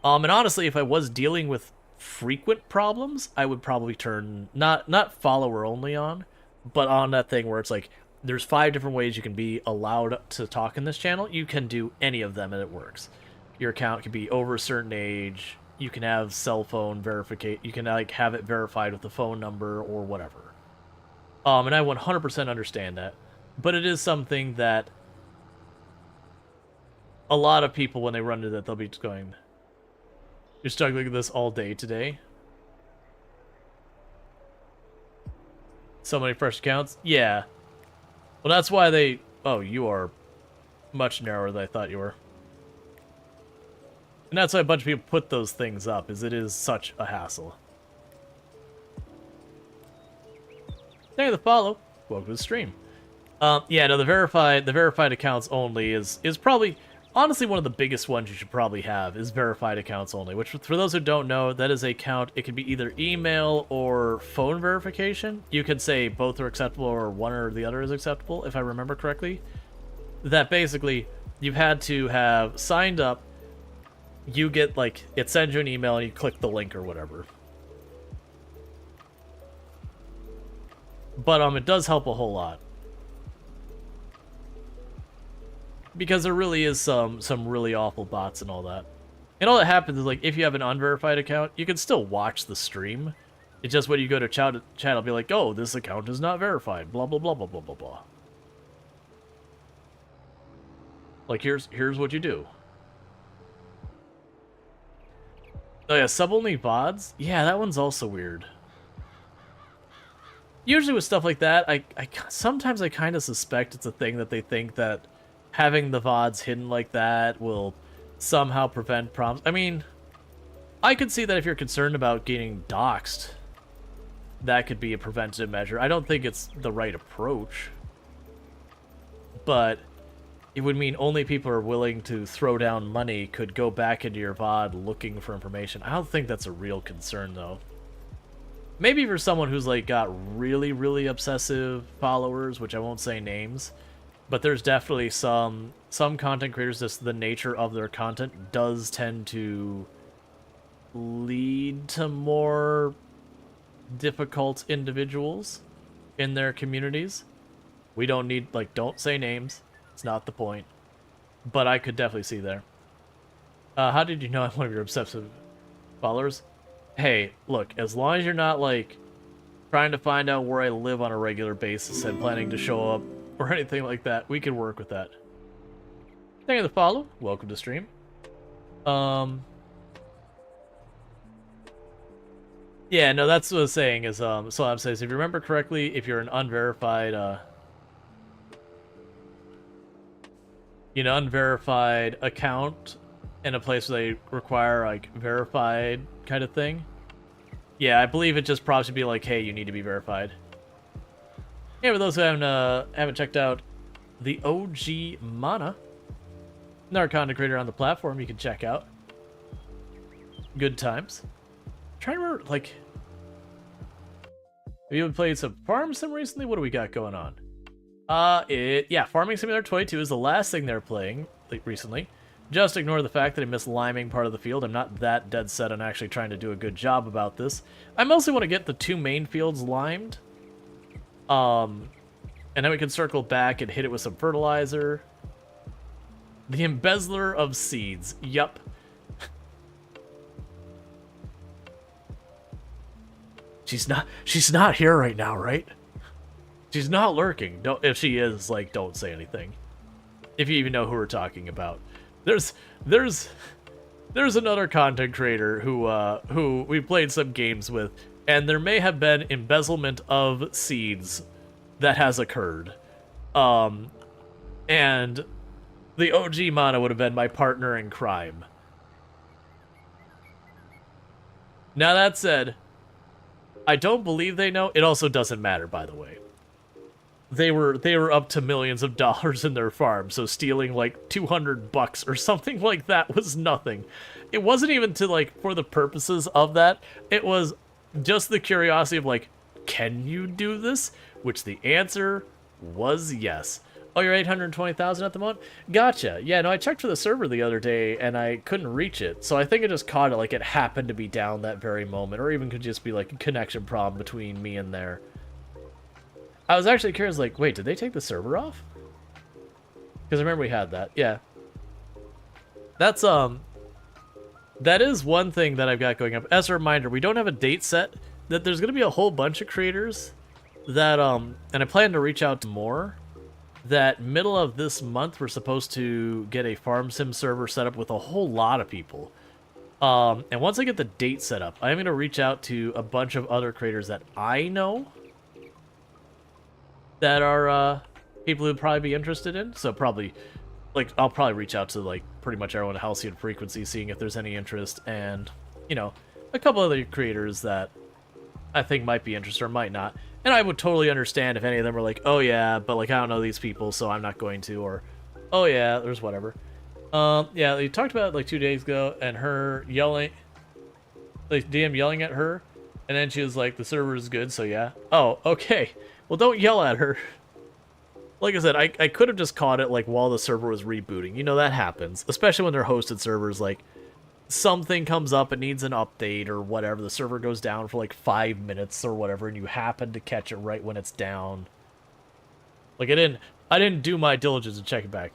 And honestly, if I was dealing with frequent problems, I would probably turn not follower only on, but on that thing where it's like there's 5 different ways you can be allowed to talk in this channel. You can do any of them and it works. Your account can be over a certain age. You can have cell phone verification. You can, like, have it verified with the phone number or whatever. And I 100% understand that, but it is something that a lot of people, when they run into that, they'll be just going, "You're struggling with this all day today?" So many fresh accounts? Yeah. Well, that's why they... Oh, you are much narrower than I thought you were. And that's why a bunch of people put those things up, is it is such a hassle. Thank you for the follow. Welcome to the stream. Yeah, no, the verified accounts only is probably, honestly, one of the biggest ones you should probably have is verified accounts only, which for those who don't know, that is a count. It can be either email or phone verification. You could say both are acceptable or one or the other is acceptable, if I remember correctly. That basically, you've had to have signed up, you get, like, it sends you an email and you click the link or whatever. But it does help a whole lot. Because there really is some really awful bots and all that. And all that happens is, like, if you have an unverified account, you can still watch the stream. It's just when you go to chat, it'll be like, oh, this account is not verified, blah, blah, blah, blah, blah, blah, blah. Like, here's what you do. Oh yeah, sub-only VODs? Yeah, that one's also weird. Usually with stuff like that, sometimes I kind of suspect it's a thing that they think that having the VODs hidden like that will somehow prevent problems. I mean, I could see that if you're concerned about getting doxxed, that could be a preventative measure. I don't think it's the right approach, but it would mean only people who are willing to throw down money could go back into your VOD looking for information. I don't think that's a real concern, though. Maybe for someone who's, like, got really, really obsessive followers, which I won't say names, but there's definitely some content creators, just the nature of their content does tend to lead to more difficult individuals in their communities. We don't need, like, don't say names. It's not the point. But I could definitely see there. How did you know I'm one of your obsessive followers? Hey, look, as long as you're not, like, trying to find out where I live on a regular basis and planning to show up or anything like that, we can work with that. Thank you for the follow. Welcome to stream. Yeah, no, that's what I was saying is, so I'm saying, if you remember correctly, if you're an unverified, unverified account in a place where they require, like, verified kind of thing. Yeah, I believe it just probably should be like, hey, you need to be verified. Yeah, for those who haven't checked out the OG Mana, another content creator on the platform you can check out. Good times. I'm trying to remember, like, have you played some Farm Sim recently? What do we got going on? Yeah, Farming Simulator 22 is the last thing they're playing, like, recently. Just ignore the fact that I missed liming part of the field. I'm not that dead set on actually trying to do a good job about this. I mostly want to get the 2 main fields limed. And then we can circle back and hit it with some fertilizer. The embezzler of seeds. Yup. She's not here right now, right? She's not lurking. If she is, like, don't say anything. If you even know who we're talking about. There's another content creator who we played some games with, and there may have been embezzlement of seeds that has occurred. And the OG Mana would have been my partner in crime. Now that said, I don't believe they know. It also doesn't matter, by the way. They were up to millions of dollars in their farm, so stealing like $200 or something like that was nothing. It wasn't even to, like, for the purposes of that. It was just the curiosity of, like, can you do this? Which the answer was yes. Oh, you're 820,000 at the moment? Gotcha. Yeah, no, I checked for the server the other day, and I couldn't reach it. So I think I just caught it, like, it happened to be down that very moment, or even could just be, like, a connection problem between me and there. I was actually curious, like, wait, did they take the server off? Because I remember we had that. Yeah. That's, that is one thing that I've got going up. As a reminder, we don't have a date set. That there's going to be a whole bunch of creators that, and I plan to reach out to more, that middle of this month we're supposed to get a farm sim server set up with a whole lot of people. And once I get the date set up, I'm going to reach out to a bunch of other creators that I know that are people who'd probably be interested in. So probably, like, I'll probably reach out to, like, pretty much everyone at Halcyon Frequency, seeing if there's any interest, and, you know, a couple other creators that I think might be interested or might not. And I would totally understand if any of them were like, oh yeah, but like I don't know these people, so I'm not going to, or oh yeah, there's whatever. Yeah, we talked about it like 2 days ago, and her yelling, like DM yelling at her, and then she was like, the server is good, so yeah. Oh, okay. Well, don't yell at her. Like I said, I could have just caught it like while the server was rebooting. You know, that happens, especially when they're hosted servers. Like something comes up, it needs an update or whatever. The server goes down for like 5 minutes or whatever, and you happen to catch it right when it's down. Like I didn't do my diligence to check it back.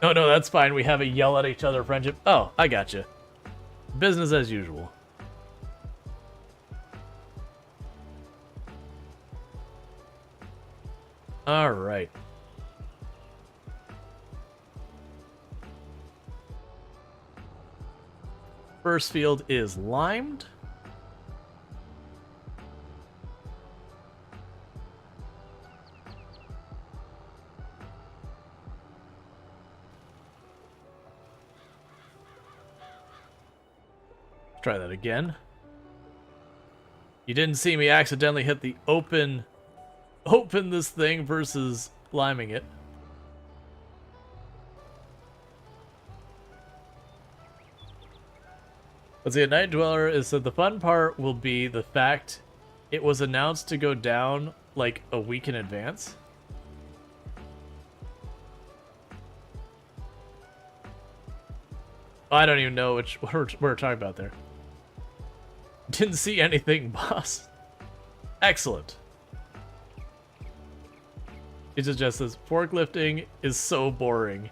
Oh no, that's fine. We have a yell at each other friendship. Oh, I gotcha. Business as usual. All right. First field is limed. Try that again. You didn't see me accidentally hit the open this thing versus liming it. Let's see, a Night Dweller is that the fun part will be the fact it was announced to go down like a week in advance. I don't even know what we're talking about there. Didn't see anything, boss. Excellent. It just says, forklifting is so boring.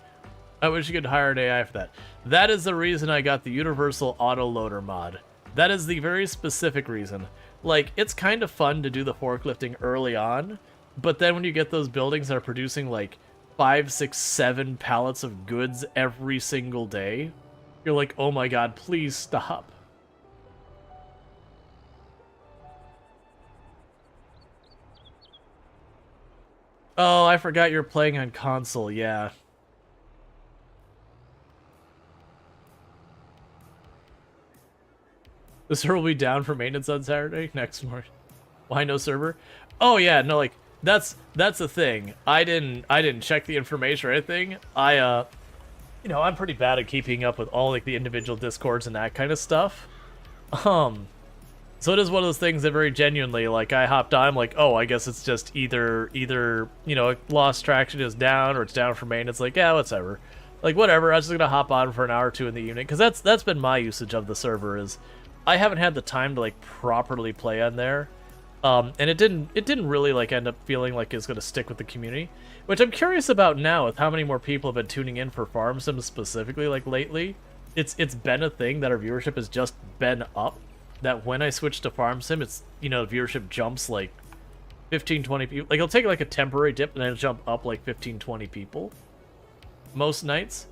I wish you could hire an AI for that. That is the reason I got the Universal Autoloader mod. That is the very specific reason. Like, it's kind of fun to do the forklifting early on, but then when you get those buildings that are producing like 5, 6, 7 pallets of goods every single day, you're like, oh my god, please stop. Oh, I forgot you're playing on console, yeah. The server will be down for maintenance on Saturday next morning. Why no server? Oh yeah, no, like that's the thing. I didn't check the information or anything. You know, I'm pretty bad at keeping up with all like the individual discords and that kind of stuff. So it is one of those things that very genuinely, like, I hopped on, I'm like, oh, I guess it's just either, you know, lost traction is down or it's down for maintenance. Like, yeah, whatever. Like, whatever, I was just gonna hop on for an hour or two in the evening, because that's been my usage of the server, is I haven't had the time to, like, properly play on there. And it didn't really, like, end up feeling like it's gonna stick with the community. Which I'm curious about now, with how many more people have been tuning in for Farm Sim specifically, like, lately. It's been a thing that our viewership has just been up. That when I switch to Farm Sim, it's, you know, viewership jumps like 15, 20 people. Like, it'll take like a temporary dip and then it'll jump up like 15, 20 people most nights.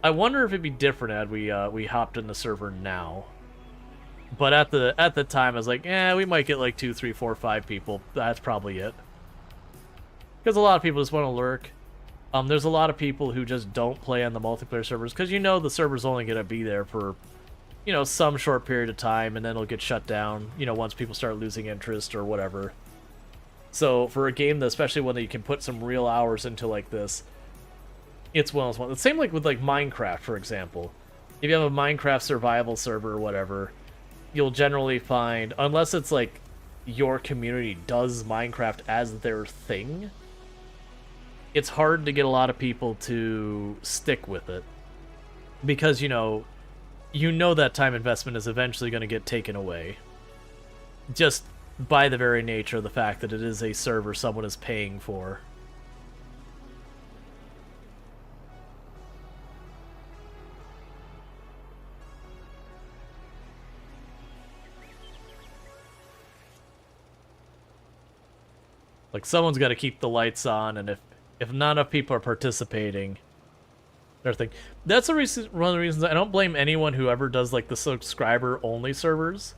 I wonder if it'd be different had we hopped in the server now. But at the time, I was like, we might get like 2, 3, 4, 5 people. That's probably it. Because a lot of people just want to lurk. There's a lot of people who just don't play on the multiplayer servers because, you know, the server's only going to be there for, you know, some short period of time, and then it'll get shut down, you know, once people start losing interest or whatever. So for a game that, especially when you can put some real hours into like this, it's one of those ones. The same like with like Minecraft, for example. If you have a Minecraft survival server or whatever, you'll generally find, unless it's like your community does Minecraft as their thing, it's hard to get a lot of people to stick with it. Because, you know that time investment is eventually going to get taken away. Just by the very nature of the fact that it is a server someone is paying for. Like, someone's got to keep the lights on, and if not enough people are participating, everything. That's one of the reasons I don't blame anyone who ever does like the subscriber only servers,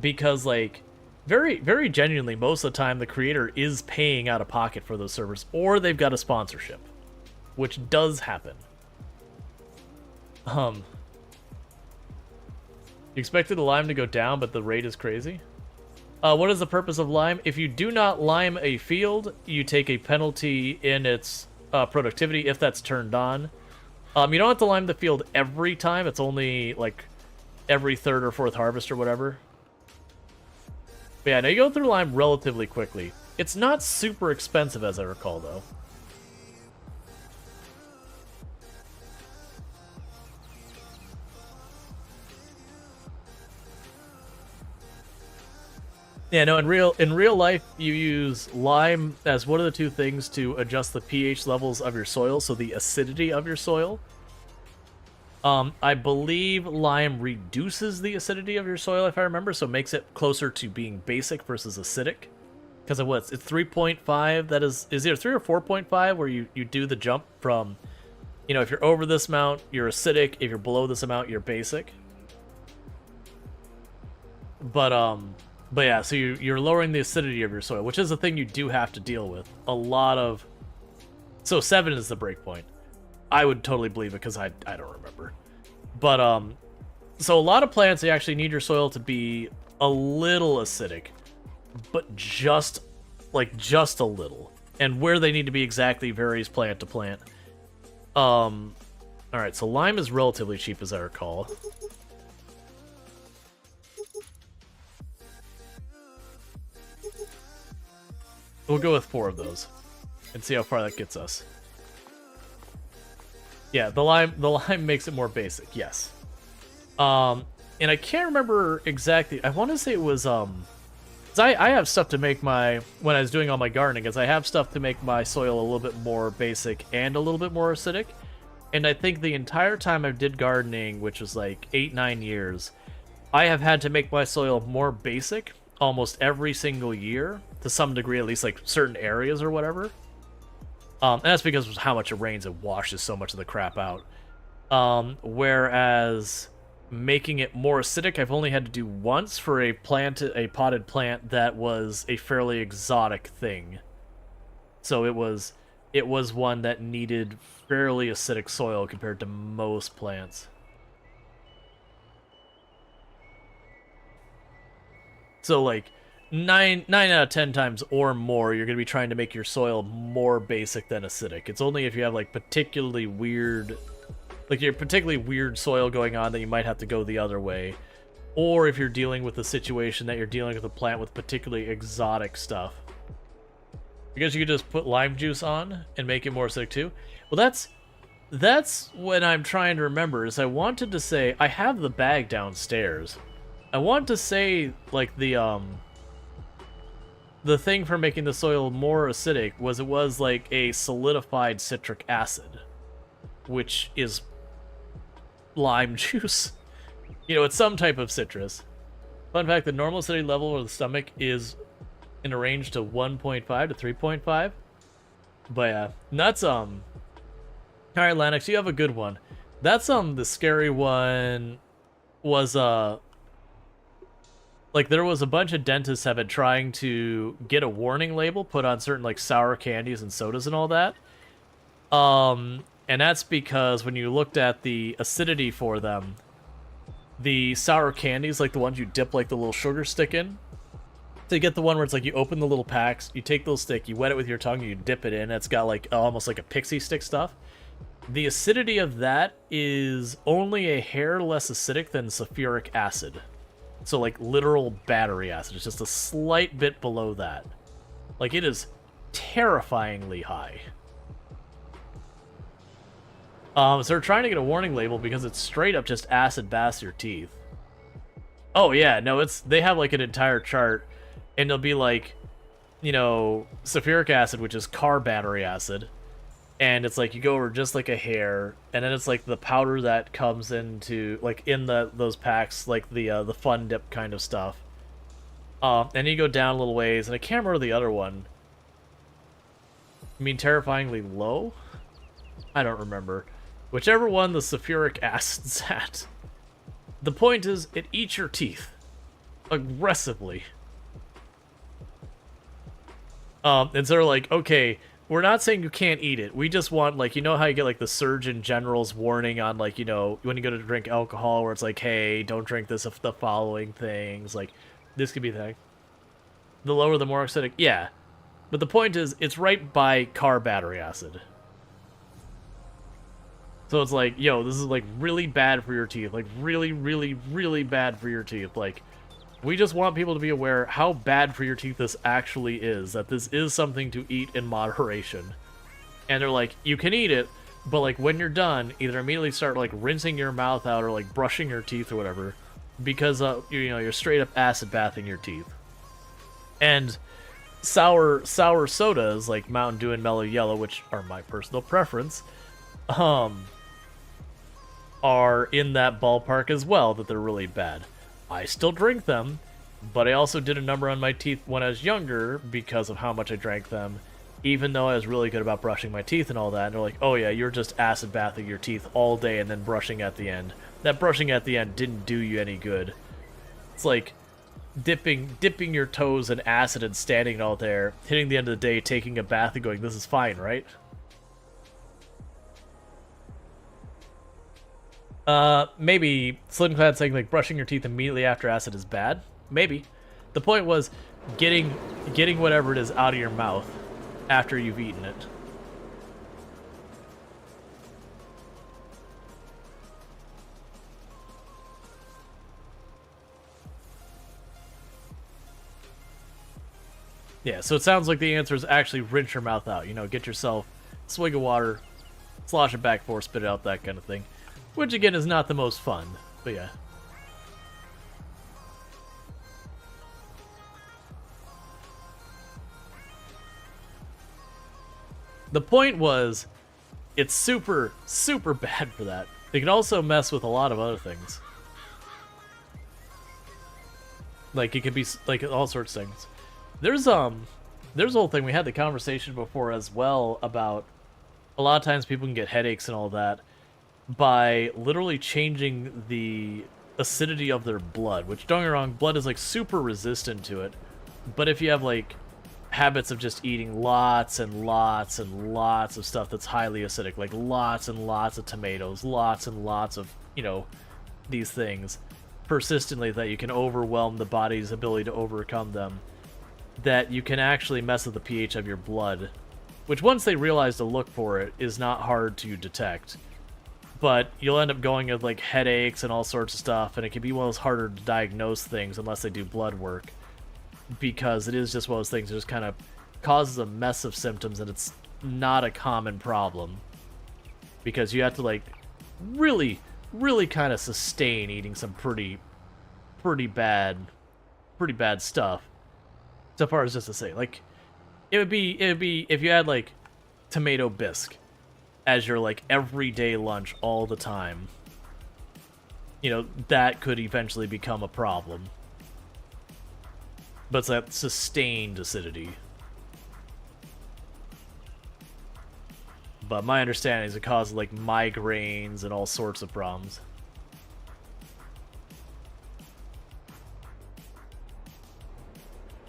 because like very, very genuinely most of the time the creator is paying out of pocket for those servers, or they've got a sponsorship, which does happen. You expected the lime to go down, but the rate is crazy. What is the purpose of lime? If you do not lime a field, you take a penalty in its productivity if that's turned on. You don't have to lime the field every time. It's only like every third or fourth harvest or whatever. But yeah, now you go through lime relatively quickly. It's not super expensive, as I recall, though. Yeah, no, in real life, you use lime as one of the two things to adjust the pH levels of your soil, so the acidity of your soil. I believe lime reduces the acidity of your soil, if I remember, so it makes it closer to being basic versus acidic. Because of what? It's 3.5, that is either 3 or 4.5, where you do the jump from, you know, if you're over this amount, you're acidic, if you're below this amount, you're basic. But yeah, so you're lowering the acidity of your soil, which is a thing you do have to deal with. A lot of... So 7 is the breakpoint. I would totally believe it because I don't remember. But, so a lot of plants, they actually need your soil to be a little acidic. But just a little. And where they need to be exactly varies plant to plant. Alright, so lime is relatively cheap, as I recall. We'll go with 4 of those and see how far that gets us. Yeah, the lime makes it more basic, yes. And I can't remember exactly. I want to say it was 'cause I have stuff to make my, when I was doing all my gardening, is I have stuff to make my soil a little bit more basic and a little bit more acidic. And I think the entire time I did gardening, which was like 8-9 years, I have had to make my soil more basic almost every single year, to some degree, at least like certain areas or whatever. And that's because of how much it rains, it washes so much of the crap out. Whereas making it more acidic, I've only had to do once for a potted plant that was a fairly exotic thing. So it was one that needed fairly acidic soil compared to most plants. So like 9 out of 10 times or more, you're going to be trying to make your soil more basic than acidic. It's only if you have like particularly weird soil going on that you might have to go the other way. Or if you're dealing with a situation that you're dealing with a plant with particularly exotic stuff. Because you could just put lime juice on and make it more acidic too. Well, that's what I'm trying to remember, is I wanted to say, I have the bag downstairs. I want to say, like, the thing for making the soil more acidic was it was like a solidified citric acid, which is lime juice. You know, it's some type of citrus. Fun fact, the normal acidity level of the stomach is in a range to 1.5 to 3.5. But yeah, that's, alright, Lanix, you have a good one. That's, the scary one was, like, there was a bunch of dentists have been trying to get a warning label put on certain, like, sour candies and sodas and all that. And that's because when you looked at the acidity for them, the sour candies, like the ones you dip, like, the little sugar stick in, to get the one where it's like you open the little packs, you take the little stick, you wet it with your tongue, you dip it in, it's got, like, almost like a pixie stick stuff. The acidity of that is only a hair less acidic than sulfuric acid. So, like, literal battery acid. It's just a slight bit below that. Like, it is terrifyingly high. So they're trying to get a warning label because it's straight up just acid baths your teeth. Oh, yeah, no, they have, like, an entire chart, and it'll be, like, you know, sulfuric acid, which is car battery acid. And it's like you go over just like a hair, and then it's like the powder that comes into, like, in those packs, like the fun dip kind of stuff. And you go down a little ways, and I can't remember the other one. I mean, terrifyingly low? I don't remember. Whichever one the sulfuric acid's at. The point is, it eats your teeth. Aggressively. And so they're like, okay, we're not saying you can't eat it. We just want, like, you know how you get, like, the Surgeon General's warning on, like, you know, when you go to drink alcohol, where it's like, hey, don't drink this of the following things. Like, this could be the thing. The lower, the more acidic. Yeah. But the point is, it's right by car battery acid. So it's like, yo, this is, like, really bad for your teeth. Like, really, really, really bad for your teeth. Like, we just want people to be aware how bad for your teeth this actually is. That this is something to eat in moderation. And they're like, you can eat it, but, like, when you're done, either immediately start, like, rinsing your mouth out or, like, brushing your teeth or whatever. Because, you know, you're straight up acid bathing your teeth. And sour sodas, like Mountain Dew and Mellow Yellow, which are my personal preference, are in that ballpark as well, that they're really bad. I still drink them, but I also did a number on my teeth when I was younger because of how much I drank them, even though I was really good about brushing my teeth and all that. And they're like, oh yeah, you're just acid bathing your teeth all day and then brushing at the end. That brushing at the end didn't do you any good. It's like dipping your toes in acid and standing out there, hitting the end of the day, taking a bath and going, this is fine, right? Maybe Slimclad saying, like, brushing your teeth immediately after acid is bad. Maybe. The point was getting whatever it is out of your mouth after you've eaten it. Yeah, so it sounds like the answer is actually rinse your mouth out. You know, get yourself a swig of water, slosh it back for, spit it out, that kind of thing. Which, again, is not the most fun, but yeah. The point was, it's super, super bad for that. It can also mess with a lot of other things. Like, it could be, like, all sorts of things. There's a whole thing, we had the conversation before as well about a lot of times people can get headaches and all that by literally changing the acidity of their blood, which, don't get me wrong, blood is, like, super resistant to it. But if you have, like, habits of just eating lots and lots and lots of stuff that's highly acidic, like lots and lots of tomatoes, lots and lots of, you know, these things persistently, that you can overwhelm the body's ability to overcome them, that you can actually mess with the pH of your blood, which, once they realize to look for it, is not hard to detect. But you'll end up going with, like, headaches and all sorts of stuff, and it can be one of those harder to diagnose things unless they do blood work, because it is just one of those things that just kind of causes a mess of symptoms, and it's not a common problem, because you have to, like, really, really kind of sustain eating some pretty bad stuff. So far as just to say, like, it would be if you had, like, tomato bisque as your, like, everyday lunch all the time, you know, that could eventually become a problem. But it's that sustained acidity. But my understanding is it causes, like, migraines and all sorts of problems.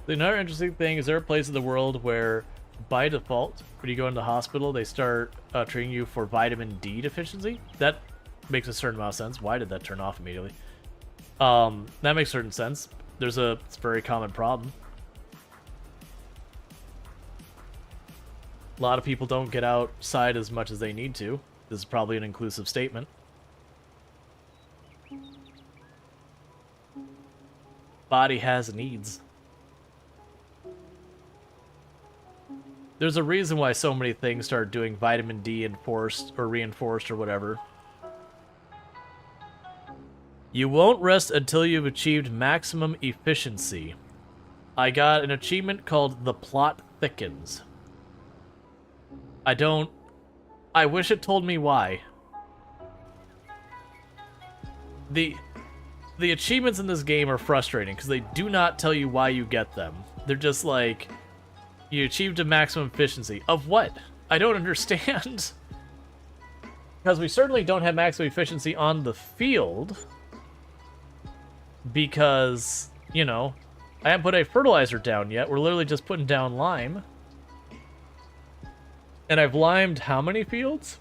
Another interesting thing, is there a place in the world where, by default, when you go into the hospital, they start treating you for vitamin D deficiency? That makes a certain amount of sense. Why did that turn off immediately? That makes certain sense. It's a very common problem. A lot of people don't get outside as much as they need to. This is probably an inclusive statement. Body has needs. There's a reason why so many things start doing vitamin D enforced or reinforced or whatever. You won't rest until you've achieved maximum efficiency. I got an achievement called The Plot Thickens. I wish it told me why. The achievements in this game are frustrating because they do not tell you why you get them. They're just like, you achieved a maximum efficiency. Of what? I don't understand. Because we certainly don't have maximum efficiency on the field. Because, you know, I haven't put a fertilizer down yet. We're literally just putting down lime. And I've limed how many fields?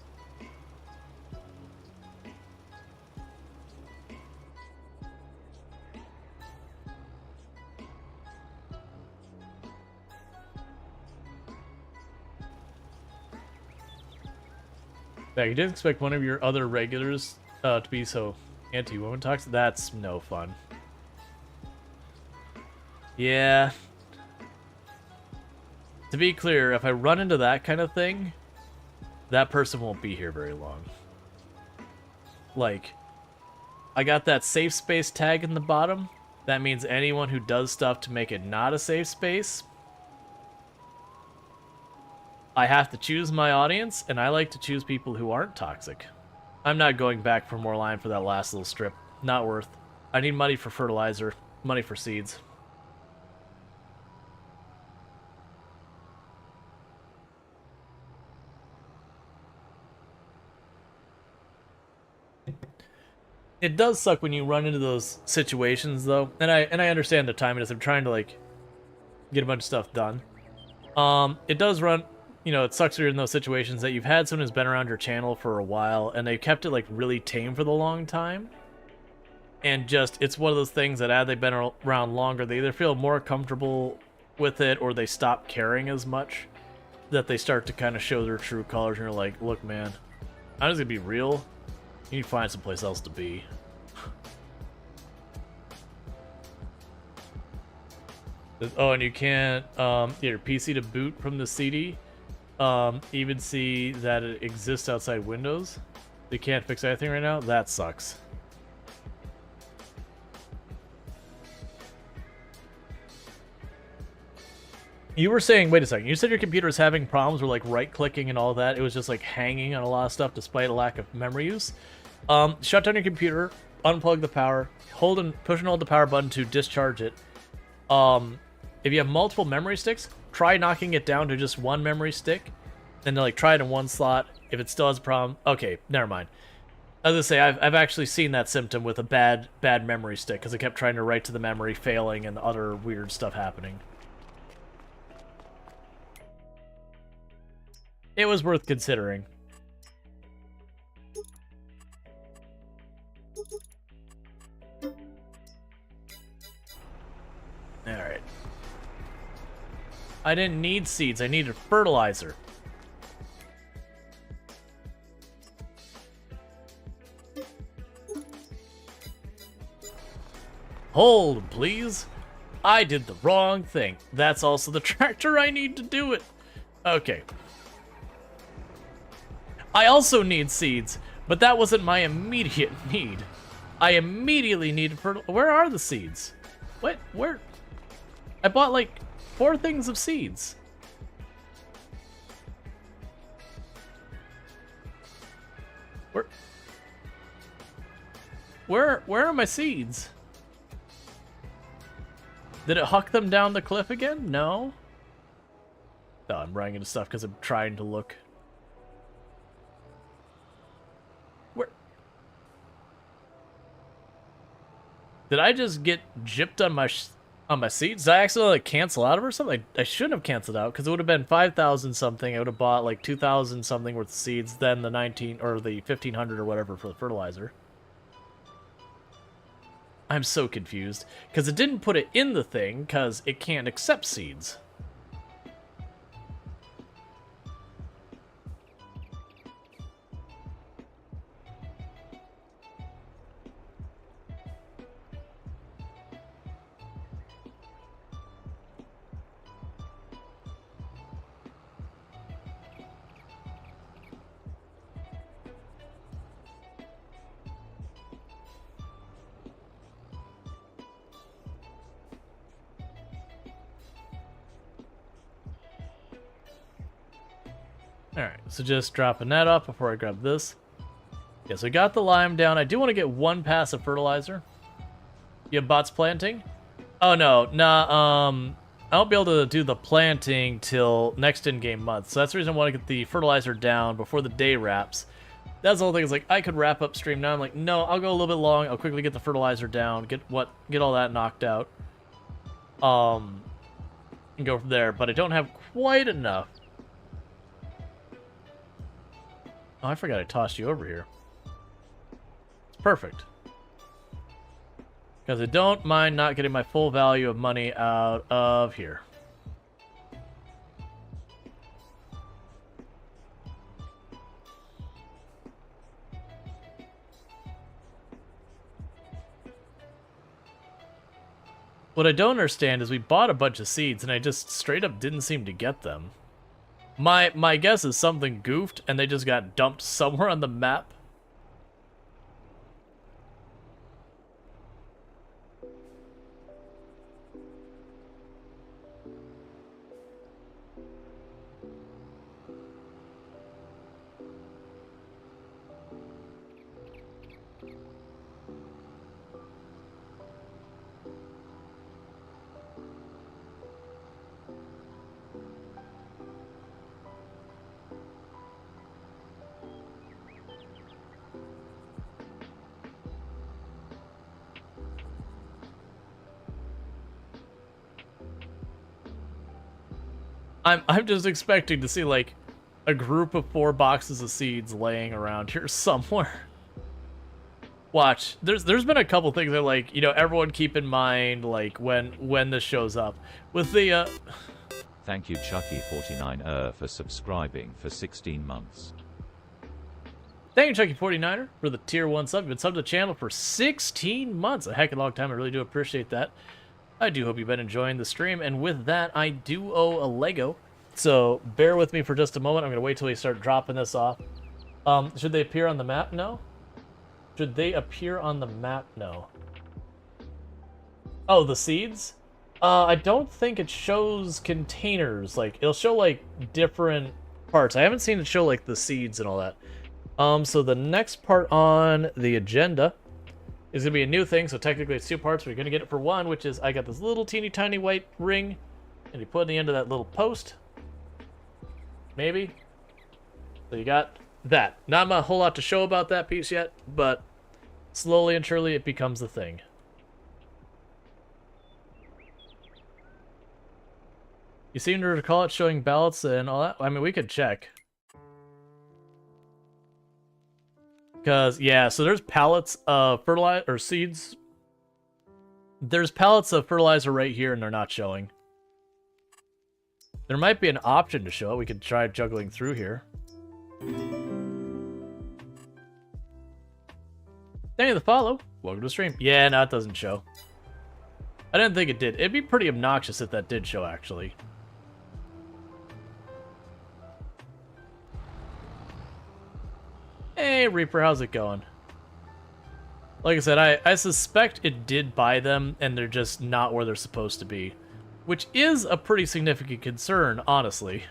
Yeah, you didn't expect one of your other regulars to be so anti-woman toxic. That's no fun. Yeah. To be clear, if I run into that kind of thing, that person won't be here very long. Like, I got that safe space tag in the bottom. That means anyone who does stuff to make it not a safe space, I have to choose my audience, and I like to choose people who aren't toxic. I'm not going back for more lime for that last little strip. Not worth. I need money for fertilizer, money for seeds. It does suck when you run into those situations, though, and I understand the time it is. I'm trying to like get a bunch of stuff done. It does run. You know, it sucks when you're in those situations that you've had someone who's been around your channel for a while, and they've kept it like really tame for the long time. And just, it's one of those things that as they've been around longer, they either feel more comfortable with it or they stop caring as much, that they start to kind of show their true colors, and you're like, look, man, I'm just gonna be real. You need to find someplace else to be. Oh, and you can't get your PC to boot from the CD. Even see that it exists outside Windows. They can't fix anything right now. That sucks. You were saying, wait a second, you said your computer is having problems with like right-clicking and all that. It was just like hanging on a lot of stuff despite a lack of memory use. Shut down your computer, unplug the power, push and hold the power button to discharge it. If you have multiple memory sticks, try knocking it down to just one memory stick, and then like try it in one slot. If it still has a problem, okay, never mind. I was gonna say I've actually seen that symptom with a bad memory stick because I kept trying to write to the memory, failing, and other weird stuff happening. It was worth considering. Alright. I didn't need seeds, I needed fertilizer. Hold, please. I did the wrong thing. That's also the tractor I need to do it. Okay. I also need seeds, but that wasn't my immediate need. I immediately needed fertilizer. Where are the seeds? What? Where? I bought like 4 things of seeds. Where are my seeds? Did it huck them down the cliff again? No. No, I'm running into stuff because I'm trying to look. Where? Did I just get gypped on my seeds? Did I accidentally cancel out of or something? I shouldn't have canceled out because it would have been 5,000 something. I would have bought like 2,000 something worth of seeds, then the 19 or the 1,500 or whatever for the fertilizer. I'm so confused because it didn't put it in the thing because it can't accept seeds. Alright, so just dropping that off before I grab this. Yeah, so I got the lime down. I do want to get 1 pass of fertilizer. You have bots planting? Oh, no. Nah, I won't be able to do the planting till next in-game month. So that's the reason I want to get the fertilizer down before the day wraps. That's the whole thing. Is like, I could wrap up stream now. I'm like, no, I'll go a little bit long. I'll quickly get the fertilizer down. Get all that knocked out. And go from there. But I don't have quite enough Oh, I forgot I tossed you over here. It's perfect. Because I don't mind not getting my full value of money out of here. What I don't understand is we bought a bunch of seeds and I just straight up didn't seem to get them. My guess is something goofed and they just got dumped somewhere on the map. I'm just expecting to see like a group of 4 boxes of seeds laying around here somewhere. Watch. There's been a couple things that like, you know, everyone keep in mind like when this shows up. With the Thank you Chucky49 for subscribing for 16 months. Thank you, Chucky49er, for the tier 1 sub. You've been subbed to the channel for 16 months. A heck of a long time. I really do appreciate that. I do hope you've been enjoying the stream, and with that, I do owe a Lego, so bear with me for just a moment. I'm going to wait till we start dropping this off. Should they appear on the map? No. Should they appear on the map? No. Oh, the seeds? I don't think it shows containers. Like, it'll show, like, different parts. I haven't seen it show, like, the seeds and all that. So the next part on the agenda is going to be a new thing, so technically it's 2 parts. We're going to get it for 1, which is I got this little teeny tiny white ring, and you put it in the end of that little post. Maybe. So you got that. Not a whole lot to show about that piece yet, but slowly and surely it becomes a thing. You seem to recall it showing ballots and all that? I mean, we could check. Because, yeah, so there's pallets of fertilizer, or seeds. There's pallets of fertilizer right here, and they're not showing. There might be an option to show it. We could try juggling through here. Thank you for the follow. Welcome to the stream. Yeah, no, it doesn't show. I didn't think it did. It'd be pretty obnoxious if that did show, actually. Hey, Reaper, how's it going? Like I said, I suspect it did buy them, and they're just not where they're supposed to be. Which is a pretty significant concern, honestly.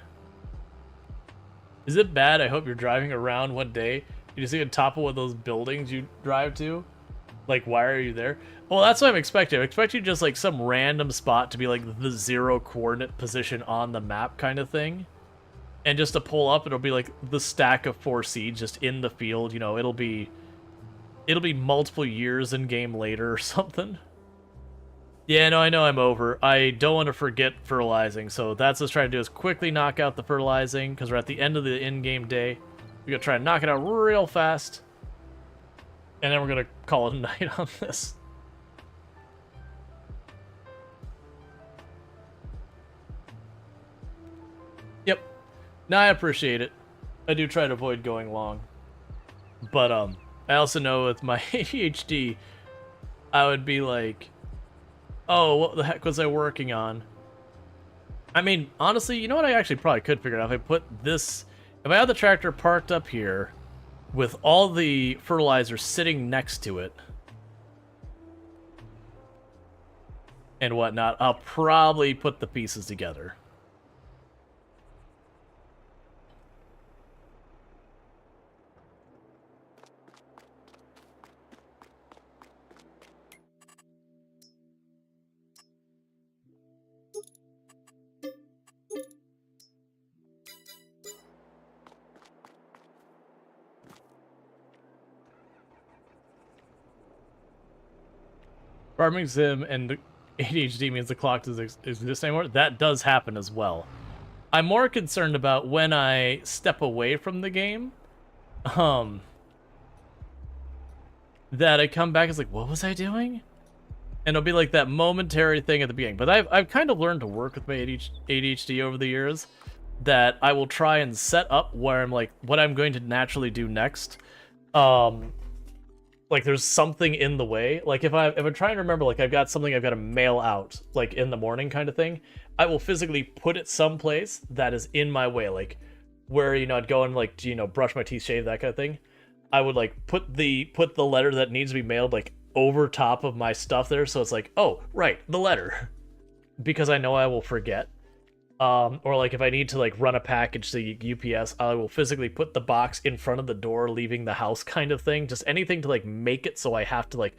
Is it bad? I hope you're driving around one day. You just see on top of one of those buildings you drive to. Like, why are you there? Well, that's what I'm expecting. I expect you just, like, some random spot to be, like, the 0 coordinate position on the map kind of thing. And just to pull up, it'll be like the stack of 4 seeds just in the field. You know, it'll be multiple years in game later or something. Yeah, no, I know I'm over. I don't want to forget fertilizing, so that's what I was trying to do is quickly knock out the fertilizing because we're at the end of the in-game day. We're gonna try to knock it out real fast, and then we're gonna call it a night on this. Yep. No, I appreciate it. I do try to avoid going long. But, I also know with my ADHD, I would be like, oh, what the heck was I working on? I mean, honestly, you know what I actually probably could figure out? If I put this, if I had the tractor parked up here with all the fertilizer sitting next to it and whatnot, I'll probably put the pieces together. Farming sim and the ADHD means the clock doesn't exist anymore. That does happen as well. I'm more concerned about when I step away from the game. that I come back, it's like, what was I doing? And it'll be like that momentary thing at the beginning. But I've kind of learned to work with my ADHD over the years, that I will try and set up where I'm like, what I'm going to naturally do next. Like there's something in the way. Like if I'm trying to remember, like I've got something I've got to mail out, like in the morning kind of thing, I will physically put it someplace that is in my way, like where, you know, I'd go and like, you know, brush my teeth, shave, that kind of thing. I would like put the letter that needs to be mailed like over top of my stuff there, so it's like, oh right, the letter, because I know I will forget. Or like if I need to like run a package to UPS, I will physically put the box in front of the door leaving the house kind of thing. Just anything to like make it so I have to like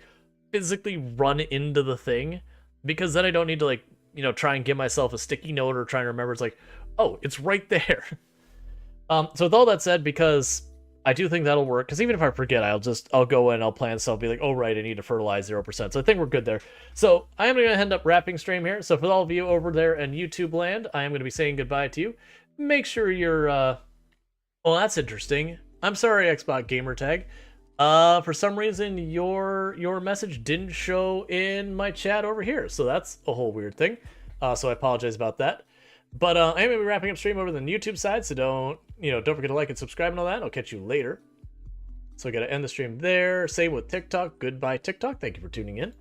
physically run into the thing, because then I don't need to like, you know, try and give myself a sticky note or try and remember. It's like, oh, it's right there. So with all that said, because I do think that'll work, because even if I forget, I'll go in, I'll plan stuff, be like, oh right, I need to fertilize 0%. So I think we're good there. So I am going to end up wrapping stream here. So for all of you over there in YouTube land, I am going to be saying goodbye to you. Make sure you're, well, that's interesting. I'm sorry, Xbox Gamertag. For some reason, your message didn't show in my chat over here. So that's a whole weird thing. So I apologize about that. But I'm going to be wrapping up stream over the YouTube side, so don't forget to like and subscribe and all that. I'll catch you later. So I got to end the stream there. Same with TikTok. Goodbye, TikTok. Thank you for tuning in.